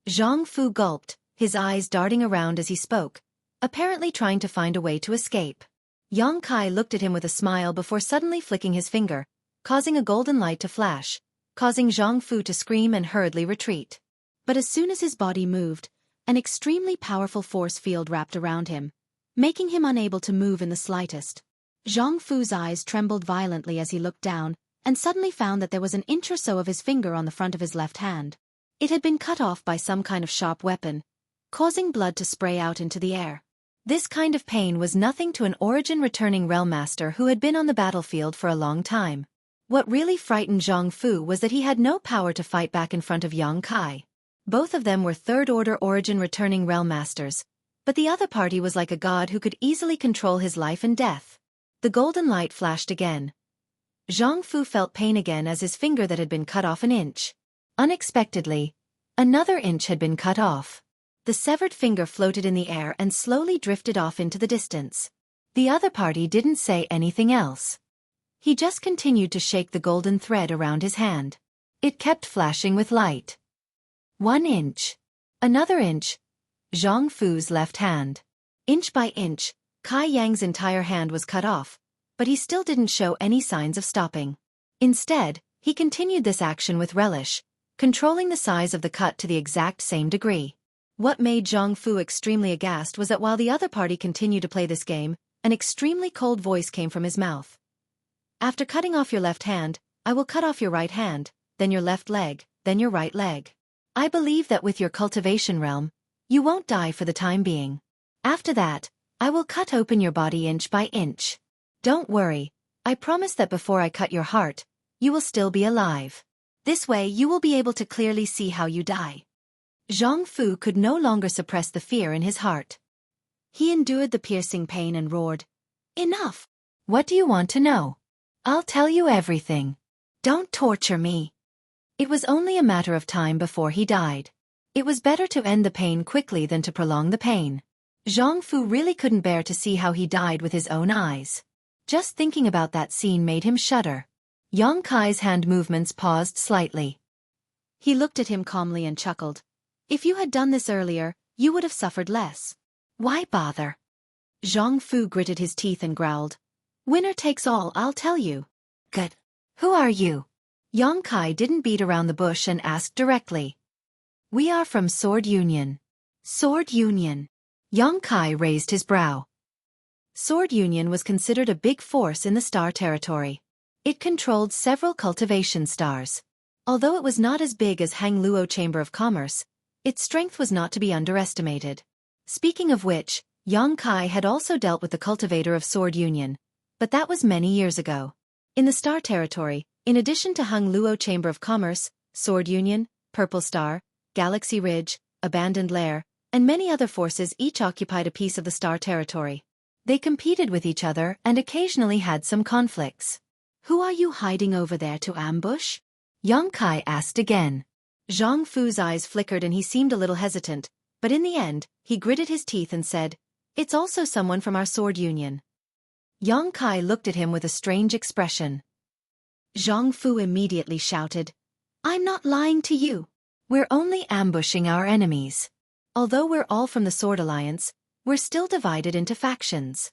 Zhang Fu gulped, his eyes darting around as he spoke, apparently trying to find a way to escape. Yang Kai looked at him with a smile before suddenly flicking his finger, causing a golden light to flash, causing Zhang Fu to scream and hurriedly retreat. But as soon as his body moved, an extremely powerful force field wrapped around him, making him unable to move in the slightest. Zhang Fu's eyes trembled violently as he looked down, and suddenly found that there was an inch or so of his finger on the front of his left hand. It had been cut off by some kind of sharp weapon, causing blood to spray out into the air. This kind of pain was nothing to an origin-returning realm master who had been on the battlefield for a long time. What really frightened Zhang Fu was that he had no power to fight back in front of Yang Kai. Both of them were third-order origin-returning realm masters, but the other party was like a god who could easily control his life and death. The golden light flashed again. Zhang Fu felt pain again as his finger that had been cut off an inch. Unexpectedly, another inch had been cut off. The severed finger floated in the air and slowly drifted off into the distance. The other party didn't say anything else. He just continued to shake the golden thread around his hand. It kept flashing with light. 1 inch. Another inch. Zhang Fu's left hand. Inch by inch, Kai Yang's entire hand was cut off, but he still didn't show any signs of stopping. Instead, he continued this action with relish, controlling the size of the cut to the exact same degree. What made Zhang Fu extremely aghast was that while the other party continued to play this game, an extremely cold voice came from his mouth. "After cutting off your left hand, I will cut off your right hand, then your left leg, then your right leg. I believe that with your cultivation realm, you won't die for the time being. After that, I will cut open your body inch by inch. Don't worry, I promise that before I cut your heart, you will still be alive. This way you will be able to clearly see how you die." Zhang Fu could no longer suppress the fear in his heart. He endured the piercing pain and roared, "Enough! What do you want to know? I'll tell you everything. Don't torture me." It was only a matter of time before he died. It was better to end the pain quickly than to prolong the pain. Zhang Fu really couldn't bear to see how he died with his own eyes. Just thinking about that scene made him shudder. Yang Kai's hand movements paused slightly. He looked at him calmly and chuckled. "If you had done this earlier, you would have suffered less. Why bother?" Zhang Fu gritted his teeth and growled, "Winner takes all, I'll tell you." "Good. Who are you?" Yang Kai didn't beat around the bush and asked directly. "We are from Sword Union." Sword Union. Yang Kai raised his brow. Sword Union was considered a big force in the star territory. It controlled several cultivation stars. Although it was not as big as Hang Luo Chamber of Commerce, its strength was not to be underestimated. Speaking of which, Yang Kai had also dealt with the cultivator of Sword Union, but that was many years ago. In the Star Territory, in addition to Hang Luo Chamber of Commerce, Sword Union, Purple Star, Galaxy Ridge, Abandoned Lair, and many other forces each occupied a piece of the Star Territory. They competed with each other and occasionally had some conflicts. "Who are you hiding over there to ambush?" Yang Kai asked again. Zhang Fu's eyes flickered and he seemed a little hesitant, but in the end, he gritted his teeth and said, "It's also someone from our Sword Union." Yang Kai looked at him with a strange expression. Zhang Fu immediately shouted, "I'm not lying to you. We're only ambushing our enemies. Although we're all from the Sword Alliance, we're still divided into factions."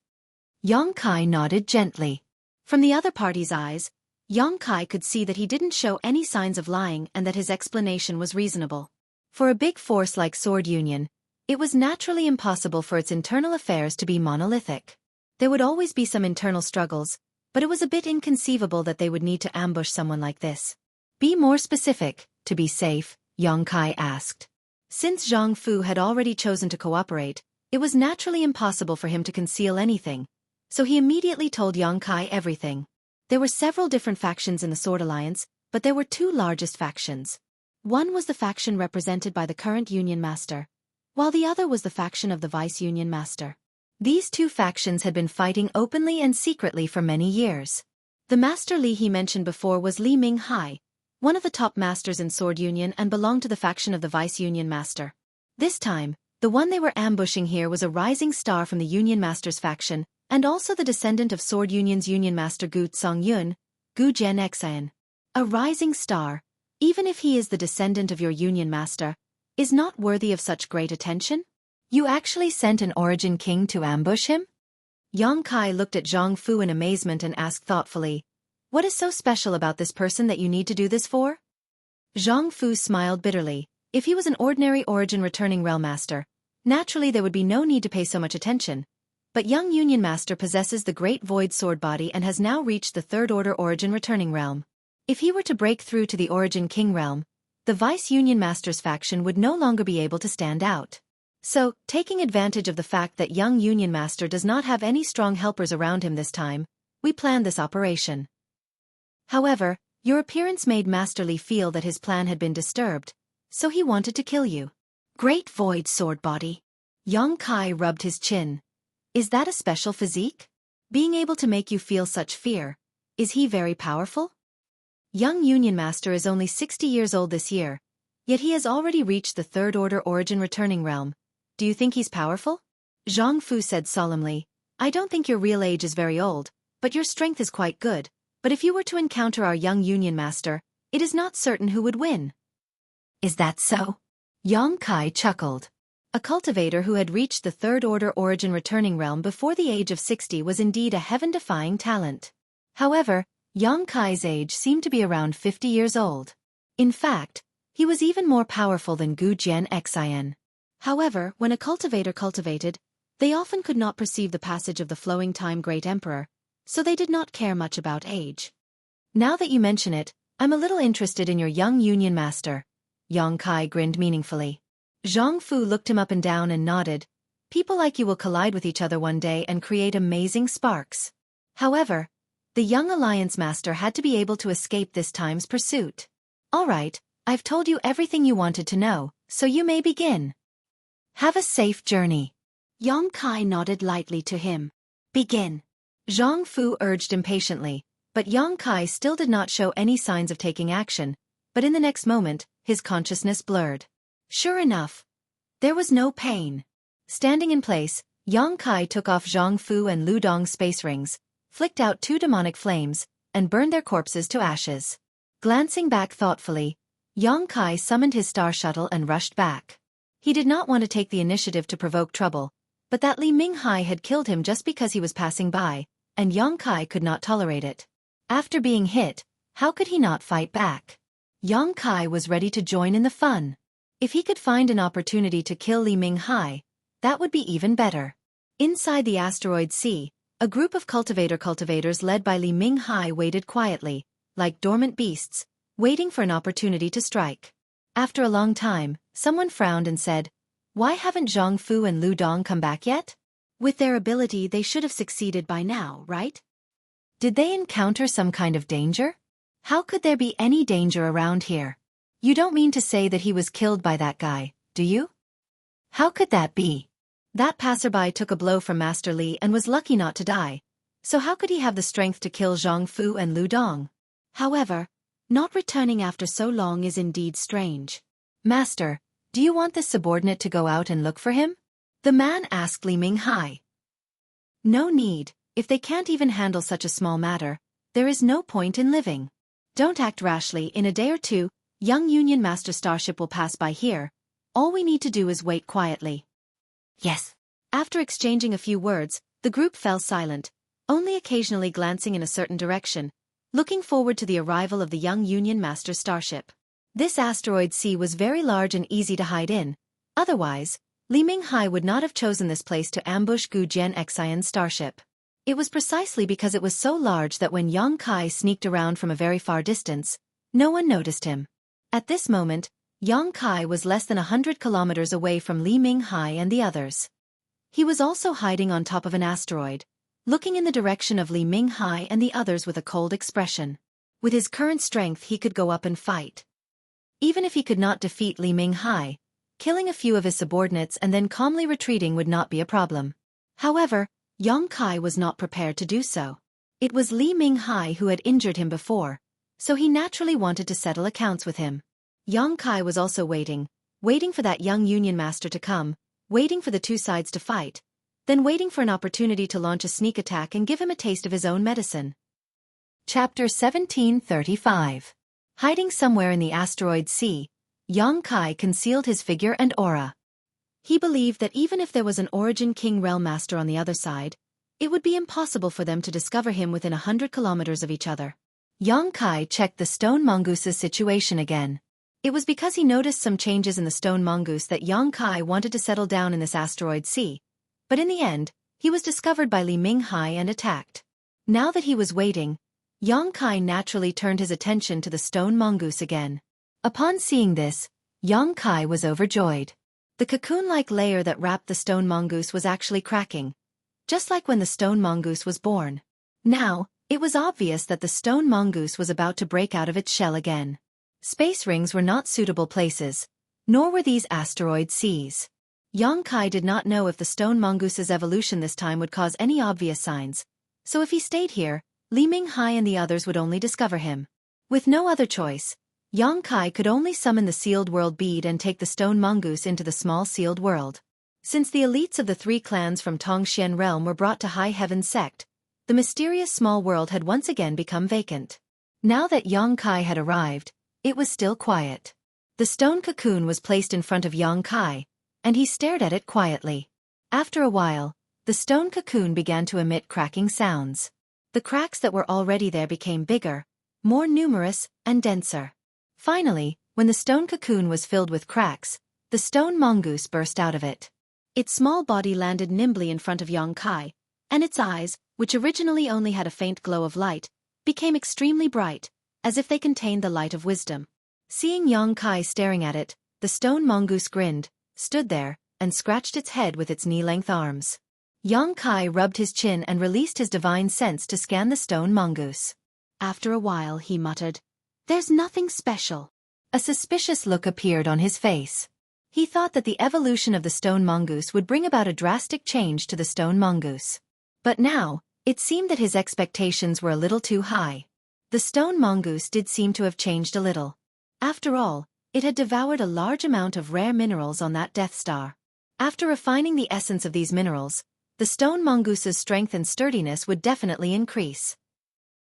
Yang Kai nodded gently. From the other party's eyes, Yang Kai could see that he didn't show any signs of lying and that his explanation was reasonable. For a big force like Sword Union, it was naturally impossible for its internal affairs to be monolithic. There would always be some internal struggles, but it was a bit inconceivable that they would need to ambush someone like this. "Be more specific, to be safe," Yang Kai asked. Since Zhang Fu had already chosen to cooperate, it was naturally impossible for him to conceal anything, so he immediately told Yang Kai everything. There were several different factions in the Sword Alliance, but there were two largest factions. One was the faction represented by the current Union Master, while the other was the faction of the Vice Union Master. These two factions had been fighting openly and secretly for many years. The Master Li he mentioned before was Li Minghai, one of the top masters in Sword Union and belonged to the faction of the Vice Union Master. This time, the one they were ambushing here was a rising star from the Union Master's faction, and also the descendant of Sword Union's Union Master Gu Tsongyun, Gu Jian Xian. A rising star, even if he is the descendant of your Union Master, is not worthy of such great attention? You actually sent an Origin King to ambush him? Yang Kai looked at Zhang Fu in amazement and asked thoughtfully, "What is so special about this person that you need to do this for?" Zhang Fu smiled bitterly. If he was an ordinary Origin returning Realm Master, naturally there would be no need to pay so much attention. But young Union Master possesses the Great Void Sword Body and has now reached the Third Order Origin returning realm. If he were to break through to the Origin King realm, the Vice Union Master's faction would no longer be able to stand out. So, taking advantage of the fact that young Union Master does not have any strong helpers around him this time, we planned this operation. However, your appearance made Master Li feel that his plan had been disturbed, so he wanted to kill you. Great Void Sword Body. Yang Kai rubbed his chin. Is that a special physique? Being able to make you feel such fear, is he very powerful? Young Union Master is only 60 years old this year, yet he has already reached the Third Order Origin returning realm. Do you think he's powerful? Zhang Fu said solemnly, I don't think your real age is very old, but your strength is quite good. But if you were to encounter our young Union Master, it is not certain who would win. Is that so? Yang Kai chuckled. A cultivator who had reached the Third Order Origin returning realm before the age of 60 was indeed a heaven-defying talent. However, Yang Kai's age seemed to be around 50 years old. In fact, he was even more powerful than Gu Jian Xian. However, when a cultivator cultivated, they often could not perceive the passage of the flowing time Great Emperor, so they did not care much about age. Now that you mention it, I'm a little interested in your young Union Master. Yang Kai grinned meaningfully. Zhang Fu looked him up and down and nodded. People like you will collide with each other one day and create amazing sparks. However, the young Alliance Master had to be able to escape this time's pursuit. All right, I've told you everything you wanted to know, so you may begin. Have a safe journey. Yang Kai nodded lightly to him. Begin. Zhang Fu urged impatiently, but Yang Kai still did not show any signs of taking action, but in the next moment, his consciousness blurred. Sure enough, there was no pain. Standing in place, Yang Kai took off Zhang Fu and Lu Dong's space rings, flicked out 2 demonic flames, and burned their corpses to ashes. Glancing back thoughtfully, Yang Kai summoned his star shuttle and rushed back. He did not want to take the initiative to provoke trouble, but that Li Minghai had killed him just because he was passing by, and Yang Kai could not tolerate it. After being hit, how could he not fight back? Yang Kai was ready to join in the fun. If he could find an opportunity to kill Li Minghai, that would be even better. Inside the asteroid sea, a group of cultivators led by Li Minghai waited quietly, like dormant beasts, waiting for an opportunity to strike. After a long time, someone frowned and said, "Why haven't Zhang Fu and Lu Dong come back yet? With their ability they should have succeeded by now, right? Did they encounter some kind of danger? How could there be any danger around here? You don't mean to say that he was killed by that guy, do you? How could that be? That passerby took a blow from Master Li and was lucky not to die. So how could he have the strength to kill Zhang Fu and Lu Dong? However, not returning after so long is indeed strange. Master, do you want this subordinate to go out and look for him?" The man asked Li Minghai. No need, if they can't even handle such a small matter, there is no point in living. Don't act rashly. In a day or two, young Union Master Starship will pass by here. All we need to do is wait quietly. Yes. After exchanging a few words, the group fell silent, only occasionally glancing in a certain direction, looking forward to the arrival of the young Union Master Starship. This asteroid sea was very large and easy to hide in. Otherwise, Li Minghai would not have chosen this place to ambush Gu Jian Xian's starship. It was precisely because it was so large that when Yang Kai sneaked around from a very far distance, no one noticed him. At this moment, Yang Kai was less than 100 kilometers away from Li Minghai and the others. He was also hiding on top of an asteroid, looking in the direction of Li Minghai and the others with a cold expression. With his current strength he could go up and fight. Even if he could not defeat Li Minghai, killing a few of his subordinates and then calmly retreating would not be a problem. However, Yang Kai was not prepared to do so. It was Li Minghai who had injured him before, so he naturally wanted to settle accounts with him. Yang Kai was also waiting for that young Union Master to come, waiting for the two sides to fight, then waiting for an opportunity to launch a sneak attack and give him a taste of his own medicine. Chapter 1735. Hiding somewhere in the asteroid sea, Yang Kai concealed his figure and aura. He believed that even if there was an Origin King Realm Master on the other side, it would be impossible for them to discover him within 100 kilometers of each other. Yang Kai checked the stone mongoose's situation again. It was because he noticed some changes in the stone mongoose that Yang Kai wanted to settle down in this asteroid sea, but in the end, he was discovered by Li Minghai and attacked. Now that he was waiting, Yang Kai naturally turned his attention to the stone mongoose again. Upon seeing this, Yang Kai was overjoyed. The cocoon-like layer that wrapped the stone mongoose was actually cracking, just like when the stone mongoose was born. Now, it was obvious that the stone mongoose was about to break out of its shell again. Space rings were not suitable places, nor were these asteroid seas. Yang Kai did not know if the stone mongoose's evolution this time would cause any obvious signs, so if he stayed here, Li Minghai and the others would only discover him. With no other choice, Yang Kai could only summon the sealed world bead and take the stone mongoose into the small sealed world. Since the elites of the three clans from Tongxian realm were brought to High Heaven sect, the mysterious small world had once again become vacant. Now that Yang Kai had arrived, it was still quiet. The stone cocoon was placed in front of Yang Kai, and he stared at it quietly. After a while, the stone cocoon began to emit cracking sounds. The cracks that were already there became bigger, more numerous, and denser. Finally, when the stone cocoon was filled with cracks, the stone mongoose burst out of it. Its small body landed nimbly in front of Yang Kai, and its eyes, which originally only had a faint glow of light, became extremely bright, as if they contained the light of wisdom. Seeing Yang Kai staring at it, the stone mongoose grinned, stood there, and scratched its head with its knee-length arms. Yang Kai rubbed his chin and released his divine sense to scan the stone mongoose. After a while he muttered, "There's nothing special." A suspicious look appeared on his face. He thought that the evolution of the stone mongoose would bring about a drastic change to the stone mongoose. But now, it seemed that his expectations were a little too high. The stone mongoose did seem to have changed a little. After all, it had devoured a large amount of rare minerals on that Death Star. After refining the essence of these minerals, the stone mongoose's strength and sturdiness would definitely increase.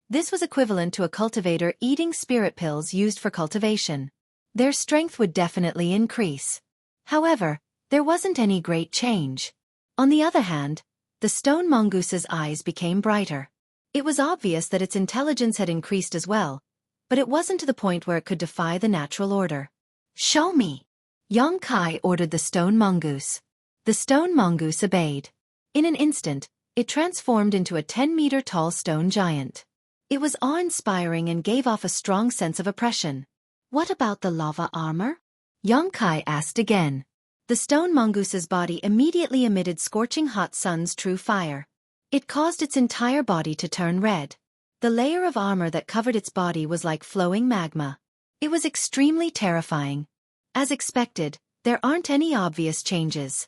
This was equivalent to a cultivator eating spirit pills used for cultivation. Their strength would definitely increase. However, there wasn't any great change. On the other hand, the stone mongoose's eyes became brighter. It was obvious that its intelligence had increased as well, but it wasn't to the point where it could defy the natural order. "Show me!" Yang Kai ordered the stone mongoose. The stone mongoose obeyed. In an instant, it transformed into a 10-meter-tall stone giant. It was awe-inspiring and gave off a strong sense of oppression. "What about the lava armor?" Yang Kai asked again. The stone mongoose's body immediately emitted scorching hot sun's true fire. It caused its entire body to turn red. The layer of armor that covered its body was like flowing magma. It was extremely terrifying. As expected, there aren't any obvious changes.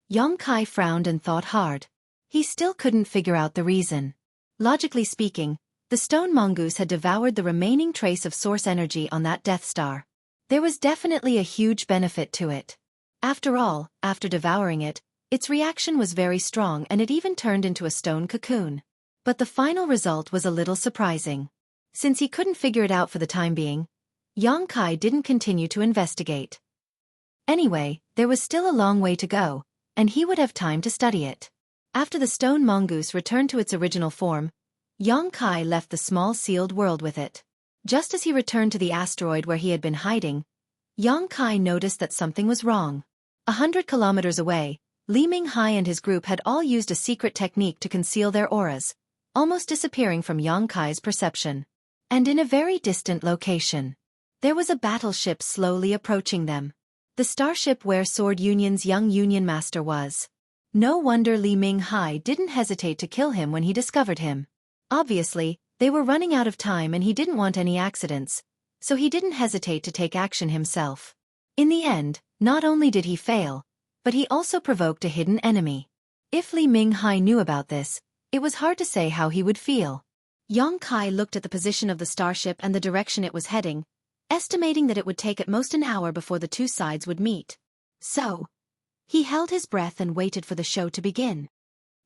Yang Kai frowned and thought hard. He still couldn't figure out the reason. Logically speaking, the stone mongoose had devoured the remaining trace of source energy on that Death Star. There was definitely a huge benefit to it. After all, after devouring it, its reaction was very strong and it even turned into a stone cocoon. But the final result was a little surprising. Since he couldn't figure it out for the time being, Yang Kai didn't continue to investigate. Anyway, there was still a long way to go, and he would have time to study it. After the stone mongoose returned to its original form, Yang Kai left the small sealed world with it. Just as he returned to the asteroid where he had been hiding, Yang Kai noticed that something was wrong. 100 kilometers away, Li Minghai and his group had all used a secret technique to conceal their auras, almost disappearing from Yang Kai's perception. And in a very distant location, there was a battleship slowly approaching them. The starship where Sword Union's young Union Master was. No wonder Li Minghai didn't hesitate to kill him when he discovered him. Obviously, they were running out of time and he didn't want any accidents, so he didn't hesitate to take action himself. In the end, not only did he fail, but he also provoked a hidden enemy. If Li Minghai knew about this, it was hard to say how he would feel. Yang Kai looked at the position of the starship and the direction it was heading, estimating that it would take at most an hour before the two sides would meet. So, he held his breath and waited for the show to begin.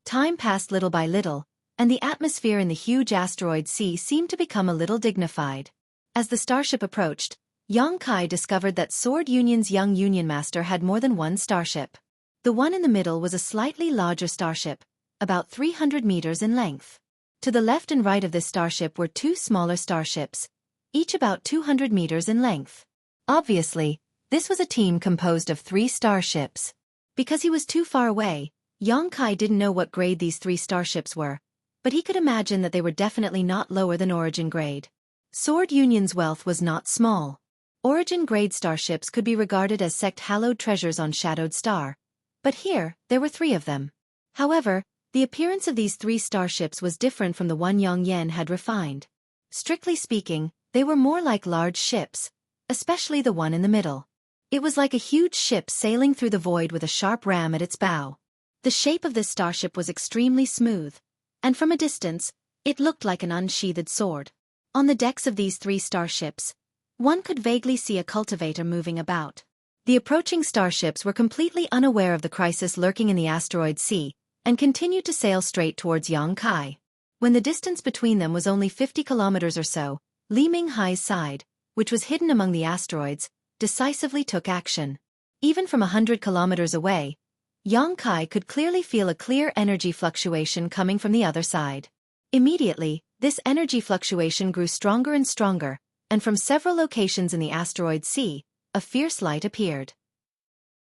Time passed little by little, and the atmosphere in the huge asteroid sea seemed to become a little dignified. As the starship approached, Yang Kai discovered that Sword Union's young Union Master had more than one starship. The one in the middle was a slightly larger starship, about 300 meters in length. To the left and right of this starship were two smaller starships, each about 200 meters in length. Obviously, this was a team composed of 3 starships. Because he was too far away, Yang Kai didn't know what grade these 3 starships were, but he could imagine that they were definitely not lower than Origin grade. Sword Union's wealth was not small. Origin grade starships could be regarded as sect-hallowed treasures on Shadowed Star, but here, there were 3 of them. However, the appearance of these 3 starships was different from the one Yang Yan had refined. Strictly speaking, they were more like large ships, especially the one in the middle. It was like a huge ship sailing through the void with a sharp ram at its bow. The shape of this starship was extremely smooth, and from a distance, it looked like an unsheathed sword. On the decks of these 3 starships, one could vaguely see a cultivator moving about. The approaching starships were completely unaware of the crisis lurking in the asteroid sea, and continued to sail straight towards Yang Kai. When the distance between them was only 50 kilometers or so, Li Minghai's side, which was hidden among the asteroids, decisively took action. Even from 100 kilometers away, Yang Kai could clearly feel a clear energy fluctuation coming from the other side. Immediately, this energy fluctuation grew stronger and stronger, and from several locations in the asteroid sea, a fierce light appeared.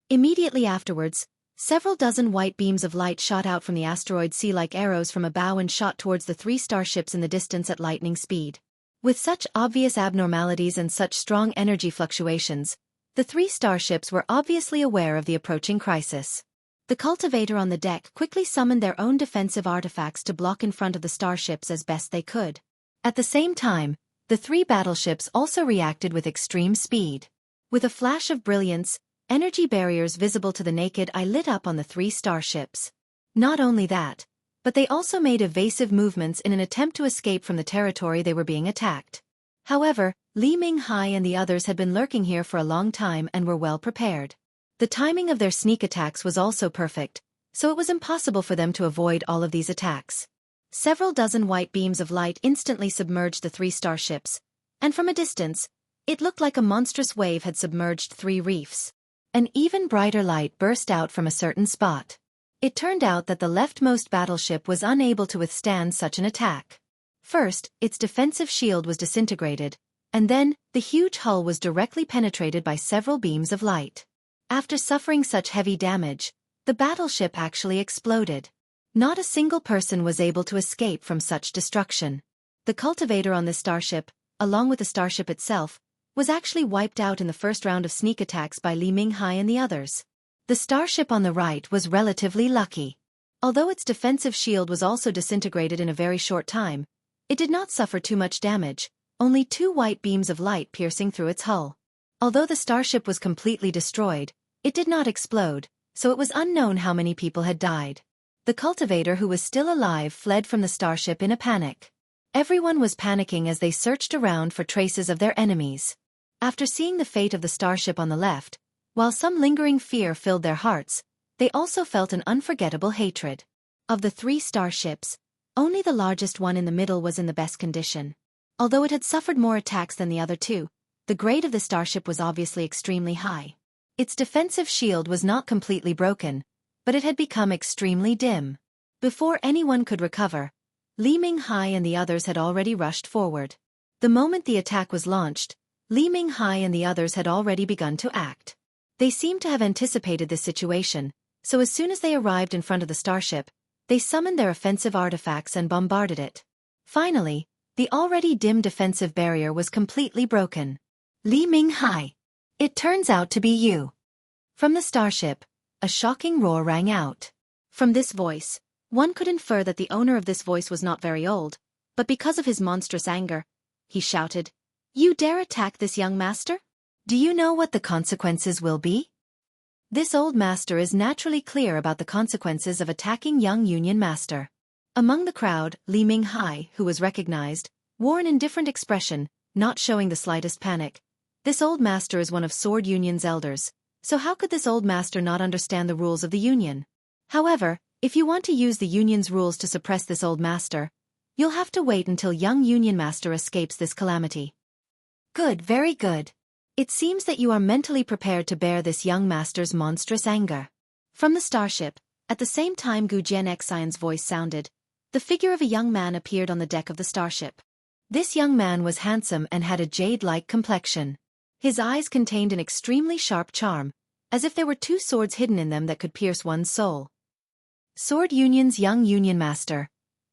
Immediately afterwards, several dozen white beams of light shot out from the asteroid sea like arrows from a bow and shot towards the 3 starships in the distance at lightning speed. With such obvious abnormalities and such strong energy fluctuations, the 3 starships were obviously aware of the approaching crisis. The cultivator on the deck quickly summoned their own defensive artifacts to block in front of the starships as best they could. At the same time, the 3 battleships also reacted with extreme speed. With a flash of brilliance, energy barriers visible to the naked eye lit up on the 3 starships. Not only that, but they also made evasive movements in an attempt to escape from the territory they were being attacked. However, Li Minghai and the others had been lurking here for a long time and were well prepared. The timing of their sneak attacks was also perfect, so it was impossible for them to avoid all of these attacks. Several dozen white beams of light instantly submerged the 3 starships, and from a distance, it looked like a monstrous wave had submerged 3 reefs. An even brighter light burst out from a certain spot. It turned out that the leftmost battleship was unable to withstand such an attack. First, its defensive shield was disintegrated, and then, the huge hull was directly penetrated by several beams of light. After suffering such heavy damage, the battleship actually exploded. Not a single person was able to escape from such destruction. The cultivator on this starship, along with the starship itself, was actually wiped out in the first round of sneak attacks by Li Minghai and the others. The starship on the right was relatively lucky. Although its defensive shield was also disintegrated in a very short time, it did not suffer too much damage, only 2 white beams of light piercing through its hull. Although the starship was completely destroyed, it did not explode, so it was unknown how many people had died. The cultivator who was still alive fled from the starship in a panic. Everyone was panicking as they searched around for traces of their enemies. After seeing the fate of the starship on the left, while some lingering fear filled their hearts, they also felt an unforgettable hatred. Of the 3 starships, only the largest one in the middle was in the best condition. Although it had suffered more attacks than the other 2, the grade of the starship was obviously extremely high. Its defensive shield was not completely broken, but it had become extremely dim. Before anyone could recover, Li Minghai and the others had already rushed forward. The moment the attack was launched, Li Minghai and the others had already begun to act. They seemed to have anticipated this situation, so as soon as they arrived in front of the starship, they summoned their offensive artifacts and bombarded it. Finally, the already dim defensive barrier was completely broken. Li Minghai, it turns out to be you. From the starship, a shocking roar rang out. From this voice, one could infer that the owner of this voice was not very old, but because of his monstrous anger, he shouted, You dare attack this young master? Do you know what the consequences will be? This old master is naturally clear about the consequences of attacking young Union master. Among the crowd, Li Minghai, who was recognized, wore an indifferent expression, not showing the slightest panic. This old master is one of Sword Union's elders, so how could this old master not understand the rules of the Union? However, if you want to use the Union's rules to suppress this old master, you'll have to wait until young Union master escapes this calamity. Good, very good. It seems that you are mentally prepared to bear this young master's monstrous anger. From the starship, at the same time Gu Jianxian's voice sounded, the figure of a young man appeared on the deck of the starship. This young man was handsome and had a jade-like complexion. His eyes contained an extremely sharp charm, as if there were two swords hidden in them that could pierce one's soul. Sword Union's young Union master,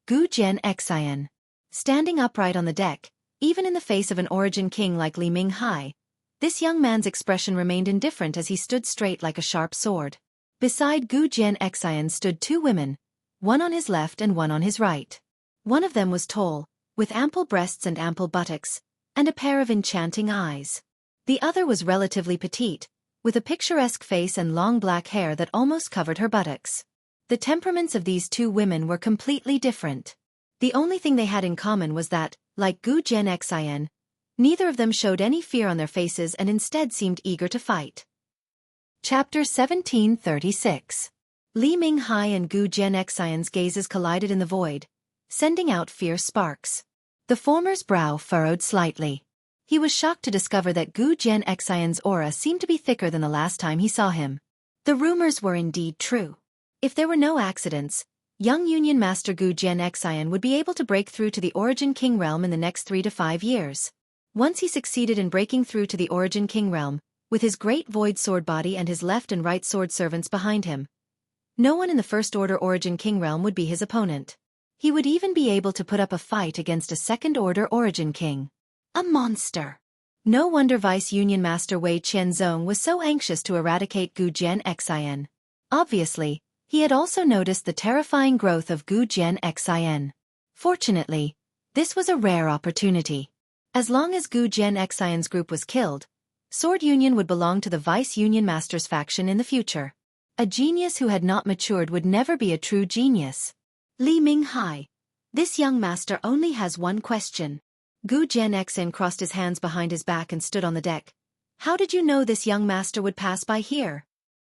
Gu Jianxian. Standing upright on the deck, even in the face of an origin king like Li Minghai, this young man's expression remained indifferent as he stood straight like a sharp sword. Beside Gu Jianxian stood two women, one on his left and one on his right. One of them was tall, with ample breasts and ample buttocks, and a pair of enchanting eyes. The other was relatively petite, with a picturesque face and long black hair that almost covered her buttocks. The temperaments of these two women were completely different. The only thing they had in common was that, like Gu Jianxian, neither of them showed any fear on their faces and instead seemed eager to fight. Chapter 1736. Li Minghai and Gu Jianxian's gazes collided in the void, sending out fierce sparks. The former's brow furrowed slightly. He was shocked to discover that Gu Jianxian's aura seemed to be thicker than the last time he saw him. The rumors were indeed true. If there were no accidents, young Union Master Gu Jianxian would be able to break through to the Origin King realm in the next 3 to 5 years. Once he succeeded in breaking through to the Origin King realm, with his great void sword body and his left and right sword servants behind him, no one in the First Order Origin King realm would be his opponent. He would even be able to put up a fight against a Second Order Origin King. A monster. No wonder Vice Union Master Wei Qianzong was so anxious to eradicate Gu Jianxian. Obviously, he had also noticed the terrifying growth of Gu Jianxian. Fortunately, this was a rare opportunity. As long as Gu Jianxian's group was killed, Sword Union would belong to the Vice Union Master's faction in the future. A genius who had not matured would never be a true genius. Li Minghai. This young master only has one question. Gu Jianxian crossed his hands behind his back and stood on the deck. How did you know this young master would pass by here?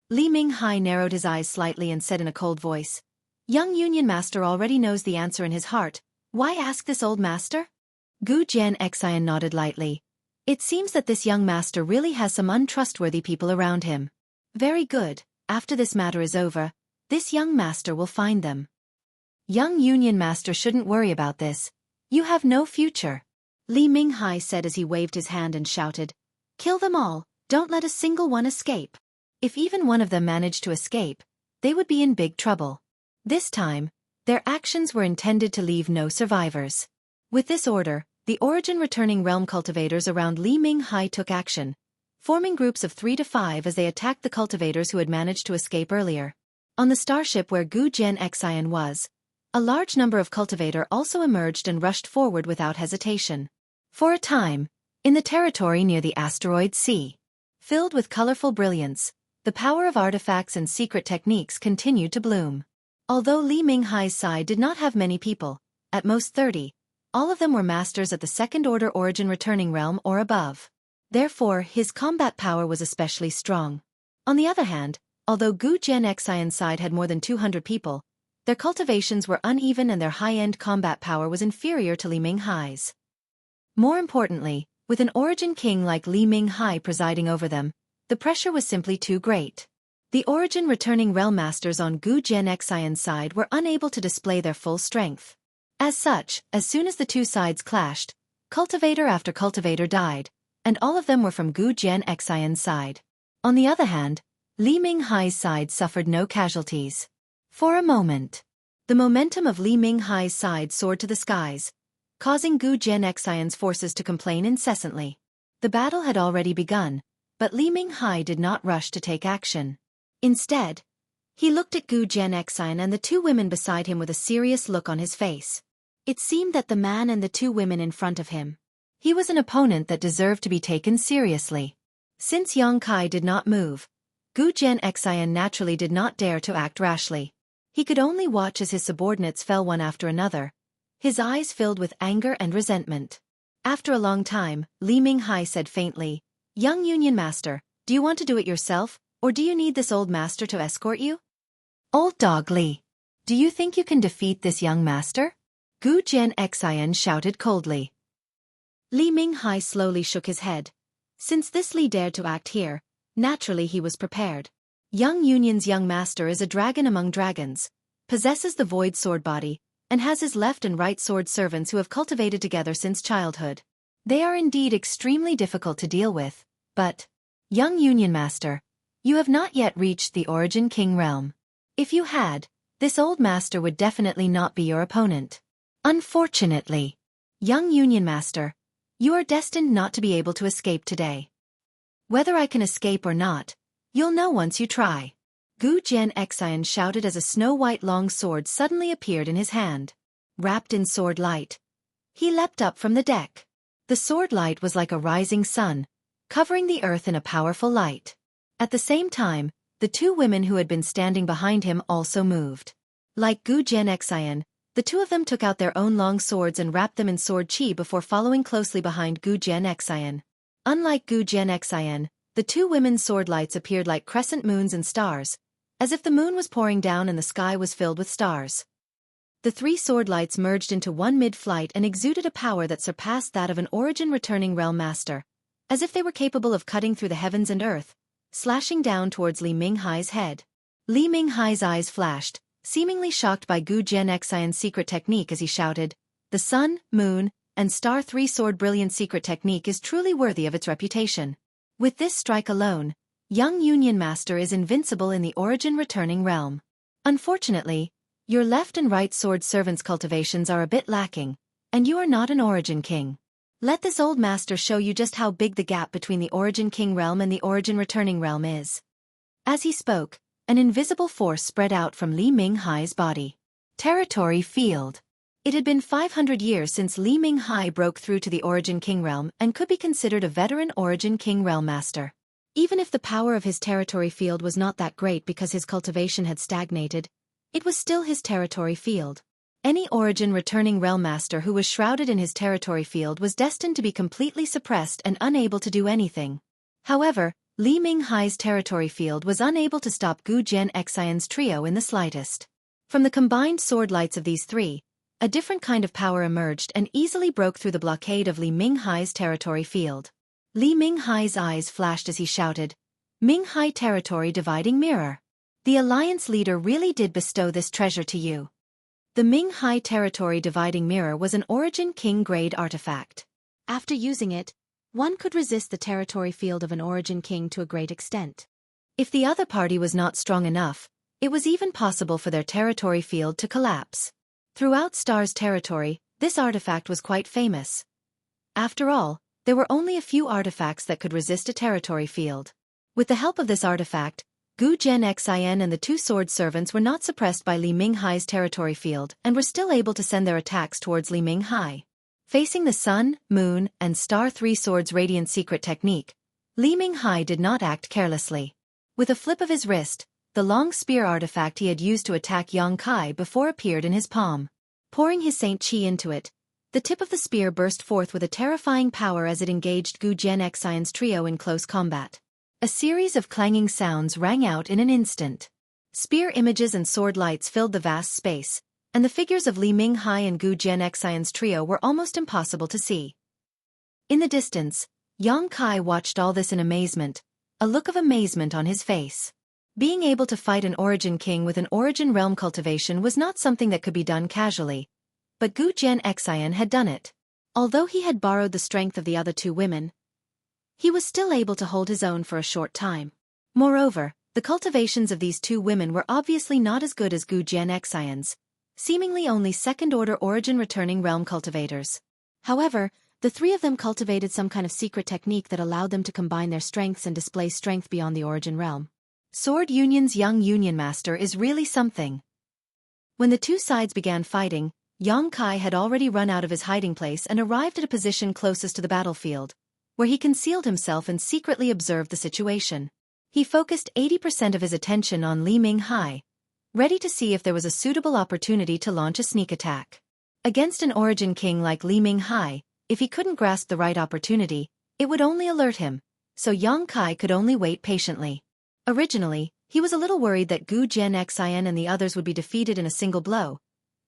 Li Minghai narrowed his eyes slightly and said in a cold voice, Young Union Master already knows the answer in his heart. Why ask this old master? Gu Jianxian nodded lightly. It seems that this young master really has some untrustworthy people around him. Very good, after this matter is over, this young master will find them. Young Union Master shouldn't worry about this. You have no future. Li Minghai said as he waved his hand and shouted, Kill them all, don't let a single one escape. If even one of them managed to escape, they would be in big trouble. This time, their actions were intended to leave no survivors. With this order, the Origin returning realm cultivators around Li Minghai took action, forming groups of 3 to 5 as they attacked the cultivators who had managed to escape earlier. On the starship where Gu Jianxian was, a large number of cultivator also emerged and rushed forward without hesitation. For a time, in the territory near the asteroid sea, filled with colorful brilliance, the power of artifacts and secret techniques continued to bloom. Although Li Minghai's side did not have many people, at most 30, all of them were masters at the Second Order Origin returning realm or above. Therefore, his combat power was especially strong. On the other hand, although Gu Jianxian's side had more than 200 people, their cultivations were uneven and their high-end combat power was inferior to Li Minghai's. More importantly, with an Origin King like Li Minghai presiding over them, the pressure was simply too great. The Origin returning realm masters on Gu Jianxian's side were unable to display their full strength. As such, as soon as the two sides clashed, cultivator after cultivator died, and all of them were from Gu Jianxian's side. On the other hand, Li Minghai's side suffered no casualties. For a moment, the momentum of Li Minghai's side soared to the skies, causing Gu Jianxian's forces to complain incessantly. The battle had already begun, but Li Minghai did not rush to take action. Instead, he looked at Gu Jianxian and the two women beside him with a serious look on his face. It seemed that the man and the two women in front of him He was an opponent that deserved to be taken seriously. Since Yang Kai did not move, Gu Jianxian naturally did not dare to act rashly. He could only watch as his subordinates fell one after another, his eyes filled with anger and resentment. After a long time, Li Minghai said faintly, "Young Union Master, do you want to do it yourself, or do you need this old master to escort you?" "Old dog Li, do you think you can defeat this young master?" Gu Jianxian shouted coldly. Li Minghai slowly shook his head. Since this Li dared to act here, naturally he was prepared. Young Union's young master is a dragon among dragons, possesses the void sword body, and has his left and right sword servants who have cultivated together since childhood. They are indeed extremely difficult to deal with, but, Young Union Master, you have not yet reached the Origin King realm. If you had, this old master would definitely not be your opponent. Unfortunately, Young Union Master, you are destined not to be able to escape today. Whether I can escape or not, you'll know once you try. Gu Jianxian shouted as a snow-white long sword suddenly appeared in his hand. Wrapped in sword light, he leapt up from the deck. The sword light was like a rising sun, covering the earth in a powerful light. At the same time, the two women who had been standing behind him also moved. Like Gu Jianxian, the two of them took out their own long swords and wrapped them in sword qi before following closely behind Gu Jianxian. Unlike Gu Jianxian, the two women's sword lights appeared like crescent moons and stars, as if the moon was pouring down and the sky was filled with stars. The three sword lights merged into one mid-flight and exuded a power that surpassed that of an origin-returning realm master, as if they were capable of cutting through the heavens and earth, slashing down towards Li Minghai's head. Li Minghai's eyes flashed, seemingly shocked by Gu Jianxian's secret technique as he shouted, "The sun, moon, and star three-sword brilliant secret technique is truly worthy of its reputation. With this strike alone, Young Union Master is invincible in the origin-returning realm. Unfortunately, your left and right sword servants' cultivations are a bit lacking, and you are not an Origin King. Let this old master show you just how big the gap between the Origin King realm and the origin-returning realm is." As he spoke, an invisible force spread out from Li Minghai's body. Territory Field. It had been 500 years since Li Minghai broke through to the Origin King realm and could be considered a veteran Origin King realm master. Even if the power of his territory field was not that great because his cultivation had stagnated, it was still his territory field. Any origin-returning realm master who was shrouded in his territory field was destined to be completely suppressed and unable to do anything. However, Li Minghai's territory field was unable to stop Gu Jianxian's trio in the slightest. From the combined sword lights of these three, a different kind of power emerged and easily broke through the blockade of Li Minghai's territory field. Li Minghai's eyes flashed as he shouted, "Minghai Territory Dividing Mirror. The Alliance leader really did bestow this treasure to you." The Minghai Territory Dividing Mirror was an Origin King grade artifact. After using it, one could resist the territory field of an Origin King to a great extent. If the other party was not strong enough, it was even possible for their territory field to collapse. Throughout Star's territory, this artifact was quite famous. After all, there were only a few artifacts that could resist a territory field. With the help of this artifact, Gu Jianxian and the two sword servants were not suppressed by Li Minghai's territory field and were still able to send their attacks towards Li Minghai. Facing the sun, moon, and star three swords radiant secret technique, Li Minghai did not act carelessly. With a flip of his wrist, the long spear artifact he had used to attack Yang Kai before appeared in his palm. Pouring his Saint Qi into it, the tip of the spear burst forth with a terrifying power as it engaged Gu Jianxian's trio in close combat. A series of clanging sounds rang out in an instant. Spear images and sword lights filled the vast space, and the figures of Li Minghai and Gu Jianxian's trio were almost impossible to see. In the distance, Yang Kai watched all this in amazement, a look of amazement on his face. Being able to fight an Origin King with an Origin realm cultivation was not something that could be done casually, but Gu Jianxian had done it. Although he had borrowed the strength of the other two women, he was still able to hold his own for a short time. Moreover, the cultivations of these two women were obviously not as good as Gu Jianxian's, seemingly only second-order origin-returning realm cultivators. However, the three of them cultivated some kind of secret technique that allowed them to combine their strengths and display strength beyond the origin realm. Sword Union's young Union Master is really something. When the two sides began fighting, Yang Kai had already run out of his hiding place and arrived at a position closest to the battlefield, where he concealed himself and secretly observed the situation. He focused 80% of his attention on Li Minghai, ready to see if there was a suitable opportunity to launch a sneak attack. Against an origin king like Li Minghai, if he couldn't grasp the right opportunity, it would only alert him, so Yang Kai could only wait patiently. Originally, he was a little worried that Gu Jianxian and the others would be defeated in a single blow,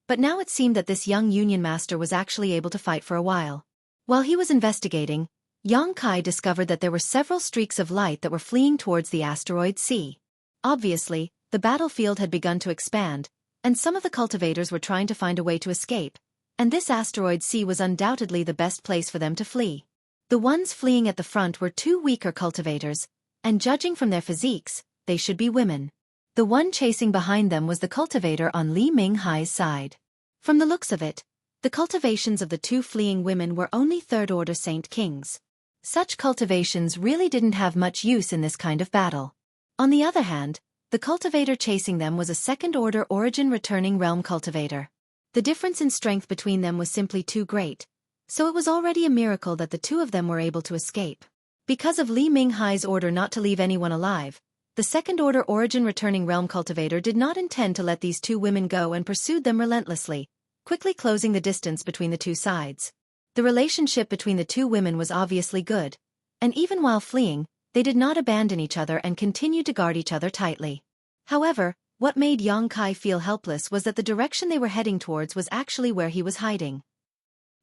but now it seemed that this young Union master was actually able to fight for a while. While he was investigating, Yang Kai discovered that there were several streaks of light that were fleeing towards the asteroid sea. Obviously, the battlefield had begun to expand, and some of the cultivators were trying to find a way to escape, and this asteroid sea was undoubtedly the best place for them to flee. The ones fleeing at the front were two weaker cultivators, and judging from their physiques, they should be women. The one chasing behind them was the cultivator on Li Minghai's side. From the looks of it, the cultivations of the two fleeing women were only third-order Saint Kings. Such cultivations really didn't have much use in this kind of battle. On the other hand, the cultivator chasing them was a second-order origin returning realm cultivator. The difference in strength between them was simply too great, so it was already a miracle that the two of them were able to escape. Because of Li Minghai's order not to leave anyone alive, the second-order origin returning realm cultivator did not intend to let these two women go and pursued them relentlessly, quickly closing the distance between the two sides. The relationship between the two women was obviously good, and even while fleeing, they did not abandon each other and continued to guard each other tightly. However, what made Yang Kai feel helpless was that the direction they were heading towards was actually where he was hiding.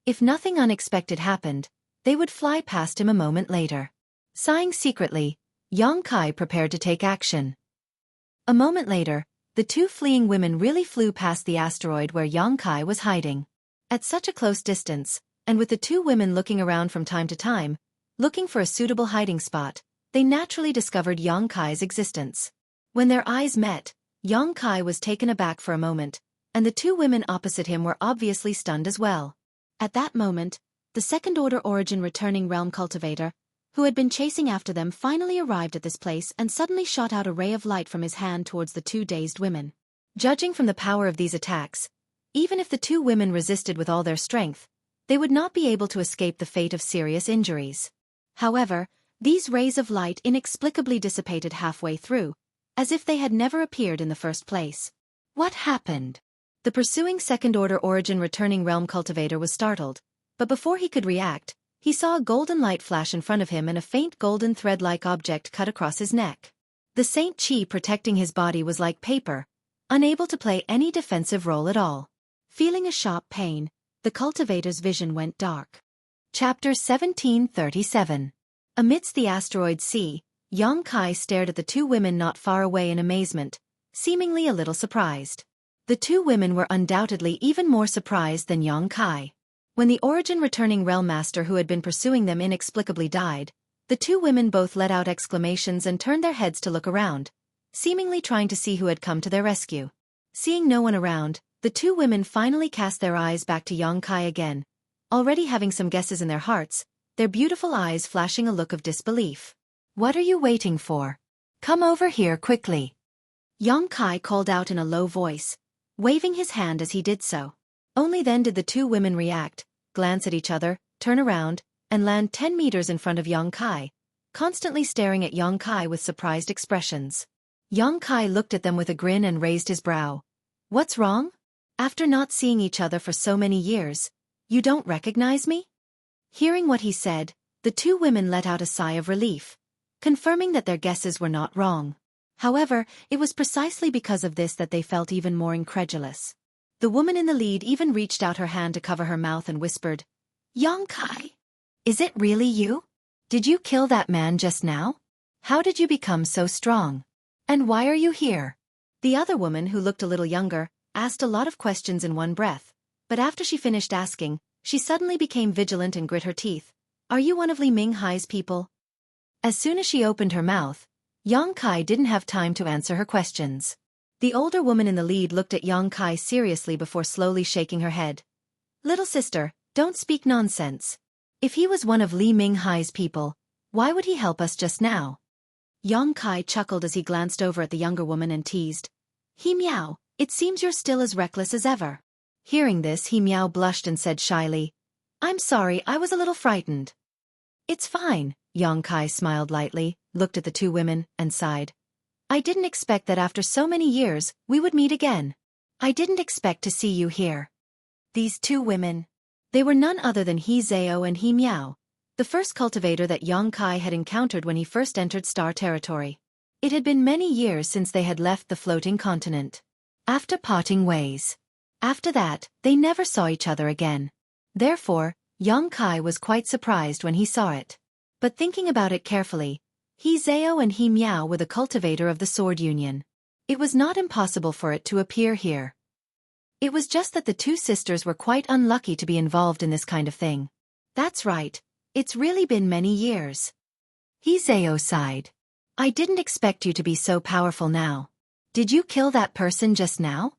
If nothing unexpected happened, they would fly past him a moment later. Sighing secretly, Yang Kai prepared to take action. A moment later, the two fleeing women really flew past the asteroid where Yang Kai was hiding. At such a close distance, and with the two women looking around from time to time, looking for a suitable hiding spot, they naturally discovered Yang Kai's existence. When their eyes met, Yang Kai was taken aback for a moment, and the two women opposite him were obviously stunned as well. At that moment, the second-order origin returning realm cultivator, who had been chasing after them, finally arrived at this place and suddenly shot out a ray of light from his hand towards the two dazed women. Judging from the power of these attacks, even if the two women resisted with all their strength, they would not be able to escape the fate of serious injuries. However, these rays of light inexplicably dissipated halfway through, as if they had never appeared in the first place. What happened? The pursuing second-order origin returning realm cultivator was startled, but before he could react, he saw a golden light flash in front of him and a faint golden thread-like object cut across his neck. The Saint Chi protecting his body was like paper, unable to play any defensive role at all. Feeling a sharp pain, the cultivator's vision went dark. Chapter 1737. Amidst the asteroid sea, Yang Kai stared at the two women not far away in amazement, seemingly a little surprised. The two women were undoubtedly even more surprised than Yang Kai. When the origin returning realm master who had been pursuing them inexplicably died, the two women both let out exclamations and turned their heads to look around, seemingly trying to see who had come to their rescue. Seeing no one around, the two women finally cast their eyes back to Yang Kai again, already having some guesses in their hearts, their beautiful eyes flashing a look of disbelief. "What are you waiting for? Come over here quickly." Yang Kai called out in a low voice, waving his hand as he did so. Only then did the two women react, glance at each other, turn around, and land 10 meters in front of Yang Kai, constantly staring at Yang Kai with surprised expressions. Yang Kai looked at them with a grin and raised his brow. "What's wrong? After not seeing each other for so many years, you don't recognize me?" Hearing what he said, the two women let out a sigh of relief, confirming that their guesses were not wrong. However, it was precisely because of this that they felt even more incredulous. The woman in the lead even reached out her hand to cover her mouth and whispered, "Yang Kai, is it really you? Did you kill that man just now? How did you become so strong? And why are you here?" The other woman, who looked a little younger, asked a lot of questions in one breath, but after she finished asking, she suddenly became vigilant and grit her teeth. "Are you one of Li Minghai's people?" As soon as she opened her mouth, Yang Kai didn't have time to answer her questions. The older woman in the lead looked at Yang Kai seriously before slowly shaking her head. "Little sister, don't speak nonsense. If he was one of Li Minghai's people, why would he help us just now?" Yang Kai chuckled as he glanced over at the younger woman and teased, "He meow, it seems you're still as reckless as ever." Hearing this, He Miao blushed and said shyly, "I'm sorry, I was a little frightened." "It's fine," Yang Kai smiled lightly, looked at the two women, and sighed. "I didn't expect that after so many years, we would meet again. I didn't expect to see you here." These two women. They were none other than He Zhao and He Miao, the first cultivator that Yang Kai had encountered when he first entered Star Territory. It had been many years since they had left the floating continent. After parting ways. After that, they never saw each other again. Therefore, Yang Kai was quite surprised when he saw it. But thinking about it carefully, He Zhao and He Miao were the cultivator of the Sword Union. It was not impossible for it to appear here. It was just that the two sisters were quite unlucky to be involved in this kind of thing. "That's right, it's really been many years." He Zhao sighed. "I didn't expect you to be so powerful now. Did you kill that person just now?"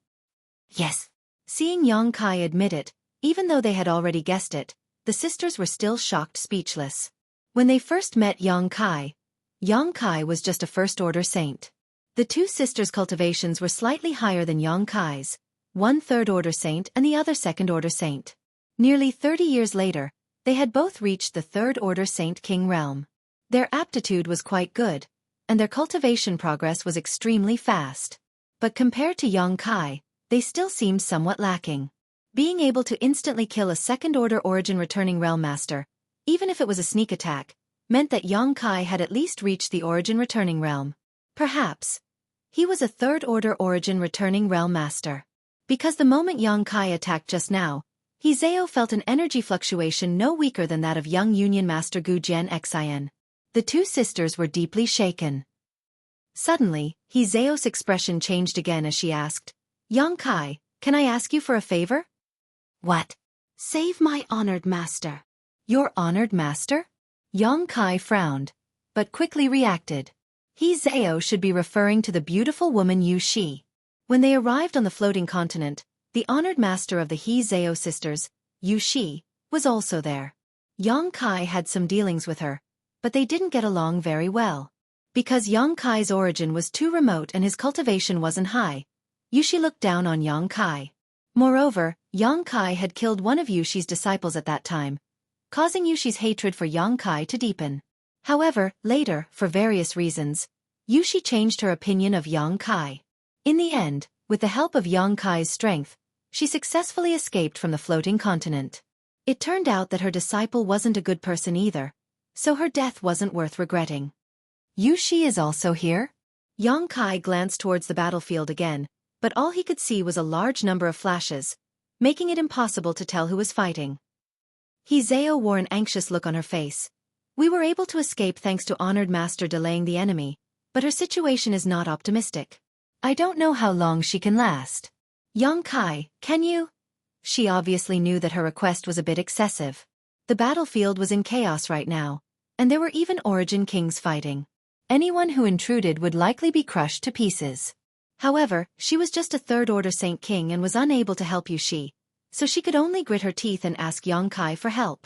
"Yes." Seeing Yang Kai admit it, even though they had already guessed it, the sisters were still shocked, speechless. When they first met Yang Kai was just a first-order saint. The two sisters' cultivations were slightly higher than Yang Kai's, one third-order saint and the other second-order saint. Nearly 30 years later, they had both reached the third-order Saint King realm. Their aptitude was quite good, and their cultivation progress was extremely fast. But compared to Yang Kai, they still seemed somewhat lacking. Being able to instantly kill a second-order origin returning realm master, even if it was a sneak attack, meant that Yang Kai had at least reached the origin returning realm. Perhaps he was a third-order origin returning realm master. Because the moment Yang Kai attacked just now, He Zhao felt an energy fluctuation no weaker than that of young Union Master Gu Jian Xin. The two sisters were deeply shaken. Suddenly, He Zhao's expression changed again as she asked, "Yang Kai, can I ask you for a favor?" "What?" "Save my honored master." "Your honored master?" Yang Kai frowned, but quickly reacted. He Zhao should be referring to the beautiful woman Yu Shi. When they arrived on the floating continent, the honored master of the He Zhao sisters, Yu Shi, was also there. Yang Kai had some dealings with her, but they didn't get along very well. Because Yang Kai's origin was too remote and his cultivation wasn't high, Yu Shi looked down on Yang Kai. Moreover, Yang Kai had killed one of Yu Shi's disciples at that time, causing Yu Shi's hatred for Yang Kai to deepen. However, later, for various reasons, Yu Shi changed her opinion of Yang Kai. In the end, with the help of Yang Kai's strength, she successfully escaped from the floating continent. It turned out that her disciple wasn't a good person either, so her death wasn't worth regretting. "Yu Shi is also here?" Yang Kai glanced towards the battlefield again, but all he could see was a large number of flashes, making it impossible to tell who was fighting. He Zhao wore an anxious look on her face. "We were able to escape thanks to honored master delaying the enemy, but her situation is not optimistic. I don't know how long she can last. Yang Kai, can you?" She obviously knew that her request was a bit excessive. The battlefield was in chaos right now, and there were even origin kings fighting. Anyone who intruded would likely be crushed to pieces. However, she was just a third-order Saint King and was unable to help Yu Shi, so she could only grit her teeth and ask Yang Kai for help.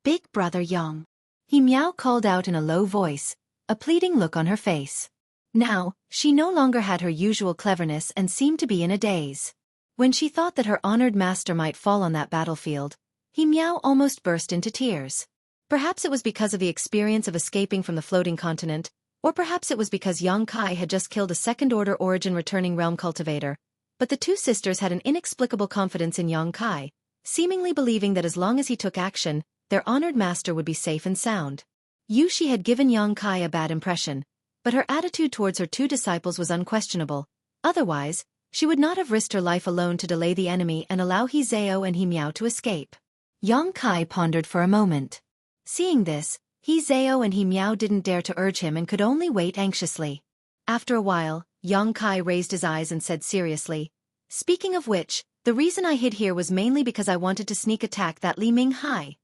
"Big brother Yang," He Miao called out in a low voice, a pleading look on her face. Now, she no longer had her usual cleverness and seemed to be in a daze. When she thought that her honored master might fall on that battlefield, He Miao almost burst into tears. Perhaps it was because of the experience of escaping from the floating continent, or perhaps it was because Yang Kai had just killed a second-order origin returning realm cultivator, but the two sisters had an inexplicable confidence in Yang Kai, seemingly believing that as long as he took action, their honored master would be safe and sound. Yu Shi had given Yang Kai a bad impression, but her attitude towards her two disciples was unquestionable. Otherwise, she would not have risked her life alone to delay the enemy and allow He Zhao and He Miao to escape. Yang Kai pondered for a moment. Seeing this, He Zhao and He Miao didn't dare to urge him and could only wait anxiously. After a while, Yang Kai raised his eyes and said seriously, "Speaking of which, the reason I hid here was mainly because I wanted to sneak attack that Li Ming Hai."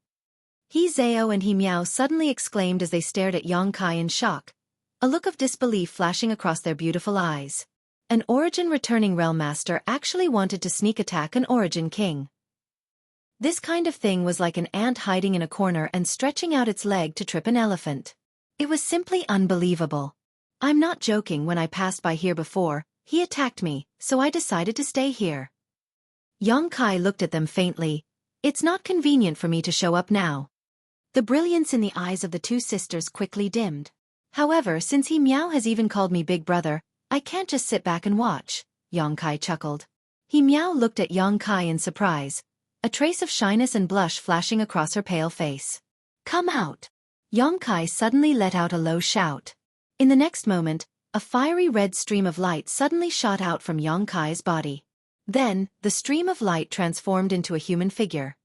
He Zhao and He Miao suddenly exclaimed as they stared at Yang Kai in shock, a look of disbelief flashing across their beautiful eyes. An origin returning realm master actually wanted to sneak attack an origin king. This kind of thing was like an ant hiding in a corner and stretching out its leg to trip an elephant. It was simply unbelievable. I'm not joking. When I passed by here before, he attacked me, so I decided to stay here. Yang Kai looked at them faintly. It's not convenient for me to show up now. The brilliance in the eyes of the two sisters quickly dimmed. However, since he Miao has even called me big brother, I can't just sit back and watch, Yang Kai chuckled. He Miao looked at Yang Kai in surprise, a trace of shyness and blush flashing across her pale face. Come out! Yang Kai suddenly let out a low shout. In the next moment, a fiery red stream of light suddenly shot out from Yang Kai's body. Then, the stream of light transformed into a human figure.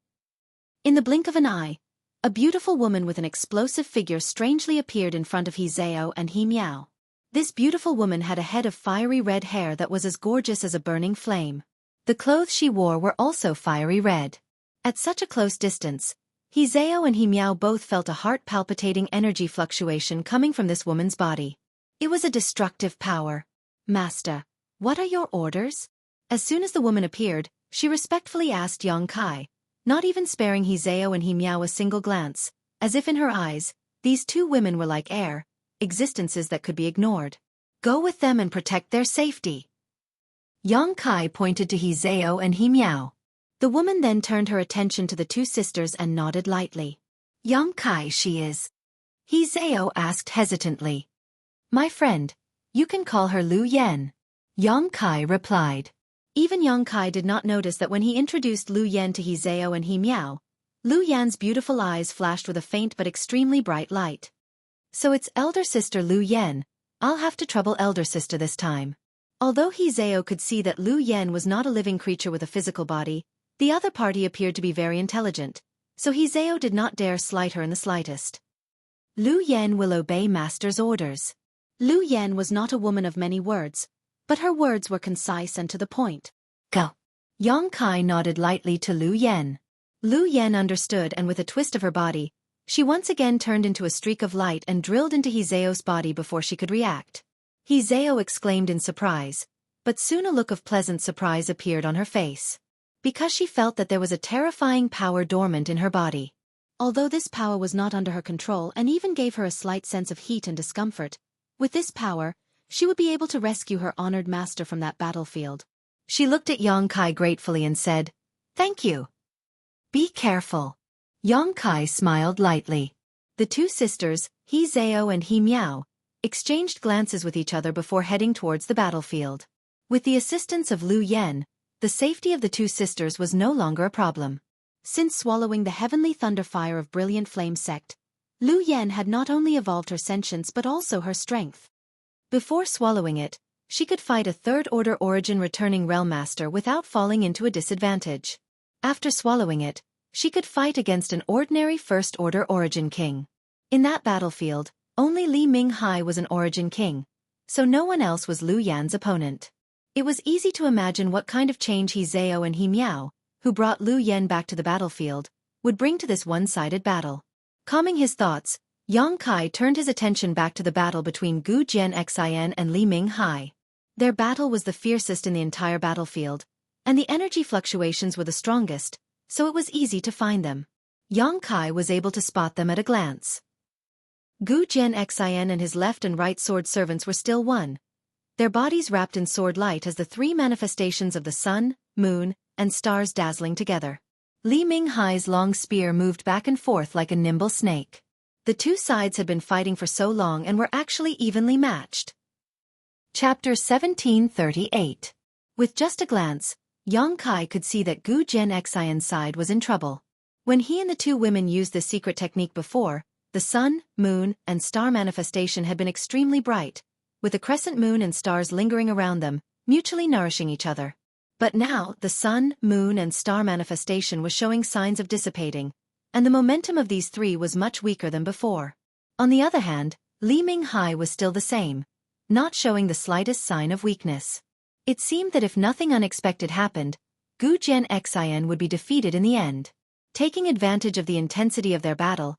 In the blink of an eye, a beautiful woman with an explosive figure strangely appeared in front of He Zhao and He Miao. This beautiful woman had a head of fiery red hair that was as gorgeous as a burning flame. The clothes she wore were also fiery red. At such a close distance, He Zhao and He Miao both felt a heart-palpitating energy fluctuation coming from this woman's body. It was a destructive power. Master, what are your orders? As soon as the woman appeared, she respectfully asked Yang Kai, not even sparing He Zhao and He Miao a single glance, as if in her eyes, these two women were like air, existences that could be ignored. Go with them and protect their safety. Yang Kai pointed to He Zhao and He Miao. The woman then turned her attention to the two sisters and nodded lightly. Yang Kai she is. He Zhao asked hesitantly. My friend, you can call her Lu Yan. Yang Kai replied. Even Yang Kai did not notice that when he introduced Lu Yan to He Zhao and He Miao, Lu Yan's beautiful eyes flashed with a faint but extremely bright light. So it's elder sister Lu Yan. I'll have to trouble elder sister this time. Although He Zhao could see that Lu Yan was not a living creature with a physical body, the other party appeared to be very intelligent, so He Zhao did not dare slight her in the slightest. Lu Yan will obey master's orders. Lu Yan was not a woman of many words, but her words were concise and to the point. Go. Yang Kai nodded lightly to Lu Yan. Lu Yan understood, and with a twist of her body, she once again turned into a streak of light and drilled into He Zhao's body before she could react. He Zhao exclaimed in surprise, but soon a look of pleasant surprise appeared on her face. Because she felt that there was a terrifying power dormant in her body. Although this power was not under her control and even gave her a slight sense of heat and discomfort, with this power, she would be able to rescue her honored master from that battlefield. She looked at Yang Kai gratefully and said, Thank you. Be careful. Yang Kai smiled lightly. The two sisters, He Zhao and He Miao, exchanged glances with each other before heading towards the battlefield. With the assistance of Lu Yan, the safety of the two sisters was no longer a problem. Since swallowing the heavenly thunder fire of Brilliant Flame Sect, Lu Yan had not only evolved her sentience but also her strength. Before swallowing it, she could fight a third-order origin returning realm master without falling into a disadvantage. After swallowing it, she could fight against an ordinary first-order origin king. In that battlefield, only Li Minghai was an origin king, so no one else was Lu Yan's opponent. It was easy to imagine what kind of change He Zhao and He Miao, who brought Lu Yan back to the battlefield, would bring to this one-sided battle. Calming his thoughts, Yang Kai turned his attention back to the battle between Gu Jianxian and Li Minghai. Their battle was the fiercest in the entire battlefield, and the energy fluctuations were the strongest, so it was easy to find them. Yang Kai was able to spot them at a glance. Gu Jianxian and his left and right sword servants were still one, their bodies wrapped in sword light as the three manifestations of the sun, moon, and stars dazzling together. Li Minghai's long spear moved back and forth like a nimble snake. The two sides had been fighting for so long and were actually evenly matched. Chapter 1738. With just a glance, Yang Kai could see that Gu Jianxian's side was in trouble. When he and the two women used this secret technique before, the sun, moon, and star manifestation had been extremely bright, with the crescent moon and stars lingering around them, mutually nourishing each other. But now, the sun, moon, and star manifestation was showing signs of dissipating, and the momentum of these three was much weaker than before. On the other hand, Li Minghai was still the same, not showing the slightest sign of weakness. It seemed that if nothing unexpected happened, Gu Jianxian would be defeated in the end. Taking advantage of the intensity of their battle,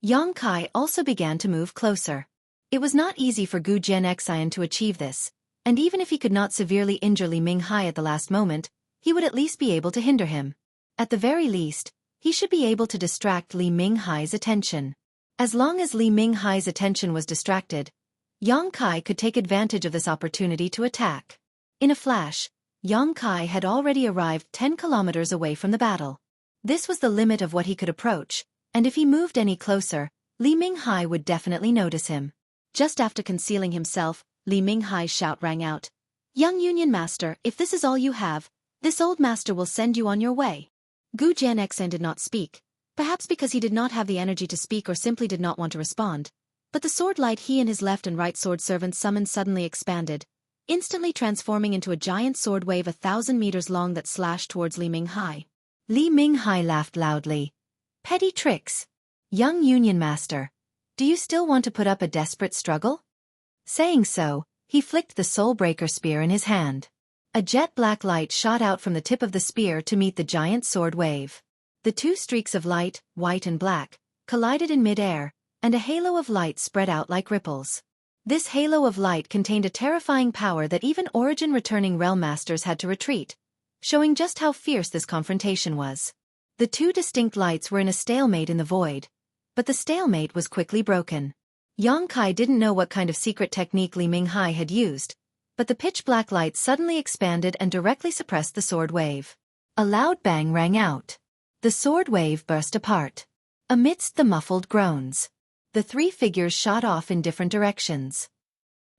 Yang Kai also began to move closer. It was not easy for Gu Jianxian to achieve this, and even if he could not severely injure Li Minghai at the last moment, he would at least be able to hinder him. At the very least, he should be able to distract Li Minghai's attention. As long as Li Minghai's attention was distracted, Yang Kai could take advantage of this opportunity to attack. In a flash, Yang Kai had already arrived 10 kilometers away from the battle. This was the limit of what he could approach, and if he moved any closer, Li Minghai would definitely notice him. Just after concealing himself, Li Minghai's shout rang out. "Young Union Master, if this is all you have, this old master will send you on your way." Gu Jianxan did not speak, perhaps because he did not have the energy to speak or simply did not want to respond. But the sword light he and his left and right sword servants summoned suddenly expanded, instantly transforming into a giant sword wave 1,000 meters long that slashed towards Li Minghai. Li Minghai laughed loudly. "Petty tricks. Young Union Master, do you still want to put up a desperate struggle?" Saying so, he flicked the soul-breaker spear in his hand. A jet-black light shot out from the tip of the spear to meet the giant sword wave. The two streaks of light, white and black, collided in mid-air, and a halo of light spread out like ripples. This halo of light contained a terrifying power that even origin-returning realm masters had to retreat, showing just how fierce this confrontation was. The two distinct lights were in a stalemate in the void, but the stalemate was quickly broken. Yang Kai didn't know what kind of secret technique Li Minghai had used, but the pitch-black light suddenly expanded and directly suppressed the sword wave. A loud bang rang out. The sword wave burst apart. Amidst the muffled groans, the three figures shot off in different directions.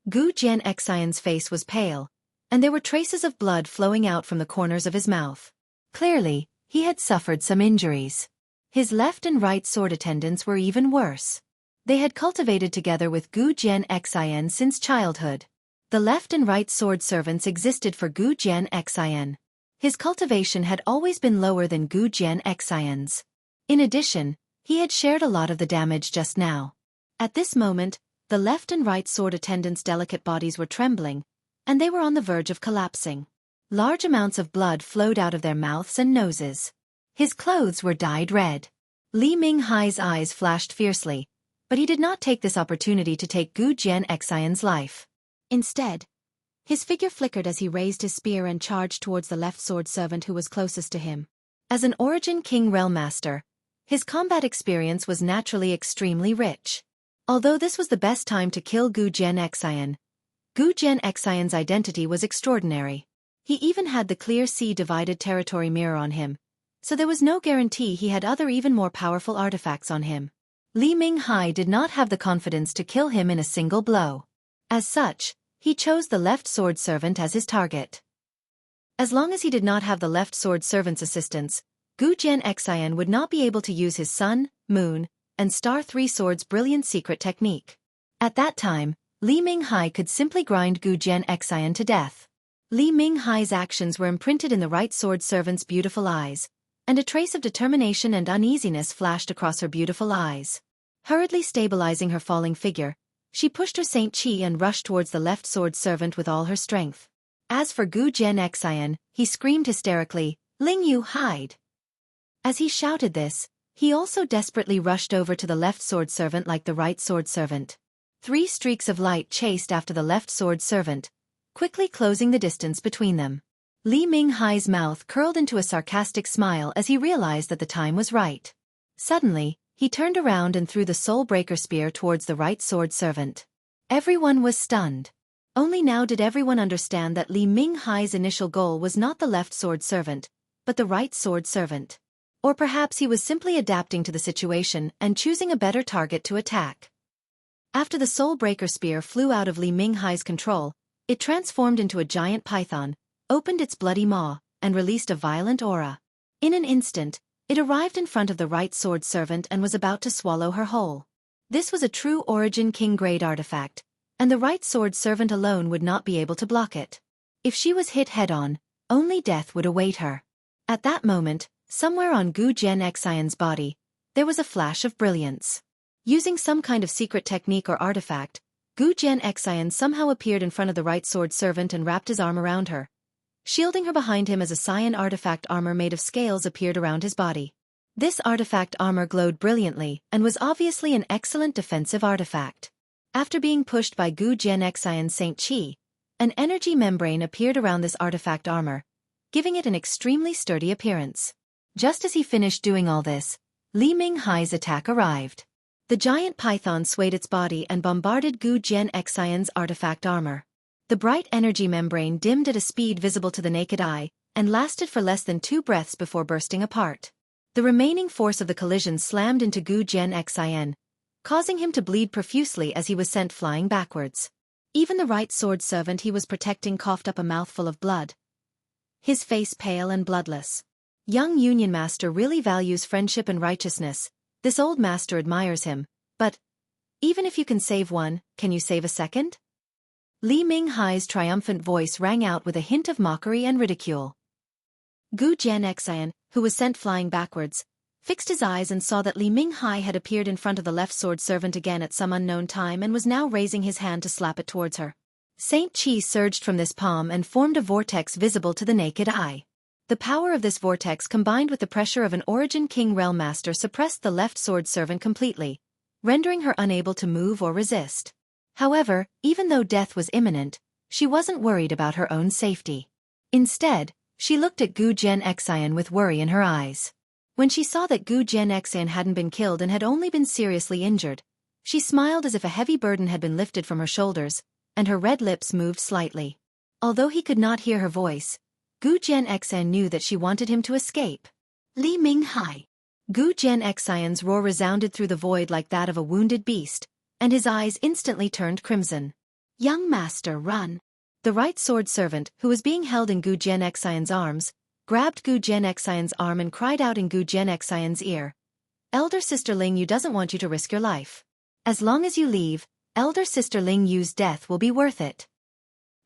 Gu Jianxian's face was pale, and there were traces of blood flowing out from the corners of his mouth. Clearly, he had suffered some injuries. His left and right sword attendants were even worse. They had cultivated together with Gu Jianxian since childhood. The left and right sword servants existed for Gu Jianxian. His cultivation had always been lower than Gu Jianxian's. In addition, he had shared a lot of the damage just now. At this moment, the left and right sword attendants' delicate bodies were trembling, and they were on the verge of collapsing. Large amounts of blood flowed out of their mouths and noses. His clothes were dyed red. Li Minghai's eyes flashed fiercely, but he did not take this opportunity to take Gu Jianxian's life. Instead, his figure flickered as he raised his spear and charged towards the left sword servant who was closest to him. As an Origin King Realm Master, his combat experience was naturally extremely rich. Although this was the best time to kill Gu Jianxian, Gu Jianxian's identity was extraordinary. He even had the clear sea-divided territory mirror on him, so there was no guarantee he had other even more powerful artifacts on him. Li Minghai did not have the confidence to kill him in a single blow. As such, he chose the left sword servant as his target. As long as he did not have the left sword servant's assistance, Gu Jianxian would not be able to use his Sun, Moon, and Star Three Swords' brilliant secret technique. At that time, Li Minghai could simply grind Gu Jianxian to death. Li Minghai's actions were imprinted in the right sword servant's beautiful eyes, and a trace of determination and uneasiness flashed across her beautiful eyes. Hurriedly stabilizing her falling figure, she pushed her Saint Qi and rushed towards the left sword servant with all her strength. As for Gu Jianxian, he screamed hysterically, "Ling Yu, hide!" As he shouted this, he also desperately rushed over to the left sword servant like the right sword servant. 3 streaks of light chased after the left sword servant, quickly closing the distance between them. Li Minghai's mouth curled into a sarcastic smile as he realized that the time was right. Suddenly, he turned around and threw the soul-breaker spear towards the right sword servant. Everyone was stunned. Only now did everyone understand that Li Minghai's initial goal was not the left sword servant, but the right sword servant. Or perhaps he was simply adapting to the situation and choosing a better target to attack. After the soul-breaker spear flew out of Li Minghai's control, it transformed into a giant python, opened its bloody maw, and released a violent aura. In an instant, it arrived in front of the right sword servant and was about to swallow her whole. This was a true Origin King-grade artifact, and the right sword servant alone would not be able to block it. If she was hit head-on, only death would await her. At that moment, somewhere on Gu Jianxian's body, there was a flash of brilliance. Using some kind of secret technique or artifact, Gu Jianxian somehow appeared in front of the right sword servant and wrapped his arm around her. Shielding her behind him as a cyan artifact armor made of scales appeared around his body. This artifact armor glowed brilliantly and was obviously an excellent defensive artifact. After being pushed by Gu Jianxian's Saint Qi, an energy membrane appeared around this artifact armor, giving it an extremely sturdy appearance. Just as he finished doing all this, Li Minghai's attack arrived. The giant python swayed its body and bombarded Gu Jianxian's artifact armor. The bright energy membrane dimmed at a speed visible to the naked eye, and lasted for less than 2 breaths before bursting apart. The remaining force of the collision slammed into Gu Jianxian, causing him to bleed profusely as he was sent flying backwards. Even the right sword servant he was protecting coughed up a mouthful of blood, his face pale and bloodless. Young Union Master really values friendship and righteousness. This old master admires him, but even if you can save one, can you save a second? Li Minghai's triumphant voice rang out with a hint of mockery and ridicule. Gu Jianxian, who was sent flying backwards, fixed his eyes and saw that Li Minghai had appeared in front of the left sword servant again at some unknown time and was now raising his hand to slap it towards her. Saint Qi surged from this palm and formed a vortex visible to the naked eye. The power of this vortex combined with the pressure of an Origin King Realm Master suppressed the left sword servant completely, rendering her unable to move or resist. However, even though death was imminent, she wasn't worried about her own safety. Instead, she looked at Gu Jianxian with worry in her eyes. When she saw that Gu Jianxian hadn't been killed and had only been seriously injured, she smiled as if a heavy burden had been lifted from her shoulders, and her red lips moved slightly. Although he could not hear her voice, Gu Jianxian knew that she wanted him to escape. Li Minghai. Gu Jianxian's roar resounded through the void like that of a wounded beast, and his eyes instantly turned crimson. Young master, run. The right sword servant, who was being held in Gu Jianxian's arms, grabbed Gu Jianxian's arm and cried out in Gu Jianxian's ear, "Elder Sister Ling Yu doesn't want you to risk your life. As long as you leave, Elder Sister Ling Yu's death will be worth it."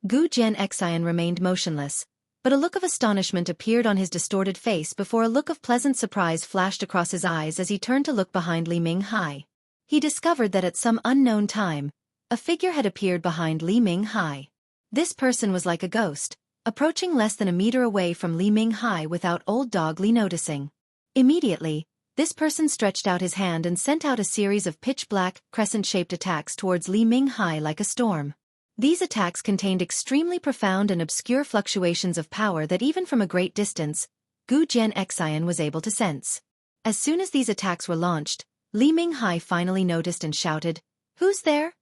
Gu Jianxian remained motionless, but a look of astonishment appeared on his distorted face before a look of pleasant surprise flashed across his eyes as he turned to look behind Li Minghai. He discovered that at some unknown time, a figure had appeared behind Li Minghai. This person was like a ghost, approaching less than a meter away from Li Minghai without Old Dog Li noticing. Immediately, this person stretched out his hand and sent out a series of pitch-black, crescent-shaped attacks towards Li Minghai like a storm. These attacks contained extremely profound and obscure fluctuations of power that even from a great distance, Gu Jianxian was able to sense. As soon as these attacks were launched, Li Minghai finally noticed and shouted, "Who's there?"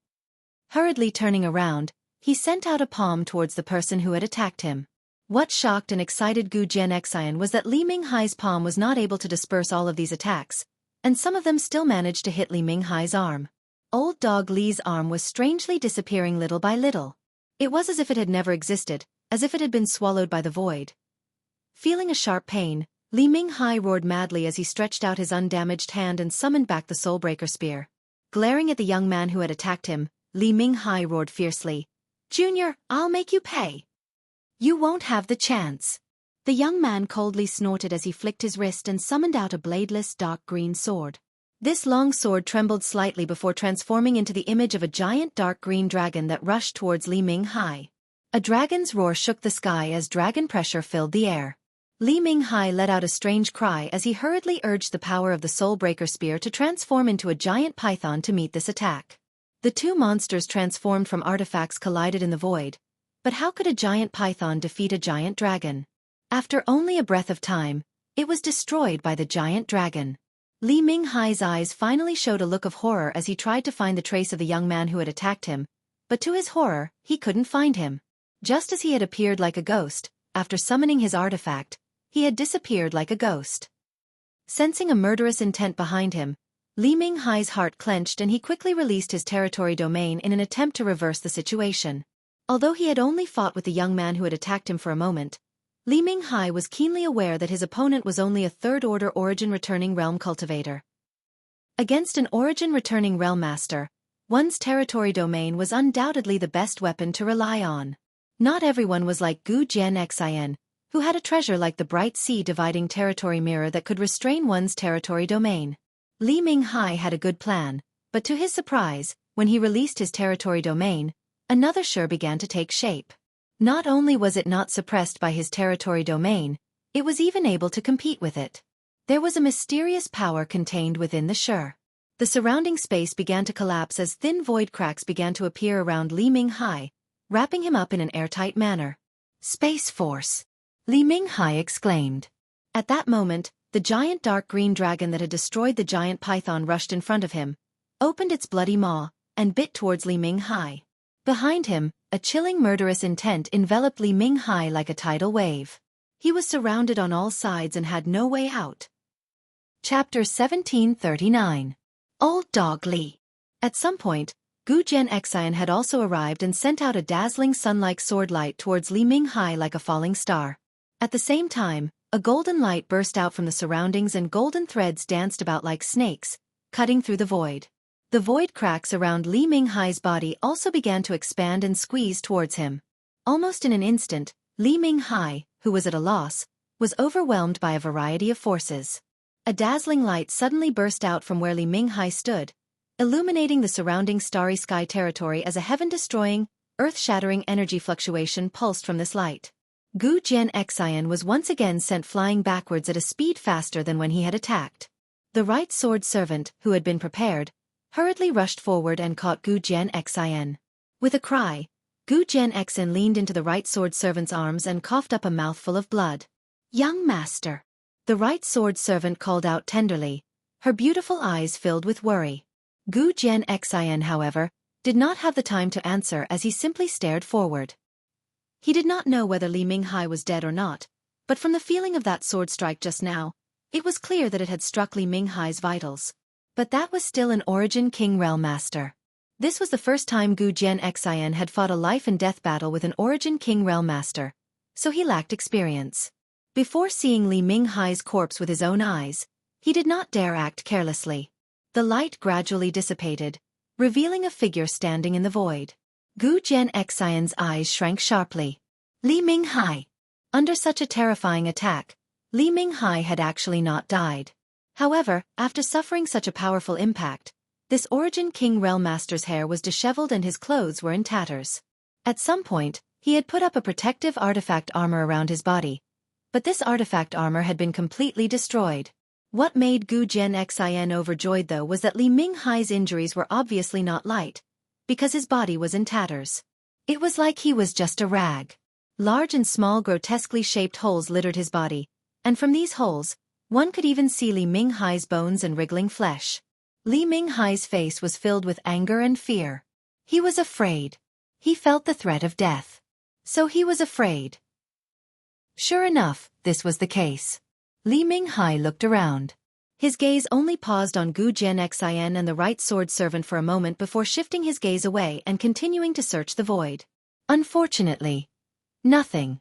Hurriedly turning around, he sent out a palm towards the person who had attacked him. What shocked and excited Gu Jianxian was that Li Minghai's palm was not able to disperse all of these attacks, and some of them still managed to hit Li Minghai's arm. Old Dog Li's arm was strangely disappearing little by little. It was as if it had never existed, as if it had been swallowed by the void. Feeling a sharp pain, Li Minghai roared madly as he stretched out his undamaged hand and summoned back the Soulbreaker Spear. Glaring at the young man who had attacked him, Li Minghai roared fiercely, "Junior, I'll make you pay. You won't have the chance." The young man coldly snorted as he flicked his wrist and summoned out a bladeless dark green sword. This long sword trembled slightly before transforming into the image of a giant dark green dragon that rushed towards Li Minghai. A dragon's roar shook the sky as dragon pressure filled the air. Li Minghai let out a strange cry as he hurriedly urged the power of the Soulbreaker Spear to transform into a giant python to meet this attack. The two monsters transformed from artifacts collided in the void, but how could a giant python defeat a giant dragon? After only a breath of time, it was destroyed by the giant dragon. Li Minghai's eyes finally showed a look of horror as he tried to find the trace of the young man who had attacked him, but to his horror, he couldn't find him. Just as he had appeared like a ghost, after summoning his artifact, he had disappeared like a ghost. Sensing a murderous intent behind him, Li Minghai's heart clenched and he quickly released his territory domain in an attempt to reverse the situation. Although he had only fought with the young man who had attacked him for a moment, Li Minghai was keenly aware that his opponent was only a third-order origin-returning realm cultivator. Against an origin-returning realm master, one's territory domain was undoubtedly the best weapon to rely on. Not everyone was like Gu Jianxian, who had a treasure like the bright sea-dividing territory mirror that could restrain one's territory domain. Li Minghai had a good plan, but to his surprise, when he released his territory domain, another sure began to take shape. Not only was it not suppressed by his territory domain, it was even able to compete with it. There was a mysterious power contained within the Sure. The surrounding space began to collapse as thin void cracks began to appear around Li Minghai, wrapping him up in an airtight manner. "Space Force!" Li Minghai exclaimed. At that moment, the giant dark green dragon that had destroyed the giant python rushed in front of him, opened its bloody maw, and bit towards Li Minghai. Behind him, a chilling murderous intent enveloped Li Minghai like a tidal wave. He was surrounded on all sides and had no way out. Chapter 1739. Old Dog Li. At some point, Gu Jianxian had also arrived and sent out a dazzling sun-like sword light towards Li Minghai like a falling star. At the same time, a golden light burst out from the surroundings and golden threads danced about like snakes, cutting through the void. The void cracks around Li Minghai's body also began to expand and squeeze towards him. Almost in an instant, Li Minghai, who was at a loss, was overwhelmed by a variety of forces. A dazzling light suddenly burst out from where Li Minghai stood, illuminating the surrounding starry sky territory as a heaven-destroying, earth-shattering energy fluctuation pulsed from this light. Gu Jianxian was once again sent flying backwards at a speed faster than when he had attacked. The right sword servant, who had been prepared, hurriedly rushed forward and caught Gu Jianxian. With a cry, Gu Jianxian leaned into the right sword servant's arms and coughed up a mouthful of blood. "Young master." The right sword servant called out tenderly, her beautiful eyes filled with worry. Gu Jianxian, however, did not have the time to answer as he simply stared forward. He did not know whether Li Minghai was dead or not, but from the feeling of that sword strike just now, it was clear that it had struck Li Minghai's vitals. But that was still an Origin King Realm Master. This was the first time Gu Jianxian had fought a life-and-death battle with an Origin King Realm Master, so he lacked experience. Before seeing Li Minghai's corpse with his own eyes, he did not dare act carelessly. The light gradually dissipated, revealing a figure standing in the void. Gu Jianxian's eyes shrank sharply. Li Minghai. Under such a terrifying attack, Li Minghai had actually not died. However, after suffering such a powerful impact, this Origin King Realm Master's hair was disheveled and his clothes were in tatters. At some point, he had put up a protective artifact armor around his body, but this artifact armor had been completely destroyed. What made Gu Jianxian overjoyed though was that Li Minghai's injuries were obviously not light, because his body was in tatters. It was like he was just a rag. Large and small grotesquely shaped holes littered his body, and from these holes, one could even see Li Minghai's bones and wriggling flesh. Li Minghai's face was filled with anger and fear. He was afraid. He felt the threat of death. So he was afraid. Sure enough, this was the case. Li Minghai looked around. His gaze only paused on Gu Jianxian and the right sword servant for a moment before shifting his gaze away and continuing to search the void. Unfortunately, nothing.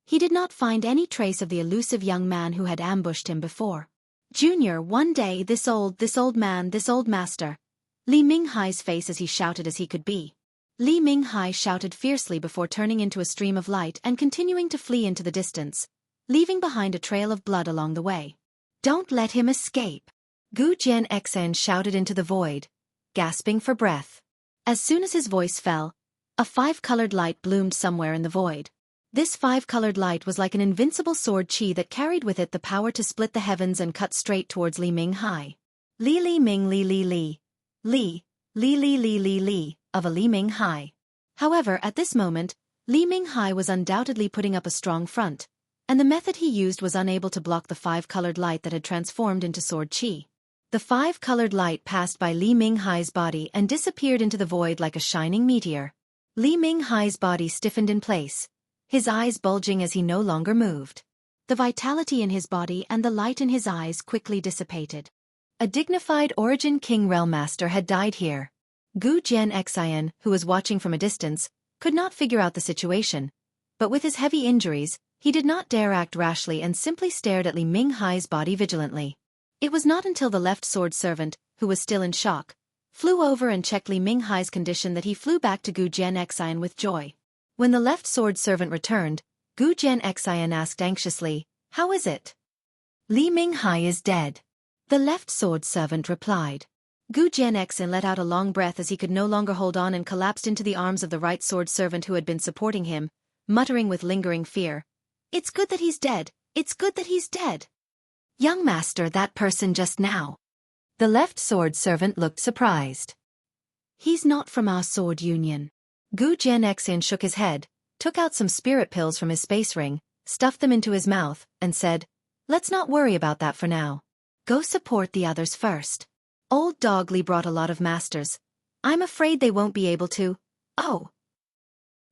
He did not find any trace of the elusive young man who had ambushed him before. "Junior, one day this old master." Li Minghai's face as he shouted as he could be. Li Minghai shouted fiercely before turning into a stream of light and continuing to flee into the distance, leaving behind a trail of blood along the way. "Don't let him escape." Gu Jianxian shouted into the void, gasping for breath. As soon as his voice fell, a five-colored light bloomed somewhere in the void. This five-colored light was like an invincible sword qi that carried with it the power to split the heavens and cut straight towards Li Minghai. Li Li Ming Li Li Li. Li, Li Li Li Li Li, of a Li Minghai. However, at this moment, Li Minghai was undoubtedly putting up a strong front, and the method he used was unable to block the five-colored light that had transformed into sword qi. The five-colored light passed by Li Minghai's body and disappeared into the void like a shining meteor. Li Minghai's body stiffened in place, his eyes bulging as he no longer moved. The vitality in his body and the light in his eyes quickly dissipated. A dignified Origin King Realm Master had died here. Gu Jianxian, who was watching from a distance, could not figure out the situation, but with his heavy injuries, he did not dare act rashly and simply stared at Li Minghai's body vigilantly. It was not until the left sword servant, who was still in shock, flew over and checked Li Minghai's condition that he flew back to Gu Jianxian with joy. When the left sword servant returned, Gu Jianxian asked anxiously, "How is it?" "Li Minghai is dead," the left sword servant replied. Gu Jianxian let out a long breath as he could no longer hold on and collapsed into the arms of the right sword servant who had been supporting him, muttering with lingering fear, "It's good that he's dead, it's good that he's dead." "Young master, that person just now." The left sword servant looked surprised. "He's not from our sword union." Gu Jianxian shook his head, took out some spirit pills from his space ring, stuffed them into his mouth, and said, "Let's not worry about that for now. Go support the others first. Old Dog Li brought a lot of masters. I'm afraid they won't be able to. Oh!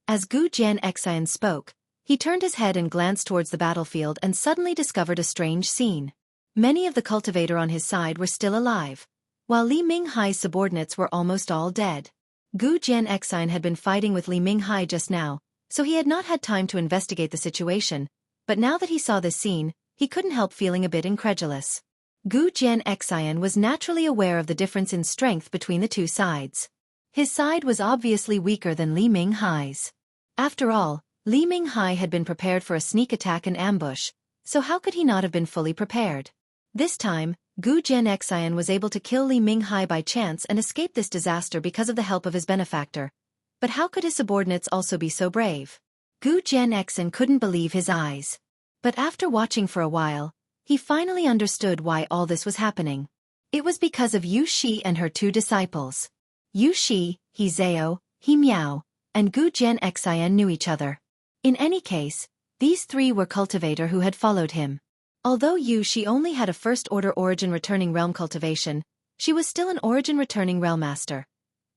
As Gu Jian Xian spoke, he turned his head and glanced towards the battlefield and suddenly discovered a strange scene. Many of the cultivator on his side were still alive, while Li Minghai's subordinates were almost all dead. Gu Jian Xian had been fighting with Li Minghai just now, so he had not had time to investigate the situation, but now that he saw this scene, he couldn't help feeling a bit incredulous. Gu Jian Xian was naturally aware of the difference in strength between the two sides. His side was obviously weaker than Li Minghai's. After all, Li Minghai had been prepared for a sneak attack and ambush, so how could he not have been fully prepared? This time, Gu Jian Xian was able to kill Li Minghai by chance and escape this disaster because of the help of his benefactor. But how could his subordinates also be so brave? Gu Jian Xian couldn't believe his eyes. But after watching for a while, he finally understood why all this was happening. It was because of Yu Shi and her two disciples. Yu Shi, He Zhao, He Miao, and Gu Jian Xian knew each other. In any case, these three were cultivator who had followed him. Although Yu Shi only had a first-order origin returning realm cultivation, she was still an origin returning realm master.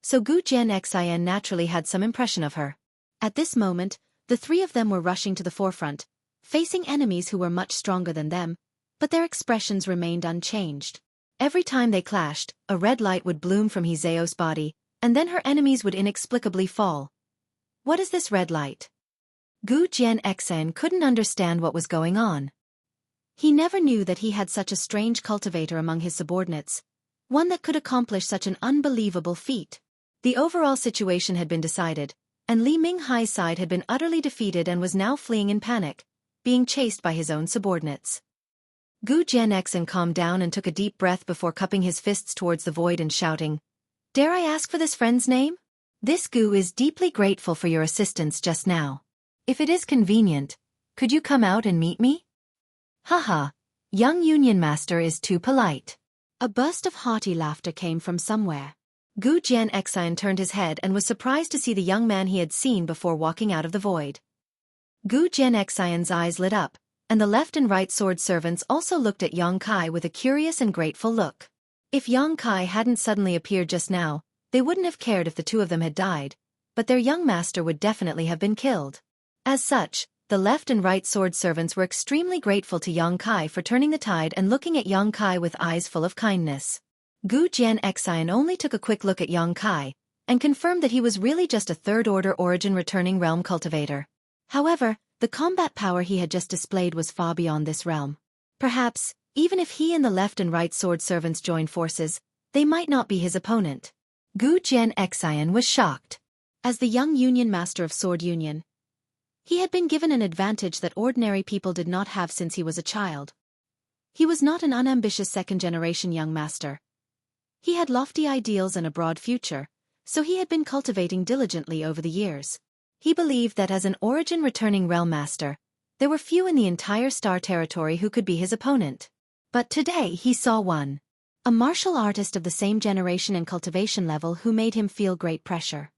So Gu Jian Xian naturally had some impression of her. At this moment, the three of them were rushing to the forefront, facing enemies who were much stronger than them, but their expressions remained unchanged. Every time they clashed, a red light would bloom from He Zhao's body, and then her enemies would inexplicably fall. What is this red light? Gu Jian Xian couldn't understand what was going on. He never knew that he had such a strange cultivator among his subordinates, one that could accomplish such an unbelievable feat. The overall situation had been decided, and Li Minghai's side had been utterly defeated and was now fleeing in panic, being chased by his own subordinates. Gu Jian Xian calmed down and took a deep breath before cupping his fists towards the void and shouting, "Dare I ask for this friend's name? This Gu is deeply grateful for your assistance just now. If it is convenient, could you come out and meet me?" "Haha, young Union Master is too polite." A burst of hearty laughter came from somewhere. Gu Jian Xian turned his head and was surprised to see the young man he had seen before walking out of the void. Gu Jian Xian's eyes lit up, and the left and right sword servants also looked at Yang Kai with a curious and grateful look. If Yang Kai hadn't suddenly appeared just now, they wouldn't have cared if the two of them had died, but their young master would definitely have been killed. As such, the left and right sword servants were extremely grateful to Yang Kai for turning the tide and looking at Yang Kai with eyes full of kindness. Gu Jian Xian only took a quick look at Yang Kai, and confirmed that he was really just a third-order origin returning realm cultivator. However, the combat power he had just displayed was far beyond this realm. Perhaps, even if he and the left and right sword servants joined forces, they might not be his opponent. Gu Jian Xian was shocked. As the young Union Master of Sword Union, he had been given an advantage that ordinary people did not have since he was a child. He was not an unambitious second-generation young master. He had lofty ideals and a broad future, so he had been cultivating diligently over the years. He believed that as an origin-returning realm master, there were few in the entire star territory who could be his opponent. But today he saw one. A martial artist of the same generation and cultivation level who made him feel great pressure.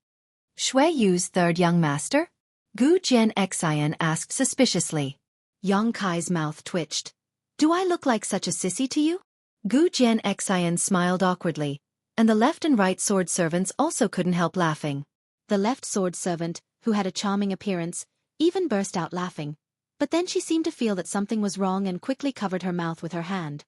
Xueqi's third young master? Gu Jian Xian asked suspiciously. Yang Kai's mouth twitched. "Do I look like such a sissy to you?" Gu Jian Xian smiled awkwardly, and the left and right sword servants also couldn't help laughing. The left sword servant, who had a charming appearance, even burst out laughing, but then she seemed to feel that something was wrong and quickly covered her mouth with her hand.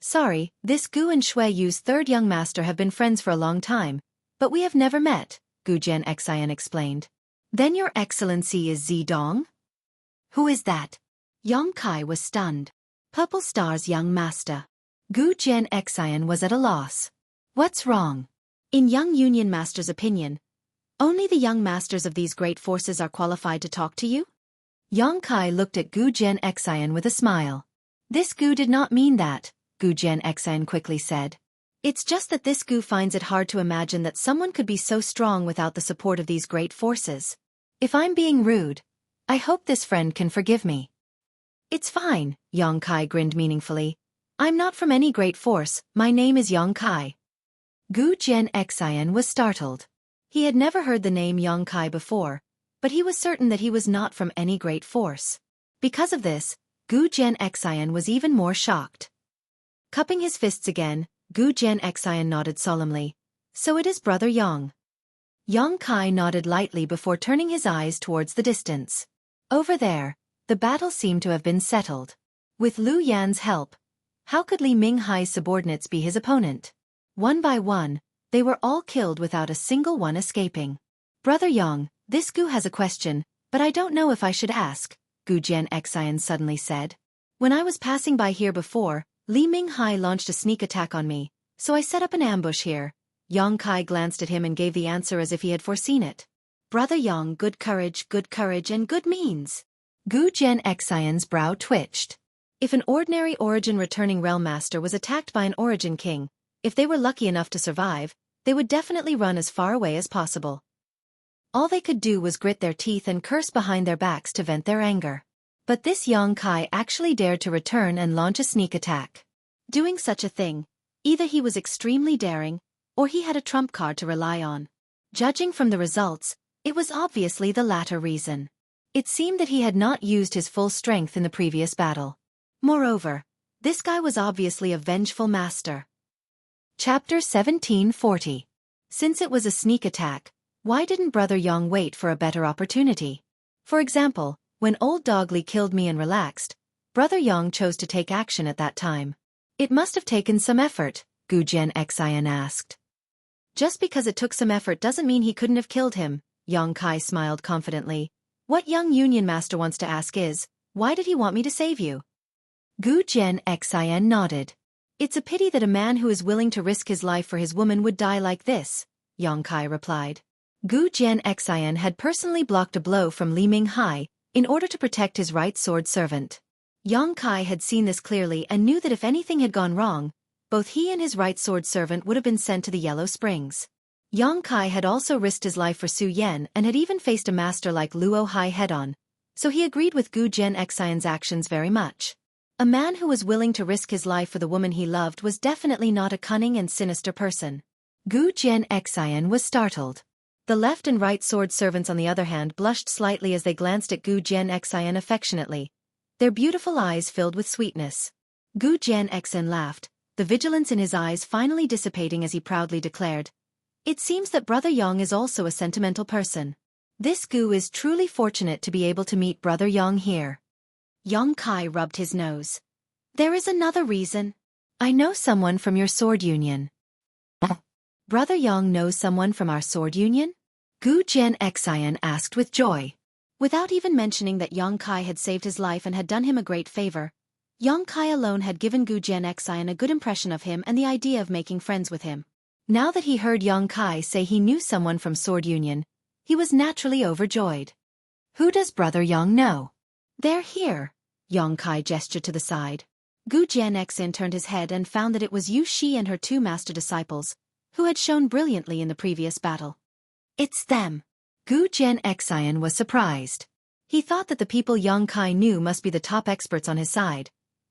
"Sorry, this Gu and Xueqi's third young master have been friends for a long time, but we have never met," Gu Jian Xian explained. "Then your excellency is Zidong? Who is that?" Yang Kai was stunned. "Purple Star's young master." Gu Jian Xian was at a loss. "What's wrong?" In young Union Master's opinion, only the young masters of these great forces are qualified to talk to you? Yang Kai looked at Gu Jian Xian with a smile. "This Gu did not mean that," Gu Jian Xian quickly said. "It's just that this Gu finds it hard to imagine that someone could be so strong without the support of these great forces. If I'm being rude, I hope this friend can forgive me." "It's fine," Yang Kai grinned meaningfully. "I'm not from any great force, my name is Yang Kai." Gu Jian Xian was startled. He had never heard the name Yang Kai before, but he was certain that he was not from any great force. Because of this, Gu Jian Xian was even more shocked. Cupping his fists again, Gu Jian Xian nodded solemnly. "So it is Brother Yang." Yang Kai nodded lightly before turning his eyes towards the distance. Over there, the battle seemed to have been settled. With Lu Yan's help, how could Li Minghai's subordinates be his opponent? One by one, they were all killed without a single one escaping. Brother Yang, this Gu has a question, but I don't know if I should ask, Gu Jianxian suddenly said. When I was passing by here before, Li Minghai launched a sneak attack on me, so I set up an ambush here. Yang Kai glanced at him and gave the answer as if he had foreseen it. Brother Yang, good courage, and good means. Gu Jianxian's brow twitched. If an ordinary origin returning realm master was attacked by an origin king, if they were lucky enough to survive, they would definitely run as far away as possible. All they could do was grit their teeth and curse behind their backs to vent their anger. But this Yang Kai actually dared to return and launch a sneak attack. Doing such a thing, either he was extremely daring, or he had a trump card to rely on. Judging from the results, it was obviously the latter reason. It seemed that he had not used his full strength in the previous battle. Moreover, this guy was obviously a vengeful master. Chapter 1740. Since it was a sneak attack, why didn't Brother Yang wait for a better opportunity? For example, when Old Dog Li killed me and relaxed, Brother Yang chose to take action at that time. It must have taken some effort, Gu Jianxian asked. Just because it took some effort doesn't mean he couldn't have killed him, Yang Kai smiled confidently. What young Union Master wants to ask is, why did he want me to save you? Gu Jianxian nodded. It's a pity that a man who is willing to risk his life for his woman would die like this, Yang Kai replied. Gu Jianxian had personally blocked a blow from Li Minghai in order to protect his right sword servant. Yang Kai had seen this clearly and knew that if anything had gone wrong, both he and his right sword servant would have been sent to the Yellow Springs. Yang Kai had also risked his life for Su Yan and had even faced a master like Luo Hai head-on, so he agreed with Gu Jianxian's actions very much. A man who was willing to risk his life for the woman he loved was definitely not a cunning and sinister person. Gu Jianxian was startled. The left and right sword servants on the other hand blushed slightly as they glanced at Gu Jianxian affectionately, their beautiful eyes filled with sweetness. Gu Jianxian laughed, the vigilance in his eyes finally dissipating as he proudly declared, "It seems that Brother Yang is also a sentimental person. This Gu is truly fortunate to be able to meet Brother Yang here." Yang Kai rubbed his nose. "There is another reason. I know someone from your sword union." "Brother Yang knows someone from our sword union?" Gu Jianxian asked with joy. Without even mentioning that Yang Kai had saved his life and had done him a great favor, Yang Kai alone had given Gu Jianxian a good impression of him and the idea of making friends with him. Now that he heard Yang Kai say he knew someone from Sword Union, he was naturally overjoyed. "Who does Brother Yang know?" "They're here." Yang Kai gestured to the side. Gu Jianxian turned his head and found that it was Yu Shi and her two master disciples, who had shone brilliantly in the previous battle. "It's them." Gu Jianxian was surprised. He thought that the people Yang Kai knew must be the top experts on his side,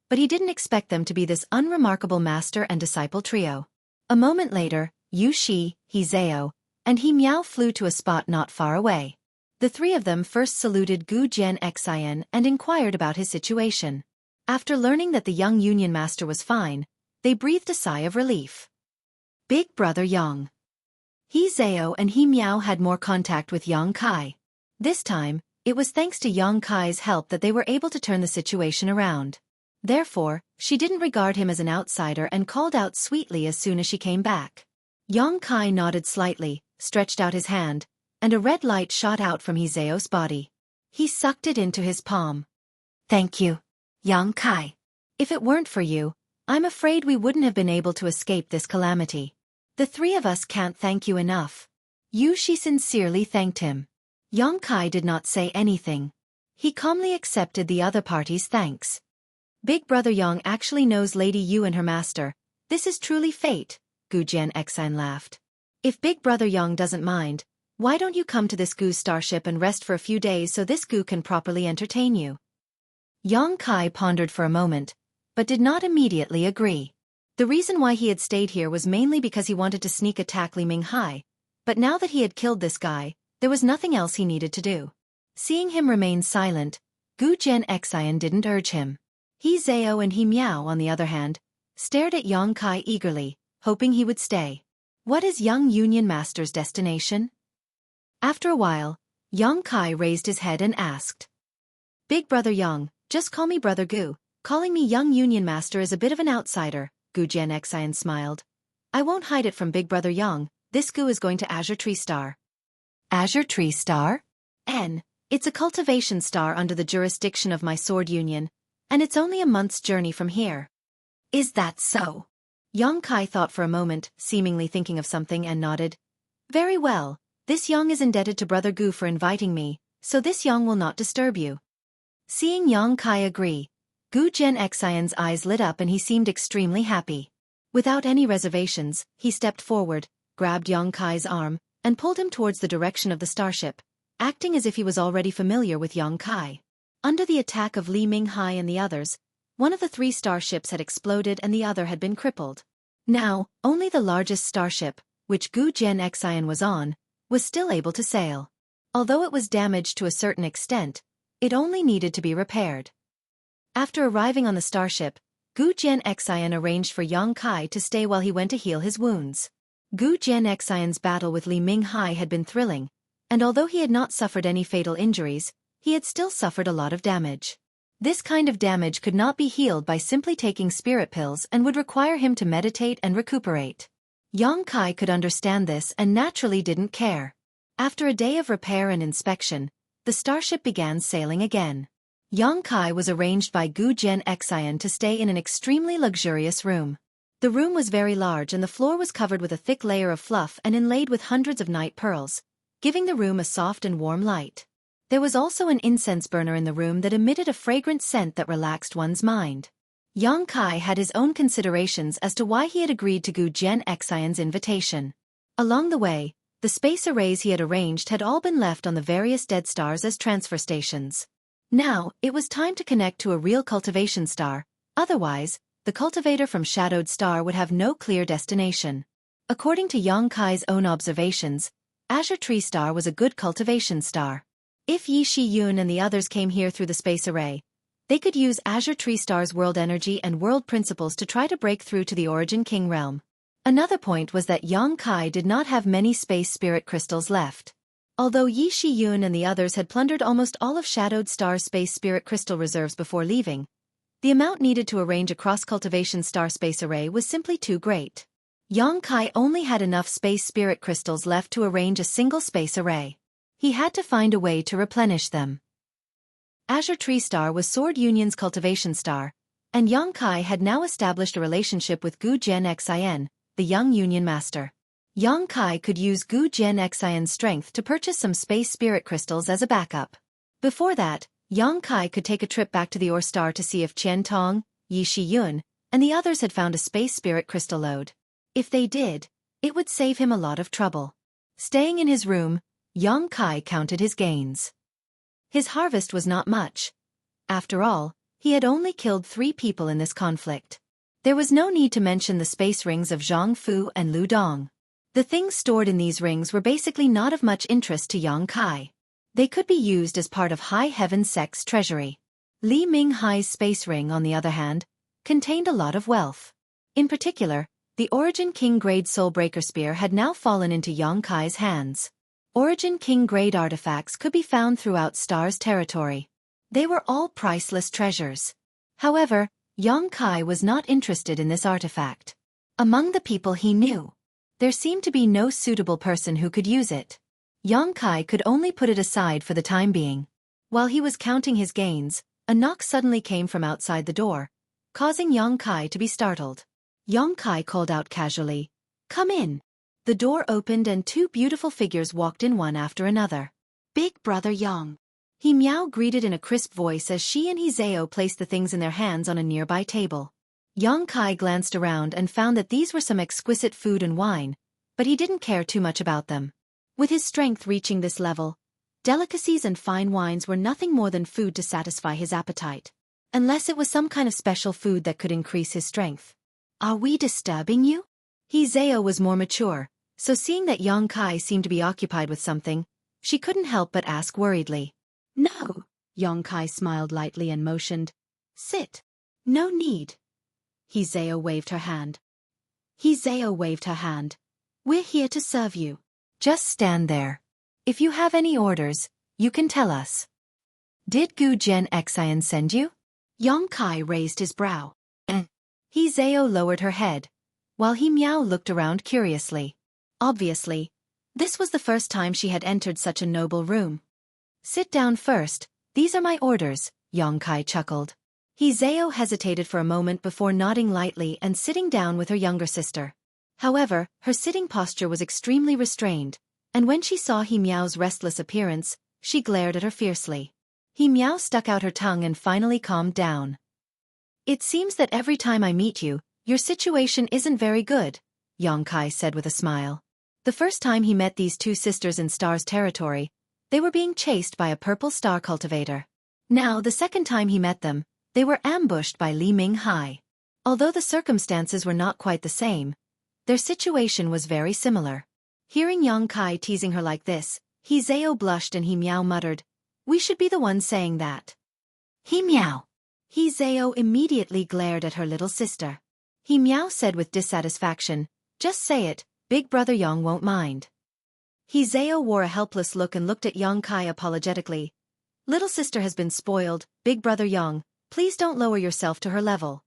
but he didn't expect them to be this unremarkable master and disciple trio. A moment later, Yu Shi, He Zhao, and He Miao flew to a spot not far away. The three of them first saluted Gu Jianxian and inquired about his situation. After learning that the young Union Master was fine, they breathed a sigh of relief. Big Brother Yang. He Zhao and He Miao had more contact with Yang Kai. This time, it was thanks to Yang Kai's help that they were able to turn the situation around. Therefore, she didn't regard him as an outsider and called out sweetly as soon as she came back. Yang Kai nodded slightly, stretched out his hand, and a red light shot out from He Zhao's body. He sucked it into his palm. "Thank you, Yang Kai. If it weren't for you, I'm afraid we wouldn't have been able to escape this calamity. The three of us can't thank you enough." Yu Shi sincerely thanked him. Yang Kai did not say anything. He calmly accepted the other party's thanks. "Big Brother Yang actually knows Lady Yu and her master. This is truly fate," Gu Jianxian laughed. "If Big Brother Yang doesn't mind, why don't you come to this Gu's starship and rest for a few days so this Gu can properly entertain you?" Yang Kai pondered for a moment, but did not immediately agree. The reason why he had stayed here was mainly because he wanted to sneak attack Li Minghai, but now that he had killed this guy, there was nothing else he needed to do. Seeing him remain silent, Gu Jianxian didn't urge him. He Zhao and He Miao, on the other hand, stared at Yang Kai eagerly, hoping he would stay. What is young Union Master's destination? After a while, Yang Kai raised his head and asked. Big brother Yang, just call me brother Gu. Calling me young Union Master is a bit of an outsider, Gu Jianxian smiled. I won't hide it from big brother Yang, this Gu is going to Azure Tree Star. Azure Tree Star? It's a cultivation star under the jurisdiction of my sword union, and it's only a month's journey from here. Is that so? Yang Kai thought for a moment, seemingly thinking of something, and nodded. Very well, this Yang is indebted to brother Gu for inviting me, so this Yang will not disturb you. Seeing Yang Kai agree, Gu Jianxian's eyes lit up and he seemed extremely happy. Without any reservations, he stepped forward, grabbed Yang Kai's arm, and pulled him towards the direction of the starship, acting as if he was already familiar with Yang Kai. Under the attack of Li Minghai and the others, one of the 3 starships had exploded and the other had been crippled. Now, only the largest starship, which Gu Jianxian was on, was still able to sail. Although it was damaged to a certain extent, it only needed to be repaired. After arriving on the starship, Gu Jianxian arranged for Yang Kai to stay while he went to heal his wounds. Gu Jianxian's battle with Li Minghai had been thrilling, and although he had not suffered any fatal injuries, he had still suffered a lot of damage. This kind of damage could not be healed by simply taking spirit pills and would require him to meditate and recuperate. Yang Kai could understand this and naturally didn't care. After a day of repair and inspection, the starship began sailing again. Yang Kai was arranged by Gu Jianxian to stay in an extremely luxurious room. The room was very large and the floor was covered with a thick layer of fluff and inlaid with hundreds of night pearls, giving the room a soft and warm light. There was also an incense burner in the room that emitted a fragrant scent that relaxed one's mind. Yang Kai had his own considerations as to why he had agreed to Gu Jianxian's invitation. Along the way, the space arrays he had arranged had all been left on the various dead stars as transfer stations. Now, it was time to connect to a real cultivation star, otherwise, the cultivator from Shadowed Star would have no clear destination. According to Yang Kai's own observations, Azure Tree Star was a good cultivation star. If Yi Shi-yun and the others came here through the space array, they could use Azure Tree Star's world energy and world principles to try to break through to the Origin King realm. Another point was that Yang Kai did not have many space spirit crystals left. Although Yi Shi-yun and the others had plundered almost all of Shadowed Star's space spirit crystal reserves before leaving, the amount needed to arrange a cross-cultivation star space array was simply too great. Yang Kai only had enough space spirit crystals left to arrange a single space array. He had to find a way to replenish them. Azure Tree Star was Sword Union's cultivation star, and Yang Kai had now established a relationship with Gu Jianxian, the young Union Master. Yang Kai could use Gu Jianxian's strength to purchase some space spirit crystals as a backup. Before that, Yang Kai could take a trip back to the Ore Star to see if Qian Tong, Yi Shi-yun, and the others had found a space spirit crystal lode. If they did, it would save him a lot of trouble. Staying in his room, Yang Kai counted his gains. His harvest was not much. After all, he had only killed 3 people in this conflict. There was no need to mention the space rings of Zhang Fu and Lu Dong. The things stored in these rings were basically not of much interest to Yang Kai. They could be used as part of High Heaven Sect's treasury. Li Minghai's space ring, on the other hand, contained a lot of wealth. In particular, the Origin King Grade Soulbreaker Spear had now fallen into Yang Kai's hands. Origin King Grade artifacts could be found throughout Star's territory. They were all priceless treasures. However, Yang Kai was not interested in this artifact. Among the people he knew, there seemed to be no suitable person who could use it. Yang Kai could only put it aside for the time being. While he was counting his gains, a knock suddenly came from outside the door, causing Yang Kai to be startled. Yang Kai called out casually, "Come in." The door opened and 2 beautiful figures walked in one after another. "Big brother Yang." He Miao greeted in a crisp voice as she and Hizeo placed the things in their hands on a nearby table. Yang Kai glanced around and found that these were some exquisite food and wine, but he didn't care too much about them. With his strength reaching this level, delicacies and fine wines were nothing more than food to satisfy his appetite. Unless it was some kind of special food that could increase his strength. "Are we disturbing you?" Hizeo was more mature, so seeing that Yang Kai seemed to be occupied with something, she couldn't help but ask worriedly. "No." Yang Kai smiled lightly and motioned. "Sit." "No need." Hizeo waved her hand. "We're here to serve you." "Just stand there." If you have any orders, you can tell us. Did Gu Jian Xian send you? Yang Kai raised his brow. He Zhao lowered her head, while He Miao looked around curiously. Obviously, this was the first time she had entered such a noble room. Sit down first, these are my orders, Yang Kai chuckled. He Zhao hesitated for a moment before nodding lightly and sitting down with her younger sister. However, her sitting posture was extremely restrained, and when she saw He Miao's restless appearance, she glared at her fiercely. He Miao stuck out her tongue and finally calmed down. It seems that every time I meet you, your situation isn't very good, Yang Kai said with a smile. The first time he met these two sisters in Star's territory, they were being chased by a purple star cultivator. Now, the second time he met them, they were ambushed by Li Minghai. Although the circumstances were not quite the same, their situation was very similar. Hearing Yang Kai teasing her like this, He Zhao blushed and He Miao muttered, "We should be the ones saying that." He Miao. He Zhao immediately glared at her little sister. He Miao said with dissatisfaction, "Just say it, Big Brother Yang won't mind." He Zhao wore a helpless look and looked at Yang Kai apologetically. "Little sister has been spoiled, Big Brother Yang, please don't lower yourself to her level."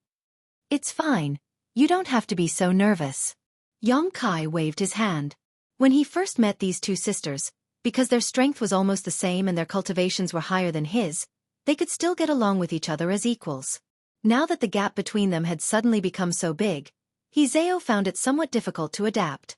"It's fine, you don't have to be so nervous." Yang Kai waved his hand. When he first met these two sisters, because their strength was almost the same and their cultivations were higher than his, they could still get along with each other as equals. Now that the gap between them had suddenly become so big, He Zhao found it somewhat difficult to adapt.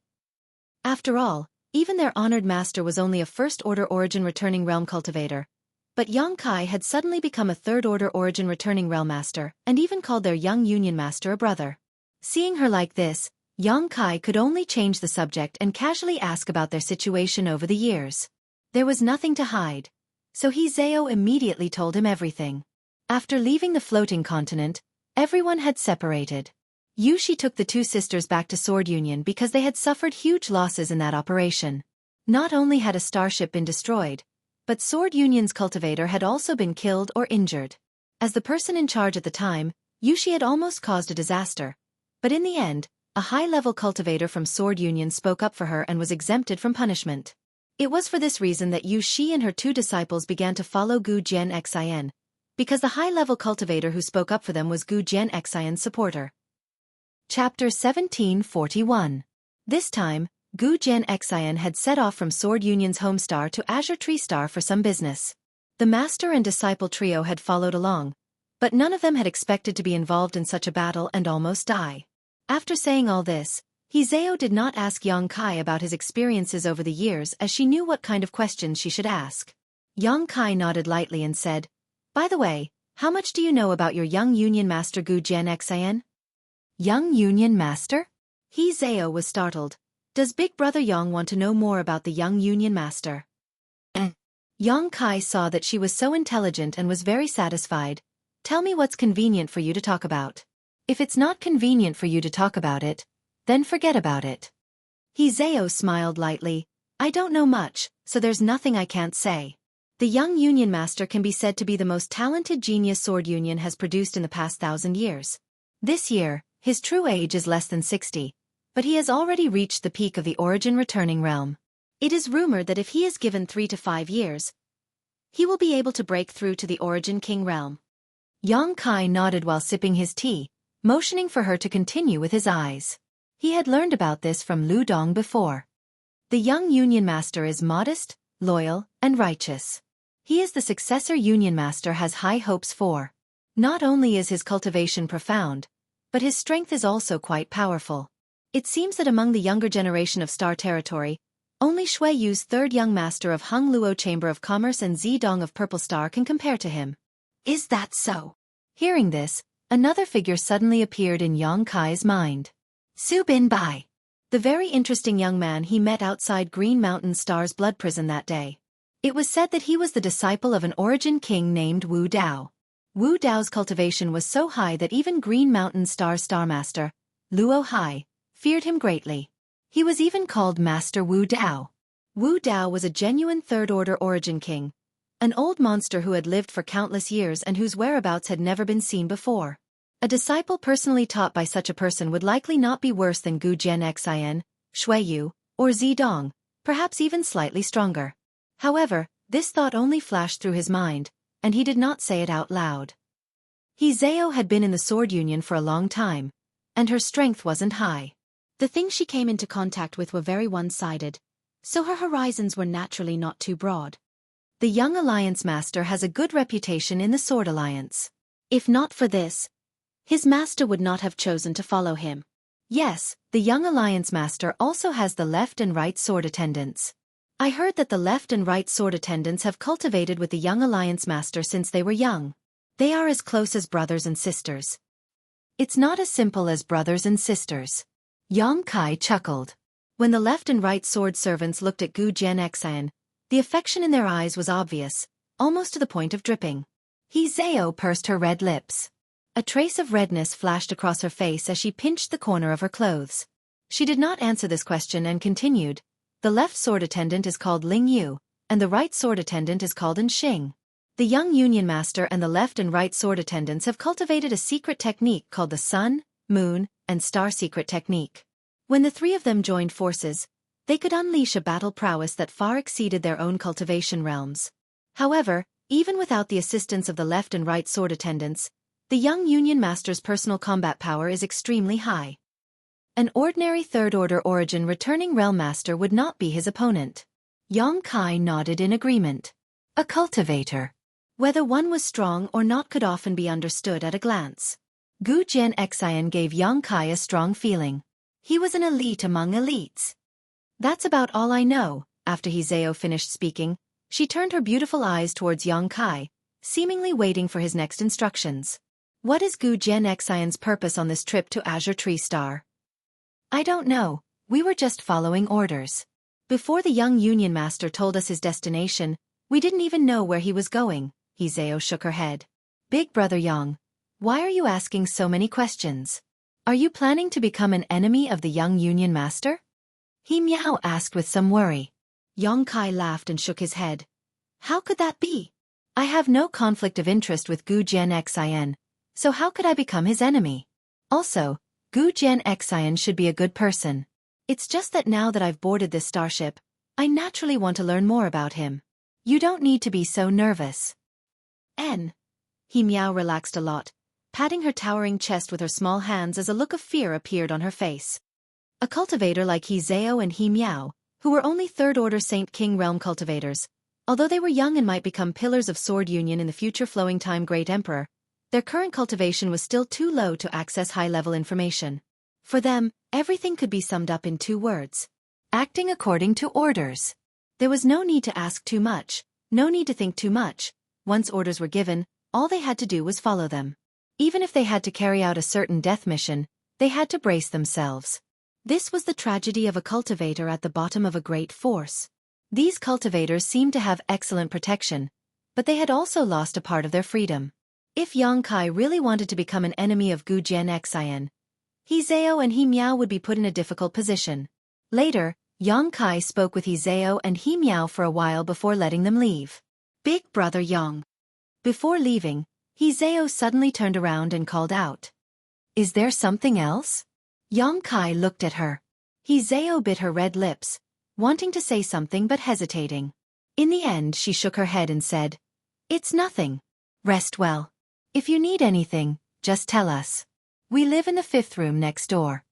After all, even their honored master was only a first-order origin returning realm cultivator, but Yang Kai had suddenly become a third-order origin returning realm master and even called their young union master a brother. Seeing her like this, Yang Kai could only change the subject and casually ask about their situation over the years. There was nothing to hide, so He Zhao immediately told him everything. After leaving the floating continent, everyone had separated. Yushi took the two sisters back to Sword Union because they had suffered huge losses in that operation. Not only had a starship been destroyed, but Sword Union's cultivator had also been killed or injured. As the person in charge at the time, Yushi had almost caused a disaster, but in the end, a high-level cultivator from Sword Union spoke up for her and was exempted from punishment. It was for this reason that Yushi and her two disciples began to follow Gu Jian Xian, because the high-level cultivator who spoke up for them was Gu Jian Xian's supporter. Chapter 1741. This time, Gu Jian Xian had set off from Sword Union's home star to Azure Tree Star for some business. The master and disciple trio had followed along, but none of them had expected to be involved in such a battle and almost die. After saying all this, He Zhao did not ask Yang Kai about his experiences over the years as she knew what kind of questions she should ask. Yang Kai nodded lightly and said, "By the way, how much do you know about your young union master Gu Jian Xian?" Young union master? He Zhao was startled. Does Big Brother Yang want to know more about the young union master? Yang Kai saw that she was so intelligent and was very satisfied. "Tell me what's convenient for you to talk about. If it's not convenient for you to talk about it, then forget about it." He Zhao smiled lightly. "I don't know much, so there's nothing I can't say. The young union master can be said to be the most talented genius Sword Union has produced in the past 1,000 years. This year, his true age is less than 60, but he has already reached the peak of the origin returning realm. It is rumored that if he is given 3 to 5 years, he will be able to break through to the origin king realm." Yang Kai nodded while sipping his tea, motioning for her to continue with his eyes. He had learned about this from Lu Dong before. The young union master is modest, loyal, and righteous. He is the successor union master has high hopes for. Not only is his cultivation profound, but his strength is also quite powerful. It seems that among the younger generation of Star Territory, only Xueqi's third young master of Hung Luo Chamber of Commerce and Zidong of Purple Star can compare to him. Is that so? Hearing this, another figure suddenly appeared in Yang Kai's mind. Su Bin Bai. The very interesting young man he met outside Green Mountain Star's blood prison that day. It was said that he was the disciple of an origin king named Wu Dao. Wu Dao's cultivation was so high that even Green Mountain Star's Starmaster, Luo Hai, feared him greatly. He was even called Master Wu Dao. Wu Dao was a genuine third-order origin king, an old monster who had lived for countless years and whose whereabouts had never been seen before. A disciple personally taught by such a person would likely not be worse than Gu Jian Xian, Xueqi, or Zidong, perhaps even slightly stronger. However, this thought only flashed through his mind, and he did not say it out loud. Hizeo had been in the sword union for a long time, and her strength wasn't high. The things she came into contact with were very one-sided, so her horizons were naturally not too broad. The young Alliance Master has a good reputation in the Sword Alliance. If not for this, his master would not have chosen to follow him. Yes, the young Alliance Master also has the left and right sword attendants. I heard that the left and right sword attendants have cultivated with the young Alliance Master since they were young. They are as close as brothers and sisters. It's not as simple as brothers and sisters. Yang Kai chuckled. When the left and right sword servants looked at Gu Jianxian, the affection in their eyes was obvious, almost to the point of dripping. Hizeo pursed her red lips. A trace of redness flashed across her face as she pinched the corner of her clothes. She did not answer this question and continued, "The left sword attendant is called Ling Yu, and the right sword attendant is called Xing. The young Union Master and the left and right sword attendants have cultivated a secret technique called the Sun, Moon, and Star Secret Technique. When the three of them joined forces, they could unleash a battle prowess that far exceeded their own cultivation realms. However, even without the assistance of the left and right sword attendants, the young Union Master's personal combat power is extremely high. An ordinary third-order origin returning Realm Master would not be his opponent." Yang Kai nodded in agreement. A cultivator. Whether one was strong or not could often be understood at a glance. Gu Jianxian gave Yang Kai a strong feeling. He was an elite among elites. "That's about all I know." After Hizeo finished speaking, she turned her beautiful eyes towards Yang Kai, seemingly waiting for his next instructions. "What is Gu Jianxian's purpose on this trip to Azure Tree Star?" "I don't know, we were just following orders. Before the young Union Master told us his destination, we didn't even know where he was going." Hizeo shook her head. "Big Brother Yang, why are you asking so many questions? Are you planning to become an enemy of the young Union Master?" He Miao asked with some worry. Yang Kai laughed and shook his head. "How could that be? I have no conflict of interest with Gu Jianxian, so how could I become his enemy? Also, Gu Jianxian should be a good person. It's just that now that I've boarded this starship, I naturally want to learn more about him. You don't need to be so nervous." He Miao relaxed a lot, patting her towering chest with her small hands as a look of fear appeared on her face. A cultivator like Hizeo and He Miao, who were only third-order Saint King Realm cultivators, although they were young and might become pillars of Sword Union in the future flowing time Great Emperor, their current cultivation was still too low to access high-level information. For them, everything could be summed up in 2 words. Acting according to orders. There was no need to ask too much, no need to think too much. Once orders were given, all they had to do was follow them. Even if they had to carry out a certain death mission, they had to brace themselves. This was the tragedy of a cultivator at the bottom of a great force. These cultivators seemed to have excellent protection, but they had also lost a part of their freedom. If Yang Kai really wanted to become an enemy of Gu Jianxian, Hizeo and He Miao would be put in a difficult position. Later, Yang Kai spoke with Hizeo and He Miao for a while before letting them leave. "Big Brother Yang." Before leaving, Hizeo suddenly turned around and called out, "Is there something else?" Yang Kai looked at her. Hizeo bit her red lips, wanting to say something but hesitating. In the end she shook her head and said, "It's nothing. Rest well. If you need anything, just tell us. We live in the 5th room next door."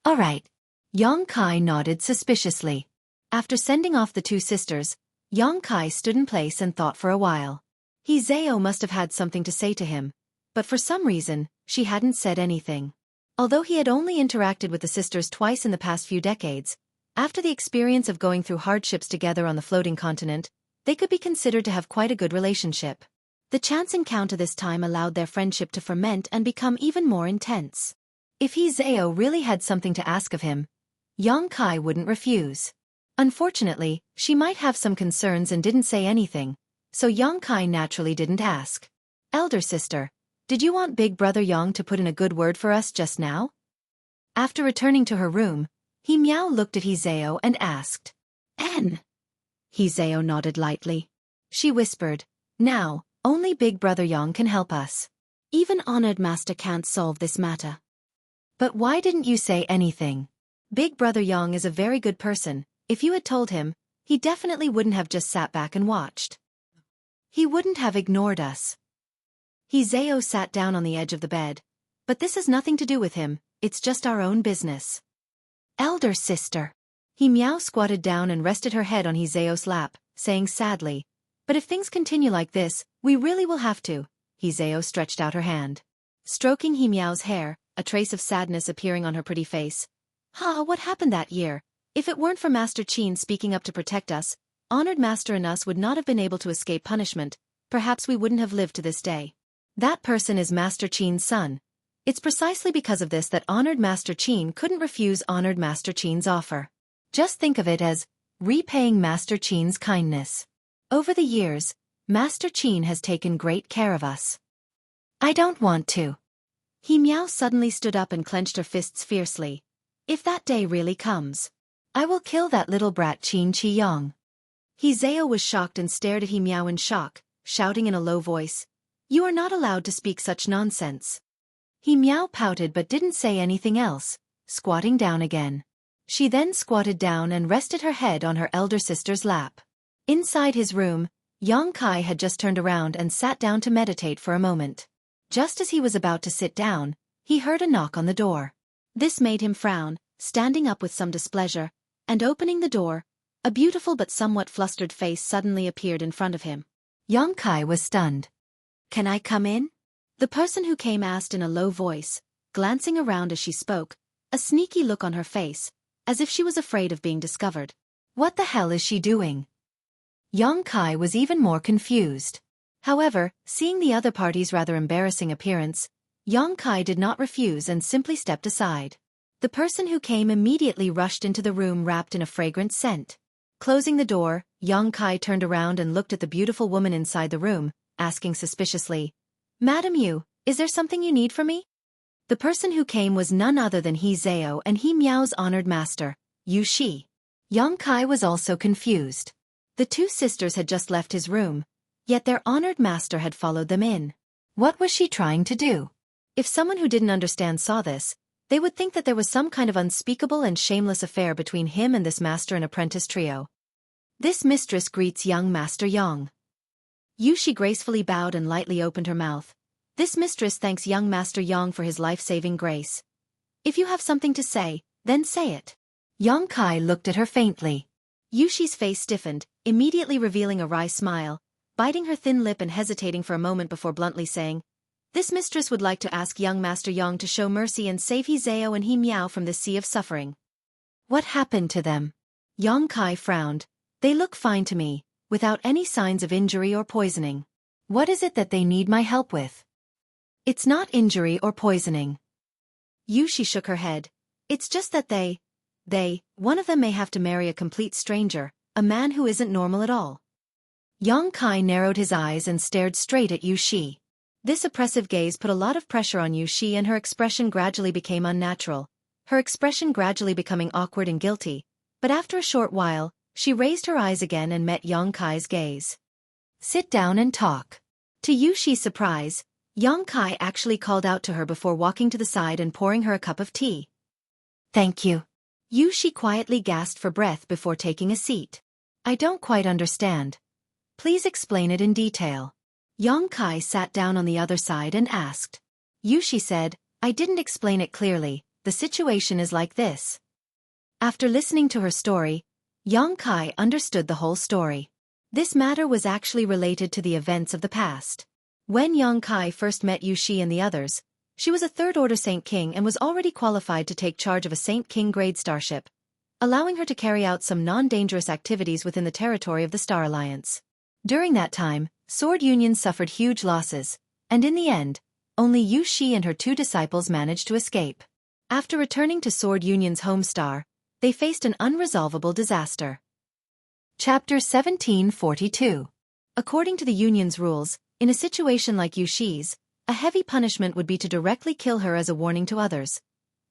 "All right." Yang Kai nodded suspiciously. After sending off the 2 sisters, Yang Kai stood in place and thought for a while. Hizeo must have had something to say to him, but for some reason, she hadn't said anything. Although he had only interacted with the sisters twice in the past few decades, after the experience of going through hardships together on the floating continent, they could be considered to have quite a good relationship. The chance encounter this time allowed their friendship to ferment and become even more intense. If Hizeo really had something to ask of him, Yang Kai wouldn't refuse. Unfortunately, she might have some concerns and didn't say anything, so Yang Kai naturally didn't ask. "Elder sister, did you want Big Brother Yang to put in a good word for us just now?" After returning to her room, He Miao looked at Hizeo and asked. Hizeo nodded lightly. She whispered, "Now, only Big Brother Yang can help us. Even Honored Master can't solve this matter." "But why didn't you say anything? Big Brother Yang is a very good person. If you had told him, he definitely wouldn't have just sat back and watched. He wouldn't have ignored us. Zhao sat down on the edge of the bed. But this has nothing to do with him, it's just our own business. Elder sister. Miao squatted down and rested her head on Zhao's lap, saying sadly, but if things continue like this, we really will have to. Zhao stretched out her hand. Stroking Miao's hair, a trace of sadness appearing on her pretty face. What happened that year? If it weren't for Master Qin speaking up to protect us, Honored Master and us would not have been able to escape punishment, perhaps we wouldn't have lived to this day. That person is Master Qin's son. It's precisely because of this that Honored Master Qin couldn't refuse Honored Master Qin's offer. Just think of it as repaying Master Qin's kindness. Over the years, Master Qin has taken great care of us. I don't want to. Miao suddenly stood up and clenched her fists fiercely. If that day really comes, I will kill that little brat Qin Qiyong. Zhao was shocked and stared at Miao in shock, shouting in a low voice, "You are not allowed to speak such nonsense." Miao pouted but didn't say anything else, squatting down again. She then squatted down and rested her head on her elder sister's lap. Inside his room, Yang Kai had just turned around and sat down to meditate for a moment. Just as he was about to sit down, he heard a knock on the door. This made him frown, standing up with some displeasure, and opening the door, a beautiful but somewhat flustered face suddenly appeared in front of him. Yang Kai was stunned. "Can I come in?" The person who came asked in a low voice, glancing around as she spoke, a sneaky look on her face, as if she was afraid of being discovered. What the hell is she doing? Yang Kai was even more confused. However, seeing the other party's rather embarrassing appearance, Yang Kai did not refuse and simply stepped aside. The person who came immediately rushed into the room wrapped in a fragrant scent. Closing the door, Yang Kai turned around and looked at the beautiful woman inside the room, asking suspiciously, "Madam Yu, is there something you need from me?" The person who came was none other than Zhao and Miao's honored master, Yu Shi. Yang Kai was also confused. The two sisters had just left his room, yet their honored master had followed them in. What was she trying to do? If someone who didn't understand saw this, they would think that there was some kind of unspeakable and shameless affair between him and this master and apprentice trio. This mistress greets young Master Yang. Yu Shi gracefully bowed and lightly opened her mouth. This mistress thanks young Master Yang for his life-saving grace. If you have something to say, then say it. Yang Kai looked at her faintly. Yu Shi's face stiffened, immediately revealing a wry smile, biting her thin lip and hesitating for a moment before bluntly saying, "This mistress would like to ask young Master Yang to show mercy and save Zhao and Miao from this sea of suffering." What happened to them? Yang Kai frowned. They look fine to me, without any signs of injury or poisoning. What is it that they need my help with? It's not injury or poisoning. Yu Shi shook her head. It's just that one of them may have to marry a complete stranger, a man who isn't normal at all. Yang Kai narrowed his eyes and stared straight at Yu Shi. This oppressive gaze put a lot of pressure on Yu Shi and her expression gradually became unnatural, her expression gradually becoming awkward and guilty, but after a short while, she raised her eyes again and met Yang Kai's gaze. "Sit down and talk." To Yu Shi's surprise, Yang Kai actually called out to her before walking to the side and pouring her a cup of tea. "Thank you." Yu Shi quietly gasped for breath before taking a seat. "I don't quite understand. Please explain it in detail." Yang Kai sat down on the other side and asked. Yu Shi said, "I didn't explain it clearly, the situation is like this." After listening to her story, Yang Kai understood the whole story. This matter was actually related to the events of the past. When Yang Kai first met Yu Shi and the others, she was a third-order Saint King and was already qualified to take charge of a Saint King grade starship, allowing her to carry out some non-dangerous activities within the territory of the Star Alliance. During that time, Sword Union suffered huge losses, and in the end, only Yu Shi and her two disciples managed to escape. After returning to Sword Union's home star, they faced an unresolvable disaster. Chapter 1742. According to the Union's rules, in a situation like Yu Shi's, a heavy punishment would be to directly kill her as a warning to others,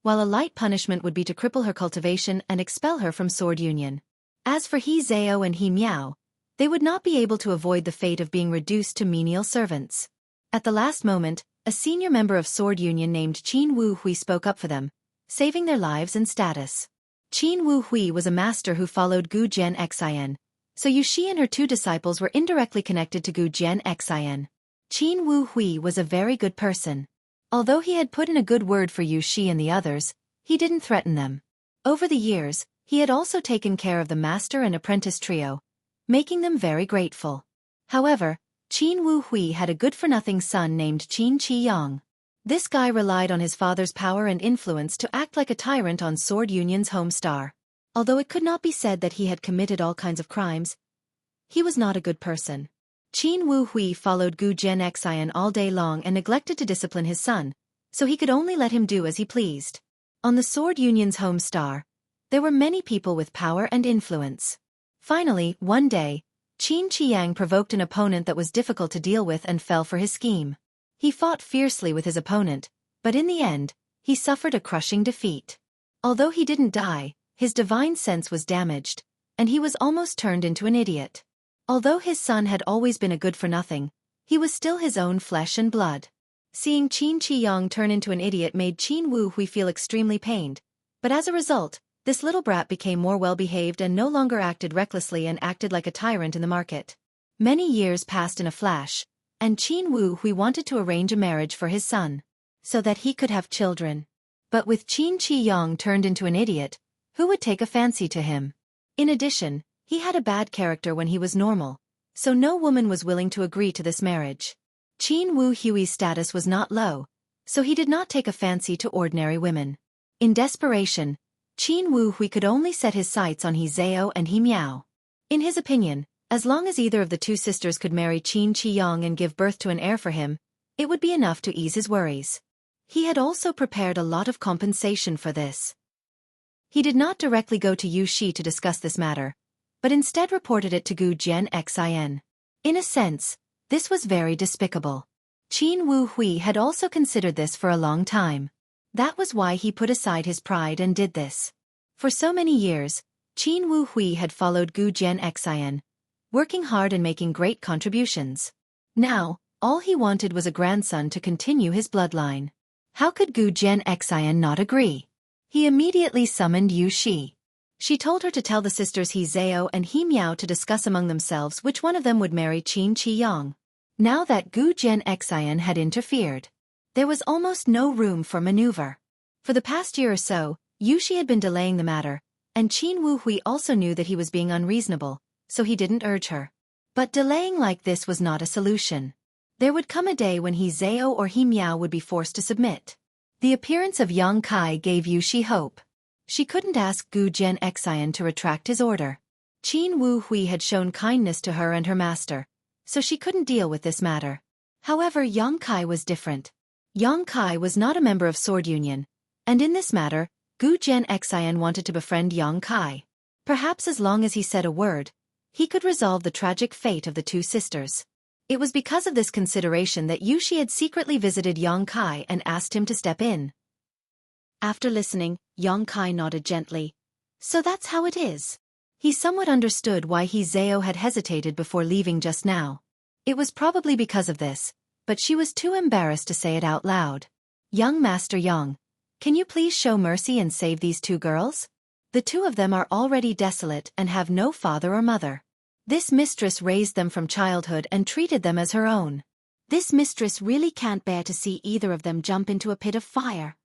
while a light punishment would be to cripple her cultivation and expel her from Sword Union. As for Zhao and Miao, they would not be able to avoid the fate of being reduced to menial servants. At the last moment, a senior member of Sword Union named Qin Wu Hui spoke up for them, saving their lives and status. Qin Wu Hui was a master who followed Gu Jian Xian, So Yuxi and her two disciples were indirectly connected to Gu Jian Xin. Qin Wu Hui was a very good person. Although he had put in a good word for Yuxi and the others, he didn't threaten them. Over the years, he had also taken care of the master and apprentice trio, making them very grateful. However, Qin Wu Hui had a good-for-nothing son named Qin Qiyang. This guy relied on his father's power and influence to act like a tyrant on Sword Union's home star. Although it could not be said that he had committed all kinds of crimes, he was not a good person. Qin Wu Hui followed Gu Jian Xin all day long and neglected to discipline his son, so he could only let him do as he pleased. On the Sword Union's home star, there were many people with power and influence. Finally, one day, Qin Qiyang provoked an opponent that was difficult to deal with and fell for his scheme. He fought fiercely with his opponent, but in the end, he suffered a crushing defeat. Although he didn't die, his divine sense was damaged, and he was almost turned into an idiot. Although his son had always been a good-for-nothing, he was still his own flesh and blood. Seeing Qin Qiyang turn into an idiot made Qin Wu Hui feel extremely pained, but as a result, this little brat became more well-behaved and no longer acted recklessly and acted like a tyrant in the market. Many years passed in a flash, and Qin Wu Hui wanted to arrange a marriage for his son, so that he could have children. But with Qin Qiyang turned into an idiot, who would take a fancy to him? In addition, he had a bad character when he was normal, so no woman was willing to agree to this marriage. Qin Wu Hui's status was not low, so he did not take a fancy to ordinary women. In desperation, Qin Wu Hui could only set his sights on He Zhao and He Miao. In his opinion, as long as either of the two sisters could marry Qin Qiyang and give birth to an heir for him, it would be enough to ease his worries. He had also prepared a lot of compensation for this. He did not directly go to Yuxi to discuss this matter, but instead reported it to Gu Jian Xin. In a sense, this was very despicable. Qin Wu Hui had also considered this for a long time. That was why he put aside his pride and did this. For so many years, Qin Wu Hui had followed Gu Jian Xin, working hard and making great contributions. Now, all he wanted was a grandson to continue his bloodline. How could Gu Jian Xin not agree? He immediately summoned Yuxi. She told her to tell the sisters He Zhao and He Miao to discuss among themselves which one of them would marry Qin Qiyang. Now that Gu Jian Xin had interfered, there was almost no room for maneuver. For the past year or so, Yuxi had been delaying the matter, and Qin Wu Hui also knew that he was being unreasonable, so he didn't urge her. But delaying like this was not a solution. There would come a day when He Zhao or He Miao would be forced to submit. The appearance of Yang Kai gave Yuxi hope. She couldn't ask Gu Jian Xin to retract his order. Qin Wu Hui had shown kindness to her and her master, so she couldn't deal with this matter. However, Yang Kai was different. Yang Kai was not a member of Sword Union, and in this matter, Gu Jian Xin wanted to befriend Yang Kai. Perhaps as long as he said a word, he could resolve the tragic fate of the two sisters. It was because of this consideration that Yuxi had secretly visited Yang Kai and asked him to step in. After listening, Yang Kai nodded gently. So that's how it is. He somewhat understood why He Zhao had hesitated before leaving just now. It was probably because of this, but she was too embarrassed to say it out loud. Young Master Yang, can you please show mercy and save these two girls? The two of them are already desolate and have no father or mother. This mistress raised them from childhood and treated them as her own. This mistress really can't bear to see either of them jump into a pit of fire.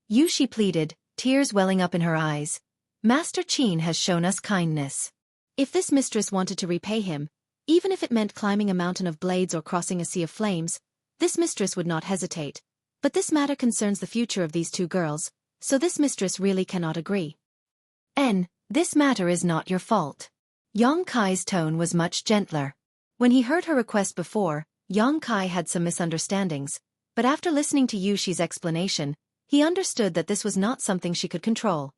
Yuxi pleaded, tears welling up in her eyes. Master Qin has shown us kindness. If this mistress wanted to repay him, even if it meant climbing a mountain of blades or crossing a sea of flames, this mistress would not hesitate. But this matter concerns the future of these two girls, so this mistress really cannot agree. This matter is not your fault. Yang Kai's tone was much gentler. When he heard her request before, Yang Kai had some misunderstandings, but after listening to Yuxi's explanation, he understood that this was not something she could control.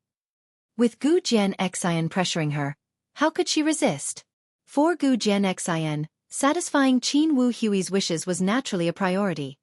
With Gu Jian Xin pressuring her, how could she resist? For Gu Jian Xin, satisfying Qin Wu Hui's wishes was naturally a priority.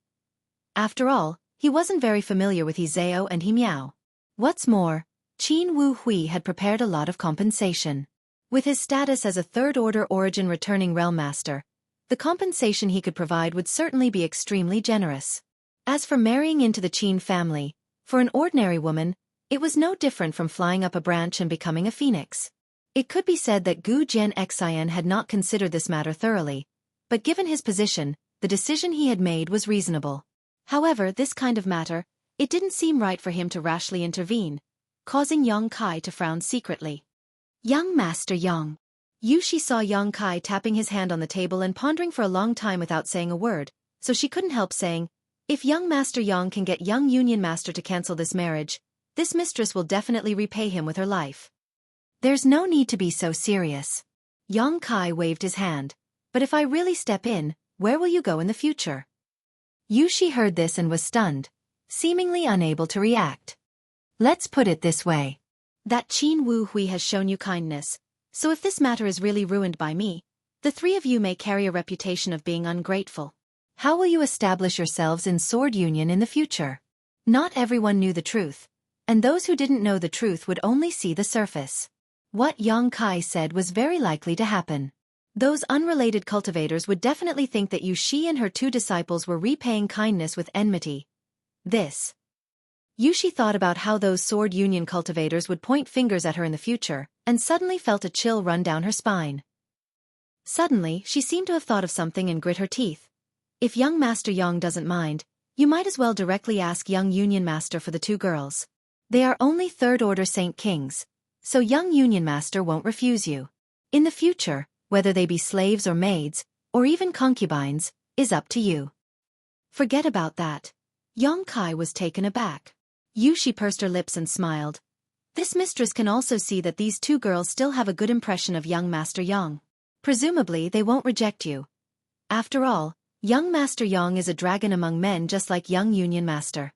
After all, he wasn't very familiar with He Zhao and He Miao. What's more, Qin Wu Hui had prepared a lot of compensation. With his status as a third-order origin returning realm master, the compensation he could provide would certainly be extremely generous. As for marrying into the Qin family, for an ordinary woman, it was no different from flying up a branch and becoming a phoenix. It could be said that Gu Jianxian had not considered this matter thoroughly, but given his position, the decision he had made was reasonable. However, this kind of matter, it didn't seem right for him to rashly intervene, causing Yang Kai to frown secretly. Young Master Yang. Xueqi saw Yang Kai tapping his hand on the table and pondering for a long time without saying a word, so she couldn't help saying, "If young Master Yang can get young Union Master to cancel this marriage, this mistress will definitely repay him with her life." There's no need to be so serious. Yang Kai waved his hand. "But if I really step in, where will you go in the future?" Xueqi heard this and was stunned, seemingly unable to react. Let's put it this way. That Qin Wu Hui has shown you kindness, so if this matter is really ruined by me, the three of you may carry a reputation of being ungrateful. How will you establish yourselves in sword union in the future? Not everyone knew the truth, and those who didn't know the truth would only see the surface. What Yang Kai said was very likely to happen. Those unrelated cultivators would definitely think that Xueqi and her two disciples were repaying kindness with enmity. Xueqi thought about how those sword union cultivators would point fingers at her in the future, and suddenly felt a chill run down her spine. Suddenly, she seemed to have thought of something and grit her teeth. "If young Master Yang doesn't mind, you might as well directly ask young Union Master for the two girls. They are only third-order Saint Kings, so young Union Master won't refuse you. In the future, whether they be slaves or maids, or even concubines, is up to you." Forget about that. Yang Kai was taken aback. Xueqi pursed her lips and smiled. This mistress can also see that these two girls still have a good impression of young Master Yang. Presumably they won't reject you. After all, young Master Yang is a dragon among men just like young Union Master.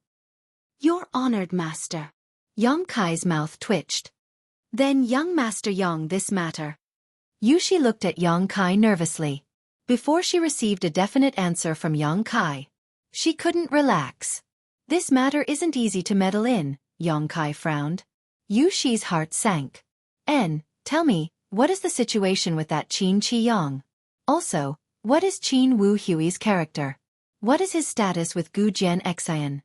"Your honored master." Yang Kai's mouth twitched. "Then young Master Yang, this matter." Xueqi looked at Yang Kai nervously. Before she received a definite answer from Yang Kai, she couldn't relax. "This matter isn't easy to meddle in," Yang Kai frowned. Xueqi's heart sank. Tell me, what is the situation with that Qin Qi Yang? Also, what is Qin Wu Hui's character? What is his status with Gu Jianxian?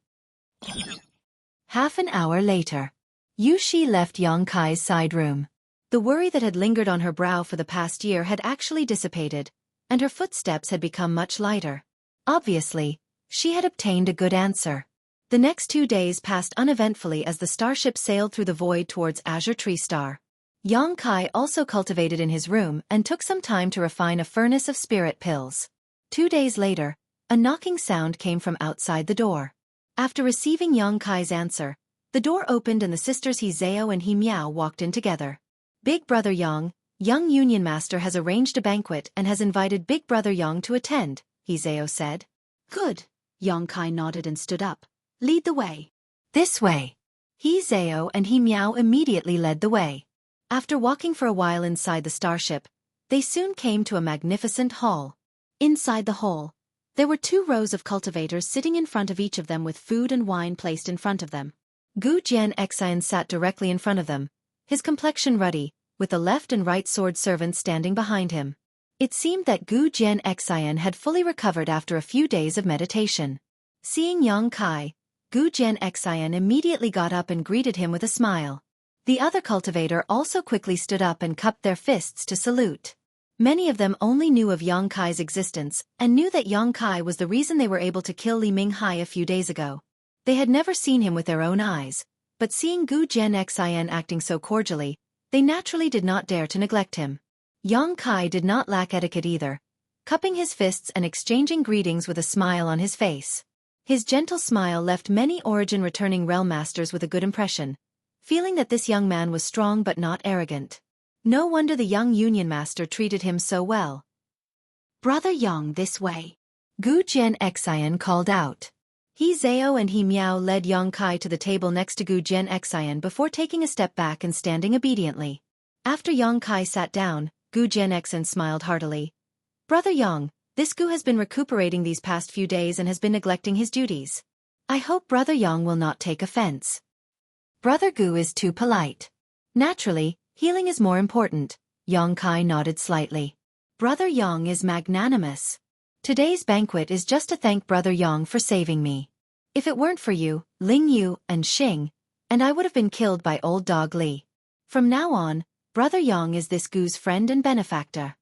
Half an hour later, Xueqi left Yang Kai's side room. The worry that had lingered on her brow for the past year had actually dissipated, and her footsteps had become much lighter. Obviously, she had obtained a good answer. The next 2 days passed uneventfully as the starship sailed through the void towards Azure Tree Star. Yang Kai also cultivated in his room and took some time to refine a furnace of spirit pills. 2 days later, a knocking sound came from outside the door. After receiving Yang Kai's answer, the door opened and the sisters He Zhao and He Miao walked in together. "Big Brother Yang, young Union Master has arranged a banquet and has invited Big Brother Yang to attend," He Zhao said. "Good." Yang Kai nodded and stood up. "Lead the way." "This way." He Zhao and He Miao immediately led the way. After walking for a while inside the starship, they soon came to a magnificent hall. Inside the hall, there were 2 rows of cultivators sitting in front of each of them with food and wine placed in front of them. Gu Jianxian sat directly in front of them, his complexion ruddy, with the left and right sword servants standing behind him. It seemed that Gu Jianxian had fully recovered after a few days of meditation. Seeing Yang Kai, Gu Jianxian immediately got up and greeted him with a smile. The other cultivator also quickly stood up and cupped their fists to salute. Many of them only knew of Yang Kai's existence and knew that Yang Kai was the reason they were able to kill Li Minghai a few days ago. They had never seen him with their own eyes, but seeing Gu Jianxian acting so cordially, they naturally did not dare to neglect him. Yang Kai did not lack etiquette either, cupping his fists and exchanging greetings with a smile on his face. His gentle smile left many origin-returning realm masters with a good impression, feeling that this young man was strong but not arrogant. No wonder the young Union Master treated him so well. "Brother Yang, this way," Gu Jianxian called out. He Zhao and He Miao led Yang Kai to the table next to Gu Jianxian before taking a step back and standing obediently. After Yang Kai sat down, Gu Jianxian smiled heartily. "Brother Yang, this Gu has been recuperating these past few days and has been neglecting his duties. I hope Brother Yang will not take offense. Brother Gu is too polite. Naturally, healing is more important." Yang Kai nodded slightly. "Brother Yang is magnanimous. Today's banquet is just to thank Brother Yang for saving me. If it weren't for you, Ling Yu, and Xing, and I would have been killed by old dog Li. From now on, Brother Yang is this Gu's friend and benefactor.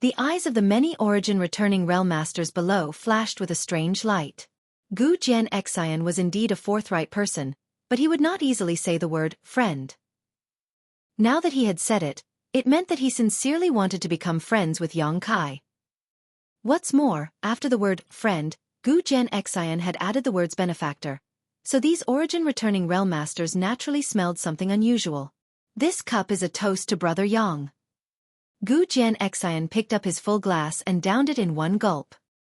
The eyes of the many origin-returning realm masters below flashed with a strange light. Gu Jianxian was indeed a forthright person, but he would not easily say the word friend. Now that he had said it, it meant that he sincerely wanted to become friends with Yang Kai. What's more, after the word friend, Gu Jianxian had added the words benefactor, so these origin-returning realm masters naturally smelled something unusual. This cup is a toast to Brother Yang. Gu Jianxian picked up his full glass and downed it in one gulp.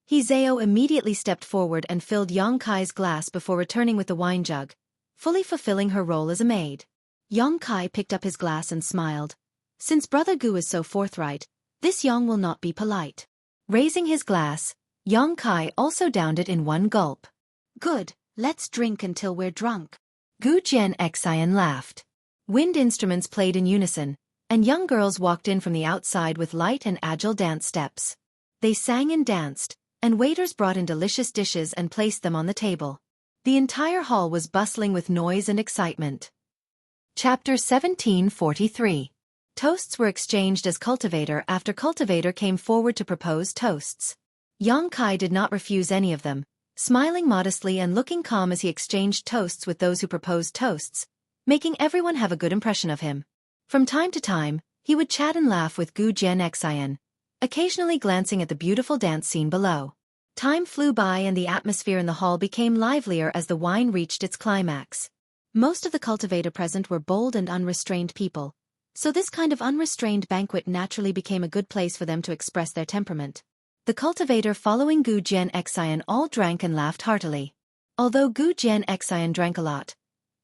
Zhao immediately stepped forward and filled Yang Kai's glass before returning with the wine jug, fully fulfilling her role as a maid. Yang Kai picked up his glass and smiled. Since Brother Gu is so forthright, this Yang will not be polite. Raising his glass, Yang Kai also downed it in one gulp. Good, let's drink until we're drunk. Gu Jianxian laughed. Wind instruments played in unison, and young girls walked in from the outside with light and agile dance steps. They sang and danced, and waiters brought in delicious dishes and placed them on the table. The entire hall was bustling with noise and excitement. Chapter 1743. Toasts were exchanged as cultivator after cultivator came forward to propose toasts. Yang Kai did not refuse any of them, smiling modestly and looking calm as he exchanged toasts with those who proposed toasts, making everyone have a good impression of him. From time to time, he would chat and laugh with Gu Jianxian, occasionally glancing at the beautiful dance scene below. Time flew by and the atmosphere in the hall became livelier as the wine reached its climax. Most of the cultivator present were bold and unrestrained people, so this kind of unrestrained banquet naturally became a good place for them to express their temperament. The cultivator following Gu Jianxian all drank and laughed heartily. Although Gu Jianxian drank a lot,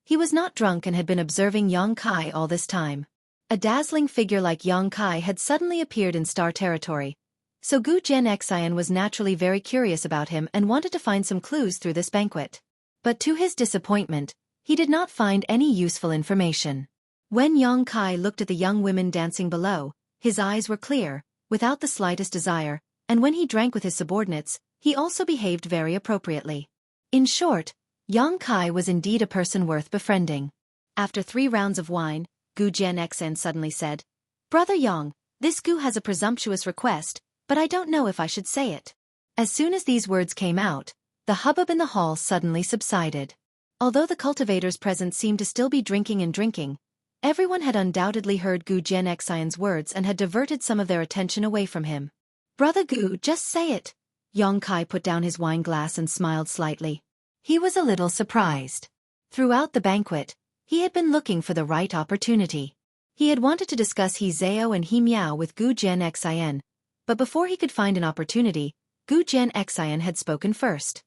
he was not drunk and had been observing Yang Kai all this time. A dazzling figure like Yang Kai had suddenly appeared in star territory, so Gu Jianxian was naturally very curious about him and wanted to find some clues through this banquet. But to his disappointment, he did not find any useful information. When Yang Kai looked at the young women dancing below, his eyes were clear, without the slightest desire, and when he drank with his subordinates, he also behaved very appropriately. In short, Yang Kai was indeed a person worth befriending. After 3 rounds of wine, Gu Jianxian suddenly said, "Brother Yang, this Gu has a presumptuous request, but I don't know if I should say it." As soon as these words came out, the hubbub in the hall suddenly subsided. Although the cultivators present seemed to still be drinking and drinking, everyone had undoubtedly heard Gu Jianxian's words and had diverted some of their attention away from him. "Brother Gu, just say it." Yang Kai put down his wine glass and smiled slightly. He was a little surprised. Throughout the banquet, he had been looking for the right opportunity. He had wanted to discuss He Zhao and He Miao with Gu Jianxian, but before he could find an opportunity, Gu Jianxian had spoken first.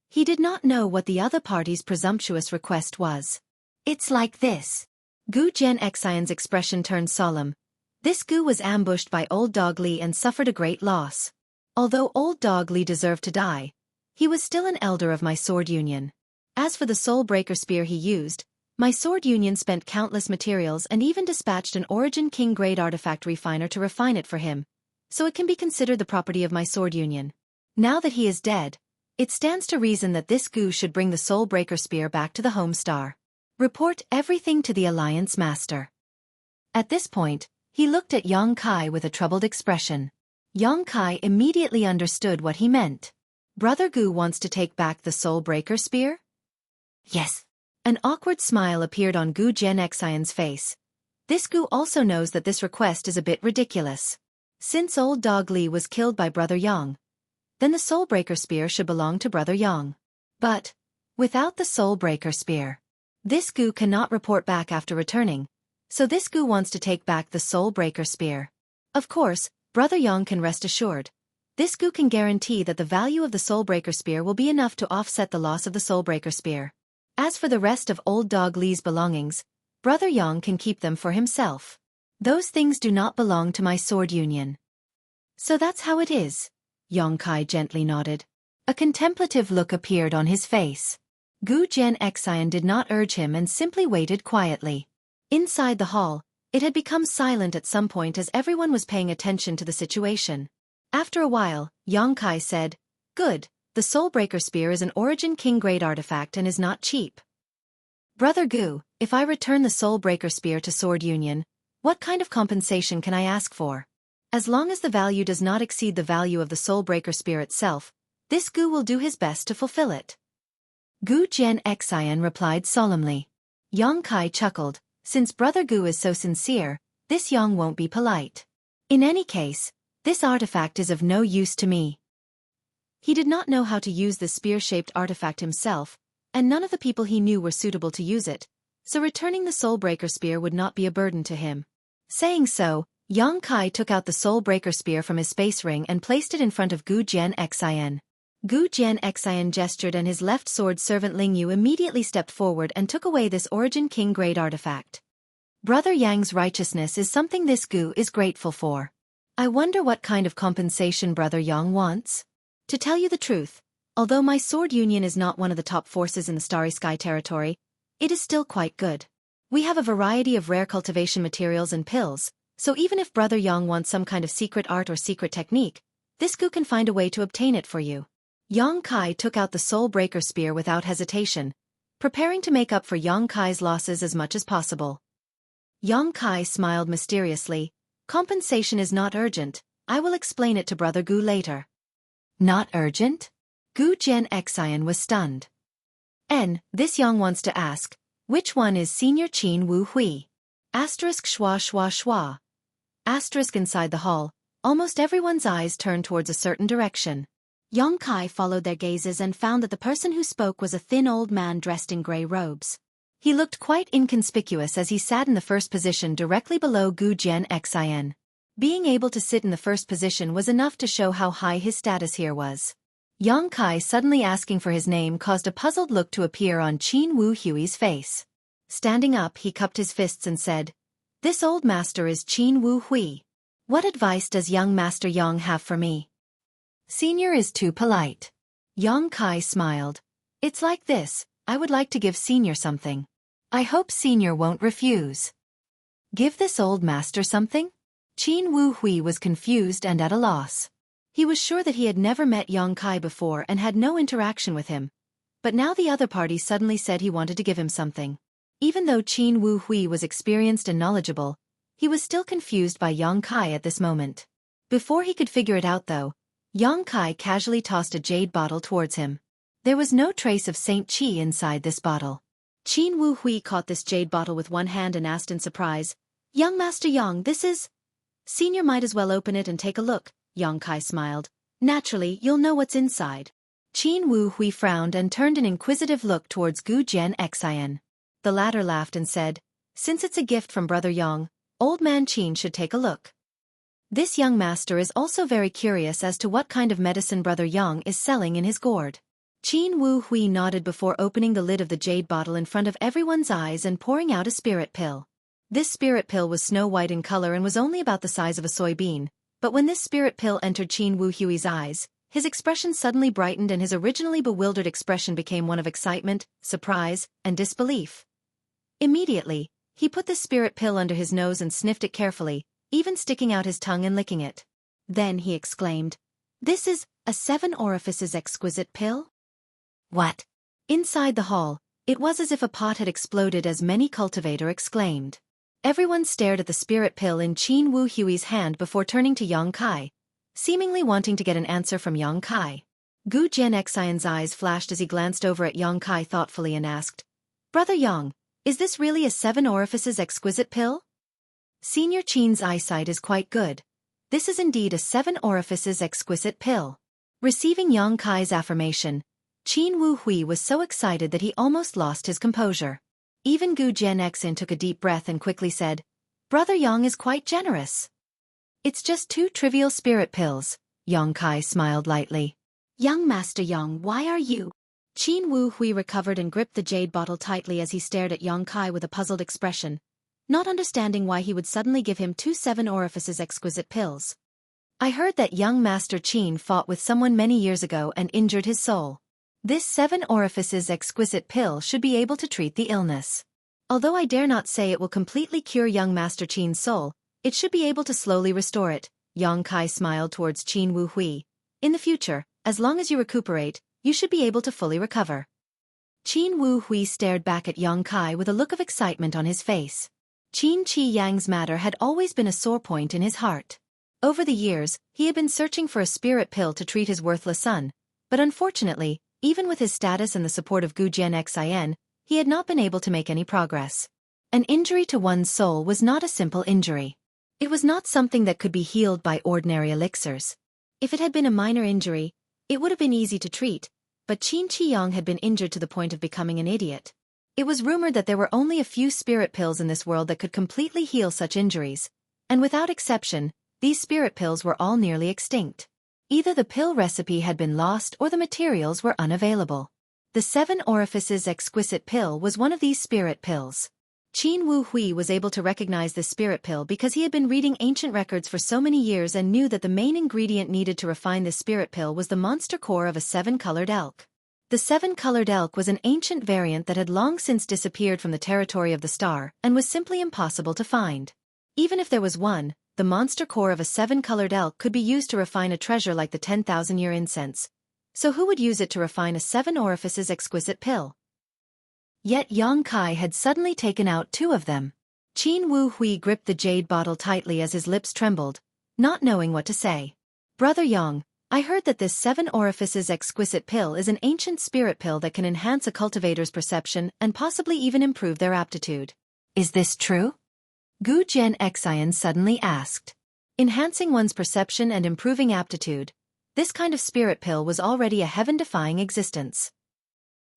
He did not know what the other party's presumptuous request was. "It's like this." Gu Jianxian's expression turned solemn. This Gu was ambushed by Old Dog Li and suffered a great loss. Although Old Dog Li deserved to die, he was still an elder of my sword union. As for the soul breaker spear he used, my sword union spent countless materials and even dispatched an Origin King grade artifact refiner to refine it for him, so it can be considered the property of my sword union. Now that he is dead, it stands to reason that this Gu should bring the soul breaker spear back to the home star. Report everything to the Alliance Master. At this point, he looked at Yang Kai with a troubled expression. Yang Kai immediately understood what he meant. Brother Gu wants to take back the soul breaker spear? Yes. An awkward smile appeared on Gu Jianxian's face. This Gu also knows that this request is a bit ridiculous. Since Old Dog Li was killed by Brother Yang, then the soul breaker spear should belong to Brother Yang. But, without the soul breaker spear, this Gu cannot report back after returning, so this Gu wants to take back the soul breaker spear. Of course, Brother Yang can rest assured. This Gu can guarantee that the value of the Soulbreaker Spear will be enough to offset the loss of the Soulbreaker Spear. As for the rest of Old Dog Li's belongings, Brother Yang can keep them for himself. Those things do not belong to my sword union. So that's how it is. Yang Kai gently nodded. A contemplative look appeared on his face. Gu Jianxian did not urge him and simply waited quietly. Inside the hall, it had become silent at some point as everyone was paying attention to the situation. After a while, Yang Kai said, "Good, the Soulbreaker Spear is an Origin King grade artifact and is not cheap. Brother Gu, if I return the Soulbreaker Spear to Sword Union, What kind of compensation can I ask for? As long as the value does not exceed the value of the Soulbreaker Spear itself, this Gu will do his best to fulfill it. Gu Jian Xian replied solemnly. Yang Kai chuckled. Since Brother Gu is so sincere, this Yang won't be polite. In any case, this artifact is of no use to me. He did not know how to use the spear-shaped artifact himself, and none of the people he knew were suitable to use it, so returning the Soulbreaker Spear would not be a burden to him. Saying so, Yang Kai took out the Soulbreaker Spear from his space ring and placed it in front of Gu Jian Xian. Gu Jian Xian gestured and his left sword servant Ling Yu immediately stepped forward and took away this Origin King grade artifact. Brother Yang's righteousness is something this Gu is grateful for. I wonder what kind of compensation Brother Yang wants? To tell you the truth, although my sword union is not one of the top forces in the Starry Sky territory, it is still quite good. We have a variety of rare cultivation materials and pills, so even if Brother Yang wants some kind of secret art or secret technique, this Gu can find a way to obtain it for you. Yang Kai took out the Soulbreaker Spear without hesitation, preparing to make up for Yang Kai's losses as much as possible. Yang Kai smiled mysteriously. Compensation is not urgent, I will explain it to Brother Gu later. Not urgent? Gu Jian Xian was stunned. This Yang wants to ask, which one is Senior Qin Wu Hui? Asterisk schwa schwa schwa. Asterisk inside the hall, almost everyone's eyes turned towards a certain direction. Yang Kai followed their gazes and found that the person who spoke was a thin old man dressed in grey robes. He looked quite inconspicuous as he sat in the first position directly below Gu Jian Xian. Being able to sit in the first position was enough to show how high his status here was. Yang Kai suddenly asking for his name caused a puzzled look to appear on Qin Wu Hui's face. Standing up, he cupped his fists and said, "This old master is Qin Wu Hui. What advice does young Master Yang have for me?" Senior is too polite. Yang Kai smiled. It's like this, I would like to give Senior something. I hope Senior won't refuse. Give this old master something? Qin Wu Hui was confused and at a loss. He was sure that he had never met Yang Kai before and had no interaction with him. But now the other party suddenly said he wanted to give him something. Even though Qin Wu Hui was experienced and knowledgeable, he was still confused by Yang Kai at this moment. Before he could figure it out though, Yang Kai casually tossed a jade bottle towards him. There was no trace of Saint Qi inside this bottle. Qin Wu Hui caught this jade bottle with one hand and asked in surprise, "Young Master Yang, this is..." "Senior might as well open it and take a look," Yang Kai smiled. "Naturally, you'll know what's inside." Qin Wu Hui frowned and turned an inquisitive look towards Gu Jian Xian. The latter laughed and said, "Since it's a gift from Brother Yang, Old Man Qin should take a look." This young master is also very curious as to what kind of medicine Brother Yang is selling in his gourd. Qin Wu Hui nodded before opening the lid of the jade bottle in front of everyone's eyes and pouring out a spirit pill. This spirit pill was snow-white in color and was only about the size of a soybean, but when this spirit pill entered Qin Wu Hui's eyes, his expression suddenly brightened and his originally bewildered expression became one of excitement, surprise, and disbelief. Immediately, he put the spirit pill under his nose and sniffed it carefully, even sticking out his tongue and licking it. Then he exclaimed, "This is a 7 orifices exquisite pill?" What? Inside the hall, it was as if a pot had exploded as many cultivator exclaimed. Everyone stared at the spirit pill in Qin Wu Hui's hand before turning to Yang Kai, seemingly wanting to get an answer from Yang Kai. Gu Jian Xian's eyes flashed as he glanced over at Yang Kai thoughtfully and asked, "Brother Yang, is this really a 7 orifices exquisite pill?" Senior Qin's eyesight is quite good. This is indeed a 7 orifices exquisite pill. Receiving Yang Kai's affirmation, Qin Wu Hui was so excited that he almost lost his composure. Even Gu Jian Xian took a deep breath and quickly said, "Brother Yang is quite generous." "It's just 2 trivial spirit pills," Yang Kai smiled lightly. "Young Master Yang, why are you?" Qin Wu Hui recovered and gripped the jade bottle tightly as he stared at Yang Kai with a puzzled expression, not understanding why he would suddenly give him 2 7 orifices exquisite pills. "I heard that young Master Qin fought with someone many years ago and injured his soul. This 7 orifices exquisite pill should be able to treat the illness. Although I dare not say it will completely cure young Master Qin's soul, it should be able to slowly restore it." Yang Kai smiled towards Qin Wu Hui. "In the future, as long as you recuperate, you should be able to fully recover." Qin Wu Hui stared back at Yang Kai with a look of excitement on his face. Qin Chi Yang's matter had always been a sore point in his heart. Over the years, he had been searching for a spirit pill to treat his worthless son, but unfortunately, even with his status and the support of Gu Jianxin, he had not been able to make any progress. An injury to one's soul was not a simple injury. It was not something that could be healed by ordinary elixirs. If it had been a minor injury, it would have been easy to treat, but Qin Chi Yang had been injured to the point of becoming an idiot. It was rumored that there were only a few spirit pills in this world that could completely heal such injuries, and without exception, these spirit pills were all nearly extinct. Either the pill recipe had been lost or the materials were unavailable. The 7 Orifices Exquisite Pill was one of these spirit pills. Qin Wu Hui was able to recognize this spirit pill because he had been reading ancient records for so many years and knew that the main ingredient needed to refine this spirit pill was the monster core of a 7-colored elk. The 7-colored elk was an ancient variant that had long since disappeared from the territory of the star and was simply impossible to find. Even if there was one, the monster core of a 7-colored elk could be used to refine a treasure like the 10,000-year incense. So who would use it to refine a 7 Orifices Exquisite Pill? Yet Yang Kai had suddenly taken out 2 of them. Qin Wu Hui gripped the jade bottle tightly as his lips trembled, not knowing what to say. Brother Yang, I heard that this 7 Orifices Exquisite Pill is an ancient spirit pill that can enhance a cultivator's perception and possibly even improve their aptitude. Is this true? Gu Jianxian suddenly asked. Enhancing one's perception and improving aptitude, this kind of spirit pill was already a heaven-defying existence.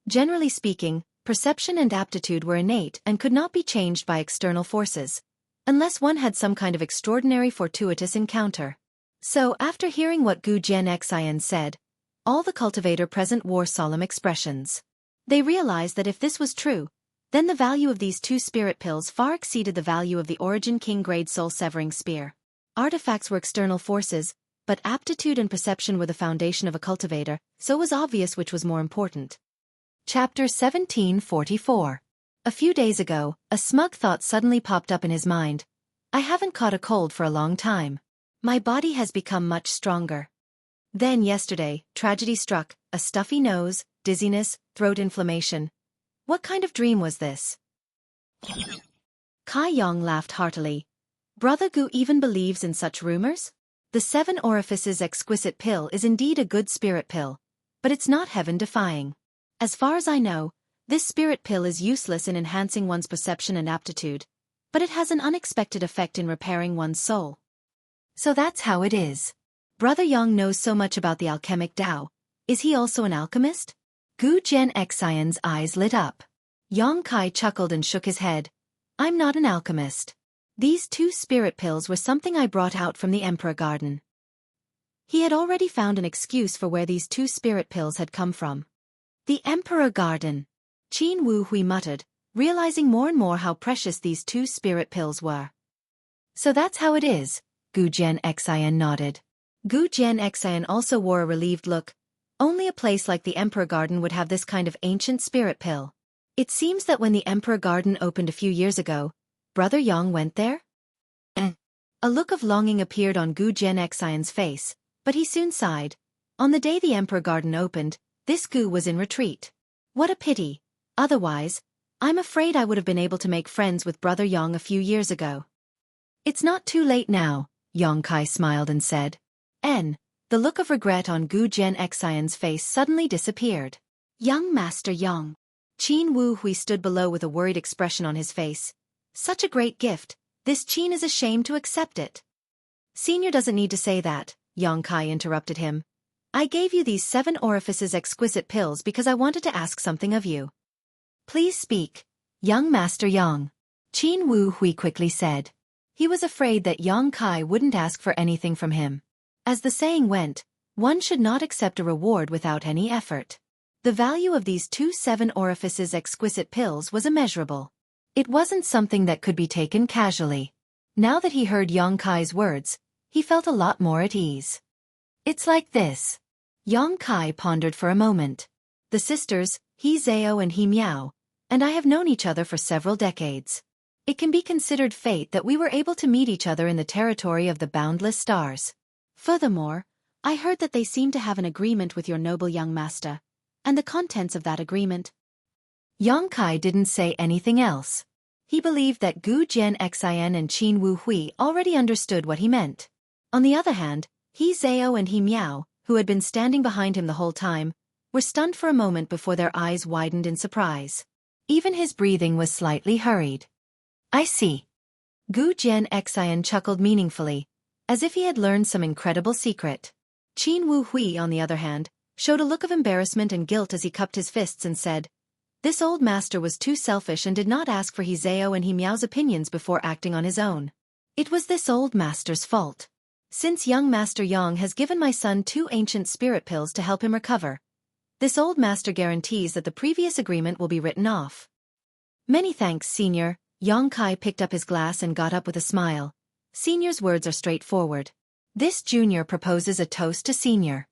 Generally speaking, perception and aptitude were innate and could not be changed by external forces, unless one had some kind of extraordinary fortuitous encounter. So, after hearing what Gu Jianxian said, all the cultivator present wore solemn expressions. They realized that if this was true, then the value of these 2 spirit pills far exceeded the value of the Origin King grade soul-severing spear. Artifacts were external forces, but aptitude and perception were the foundation of a cultivator, so it was obvious which was more important. Chapter 1744. A few days ago, a smug thought suddenly popped up in his mind. I haven't caught a cold for a long time. My body has become much stronger. Then yesterday, tragedy struck, a stuffy nose, dizziness, throat inflammation. What kind of dream was this? Kai Yang laughed heartily. Brother Gu even believes in such rumors? The 7 Orifices Exquisite Pill is indeed a good spirit pill, but it's not heaven-defying. As far as I know, this spirit pill is useless in enhancing one's perception and aptitude, but it has an unexpected effect in repairing one's soul. So that's how it is. Brother Yang knows so much about the alchemic Tao. Is he also an alchemist? Gu Jianxian's eyes lit up. Yang Kai chuckled and shook his head. I'm not an alchemist. These 2 spirit pills were something I brought out from the Emperor Garden. He had already found an excuse for where these 2 spirit pills had come from. The Emperor Garden. Qin Wu Hui muttered, realizing more and more how precious these 2 spirit pills were. So that's how it is, Gu Jianxian nodded. Gu Jianxian also wore a relieved look. Only a place like the Emperor Garden would have this kind of ancient spirit pill. It seems that when the Emperor Garden opened a few years ago, Brother Yang went there? A look of longing appeared on Gu Jianxian's face, but he soon sighed. On the day the Emperor Garden opened, this Gu was in retreat. What a pity. Otherwise, I'm afraid I would have been able to make friends with Brother Yang a few years ago. It's not too late now, Yang Kai smiled and said. The look of regret on Gu Jianxian's face suddenly disappeared. Young Master Yang. Qin Wu Hui stood below with a worried expression on his face. Such a great gift, this Qin is ashamed to accept it. Senior doesn't need to say that, Yang Kai interrupted him. I gave you these 7 Orifices Exquisite Pills because I wanted to ask something of you. Please speak, young Master Yang. Qin Wu Hui quickly said. He was afraid that Yang Kai wouldn't ask for anything from him. As the saying went, one should not accept a reward without any effort. The value of these 2 7 Orifices Exquisite Pills was immeasurable. It wasn't something that could be taken casually. Now that he heard Yang Kai's words, he felt a lot more at ease. It's like this. Yang Kai pondered for a moment. The sisters, He Zhao and He Miao, and I have known each other for several decades. It can be considered fate that we were able to meet each other in the territory of the boundless stars. Furthermore, I heard that they seem to have an agreement with your noble young master, and the contents of that agreement. Yang Kai didn't say anything else. He believed that Gu Jianxian and Qin Wu Hui already understood what he meant. On the other hand, He Zhao and He Miao, who had been standing behind him the whole time, were stunned for a moment before their eyes widened in surprise. Even his breathing was slightly hurried. I see. Gu Jianxian chuckled meaningfully, as if he had learned some incredible secret. Qin Wu Hui, on the other hand, showed a look of embarrassment and guilt as he cupped his fists and said, "This old master was too selfish and did not ask for He Zhao and He Miao's opinions before acting on his own. It was this old master's fault. Since young Master Yang has given my son 2 ancient spirit pills to help him recover, this old master guarantees that the previous agreement will be written off." "Many thanks, Senior." Yang Kai picked up his glass and got up with a smile. Senior's words are straightforward. This junior proposes a toast to Senior.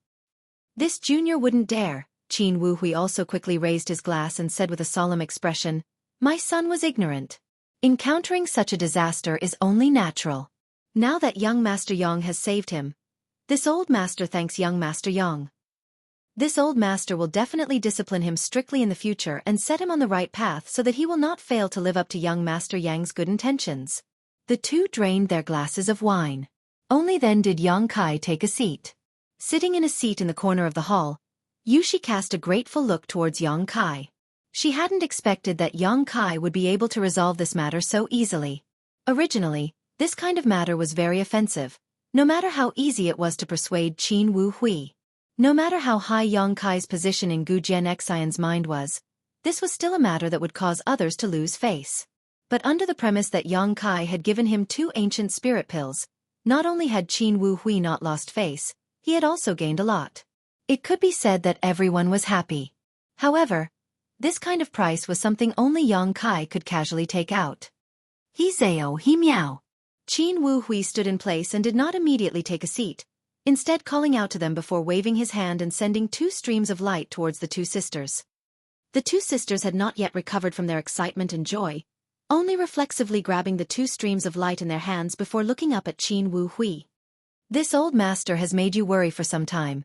This junior wouldn't dare. Qin Wu Hui also quickly raised his glass and said with a solemn expression, "My son was ignorant. Encountering such a disaster is only natural. Now that young Master Yang has saved him, this old master thanks young Master Yang. This old master will definitely discipline him strictly in the future and set him on the right path so that he will not fail to live up to young Master Yang's good intentions." The two drained their glasses of wine. Only then did Yang Kai take a seat. Sitting in a seat in the corner of the hall, Yushi cast a grateful look towards Yang Kai. She hadn't expected that Yang Kai would be able to resolve this matter so easily. Originally, this kind of matter was very offensive, no matter how easy it was to persuade Qin Wu Hui. No matter how high Yang Kai's position in Gu Jianxian's mind was, this was still a matter that would cause others to lose face. But under the premise that Yang Kai had given him 2 ancient spirit pills, not only had Qin Wu Hui not lost face, he had also gained a lot. It could be said that everyone was happy. However, this kind of price was something only Yang Kai could casually take out. He Zhao, He Miao. Qin Wu Hui stood in place and did not immediately take a seat, instead calling out to them before waving his hand and sending 2 streams of light towards the 2 sisters. The 2 sisters had not yet recovered from their excitement and joy, only reflexively grabbing the 2 streams of light in their hands before looking up at Qin Wu Hui. "This old master has made you worry for some time,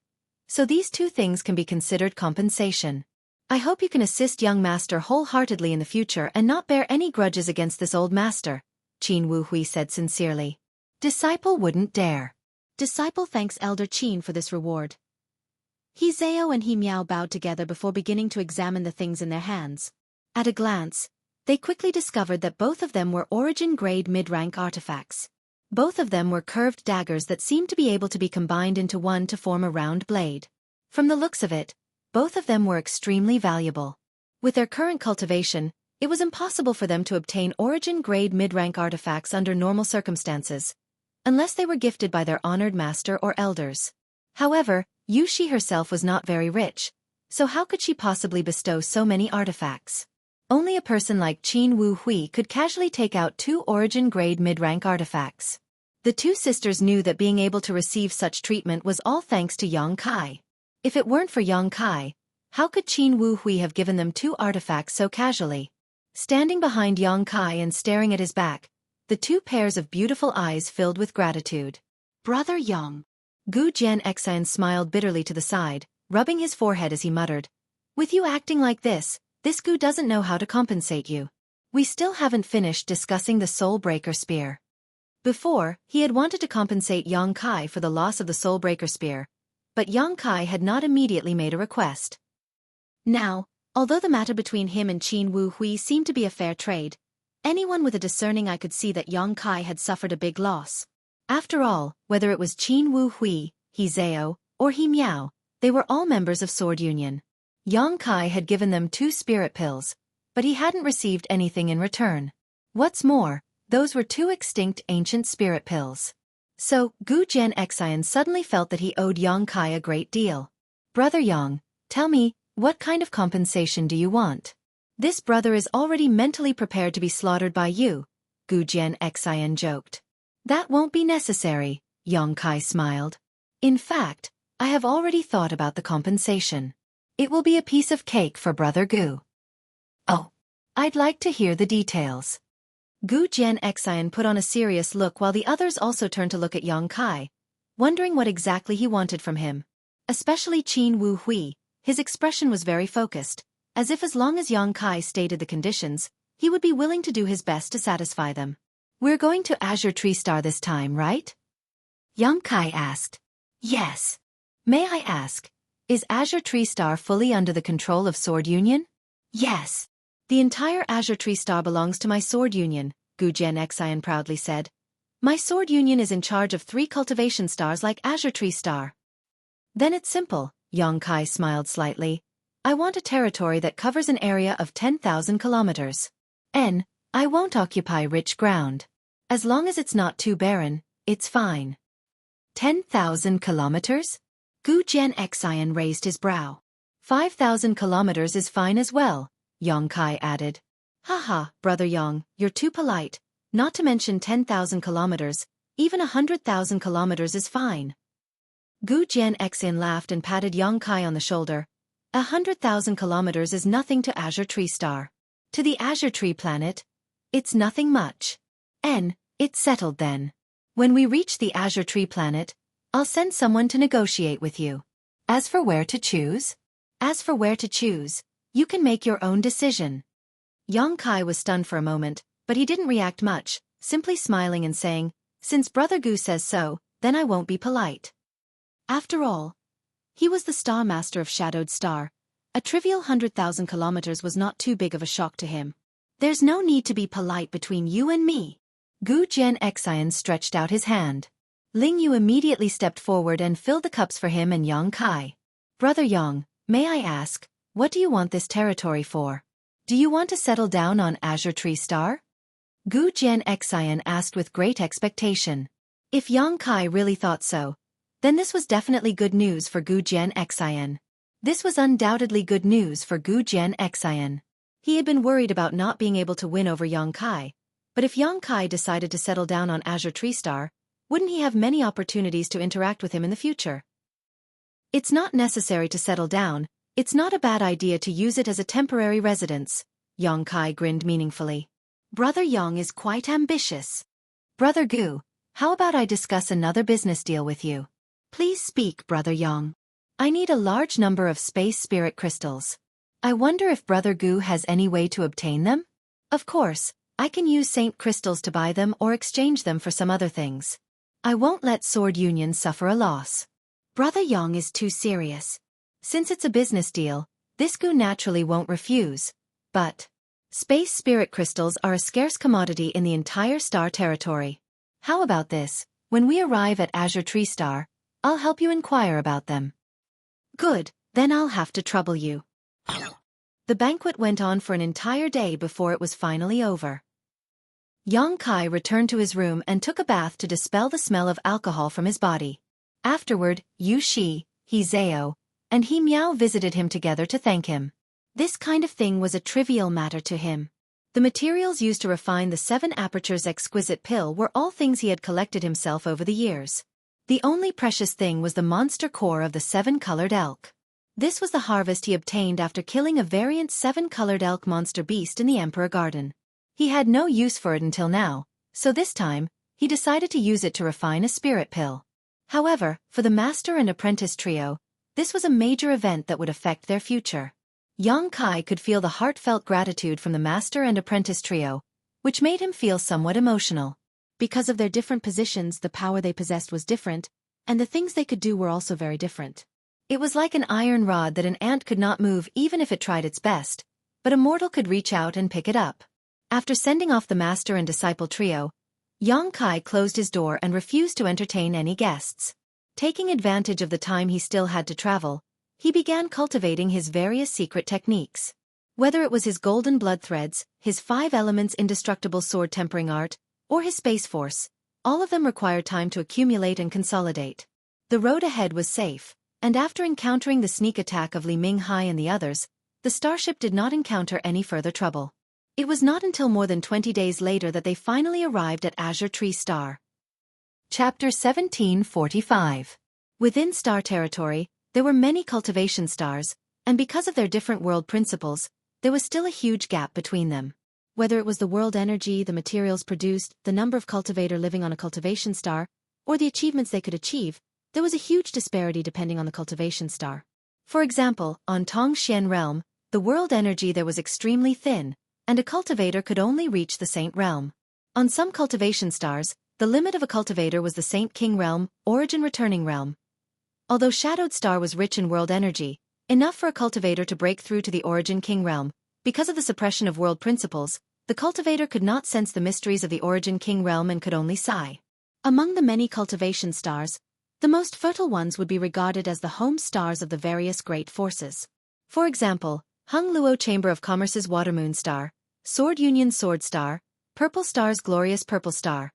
so these 2 things can be considered compensation. I hope you can assist young master wholeheartedly in the future and not bear any grudges against this old master," Qin Wu Hui said sincerely. "Disciple wouldn't dare." Disciple thanks Elder Qin for this reward. He Zhao and He Miao bowed together before beginning to examine the things in their hands. At a glance, they quickly discovered that both of them were origin-grade mid-rank artifacts. Both of them were curved daggers that seemed to be able to be combined into one to form a round blade. From the looks of it, both of them were extremely valuable. With their current cultivation, it was impossible for them to obtain origin-grade mid-rank artifacts under normal circumstances, unless they were gifted by their honored master or elders. However, Yushi herself was not very rich, so how could she possibly bestow so many artifacts? Only a person like Qin Wu Hui could casually take out 2 origin-grade mid-rank artifacts. The 2 sisters knew that being able to receive such treatment was all thanks to Yang Kai. If it weren't for Yang Kai, how could Qin Wu Hui have given them 2 artifacts so casually? Standing behind Yang Kai and staring at his back, the 2 pairs of beautiful eyes filled with gratitude. "Brother Yang." Gu Jianxian smiled bitterly to the side, rubbing his forehead as he muttered, "With you acting like this Gu doesn't know how to compensate you. We still haven't finished discussing the Soul Breaker Spear." Before, he had wanted to compensate Yang Kai for the loss of the Soul Breaker Spear, but Yang Kai had not immediately made a request. Now, although the matter between him and Qin Wu Hui seemed to be a fair trade, anyone with a discerning eye could see that Yang Kai had suffered a big loss. After all, whether it was Qin Wu Hui, He Zhao, or He Miao, they were all members of Sword Union. Yang Kai had given them 2 spirit pills, but he hadn't received anything in return. What's more, those were 2 extinct ancient spirit pills. So, Gu Jianxian suddenly felt that he owed Yang Kai a great deal. "Brother Yang, tell me, what kind of compensation do you want? This brother is already mentally prepared to be slaughtered by you," Gu Jianxian joked. "That won't be necessary," Yang Kai smiled. "In fact, I have already thought about the compensation. It will be a piece of cake for Brother Gu." "Oh, I'd like to hear the details." Gu Jianxian put on a serious look while the others also turned to look at Yang Kai, wondering what exactly he wanted from him. Especially Qin Wu Hui, his expression was very focused, as if as long as Yang Kai stated the conditions, he would be willing to do his best to satisfy them. We're going to Azure Tree Star this time, right? Young Kai asked. Yes. May I ask, is Azure Tree Star fully under the control of Sword Union? Yes. The entire Azure Tree Star belongs to my Sword Union, Gu Jian proudly said. My Sword Union is in charge of 3 cultivation stars like Azure Tree Star. Then it's simple, Young Kai smiled slightly. I want a territory that covers an area of 10,000 kilometers. I won't occupy rich ground. As long as it's not too barren, it's fine. 10,000 kilometers? Gu Jian raised his brow. 5,000 kilometers is fine as well, Young Kai added. Haha, Brother Yang, you're too polite. Not to mention 10,000 kilometers, even 100,000 kilometers is fine. Gu Jian laughed and patted Young Kai on the shoulder. 100,000 kilometers is nothing to Azure Tree Star. To the Azure Tree planet, it's nothing much. It's settled then. When we reach the Azure Tree planet, I'll send someone to negotiate with you. As for where to choose, you can make your own decision. Young Kai was stunned for a moment, but he didn't react much, simply smiling and saying, since Brother Gu says so, then I won't be polite. After all, he was the Star Master of Shadowed Star. A trivial 100,000 kilometers was not too big of a shock to him. There's no need to be polite between you and me. Gu Jian stretched out his hand. Ling Yu immediately stepped forward and filled the cups for him and Young Kai. Brother Yang, may I ask, what do you want this territory for? Do you want to settle down on Azure Tree Star? Gu Jian asked with great expectation. If Young Kai really thought so, then this was definitely good news for Gu Jian. This was undoubtedly good news for Gu Jian. He had been worried about not being able to win over Young Kai, but if Young Kai decided to settle down on Azure Tree Star, wouldn't he have many opportunities to interact with him in the future? It's not necessary to settle down, it's not a bad idea to use it as a temporary residence, Young Kai grinned meaningfully. Brother Yang is quite ambitious. Brother Gu, how about I discuss another business deal with you? Please speak, Brother Yang. I need a large number of space spirit crystals. I wonder if Brother Gu has any way to obtain them? Of course, I can use Saint crystals to buy them or exchange them for some other things. I won't let Sword Union suffer a loss. Brother Yang is too serious. Since it's a business deal, this Gu naturally won't refuse. But space spirit crystals are a scarce commodity in the entire star territory. How about this? When we arrive at Azure Tree Star, I'll help you inquire about them. Good, then I'll have to trouble you. The banquet went on for an entire day before it was finally over. Young Kai returned to his room and took a bath to dispel the smell of alcohol from his body. Afterward, Yu Shi, He Zhao, and He Miao visited him together to thank him. This kind of thing was a trivial matter to him. The materials used to refine the 7 apertures exquisite pill were all things he had collected himself over the years. The only precious thing was the monster core of the 7-colored elk. This was the harvest he obtained after killing a variant 7-colored elk monster beast in the Emperor Garden. He had no use for it until now, so this time, he decided to use it to refine a spirit pill. However, for the master and apprentice trio, this was a major event that would affect their future. Young Kai could feel the heartfelt gratitude from the master and apprentice trio, which made him feel somewhat emotional. Because of their different positions, the power they possessed was different, and the things they could do were also very different. It was like an iron rod that an ant could not move even if it tried its best, but a mortal could reach out and pick it up. After sending off the master and disciple trio, Young Kai closed his door and refused to entertain any guests. Taking advantage of the time he still had to travel, he began cultivating his various secret techniques. Whether it was his golden blood threads, his 5 elements indestructible sword tempering art, or his space force, all of them required time to accumulate and consolidate. The road ahead was safe, and after encountering the sneak attack of Li Minghai and the others, the starship did not encounter any further trouble. It was not until more than 20 days later that they finally arrived at Azure Tree Star. Chapter 1745. Within Star Territory, there were many cultivation stars, and because of their different world principles, there was still a huge gap between them. Whether it was the world energy, the materials produced, the number of cultivator living on a cultivation star, or the achievements they could achieve, there was a huge disparity depending on the cultivation star. For example, on Tongxian Realm, the world energy there was extremely thin, and a cultivator could only reach the Saint realm. On some cultivation stars, the limit of a cultivator was the Saint King realm, origin returning realm. Although Shadowed Star was rich in world energy, enough for a cultivator to break through to the origin king realm, because of the suppression of world principles, the cultivator could not sense the mysteries of the origin king realm and could only sigh. Among the many cultivation stars, the most fertile ones would be regarded as the home stars of the various great forces. For example, Hung Luo Chamber of Commerce's Watermoon Star, Sword Union Sword Star, Purple Star's Glorious Purple Star.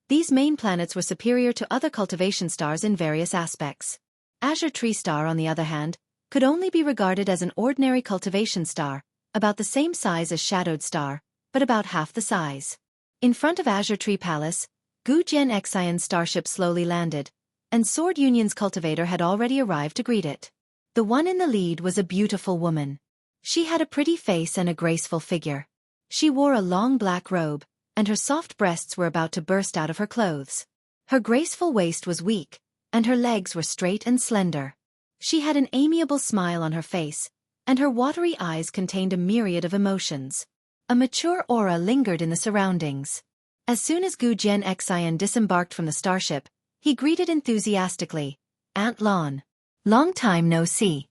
These main planets were superior to other cultivation stars in various aspects. Azure Tree Star, on the other hand, could only be regarded as an ordinary cultivation star, about the same size as Shadowed Star, but about half the size. In front of Azure Tree Palace, Gu Jian Xion's starship slowly landed, and Sword Union's cultivator had already arrived to greet it. The one in the lead was a beautiful woman. She had a pretty face and a graceful figure. She wore a long black robe, and her soft breasts were about to burst out of her clothes. Her graceful waist was weak, and her legs were straight and slender. She had an amiable smile on her face, and her watery eyes contained a myriad of emotions. A mature aura lingered in the surroundings. As soon as Gu Jian Xian disembarked from the starship, he greeted enthusiastically, "Aunt Lon. Long time no see."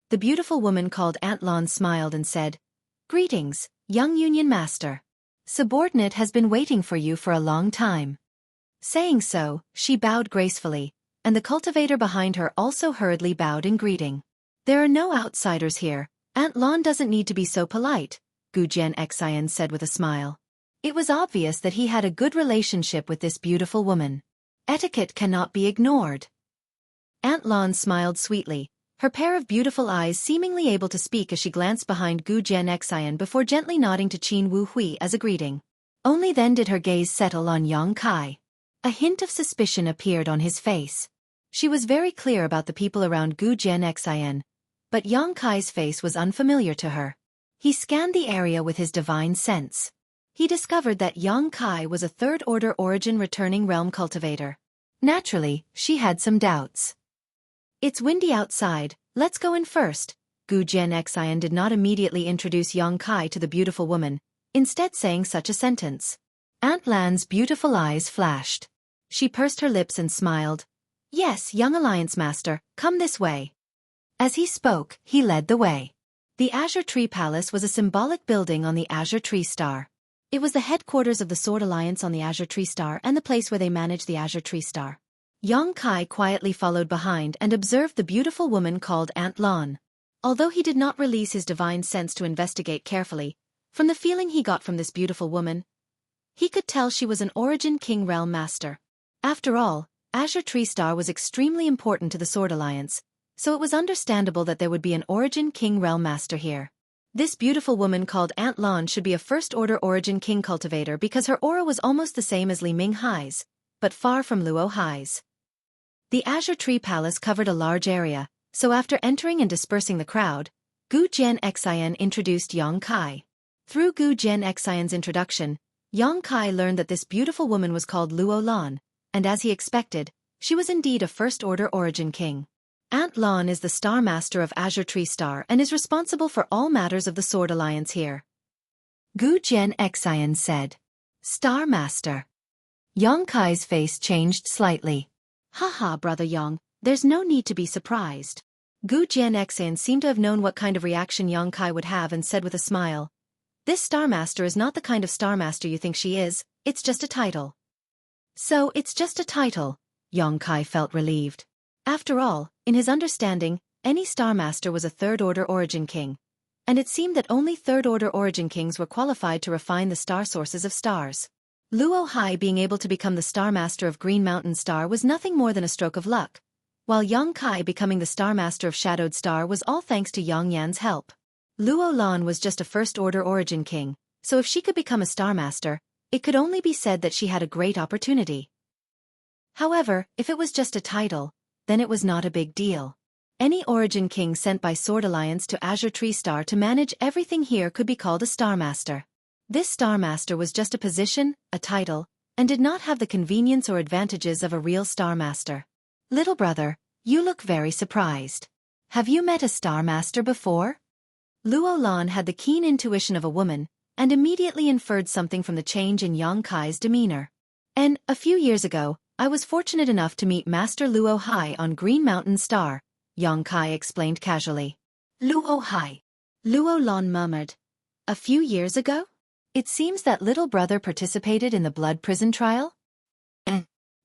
The beautiful woman called Aunt Lon smiled and said, "Greetings, young Union Master. Subordinate has been waiting for you for a long time." Saying so, she bowed gracefully, and the cultivator behind her also hurriedly bowed in greeting. "There are no outsiders here. Aunt Lon doesn't need to be so polite," Gu Jian Xian said with a smile. It was obvious that he had a good relationship with this beautiful woman. Etiquette cannot be ignored. Aunt Lon smiled sweetly, her pair of beautiful eyes seemingly able to speak as she glanced behind Gu Jian Xian before gently nodding to Qin Wu Hui as a greeting. Only then did her gaze settle on Yang Kai. A hint of suspicion appeared on his face. She was very clear about the people around Gu Jian Xian, but Yang Kai's face was unfamiliar to her. He scanned the area with his divine sense. He discovered that Yang Kai was a third-order origin returning realm cultivator. Naturally, she had some doubts. "It's windy outside, let's go in first." Gu Jian Xian did not immediately introduce Yang Kai to the beautiful woman, instead saying such a sentence. Aunt Lan's beautiful eyes flashed. She pursed her lips and smiled. "Yes, young Alliance Master, come this way." As he spoke, he led the way. The Azure Tree Palace was a symbolic building on the Azure Tree Star. It was the headquarters of the Sword Alliance on the Azure Tree Star and the place where they managed the Azure Tree Star. Yang Kai quietly followed behind and observed the beautiful woman called Aunt Lon. Although he did not release his divine sense to investigate carefully, from the feeling he got from this beautiful woman, he could tell she was an Origin King Realm Master. After all, Azure Tree Star was extremely important to the Sword Alliance, so it was understandable that there would be an Origin King Realm Master here. This beautiful woman called Aunt Lon should be a first-order Origin King cultivator because her aura was almost the same as Li Ming Hai's, but far from Luo Hai's. The Azure Tree Palace covered a large area, so after entering and dispersing the crowd, Gu Jian Xian introduced Yang Kai. Through Gu Jian Xian's introduction, Yang Kai learned that this beautiful woman was called Luo Lan, and as he expected, she was indeed a first-order Origin King. Aunt Lon is the Star Master of Azure Tree Star and is responsible for all matters of the Sword Alliance here. Gu Jian Xian said. "Star Master." Yang Kai's face changed slightly. "Haha, Brother Yang, there's no need to be surprised." Gu Jian Xian seemed to have known what kind of reaction Yang Kai would have and said with a smile, "This Star Master is not the kind of Star Master you think she is, it's just a title." So it's just a title, Yang Kai felt relieved. After all, in his understanding, any Star Master was a third-order Origin King, and it seemed that only third-order Origin Kings were qualified to refine the star sources of stars. Luo Hai being able to become the Star Master of Green Mountain Star was nothing more than a stroke of luck, while Yang Kai becoming the Star Master of Shadowed Star was all thanks to Yang Yan's help. Luo Lan was just a first-order Origin King, so if she could become a Star Master, it could only be said that she had a great opportunity. However, if it was just a title, then it was not a big deal. Any Origin King sent by Sword Alliance to Azure Tree Star to manage everything here could be called a Star Master. This Star Master was just a position, a title, and did not have the convenience or advantages of a real Star Master. "Little brother, you look very surprised. Have you met a Star Master before?" Luo Lan had the keen intuition of a woman, and immediately inferred something from the change in Yang Kai's demeanor. And, a few years ago, I was fortunate enough to meet Master Luo Hai on Green Mountain Star, Yang Kai explained casually. Luo Hai. Luo Lan murmured. A few years ago? It seems that little brother participated in the blood prison trial?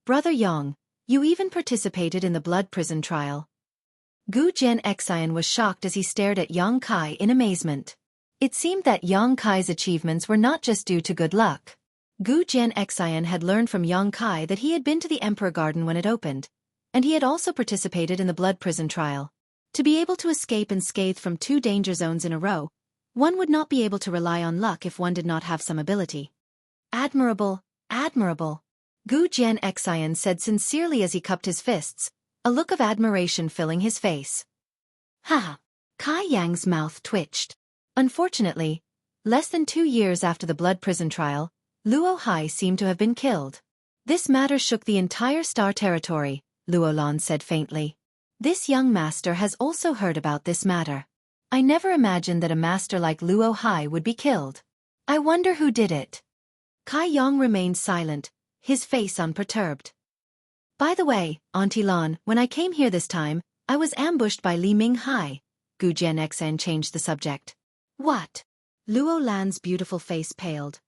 Brother Yang, you even participated in the blood prison trial. Gu Jian Xian was shocked as he stared at Yang Kai in amazement. It seemed that Yang Kai's achievements were not just due to good luck. Gu Jian Xian had learned from Yang Kai that he had been to the Emperor Garden when it opened, and he had also participated in the blood prison trial. To be able to escape unscathed from 2 danger zones in a row, one would not be able to rely on luck if one did not have some ability. Admirable, admirable. Gu Jian Xian said sincerely as he cupped his fists, a look of admiration filling his face. Ha! Kai Yang's mouth twitched. Unfortunately, less than 2 years after the blood prison trial, Luo Hai seemed to have been killed. This matter shook the entire Star territory, Luo Lan said faintly. This young master has also heard about this matter. I never imagined that a master like Luo Hai would be killed. I wonder who did it. Kai Yang remained silent, his face unperturbed. By the way, Auntie Lan, when I came here this time, I was ambushed by Li Ming Hai. Gu Jian Xian changed the subject. What? Luo Lan's beautiful face paled.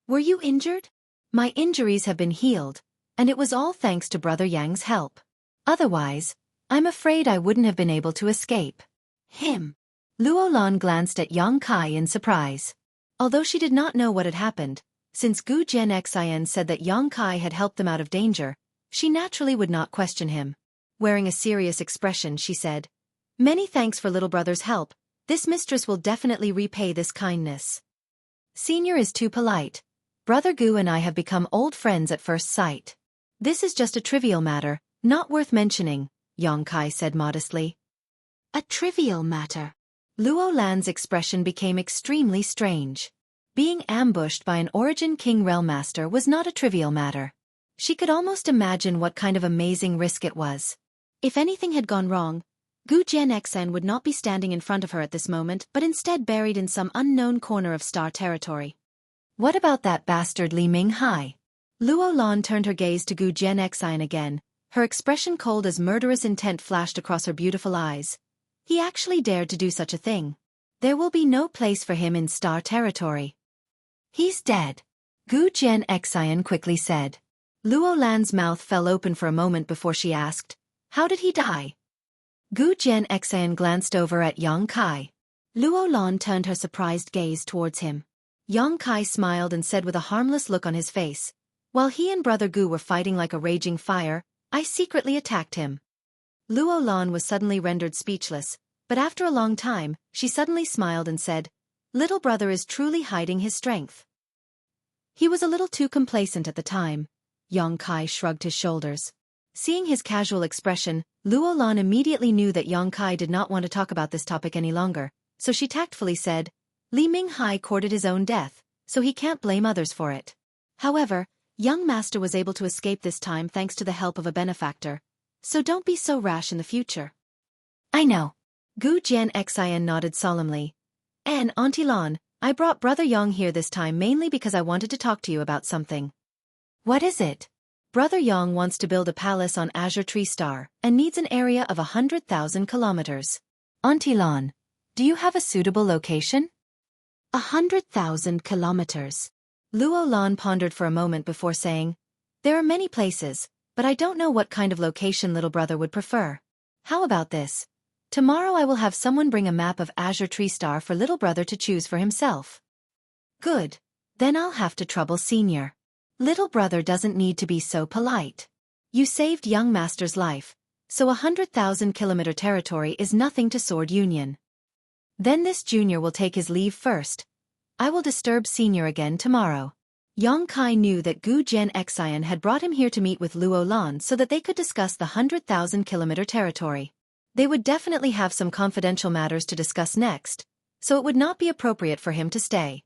Were you injured? My injuries have been healed, and it was all thanks to Brother Yang's help. Otherwise, I'm afraid I wouldn't have been able to escape. Him. Luo Lan glanced at Yang Kai in surprise. Although she did not know what had happened, since Gu Jian Xian said that Yang Kai had helped them out of danger, she naturally would not question him. Wearing a serious expression, she said, "Many thanks for little brother's help. This mistress will definitely repay this kindness." Senior is too polite. Brother Gu and I have become old friends at first sight. This is just a trivial matter, not worth mentioning, Yang Kai said modestly. A trivial matter. Luo Lan's expression became extremely strange. Being ambushed by an Origin King Realmaster was not a trivial matter. She could almost imagine what kind of amazing risk it was. If anything had gone wrong, Gu Jian Xian would not be standing in front of her at this moment but instead buried in some unknown corner of Star territory. What about that bastard Li Ming Hai? Luo Lan turned her gaze to Gu Jian Xian again, her expression cold as murderous intent flashed across her beautiful eyes. He actually dared to do such a thing. There will be no place for him in Star territory. He's dead, Gu Jian Xian quickly said. Luo Lan's mouth fell open for a moment before she asked, "How did he die?" Gu Jian Xian glanced over at Yang Kai. Luo Lan turned her surprised gaze towards him. Yang Kai smiled and said with a harmless look on his face, "While he and Brother Gu were fighting like a raging fire, I secretly attacked him." Luo Lan was suddenly rendered speechless, but after a long time, she suddenly smiled and said, "Little brother is truly hiding his strength." He was a little too complacent at the time. Yang Kai shrugged his shoulders. Seeing his casual expression, Luo Lan immediately knew that Yang Kai did not want to talk about this topic any longer, so she tactfully said, "Li Ming Hai courted his own death, so he can't blame others for it. However, young master was able to escape this time thanks to the help of a benefactor, so don't be so rash in the future." "I know." Gu Jian Xian nodded solemnly. "And Auntie Lan, I brought Brother Yang here this time mainly because I wanted to talk to you about something." "What is it?" "Brother Yang wants to build a palace on Azure Tree Star and needs an area of 100,000 kilometers. Auntie Lan, do you have a suitable location?" 100,000 kilometers. Luo Lan pondered for a moment before saying, "There are many places, but I don't know what kind of location little brother would prefer. How about this? Tomorrow I will have someone bring a map of Azure Tree Star for little brother to choose for himself." "Good. Then I'll have to trouble Senior. Little brother doesn't need to be so polite. You saved young master's life, so 100,000-kilometer territory is nothing to Sword Union. Then this junior will take his leave first. I will disturb Senior again tomorrow." Yang Kai knew that Gu Jian Xian had brought him here to meet with Luo Lan so that they could discuss the 100,000-kilometer territory. They would definitely have some confidential matters to discuss next, so it would not be appropriate for him to stay.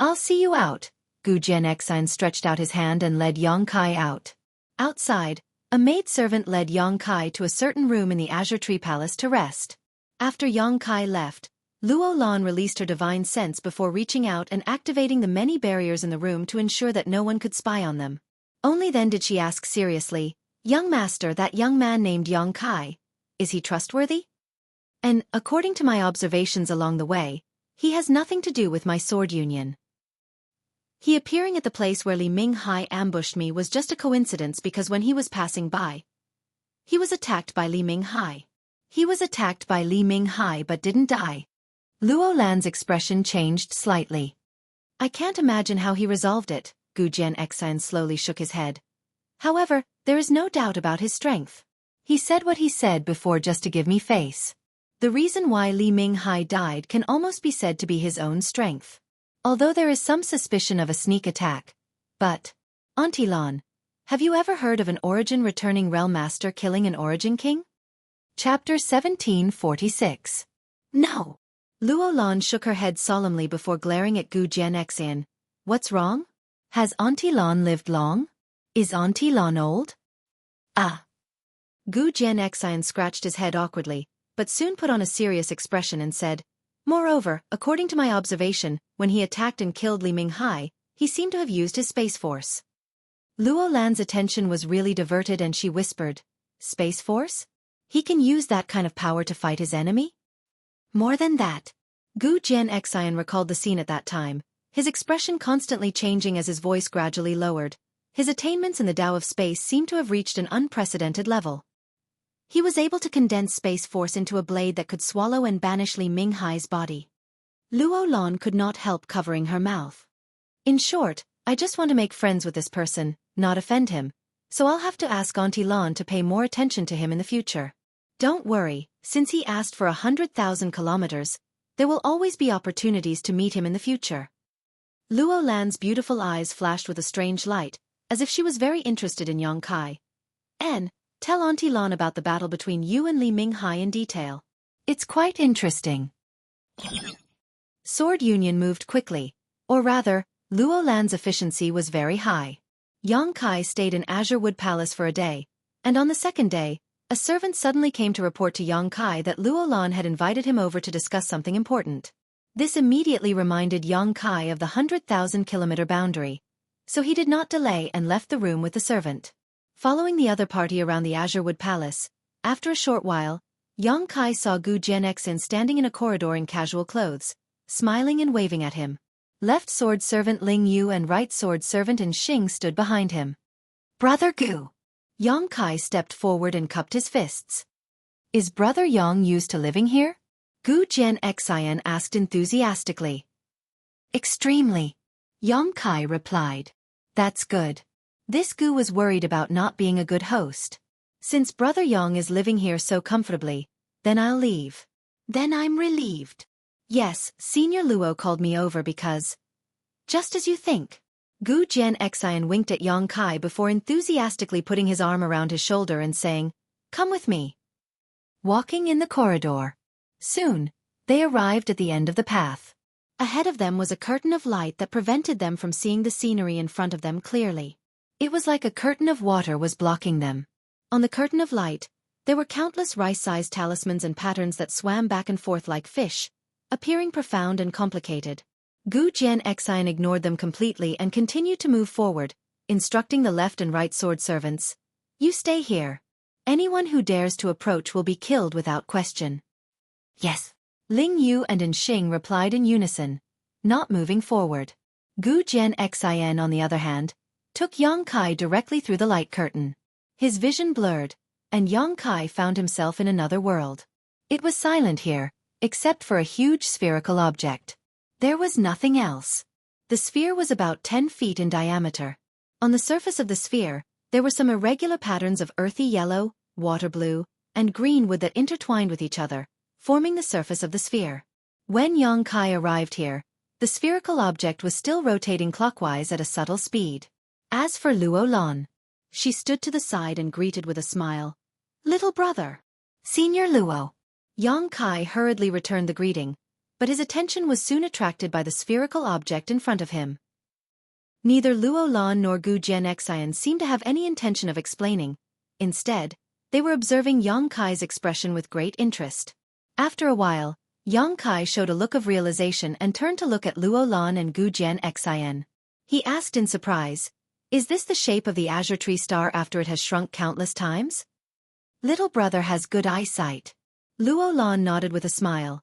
"I'll see you out." Gu Jian Xian stretched out his hand and led Yang Kai out. Outside, a maidservant led Yang Kai to a certain room in the Azure Tree Palace to rest. After Yang Kai left, Luo Lan released her divine sense before reaching out and activating the many barriers in the room to ensure that no one could spy on them. Only then did she ask seriously, "Young master, that young man named Yang Kai, is he trustworthy? And, according to my observations along the way, he has nothing to do with my sword union. He appearing at the place where Li Minghai ambushed me was just a coincidence because when he was passing by, he was attacked by Li Minghai. He was attacked by Li Minghai but didn't die." Luo Lan's expression changed slightly. "I can't imagine how he resolved it," Gu Jianxian slowly shook his head. "However, there is no doubt about his strength. He said what he said before just to give me face. The reason why Li Minghai died can almost be said to be his own strength. Although there is some suspicion of a sneak attack. But, Auntie Lan, have you ever heard of an origin returning realm master killing an origin king?" Chapter 1746. "No." Luo Lan shook her head solemnly before glaring at Gu Jianxian. "What's wrong? Has Auntie Lan lived long? Is Auntie Lan old?" "Ah." Gu Jianxian scratched his head awkwardly, but soon put on a serious expression and said, "Moreover, according to my observation, when he attacked and killed Li Minghai, he seemed to have used his space force." Luo Lan's attention was really diverted and she whispered, "Space force? He can use that kind of power to fight his enemy?" "More than that." Gu Jianxian recalled the scene at that time, his expression constantly changing as his voice gradually lowered. His attainments in the Tao of space seemed to have reached an unprecedented level. He was able to condense space force into a blade that could swallow and banish Li Minghai's body. Luo Lan could not help covering her mouth. "In short, I just want to make friends with this person, not offend him, so I'll have to ask Auntie Lan to pay more attention to him in the future. Don't worry, since he asked for 100,000 kilometers, there will always be opportunities to meet him in the future." Luo Lan's beautiful eyes flashed with a strange light, as if she was very interested in Yang Kai. "And, tell Auntie Lan about the battle between you and Li Minghai in detail. It's quite interesting." Sword Union moved quickly, or rather, Luo Lan's efficiency was very high. Yang Kai stayed in Azure Wood Palace for a day, and on the second day, a servant suddenly came to report to Yang Kai that Luo Lan had invited him over to discuss something important. This immediately reminded Yang Kai of the 100,000-kilometer boundary, so he did not delay and left the room with the servant. Following the other party around the Azure Wood Palace, after a short while, Yang Kai saw Gu Jianxian standing in a corridor in casual clothes, smiling and waving at him. Left sword servant Ling Yu and right sword servant Xing stood behind him. "Brother Gu." Yang Kai stepped forward and cupped his fists. "Is Brother Yang used to living here?" Gu Jianxian asked enthusiastically. "Extremely," Yang Kai replied. "That's good." This Gu was worried about not being a good host. "Since Brother Yang is living here so comfortably, then I'll leave." "Then I'm relieved." "Yes, Senior Luo called me over because..." "Just as you think." Gu Jianxian winked at Yang Kai before enthusiastically putting his arm around his shoulder and saying, "Come with me." Walking in the corridor. Soon, they arrived at the end of the path. Ahead of them was a curtain of light that prevented them from seeing the scenery in front of them clearly. It was like a curtain of water was blocking them. On the curtain of light, there were countless rice-sized talismans and patterns that swam back and forth like fish, appearing profound and complicated. Gu Jianxian ignored them completely and continued to move forward, instructing the left and right sword servants, "You stay here. Anyone who dares to approach will be killed without question." "Yes." Ling Yu and Xing replied in unison, not moving forward. Gu Jianxian, on the other hand, took Yang Kai directly through the light curtain. His vision blurred, and Yang Kai found himself in another world. It was silent here, except for a huge spherical object. There was nothing else. The sphere was about 10 feet in diameter. On the surface of the sphere, there were some irregular patterns of earthy yellow, water blue, and green wood that intertwined with each other, forming the surface of the sphere. When Yang Kai arrived here, the spherical object was still rotating clockwise at a subtle speed. As for Luo Lan, she stood to the side and greeted with a smile. "Little brother." "Senior Luo." Yang Kai hurriedly returned the greeting, but his attention was soon attracted by the spherical object in front of him. Neither Luo Lan nor Gu Jianxian seemed to have any intention of explaining. Instead, they were observing Yang Kai's expression with great interest. After a while, Yang Kai showed a look of realization and turned to look at Luo Lan and Gu Jian Xian. He asked in surprise, "Is this the shape of the azure tree star after it has shrunk countless times?" "Little brother has good eyesight." Luo Lan nodded with a smile.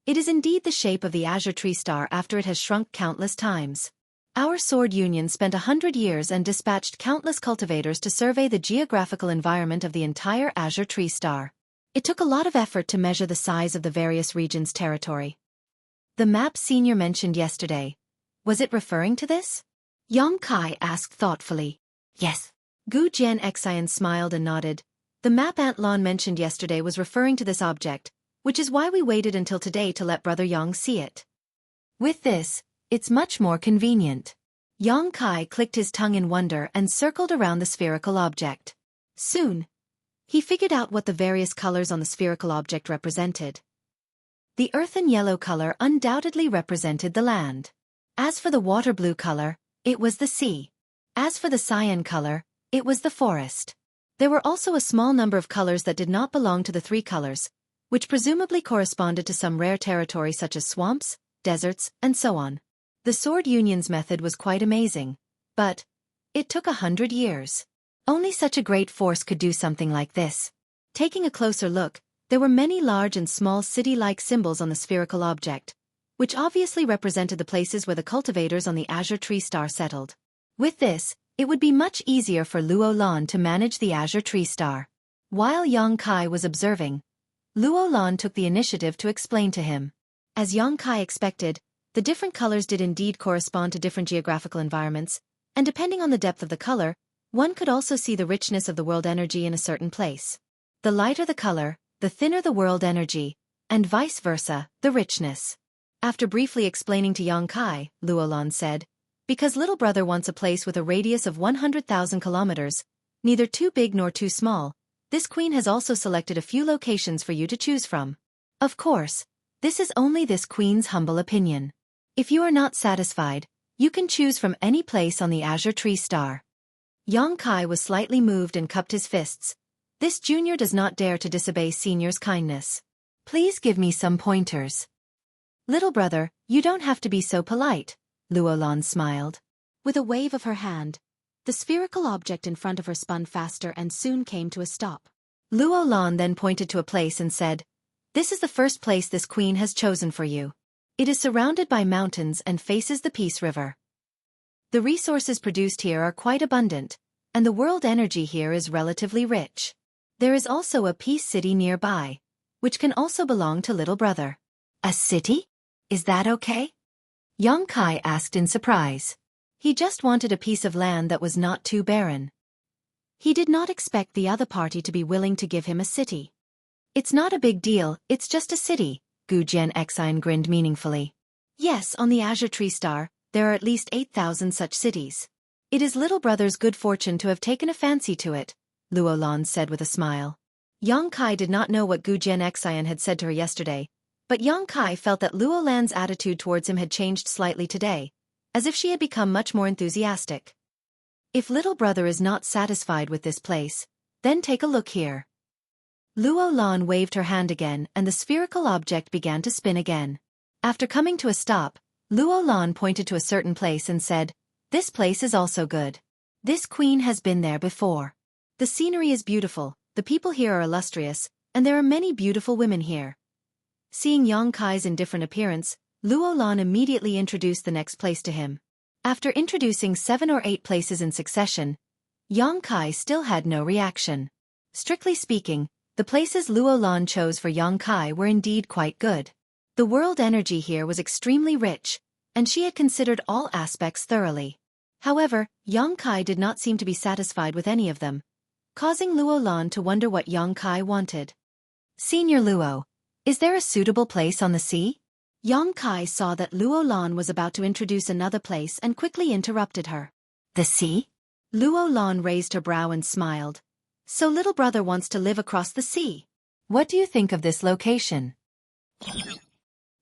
"It is indeed the shape of the azure tree star after it has shrunk countless times. Our sword union spent 100 years and dispatched countless cultivators to survey the geographical environment of the entire azure tree star. It took a lot of effort to measure the size of the various regions' territory." "The map Senior mentioned yesterday, was it referring to this?" Yang Kai asked thoughtfully. "Yes." Gu Jian Xian smiled and nodded. "The map Aunt Lan mentioned yesterday was referring to this object, which is why we waited until today to let Brother Yang see it. With this, it's much more convenient." Yang Kai clicked his tongue in wonder and circled around the spherical object. Soon, he figured out what the various colors on the spherical object represented. The earthen yellow color undoubtedly represented the land. As for the water blue color, it was the sea. As for the cyan color, it was the forest. There were also a small number of colors that did not belong to the three colors, which presumably corresponded to some rare territory such as swamps, deserts, and so on. The Sword Union's method was quite amazing, but it took 100 years. Only such a great force could do something like this. Taking a closer look, there were many large and small city-like symbols on the spherical object, which obviously represented the places where the cultivators on the azure tree star settled. With this, it would be much easier for Luo Lan to manage the azure tree star. While Yang Kai was observing, Luo Lan took the initiative to explain to him. As Yang Kai expected, the different colors did indeed correspond to different geographical environments, and depending on the depth of the color, one could also see the richness of the world energy in a certain place. The lighter the color, the thinner the world energy, and vice versa, the richness. After briefly explaining to Yang Kai, Luo Lan said, "Because little brother wants a place with a radius of 100,000 kilometers, neither too big nor too small, this queen has also selected a few locations for you to choose from. Of course, this is only this queen's humble opinion. If you are not satisfied, you can choose from any place on the azure tree star." Yang Kai was slightly moved and cupped his fists. This junior does not dare to disobey senior's kindness. "Please give me some pointers." "Little brother, you don't have to be so polite," Luo Lan smiled. With a wave of her hand, the spherical object in front of her spun faster and soon came to a stop. Luo Lan then pointed to a place and said, "This is the first place this queen has chosen for you. It is surrounded by mountains and faces the Peace River. The resources produced here are quite abundant, and the world energy here is relatively rich. There is also a peace city nearby, which can also belong to little brother." "A city? Is that okay?" Yang Kai asked in surprise. He just wanted a piece of land that was not too barren. He did not expect the other party to be willing to give him a city. "It's not a big deal, it's just a city," Gu Jian Xian grinned meaningfully. "Yes, on the azure tree star, there are at least 8,000 such cities. It is little brother's good fortune to have taken a fancy to it," Luo Lan said with a smile. Yang Kai did not know what Gu Jian Xian had said to her yesterday, but Yang Kai felt that Luo Lan's attitude towards him had changed slightly today, as if she had become much more enthusiastic. "If little brother is not satisfied with this place, then take a look here." Luo Lan waved her hand again and the spherical object began to spin again. After coming to a stop, Luo Lan pointed to a certain place and said, "This place is also good. This queen has been there before. The scenery is beautiful, the people here are illustrious, and there are many beautiful women here." Seeing Yang Kai's indifferent appearance, Luo Lan immediately introduced the next place to him. After introducing 7 or 8 places in succession, Yang Kai still had no reaction. Strictly speaking, the places Luo Lan chose for Yang Kai were indeed quite good. The world energy here was extremely rich, and she had considered all aspects thoroughly. However, Yang Kai did not seem to be satisfied with any of them, causing Luo Lan to wonder what Yang Kai wanted. "Senior Luo, is there a suitable place on the sea?" Yang Kai saw that Luo Lan was about to introduce another place and quickly interrupted her. "The sea?" Luo Lan raised her brow and smiled. "So little brother wants to live across the sea. What do you think of this location?"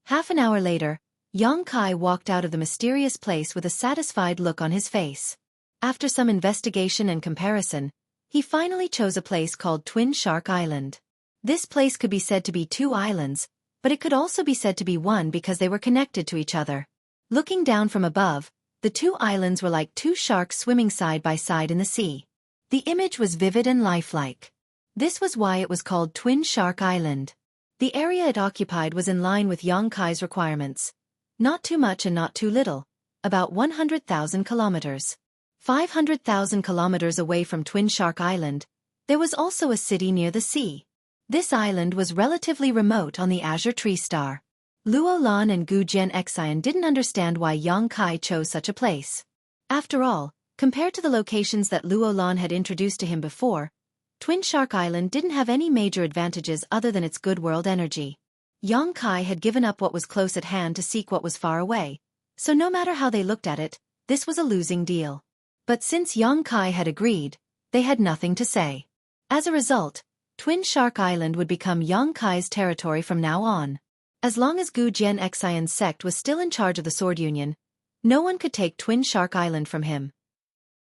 Half an hour later, Yang Kai walked out of the mysterious place with a satisfied look on his face. After some investigation and comparison, he finally chose a place called Twin Shark Island. This place could be said to be 2 islands, but it could also be said to be one because they were connected to each other. Looking down from above, the two islands were like two sharks swimming side by side in the sea. The image was vivid and lifelike. This was why it was called Twin Shark Island. The area it occupied was in line with Xueqi's requirements. Not too much and not too little, about 100,000 kilometers. 500,000 kilometers away from Twin Shark Island, there was also a city near the sea. This island was relatively remote on the Azure Tree Star. Luo Lan and Gu Jianxian didn't understand why Xueqi chose such a place. After all, compared to the locations that Luo Lan had introduced to him before, Twin Shark Island didn't have any major advantages other than its good world energy. Xueqi had given up what was close at hand to seek what was far away, so no matter how they looked at it, this was a losing deal. But since Xueqi had agreed, they had nothing to say. As a result, Twin Shark Island would become Xueqi's territory from now on. As long as Gu Jianxian's sect was still in charge of the Sword Union, no one could take Twin Shark Island from him.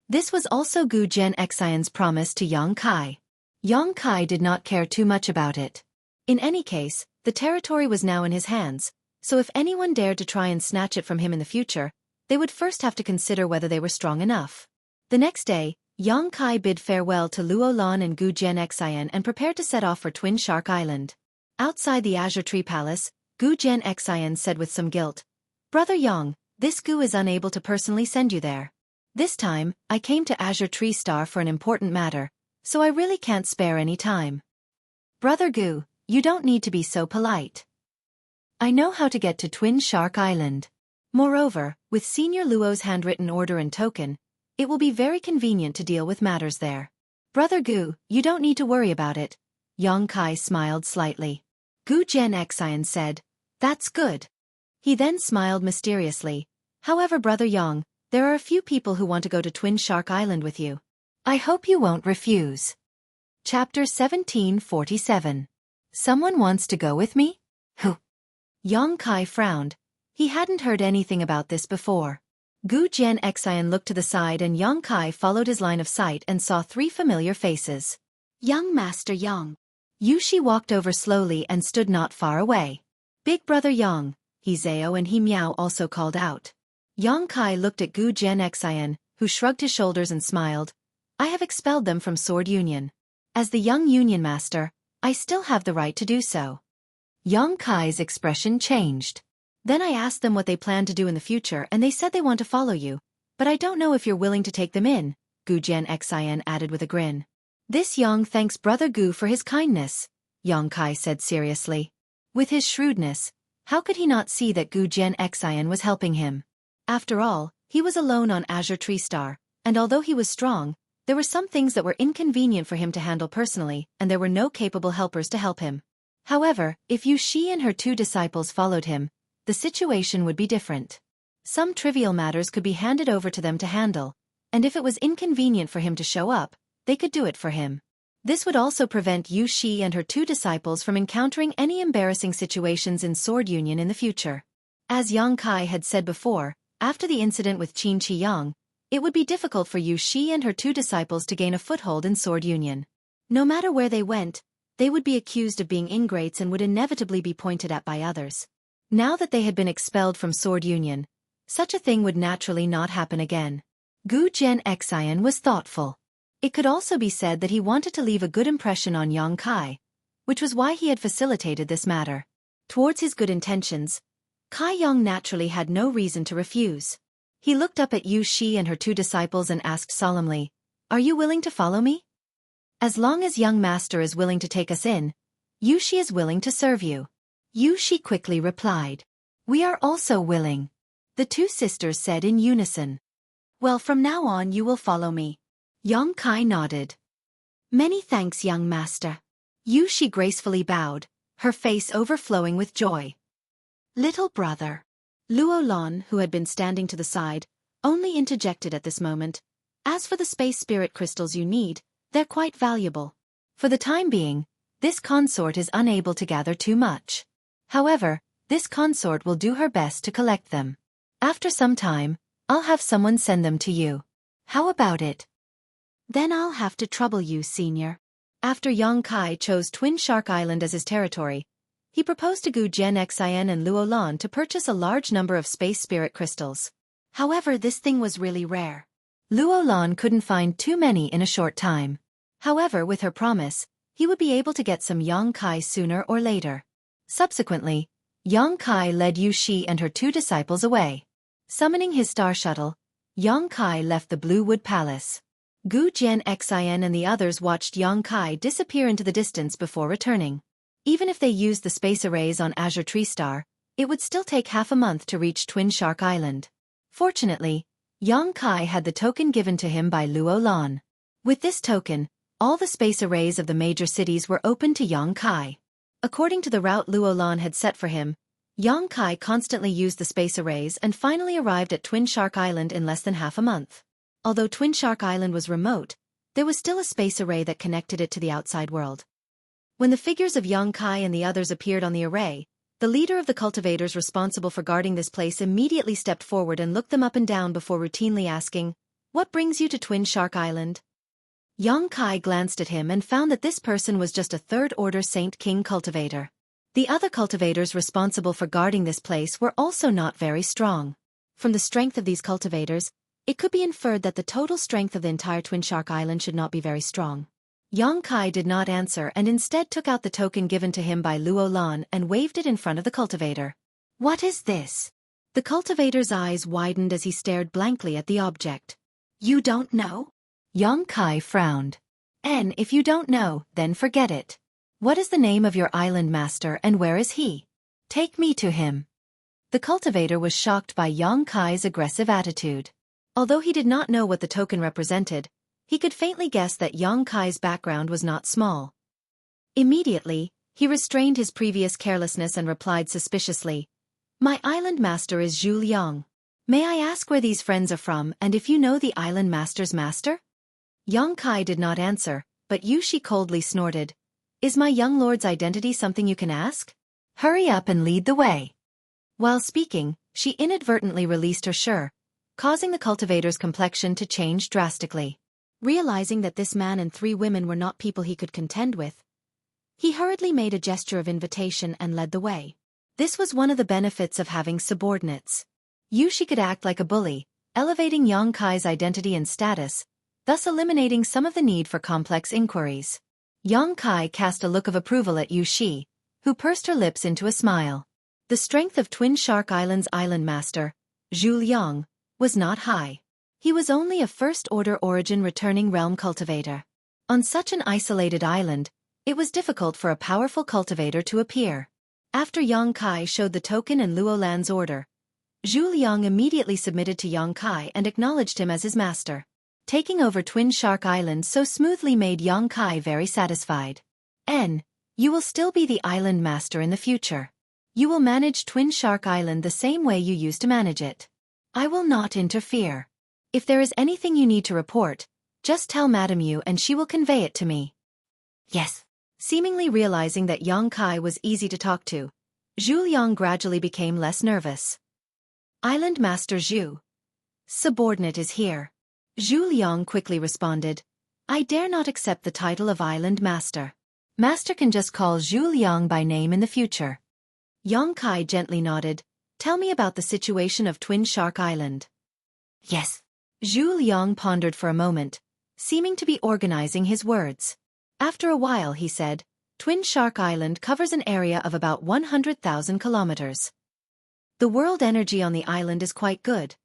This was also Gu Jianxian's promise to Xueqi. Xueqi did not care too much about it. In any case, the territory was now in his hands, so if anyone dared to try and snatch it from him in the future, they would first have to consider whether they were strong enough. The next day, Xueqi bid farewell to Luo Lan and Gu Jianxian and prepared to set off for Twin Shark Island. Outside the Azure Tree Palace, Gu Jianxian said with some guilt, "Brother Yang, this Gu is unable to personally send you there. This time, I came to Azure Tree Star for an important matter, so I really can't spare any time." "Brother Gu, you don't need to be so polite. I know how to get to Twin Shark Island. Moreover, with Senior Luo's handwritten order and token, it will be very convenient to deal with matters there. Brother Gu, you don't need to worry about it." Xueqi smiled slightly. Gu Jianxian said, "That's good." He then smiled mysteriously. "However, Brother Yang, there are a few people who want to go to Twin Shark Island with you. I hope you won't refuse." Chapter 1747. Someone wants to go with me? Who? Xueqi frowned. He hadn't heard anything about this before. Gu Jianxian looked to the side and Xueqi followed his line of sight and saw three familiar faces. Young Master Yang. Yushi walked over slowly and stood not far away. "Big Brother Yang," He Zhao and He Miao also called out. Xueqi looked at Gu Jianxian, who shrugged his shoulders and smiled. "I have expelled them from Sword Union. As the young Union Master, I still have the right to do so." Xueqi's expression changed. "Then I asked them what they plan to do in the future and they said they want to follow you, but I don't know if you're willing to take them in," Gu Jianxian added with a grin. "This Yang thanks Brother Gu for his kindness," Xueqi said seriously. With his shrewdness, how could he not see that Gu Jianxian was helping him? After all, he was alone on Azure Tree Star, and although he was strong, there were some things that were inconvenient for him to handle personally, and there were no capable helpers to help him. However, if Xueqi and her two disciples followed him, the situation would be different. Some trivial matters could be handed over to them to handle, and if it was inconvenient for him to show up, they could do it for him. This would also prevent Xueqi and her two disciples from encountering any embarrassing situations in Sword Union in the future. As Xueqi had said before, after the incident with Qin Qiyang, it would be difficult for Xueqi and her two disciples to gain a foothold in Sword Union. No matter where they went, they would be accused of being ingrates and would inevitably be pointed at by others. Now that they had been expelled from Sword Union, such a thing would naturally not happen again. Gu Jianxian was thoughtful. It could also be said that he wanted to leave a good impression on Xueqi, which was why he had facilitated this matter. Towards his good intentions, Kai Yang naturally had no reason to refuse. He looked up at Xueqi and her two disciples and asked solemnly, "Are you willing to follow me? As long as young master is willing to take us in, Xueqi is willing to serve you." Xueqi quickly replied, "We are also willing." The two sisters said in unison, "Well, from now on you will follow me." Xueqi nodded. "Many thanks, young master." Xueqi gracefully bowed, her face overflowing with joy. "Little brother." Luo Lan, who had been standing to the side, only interjected at this moment, "As for the space spirit crystals you need, they're quite valuable. For the time being, this consort is unable to gather too much. However, this consort will do her best to collect them. After some time, I'll have someone send them to you. How about it?" "Then I'll have to trouble you, senior." After Xueqi chose Twin Shark Island as his territory, He proposed to Gu Jianxian and Luo Lan to purchase a large number of space spirit crystals. However, this thing was really rare. Luo Lan couldn't find too many in a short time. However, with her promise, he would be able to get some Yang Kai sooner or later. Subsequently, Yang Kai led Xueqi and her 2 disciples away. Summoning his star shuttle, Yang Kai left the Blue Wood Palace. Gu Jianxian and the others watched Yang Kai disappear into the distance before returning. Even if they used the space arrays on Azure Tree Star, it would still take half a month to reach Twin Shark Island. Fortunately, Yang Kai had the token given to him by Luo Lan. With this token, all the space arrays of the major cities were open to Yang Kai. According to the route Luo Lan had set for him, Yang Kai constantly used the space arrays and finally arrived at Twin Shark Island in less than half a month. Although Twin Shark Island was remote, there was still a space array that connected it to the outside world. When the figures of Yang Kai and the others appeared on the array, the leader of the cultivators responsible for guarding this place immediately stepped forward and looked them up and down before routinely asking, "What brings you to Twin Shark Island?" Yang Kai glanced at him and found that this person was just a third-order Saint King cultivator. The other cultivators responsible for guarding this place were also not very strong. From the strength of these cultivators, it could be inferred that the total strength of the entire Twin Shark Island should not be very strong. Yang Kai did not answer and instead took out the token given to him by Luo Lan and waved it in front of the cultivator. "What is this?" The cultivator's eyes widened as he stared blankly at the object. "You don't know?" Yang Kai frowned. "If you don't know, then forget it. What is the name of your island master and where is he? Take me to him." The cultivator was shocked by Yang Kai's aggressive attitude. Although he did not know what the token represented, he could faintly guess that Yang Kai's background was not small. Immediately, he restrained his previous carelessness and replied suspiciously, "My island master is Zhu Liang. May I ask where these friends are from and if you know the island master's master?" Yang Kai did not answer, but Xueqi coldly snorted, "Is my young lord's identity something you can ask? Hurry up and lead the way." While speaking, she inadvertently released her shur, causing the cultivator's complexion to change drastically. Realizing that this man and 3 women were not people he could contend with, he hurriedly made a gesture of invitation and led the way. This was one of the benefits of having subordinates. Xueqi could act like a bully, elevating Yang Kai's identity and status, thus eliminating some of the need for complex inquiries. Yang Kai cast a look of approval at Xueqi, who pursed her lips into a smile. The strength of Twin Shark Island's island master, Zhu Liang, was not high. He was only a first-order origin returning realm cultivator. On such an isolated island, it was difficult for a powerful cultivator to appear. After Yang Kai showed the token and Luo Lan's order, Zhu Liang immediately submitted to Yang Kai and acknowledged him as his master. Taking over Twin Shark Island so smoothly made Yang Kai very satisfied. You will still be the island master in the future. You will manage Twin Shark Island the same way you used to manage it. I will not interfere. If there is anything you need to report, just tell Madame Yu and she will convey it to me." "Yes." Seemingly realizing that Yang Kai was easy to talk to, Zhu Liang gradually became less nervous. "Island Master Zhu. Subordinate is here." Zhu Liang quickly responded, "I dare not accept the title of Island Master. Master can just call Zhu Liang by name in the future." Yang Kai gently nodded, "Tell me about the situation of Twin Shark Island." "Yes." Zhu Liang pondered for a moment, seeming to be organizing his words. After a while he said, "Twin Shark Island covers an area of about 100,000 kilometers. The world energy on the island is quite good,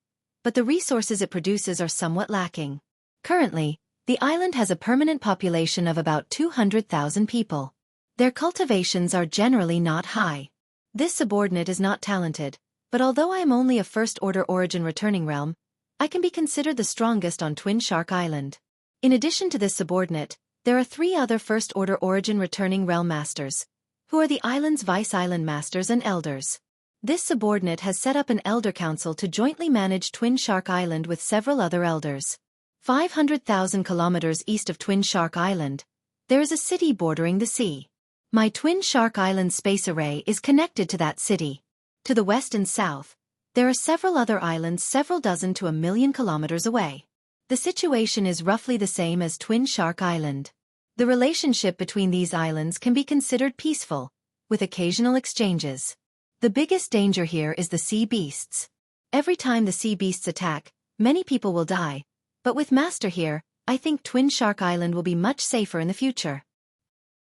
but the resources it produces are somewhat lacking. Currently, the island has a permanent population of about 200,000 people. Their cultivations are generally not high. This subordinate is not talented, but although I am only a first-order origin returning realm, I can be considered the strongest on Twin Shark Island. In addition to this subordinate, there are 3 other first-order origin returning realm masters, who are the island's vice-island masters and elders. This subordinate has set up an elder council to jointly manage Twin Shark Island with several other elders. 500,000 kilometers east of Twin Shark Island, there is a city bordering the sea. My Twin Shark Island space array is connected to that city. To the west and south, there are several other islands several dozen to 1,000,000 kilometers away. The situation is roughly the same as Twin Shark Island. The relationship between these islands can be considered peaceful, with occasional exchanges. The biggest danger here is the sea beasts. Every time the sea beasts attack, many people will die, but with Master here, I think Twin Shark Island will be much safer in the future.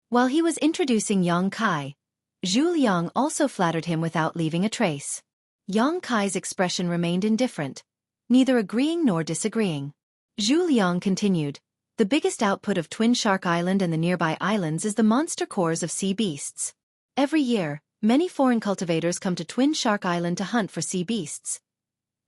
While he was introducing Yang Kai, Zhu Liang also flattered him without leaving a trace. Yang Kai's expression remained indifferent, neither agreeing nor disagreeing. Zhu Liang continued, "The biggest output of Twin Shark Island and the nearby islands is the monster cores of sea beasts. Every year, many foreign cultivators come to Twin Shark Island to hunt for sea beasts."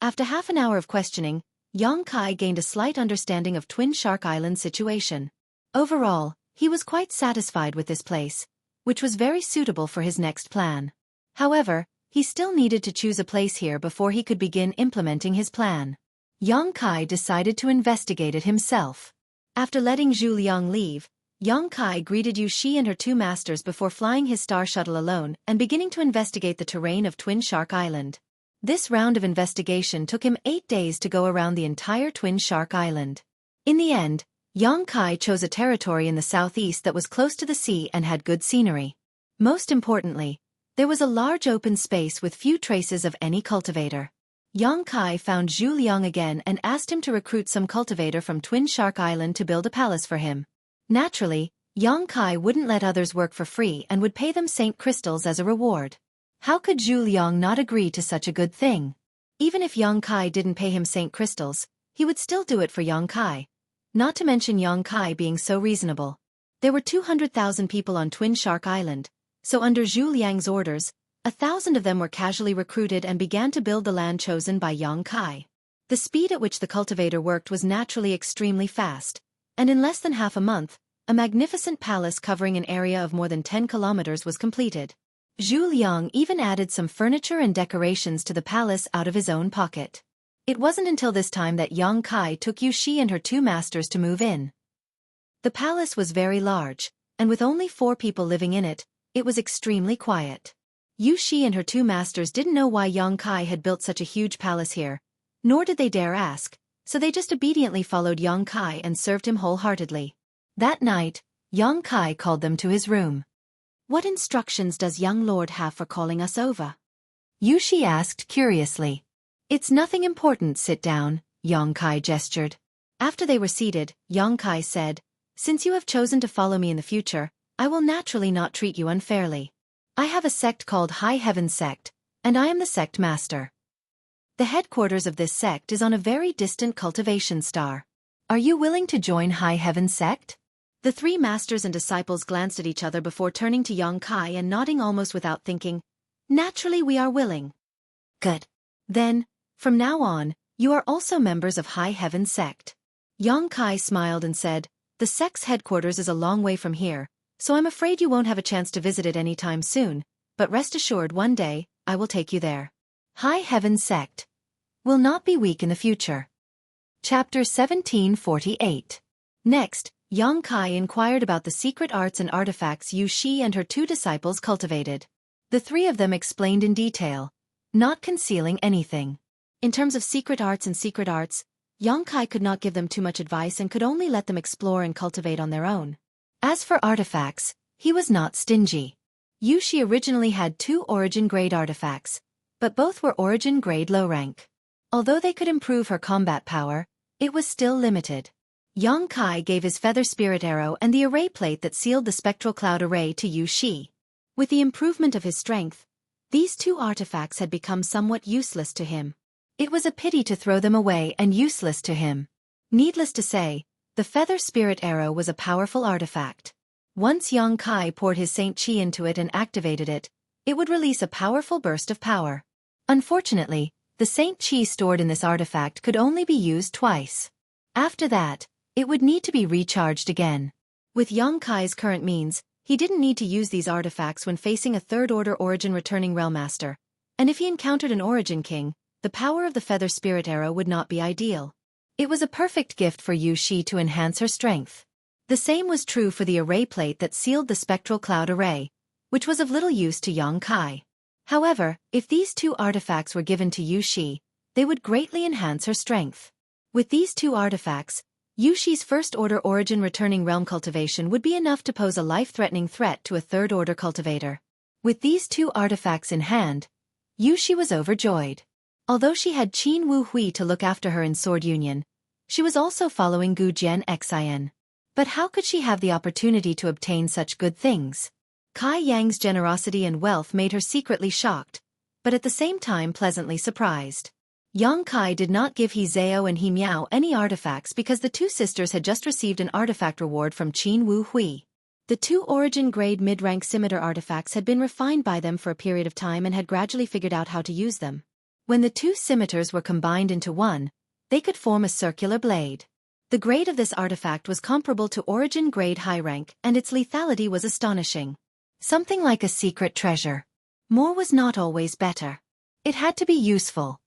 After half an hour of questioning, Yang Kai gained a slight understanding of Twin Shark Island's situation. Overall, he was quite satisfied with this place, which was very suitable for his next plan. However, he still needed to choose a place here before he could begin implementing his plan. Yang Kai decided to investigate it himself. After letting Zhu Liang leave, Yang Kai greeted Xueqi and her two masters before flying his star shuttle alone and beginning to investigate the terrain of Twin Shark Island. This round of investigation took him 8 days to go around the entire Twin Shark Island. In the end, Yang Kai chose a territory in the southeast that was close to the sea and had good scenery. Most importantly, there was a large open space with few traces of any cultivator. Yang Kai found Zhu Liang again and asked him to recruit some cultivator from Twin Shark Island to build a palace for him. Naturally, Yang Kai wouldn't let others work for free and would pay them Saint Crystals as a reward. How could Zhu Liang not agree to such a good thing? Even if Yang Kai didn't pay him Saint Crystals, he would still do it for Yang Kai. Not to mention Yang Kai being so reasonable. There were 200,000 people on Twin Shark Island, so under Zhu Liang's orders, 1,000 of them were casually recruited and began to build the land chosen by Yang Kai. The speed at which the cultivator worked was naturally extremely fast, and in less than half a month, a magnificent palace covering an area of more than 10 kilometers was completed. Zhu Liang even added some furniture and decorations to the palace out of his own pocket. It wasn't until this time that Yang Kai took Xueqi and her two masters to move in. The palace was very large, and with only 4 people living in it, it was extremely quiet. Xueqi and her two masters didn't know why Yang Kai had built such a huge palace here, nor did they dare ask, so they just obediently followed Yang Kai and served him wholeheartedly. That night, Yang Kai called them to his room. "What instructions does young lord have for calling us over?" Xueqi asked curiously. "It's nothing important, sit down," Yang Kai gestured. After they were seated, Yang Kai said, "Since you have chosen to follow me in the future, I will naturally not treat you unfairly. I have a sect called High Heaven Sect, and I am the sect master. The headquarters of this sect is on a very distant cultivation star. Are you willing to join High Heaven Sect?" The 3 masters and disciples glanced at each other before turning to Yang Kai and nodding almost without thinking. "Naturally we are willing." "Good. Then, from now on, you are also members of High Heaven Sect." Yang Kai smiled and said, "The sect's headquarters is a long way from here, so I'm afraid you won't have a chance to visit it anytime soon, but rest assured one day, I will take you there. High Heaven Sect will not be weak in the future." Chapter 1748. Next, Yang Kai inquired about the secret arts and artifacts Xueqi and her 2 disciples cultivated. The 3 of them explained in detail, not concealing anything. In terms of secret arts, Yang Kai could not give them too much advice and could only let them explore and cultivate on their own. As for artifacts, he was not stingy. Xueqi originally had 2 origin-grade artifacts, but both were origin-grade low rank. Although they could improve her combat power, it was still limited. Yang Kai gave his feather spirit arrow and the array plate that sealed the spectral cloud array to Xueqi. With the improvement of his strength, these 2 artifacts had become somewhat useless to him. It was a pity to throw them away and useless to him. Needless to say, the feather spirit arrow was a powerful artifact. Once Yang Kai poured his Saint Qi into it and activated it, it would release a powerful burst of power. Unfortunately, the Saint Qi stored in this artifact could only be used twice. After that, it would need to be recharged again. With Yang Kai's current means, he didn't need to use these artifacts when facing a 3rd-order origin returning realm master, and if he encountered an origin king, the power of the feather spirit arrow would not be ideal. It was a perfect gift for Xueqi to enhance her strength. The same was true for the array plate that sealed the spectral cloud array, which was of little use to Yang Kai. However, if these 2 artifacts were given to Xueqi, they would greatly enhance her strength. With these 2 artifacts, Xueqi's 1st-order origin returning realm cultivation would be enough to pose a life-threatening threat to a 3rd-order cultivator. With these two artifacts in hand, Yushi was overjoyed. Although she had Qin Wu Hui to look after her in Sword Union, she was also following Gu Jian Xin. But how could she have the opportunity to obtain such good things? Kai Yang's generosity and wealth made her secretly shocked, but at the same time pleasantly surprised. Yang Kai did not give He Zhao and He Miao any artifacts because the two sisters had just received an artifact reward from Qin Wu Hui. The two origin-grade mid-rank scimitar artifacts had been refined by them for a period of time and had gradually figured out how to use them. When the two scimitars were combined into one, they could form a circular blade. The grade of this artifact was comparable to origin-grade high rank, and its lethality was astonishing. Something like a secret treasure. More was not always better. It had to be useful.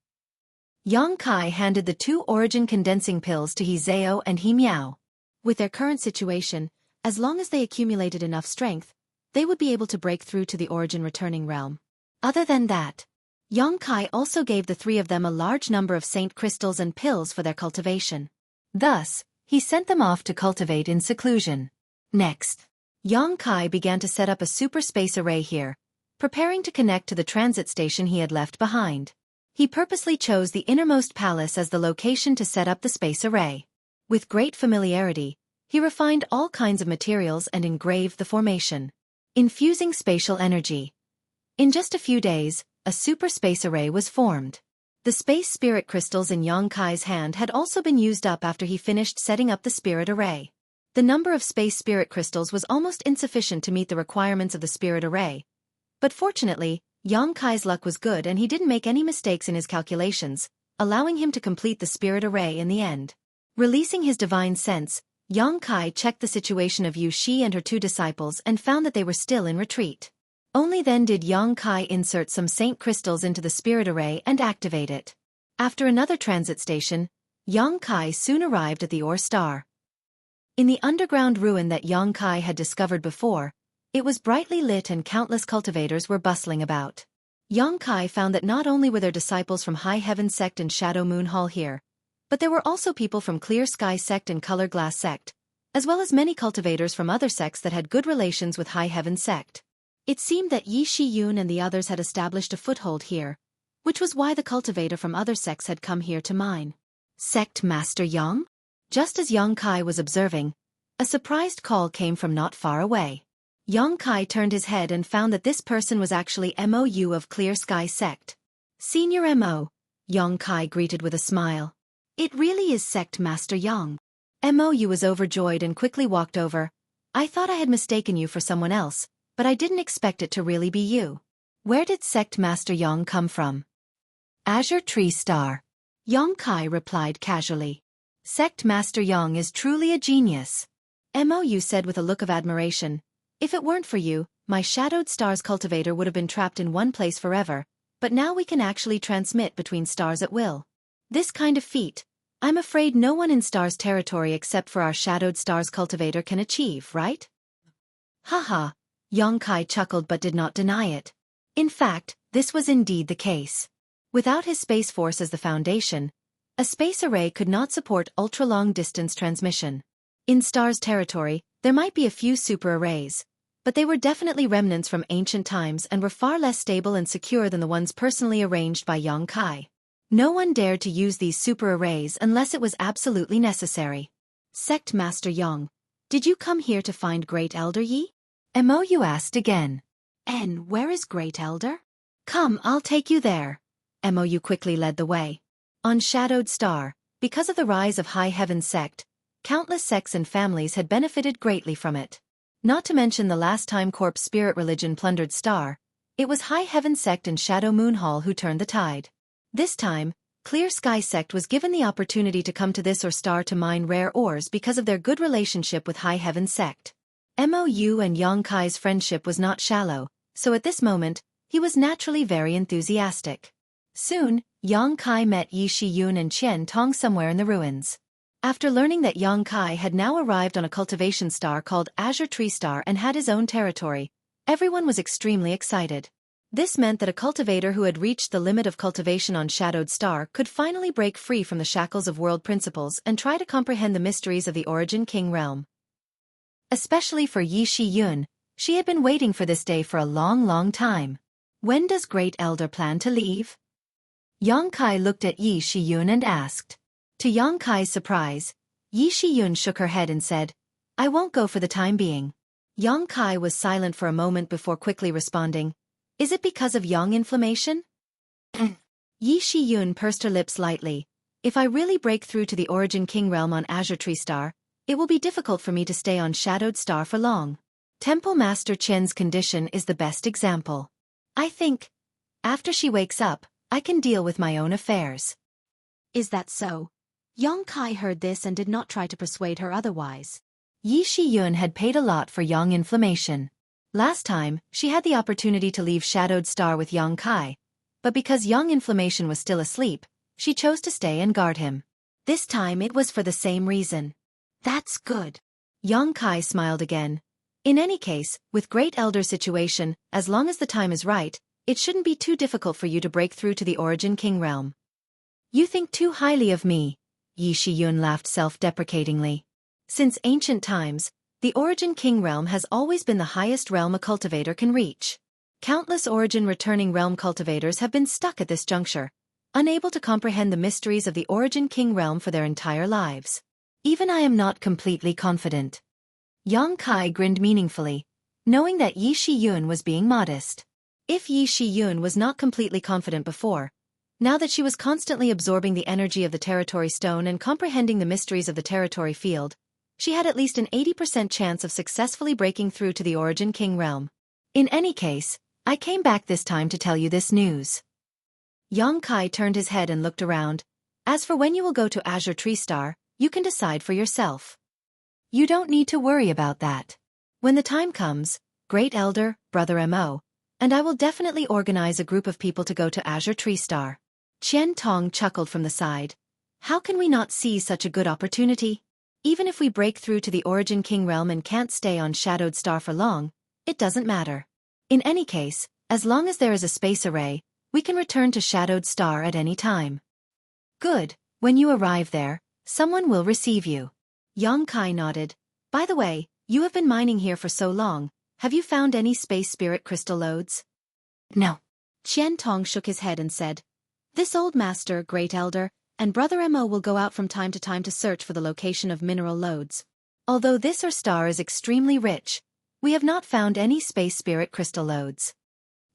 Yang Kai handed the two origin condensing pills to He Zhao and He Miao. With their current situation, as long as they accumulated enough strength, they would be able to break through to the origin returning realm. Other than that, Yang Kai also gave the three of them a large number of saint crystals and pills for their cultivation. Thus, he sent them off to cultivate in seclusion. Next, Yang Kai began to set up a super space array here, preparing to connect to the transit station he had left behind. He purposely chose the innermost palace as the location to set up the space array. With great familiarity, he refined all kinds of materials and engraved the formation, infusing spatial energy. In just a few days, a super space array was formed. The space spirit crystals in Yang Kai's hand had also been used up after he finished setting up the spirit array. The number of space spirit crystals was almost insufficient to meet the requirements of the spirit array. But fortunately, Yang Kai's luck was good and he didn't make any mistakes in his calculations, allowing him to complete the spirit array in the end. Releasing his divine sense, Yang Kai checked the situation of Yu Shi and her two disciples and found that they were still in retreat. Only then did Yang Kai insert some saint crystals into the spirit array and activate it. After another transit station, Yang Kai soon arrived at the Ore Star. In the underground ruin that Yang Kai had discovered before, it was brightly lit and countless cultivators were bustling about. Yang Kai found that not only were there disciples from High Heaven Sect and Shadow Moon Hall here, but there were also people from Clear Sky Sect and Color Glass Sect, as well as many cultivators from other sects that had good relations with High Heaven Sect. It seemed that Yi Shi-yun and the others had established a foothold here, which was why the cultivator from other sects had come here to mine. Sect Master Yang? Just as Yang Kai was observing, a surprised call came from not far away. Yang Kai turned his head and found that this person was actually MOU of Clear Sky Sect. Senior MO, Yang Kai greeted with a smile. It really is Sect Master Yang. MOU was overjoyed and quickly walked over. I thought I had mistaken you for someone else, but I didn't expect it to really be you. Where did Sect Master Yang come from? Azure Tree Star. Yang Kai replied casually. Sect Master Yang is truly a genius. MOU said with a look of admiration. If it weren't for you, my Shadowed Stars cultivator would have been trapped in one place forever, but now we can actually transmit between stars at will. This kind of feat, I'm afraid no one in Stars territory except for our Shadowed Stars cultivator can achieve, right? Haha, Yang Kai chuckled but did not deny it. In fact, this was indeed the case. Without his Space Force as the foundation, a space array could not support ultra-long distance transmission. In Stars territory, there might be a few super arrays, but they were definitely remnants from ancient times and were far less stable and secure than the ones personally arranged by Yang Kai. No one dared to use these super arrays unless it was absolutely necessary. Sect Master Yang, did you come here to find Great Elder Yi? MOU asked again. Where is Great Elder? Come, I'll take you there. MOU quickly led the way. On Shadowed Star, because of the rise of High Heaven Sect, countless sects and families had benefited greatly from it. Not to mention the last time Corpse Spirit Religion plundered Star, it was High Heaven Sect and Shadow Moon Hall who turned the tide. This time, Clear Sky Sect was given the opportunity to come to this Ore Star to mine rare ores because of their good relationship with High Heaven Sect. MOU and Yang Kai's friendship was not shallow, so at this moment, he was naturally very enthusiastic. Soon, Yang Kai met Yi Shi-yun and Qian Tong somewhere in the ruins. After learning that Yang Kai had now arrived on a cultivation star called Azure Tree Star and had his own territory, everyone was extremely excited. This meant that a cultivator who had reached the limit of cultivation on Shadowed Star could finally break free from the shackles of world principles and try to comprehend the mysteries of the Origin King realm. Especially for Yi Shi-yun, She had been waiting for this day for a long time. When does Great Elder plan to leave? Yang Kai looked at Yi Shiyun and asked. To Yang Kai's surprise, Yi Shiyun shook her head and said, I won't go for the time being. Yang Kai was silent for a moment before quickly responding, Is it because of yang inflammation? Yi Shiyun pursed her lips lightly. If I really break through to the Origin King realm on Azure Tree Star, it will be difficult for me to stay on Shadowed Star for long. Temple Master Qian's condition is the best example. I think, after she wakes up, I can deal with my own affairs. Is that so? Yang Kai heard this and did not try to persuade her otherwise. Yi Shiyun had paid a lot for yang inflammation. Last time, she had the opportunity to leave Shadowed Star with Yang Kai, but because yang inflammation was still asleep, she chose to stay and guard him. This time it was for the same reason. That's good. Yang Kai smiled again. In any case, with Great Elder's situation, as long as the time is right, it shouldn't be too difficult for you to break through to the Origin King realm. You think too highly of me, Yi Shiyun laughed self-deprecatingly. Since ancient times, the Origin King realm has always been the highest realm a cultivator can reach. Countless Origin returning realm cultivators have been stuck at this juncture, unable to comprehend the mysteries of the Origin King realm for their entire lives. Even I am not completely confident. Yang Kai grinned meaningfully, knowing that Yi Shiyun was being modest. If Yi Shiyun was not completely confident before, now that she was constantly absorbing the energy of the Territory Stone and comprehending the mysteries of the Territory Field, she had at least an 80% chance of successfully breaking through to the Origin King realm. In any case, I came back this time to tell you this news. Yang Kai turned his head and looked around. As for when you will go to Azure Tree Star, you can decide for yourself. You don't need to worry about that. When the time comes, Great Elder, Brother Mo, and I will definitely organize a group of people to go to Azure Tree Star. Qian Tong chuckled from the side. How can we not see such a good opportunity? Even if we break through to the Origin King realm and can't stay on Shadowed Star for long, it doesn't matter. In any case, as long as there is a space array, we can return to Shadowed Star at any time. Good, when you arrive there, someone will receive you. Yang Kai nodded. By the way, you have been mining here for so long, have you found any space spirit crystal lodes? No. Qian Tong shook his head and said, This old master, Great Elder, and Brother Mo will go out from time to search for the location of mineral lodes. Although this or star is extremely rich, we have not found any space spirit crystal lodes.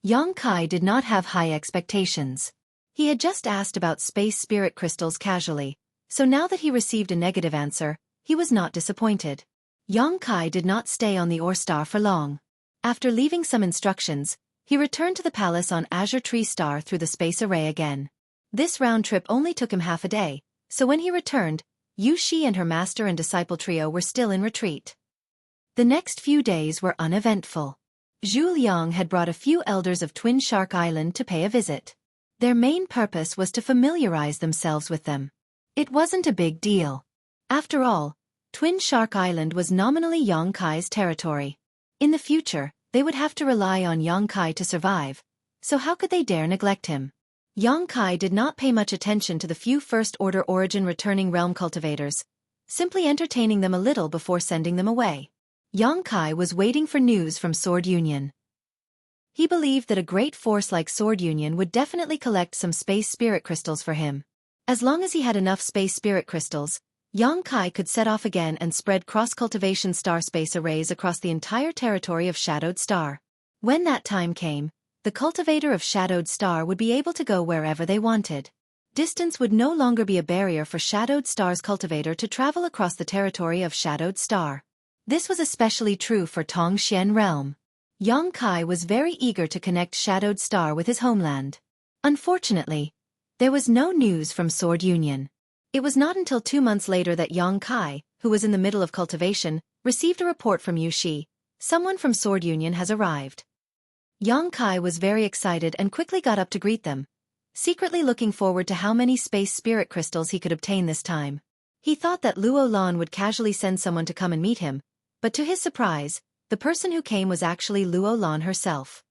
Yang Kai did not have high expectations. He had just asked about space spirit crystals casually, so now that he received a negative answer, he was not disappointed. Yang Kai did not stay on the Ore Star for long. After leaving some instructions, he returned to the palace on Azure Tree Star through the space array again. This round trip only took him half a day, so when he returned, Yu Shi and her master and disciple trio were still in retreat. The next few days were uneventful. Zhu Liang had brought a few elders of Twin Shark Island to pay a visit. Their main purpose was to familiarize themselves with them. It wasn't a big deal. After all, Twin Shark Island was nominally Yang Kai's territory. In the future, they would have to rely on Yang Kai to survive, so how could they dare neglect him? Yang Kai did not pay much attention to the few First Order Origin returning realm cultivators, simply entertaining them a little before sending them away. Yang Kai was waiting for news from Sword Union. He believed that a great force like Sword Union would definitely collect some space spirit crystals for him. As long as he had enough space spirit crystals, Yang Kai could set off again and spread cross-cultivation star space arrays across the entire territory of Shadowed Star. When that time came, the cultivator of Shadowed Star would be able to go wherever they wanted. Distance would no longer be a barrier for Shadowed Star's cultivator to travel across the territory of Shadowed Star. This was especially true for Tongxian realm. Yang Kai was very eager to connect Shadowed Star with his homeland. Unfortunately, there was no news from Sword Union. It was not until 2 months later that Yang Kai, who was in the middle of cultivation, received a report from Yu Shi. Someone from Sword Union has arrived. Yang Kai was very excited and quickly got up to greet them, secretly looking forward to how many space spirit crystals he could obtain this time. He thought that Luo Lan would casually send someone to come and meet him, but to his surprise, the person who came was actually Luo Lan herself.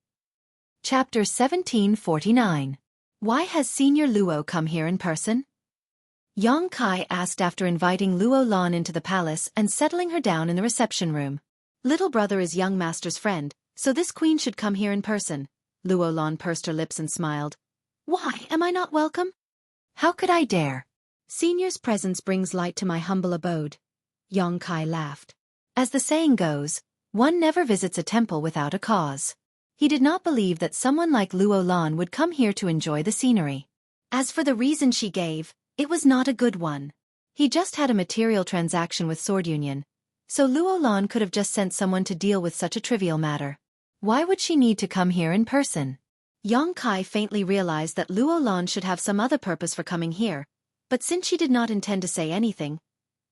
Chapter 1749. Why has Senior Luo come here in person? Yang Kai asked after inviting Luo Lan into the palace and settling her down in the reception room. Little brother is young master's friend, so this queen should come here in person. Luolan pursed her lips and smiled. Why am I not welcome? How could I dare? Senior's presence brings light to my humble abode. Yong Kai laughed. As the saying goes, one never visits a temple without a cause. He did not believe that someone like Luolan would come here to enjoy the scenery. As for the reason she gave, it was not a good one. He just had a material transaction with Sword Union, so Luolan could have just sent someone to deal with such a trivial matter. Why would she need to come here in person? Yong Kai faintly realized that Luolan should have some other purpose for coming here, but since she did not intend to say anything,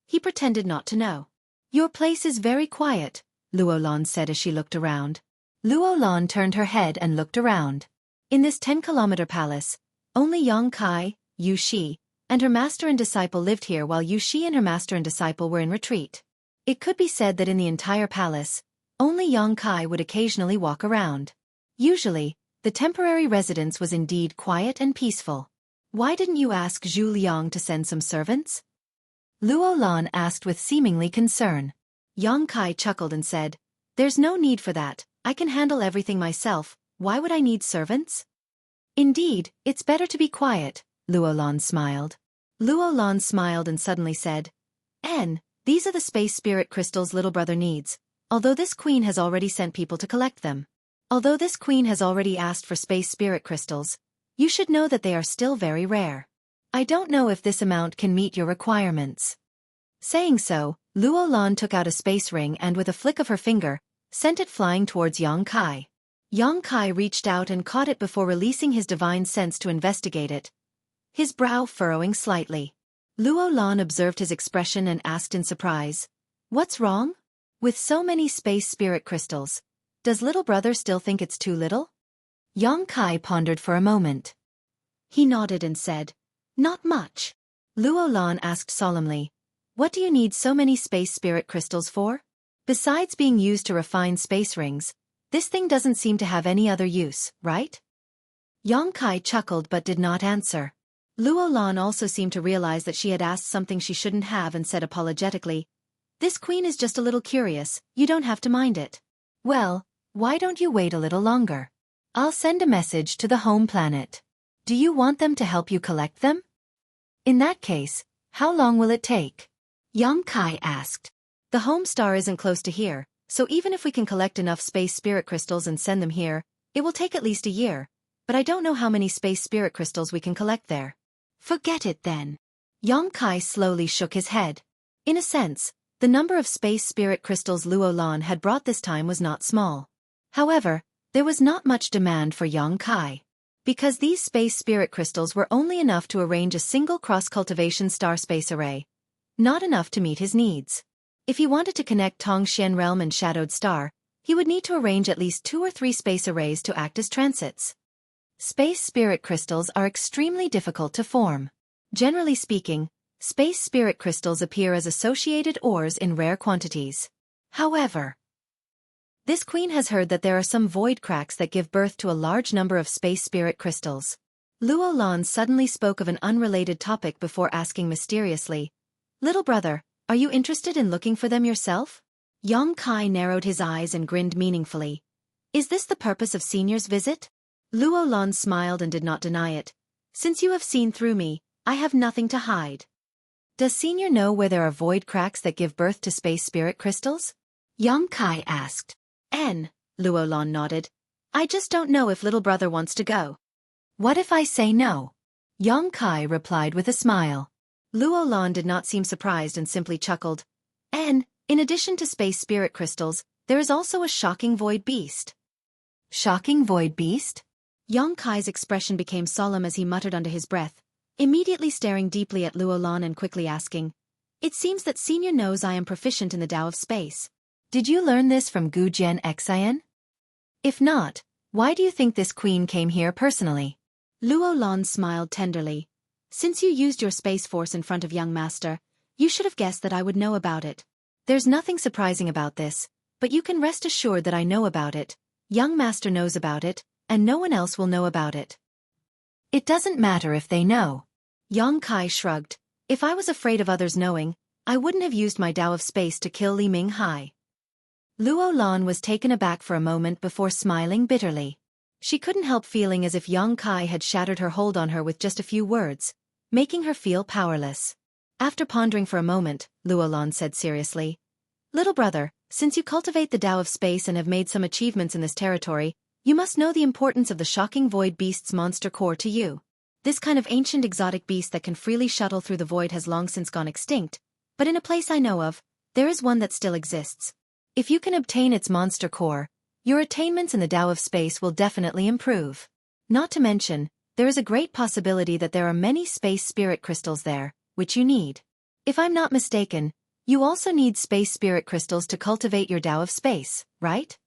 he pretended not to know. Your place is very quiet, Luolan said as she looked around. Luolan turned her head and looked around. In this 10-kilometer palace, only Yong Kai, Xueqi, and her master and disciple lived here while Xueqi and her master and disciple were in retreat. It could be said that in the entire palace, only Yong Kai would occasionally walk around. Usually, the temporary residence was indeed quiet and peaceful. Why didn't you ask Zhu Liang to send some servants? Luolan asked with seemingly concern. Yong Kai chuckled and said, There's no need for that, I can handle everything myself, why would I need servants? Indeed, it's better to be quiet, Luolan smiled. Luolan smiled and suddenly said, These are the space spirit crystals little brother needs, although this queen has already sent people to collect them. Although this queen has already asked for space spirit crystals, you should know that they are still very rare. I don't know if this amount can meet your requirements. Saying so, Luolan took out a space ring and with a flick of her finger, sent it flying towards Yong Kai. Yong Kai reached out and caught it before releasing his divine sense to investigate it, his brow furrowing slightly. Luolan observed his expression and asked in surprise, What's wrong? With so many space spirit crystals, does little brother still think it's too little? Yong Kai pondered for a moment. He nodded and said, Not much. Luolan asked solemnly, What do you need so many space spirit crystals for? Besides being used to refine space rings, this thing doesn't seem to have any other use, right? Yong Kai chuckled but did not answer. Luolan also seemed to realize that she had asked something she shouldn't have and said apologetically, This queen is just a little curious, you don't have to mind it. Well, why don't you wait a little longer? I'll send a message to the home planet. Do you want them to help you collect them? In that case, how long will it take? Yong Kai asked. The home star isn't close to here, so even if we can collect enough space spirit crystals and send them here, it will take at least a year, but I don't know how many space spirit crystals we can collect there. Forget it then. Yong Kai slowly shook his head. In a sense, the number of space spirit crystals Luolan had brought this time was not small. However, there was not much demand for Yong Kai. Because these space spirit crystals were only enough to arrange a single cross-cultivation star space array, not enough to meet his needs. If he wanted to connect Tongxian Realm and Shadowed Star, he would need to arrange at least 2 or 3 space arrays to act as transits. Space spirit crystals are extremely difficult to form. Generally speaking, space spirit crystals appear as associated ores in rare quantities. However, this queen has heard that there are some void cracks that give birth to a large number of space spirit crystals. Luolan suddenly spoke of an unrelated topic before asking mysteriously, Little brother, are you interested in looking for them yourself? Yong Kai narrowed his eyes and grinned meaningfully. Is this the purpose of Senior's visit? Luolan smiled and did not deny it. Since you have seen through me, I have nothing to hide. Does Senior know where there are void cracks that give birth to space spirit crystals? Yong Kai asked. Luolan nodded. I just don't know if little brother wants to go. What if I say no? Yong Kai replied with a smile. Luolan did not seem surprised and simply chuckled. In addition to space spirit crystals, there is also a shocking void beast. Shocking void beast? Yong Kai's expression became solemn as he muttered under his breath, immediately staring deeply at Luolan and quickly asking, It seems that Senior knows I am proficient in the Tao of space. Did you learn this from Gujian Xian? If not, why do you think this queen came here personally? Luolan smiled tenderly. Since you used your space force in front of young master, you should have guessed that I would know about it. There's nothing surprising about this, but you can rest assured that I know about it, young master knows about it, and no one else will know about it. It doesn't matter if they know. Yong Kai shrugged. If I was afraid of others knowing, I wouldn't have used my Tao of space to kill Li Minghai. Luo Lan was taken aback for a moment before smiling bitterly. She couldn't help feeling as if Yang Kai had shattered her hold on her with just a few words, making her feel powerless. After pondering for a moment, Luo Lan said seriously, "Little brother, since you cultivate the Tao of space and have made some achievements in this territory, you must know the importance of the shocking void beast's monster core to you. This kind of ancient exotic beast that can freely shuttle through the void has long since gone extinct, but in a place I know of, there is one that still exists. If you can obtain its monster core, your attainments in the Tao of space will definitely improve. Not to mention, there is a great possibility that there are many space spirit crystals there, which you need. If I'm not mistaken, you also need space spirit crystals to cultivate your Tao of space, right?"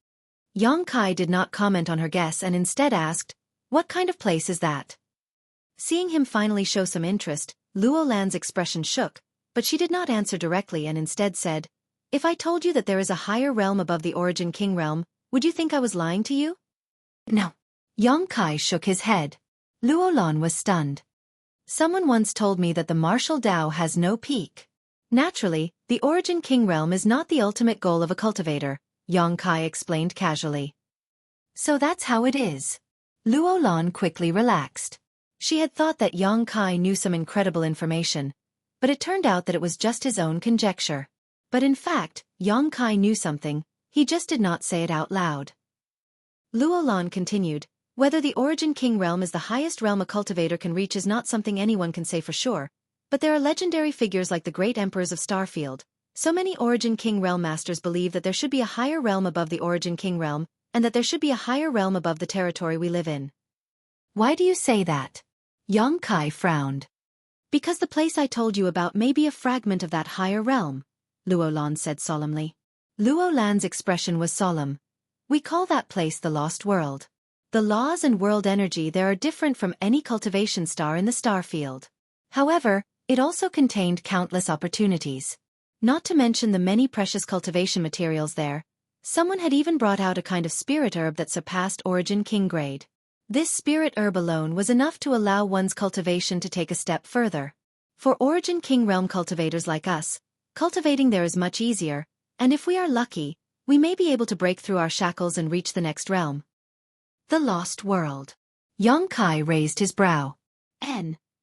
Yang Kai did not comment on her guess and instead asked, "What kind of place is that?" Seeing him finally show some interest, Luo Lan's expression shook, but she did not answer directly and instead said, "If I told you that there is a higher realm above the Origin King realm, would you think I was lying to you?" "No." Yang Kai shook his head. Luo Lan was stunned. "Someone once told me that the martial Tao has no peak. Naturally, the Origin King realm is not the ultimate goal of a cultivator," Yang Kai explained casually. "So that's how it is." Luo Lan quickly relaxed. She had thought that Yang Kai knew some incredible information, but it turned out that it was just his own conjecture. But in fact, Yang Kai knew something, he just did not say it out loud. Luo Lan continued, "Whether the Origin King realm is the highest realm a cultivator can reach is not something anyone can say for sure, but there are legendary figures like the great emperors of Starfield. So many Origin King realm masters believe that there should be a higher realm above the Origin King realm, and that there should be a higher realm above the territory we live in." "Why do you say that?" Yang Kai frowned. "Because the place I told you about may be a fragment of that higher realm," Luo Lan said solemnly. Luo Lan's expression was solemn. "We call that place the Lost World. The laws and world energy there are different from any cultivation star in the star field. However, it also contained countless opportunities. Not to mention the many precious cultivation materials there. Someone had even brought out a kind of spirit herb that surpassed Origin King grade. This spirit herb alone was enough to allow one's cultivation to take a step further. For Origin King realm cultivators like us, cultivating there is much easier, and if we are lucky, we may be able to break through our shackles and reach the next realm." The Lost World. Yang Kai raised his brow.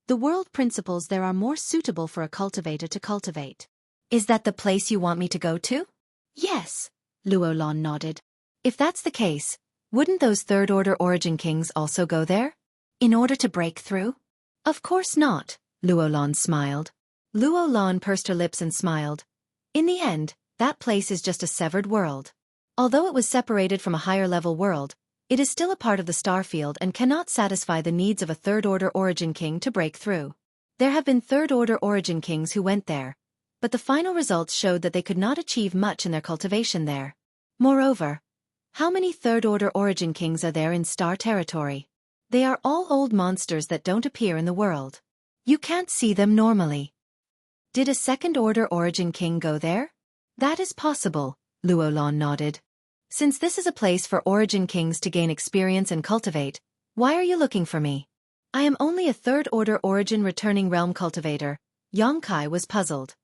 The world principles there are more suitable for a cultivator to cultivate. "Is that the place you want me to go to?" "Yes," Luo Lan nodded. "If that's the case, wouldn't those third-order Origin Kings also go there? In order to break through?" "Of course not," Luo Lan smiled. Luo Lan pursed her lips and smiled. "In the end, that place is just a severed world. Although it was separated from a higher-level world, it is still a part of the star field and cannot satisfy the needs of a third-order Origin King to break through. There have been third-order Origin Kings who went there, but the final results showed that they could not achieve much in their cultivation there. Moreover, how many third-order Origin Kings are there in star territory? They are all old monsters that don't appear in the world. You can't see them normally." "Did a second-order Origin King go there?" "That is possible," Luo Lan nodded. "Since this is a place for Origin Kings to gain experience and cultivate, why are you looking for me?" "I am only a third-order Origin returning realm cultivator." Yang Kai was puzzled.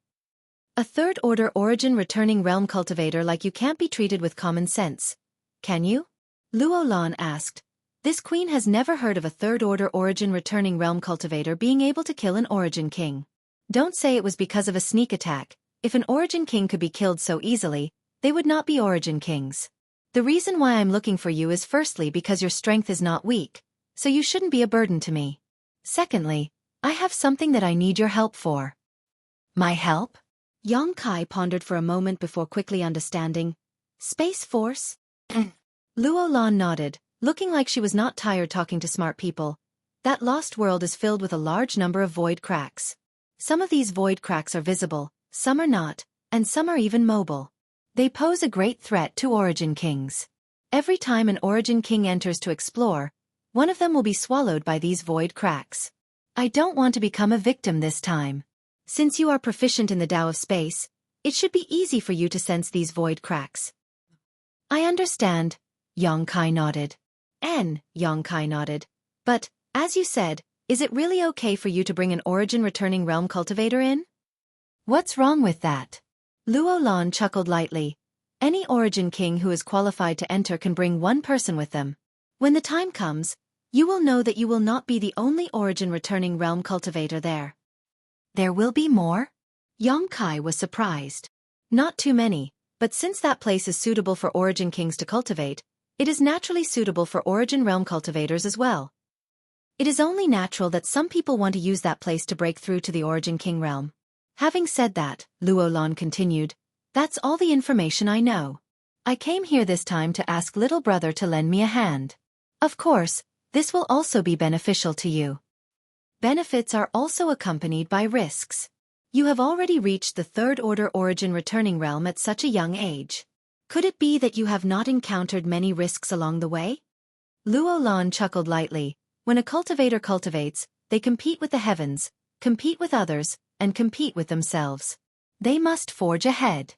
"A third-order Origin returning realm cultivator like you can't be treated with common sense, can you?" Luo Lan asked. This queen has never heard of a third-order Origin returning realm cultivator being able to kill an Origin King. "Don't say it was because of a sneak attack. If an Origin King could be killed so easily, they would not be Origin Kings. The reason why I'm looking for you is firstly because your strength is not weak, so you shouldn't be a burden to me. Secondly, I have something that I need your help for." "My help?" Yang Kai pondered for a moment before quickly understanding. "Space Force?" Luo Lan nodded, looking like she was not tired talking to smart people. "That lost world is filled with a large number of void cracks. Some of these void cracks are visible, some are not, and some are even mobile. They pose a great threat to Origin Kings. Every time an Origin King enters to explore, one of them will be swallowed by these void cracks. I don't want to become a victim this time. Since you are proficient in the Tao of space, it should be easy for you to sense these void cracks." "I understand," Yang Kai nodded. Yang Kai nodded. "But, as you said, is it really okay for you to bring an Origin returning realm cultivator in?" "What's wrong with that?" Luo Lan chuckled lightly. Any Origin King who is qualified to enter can bring one person with them. When the time comes, you will know that you will not be the only Origin returning realm cultivator there. There will be more? Yongkai was surprised. Not too many, but since that place is suitable for Origin Kings to cultivate, it is naturally suitable for Origin realm cultivators as well. It is only natural that some people want to use that place to break through to the Origin King realm. Having said that, Luolan continued, that's all the information I know. I came here this time to ask little brother to lend me a hand. Of course, this will also be beneficial to you. Benefits are also accompanied by risks. You have already reached the third order Origin returning realm at such a young age. Could it be that you have not encountered many risks along the way? Luolan chuckled lightly. When a cultivator cultivates, they compete with the heavens, compete with others, and compete with themselves. They must forge ahead.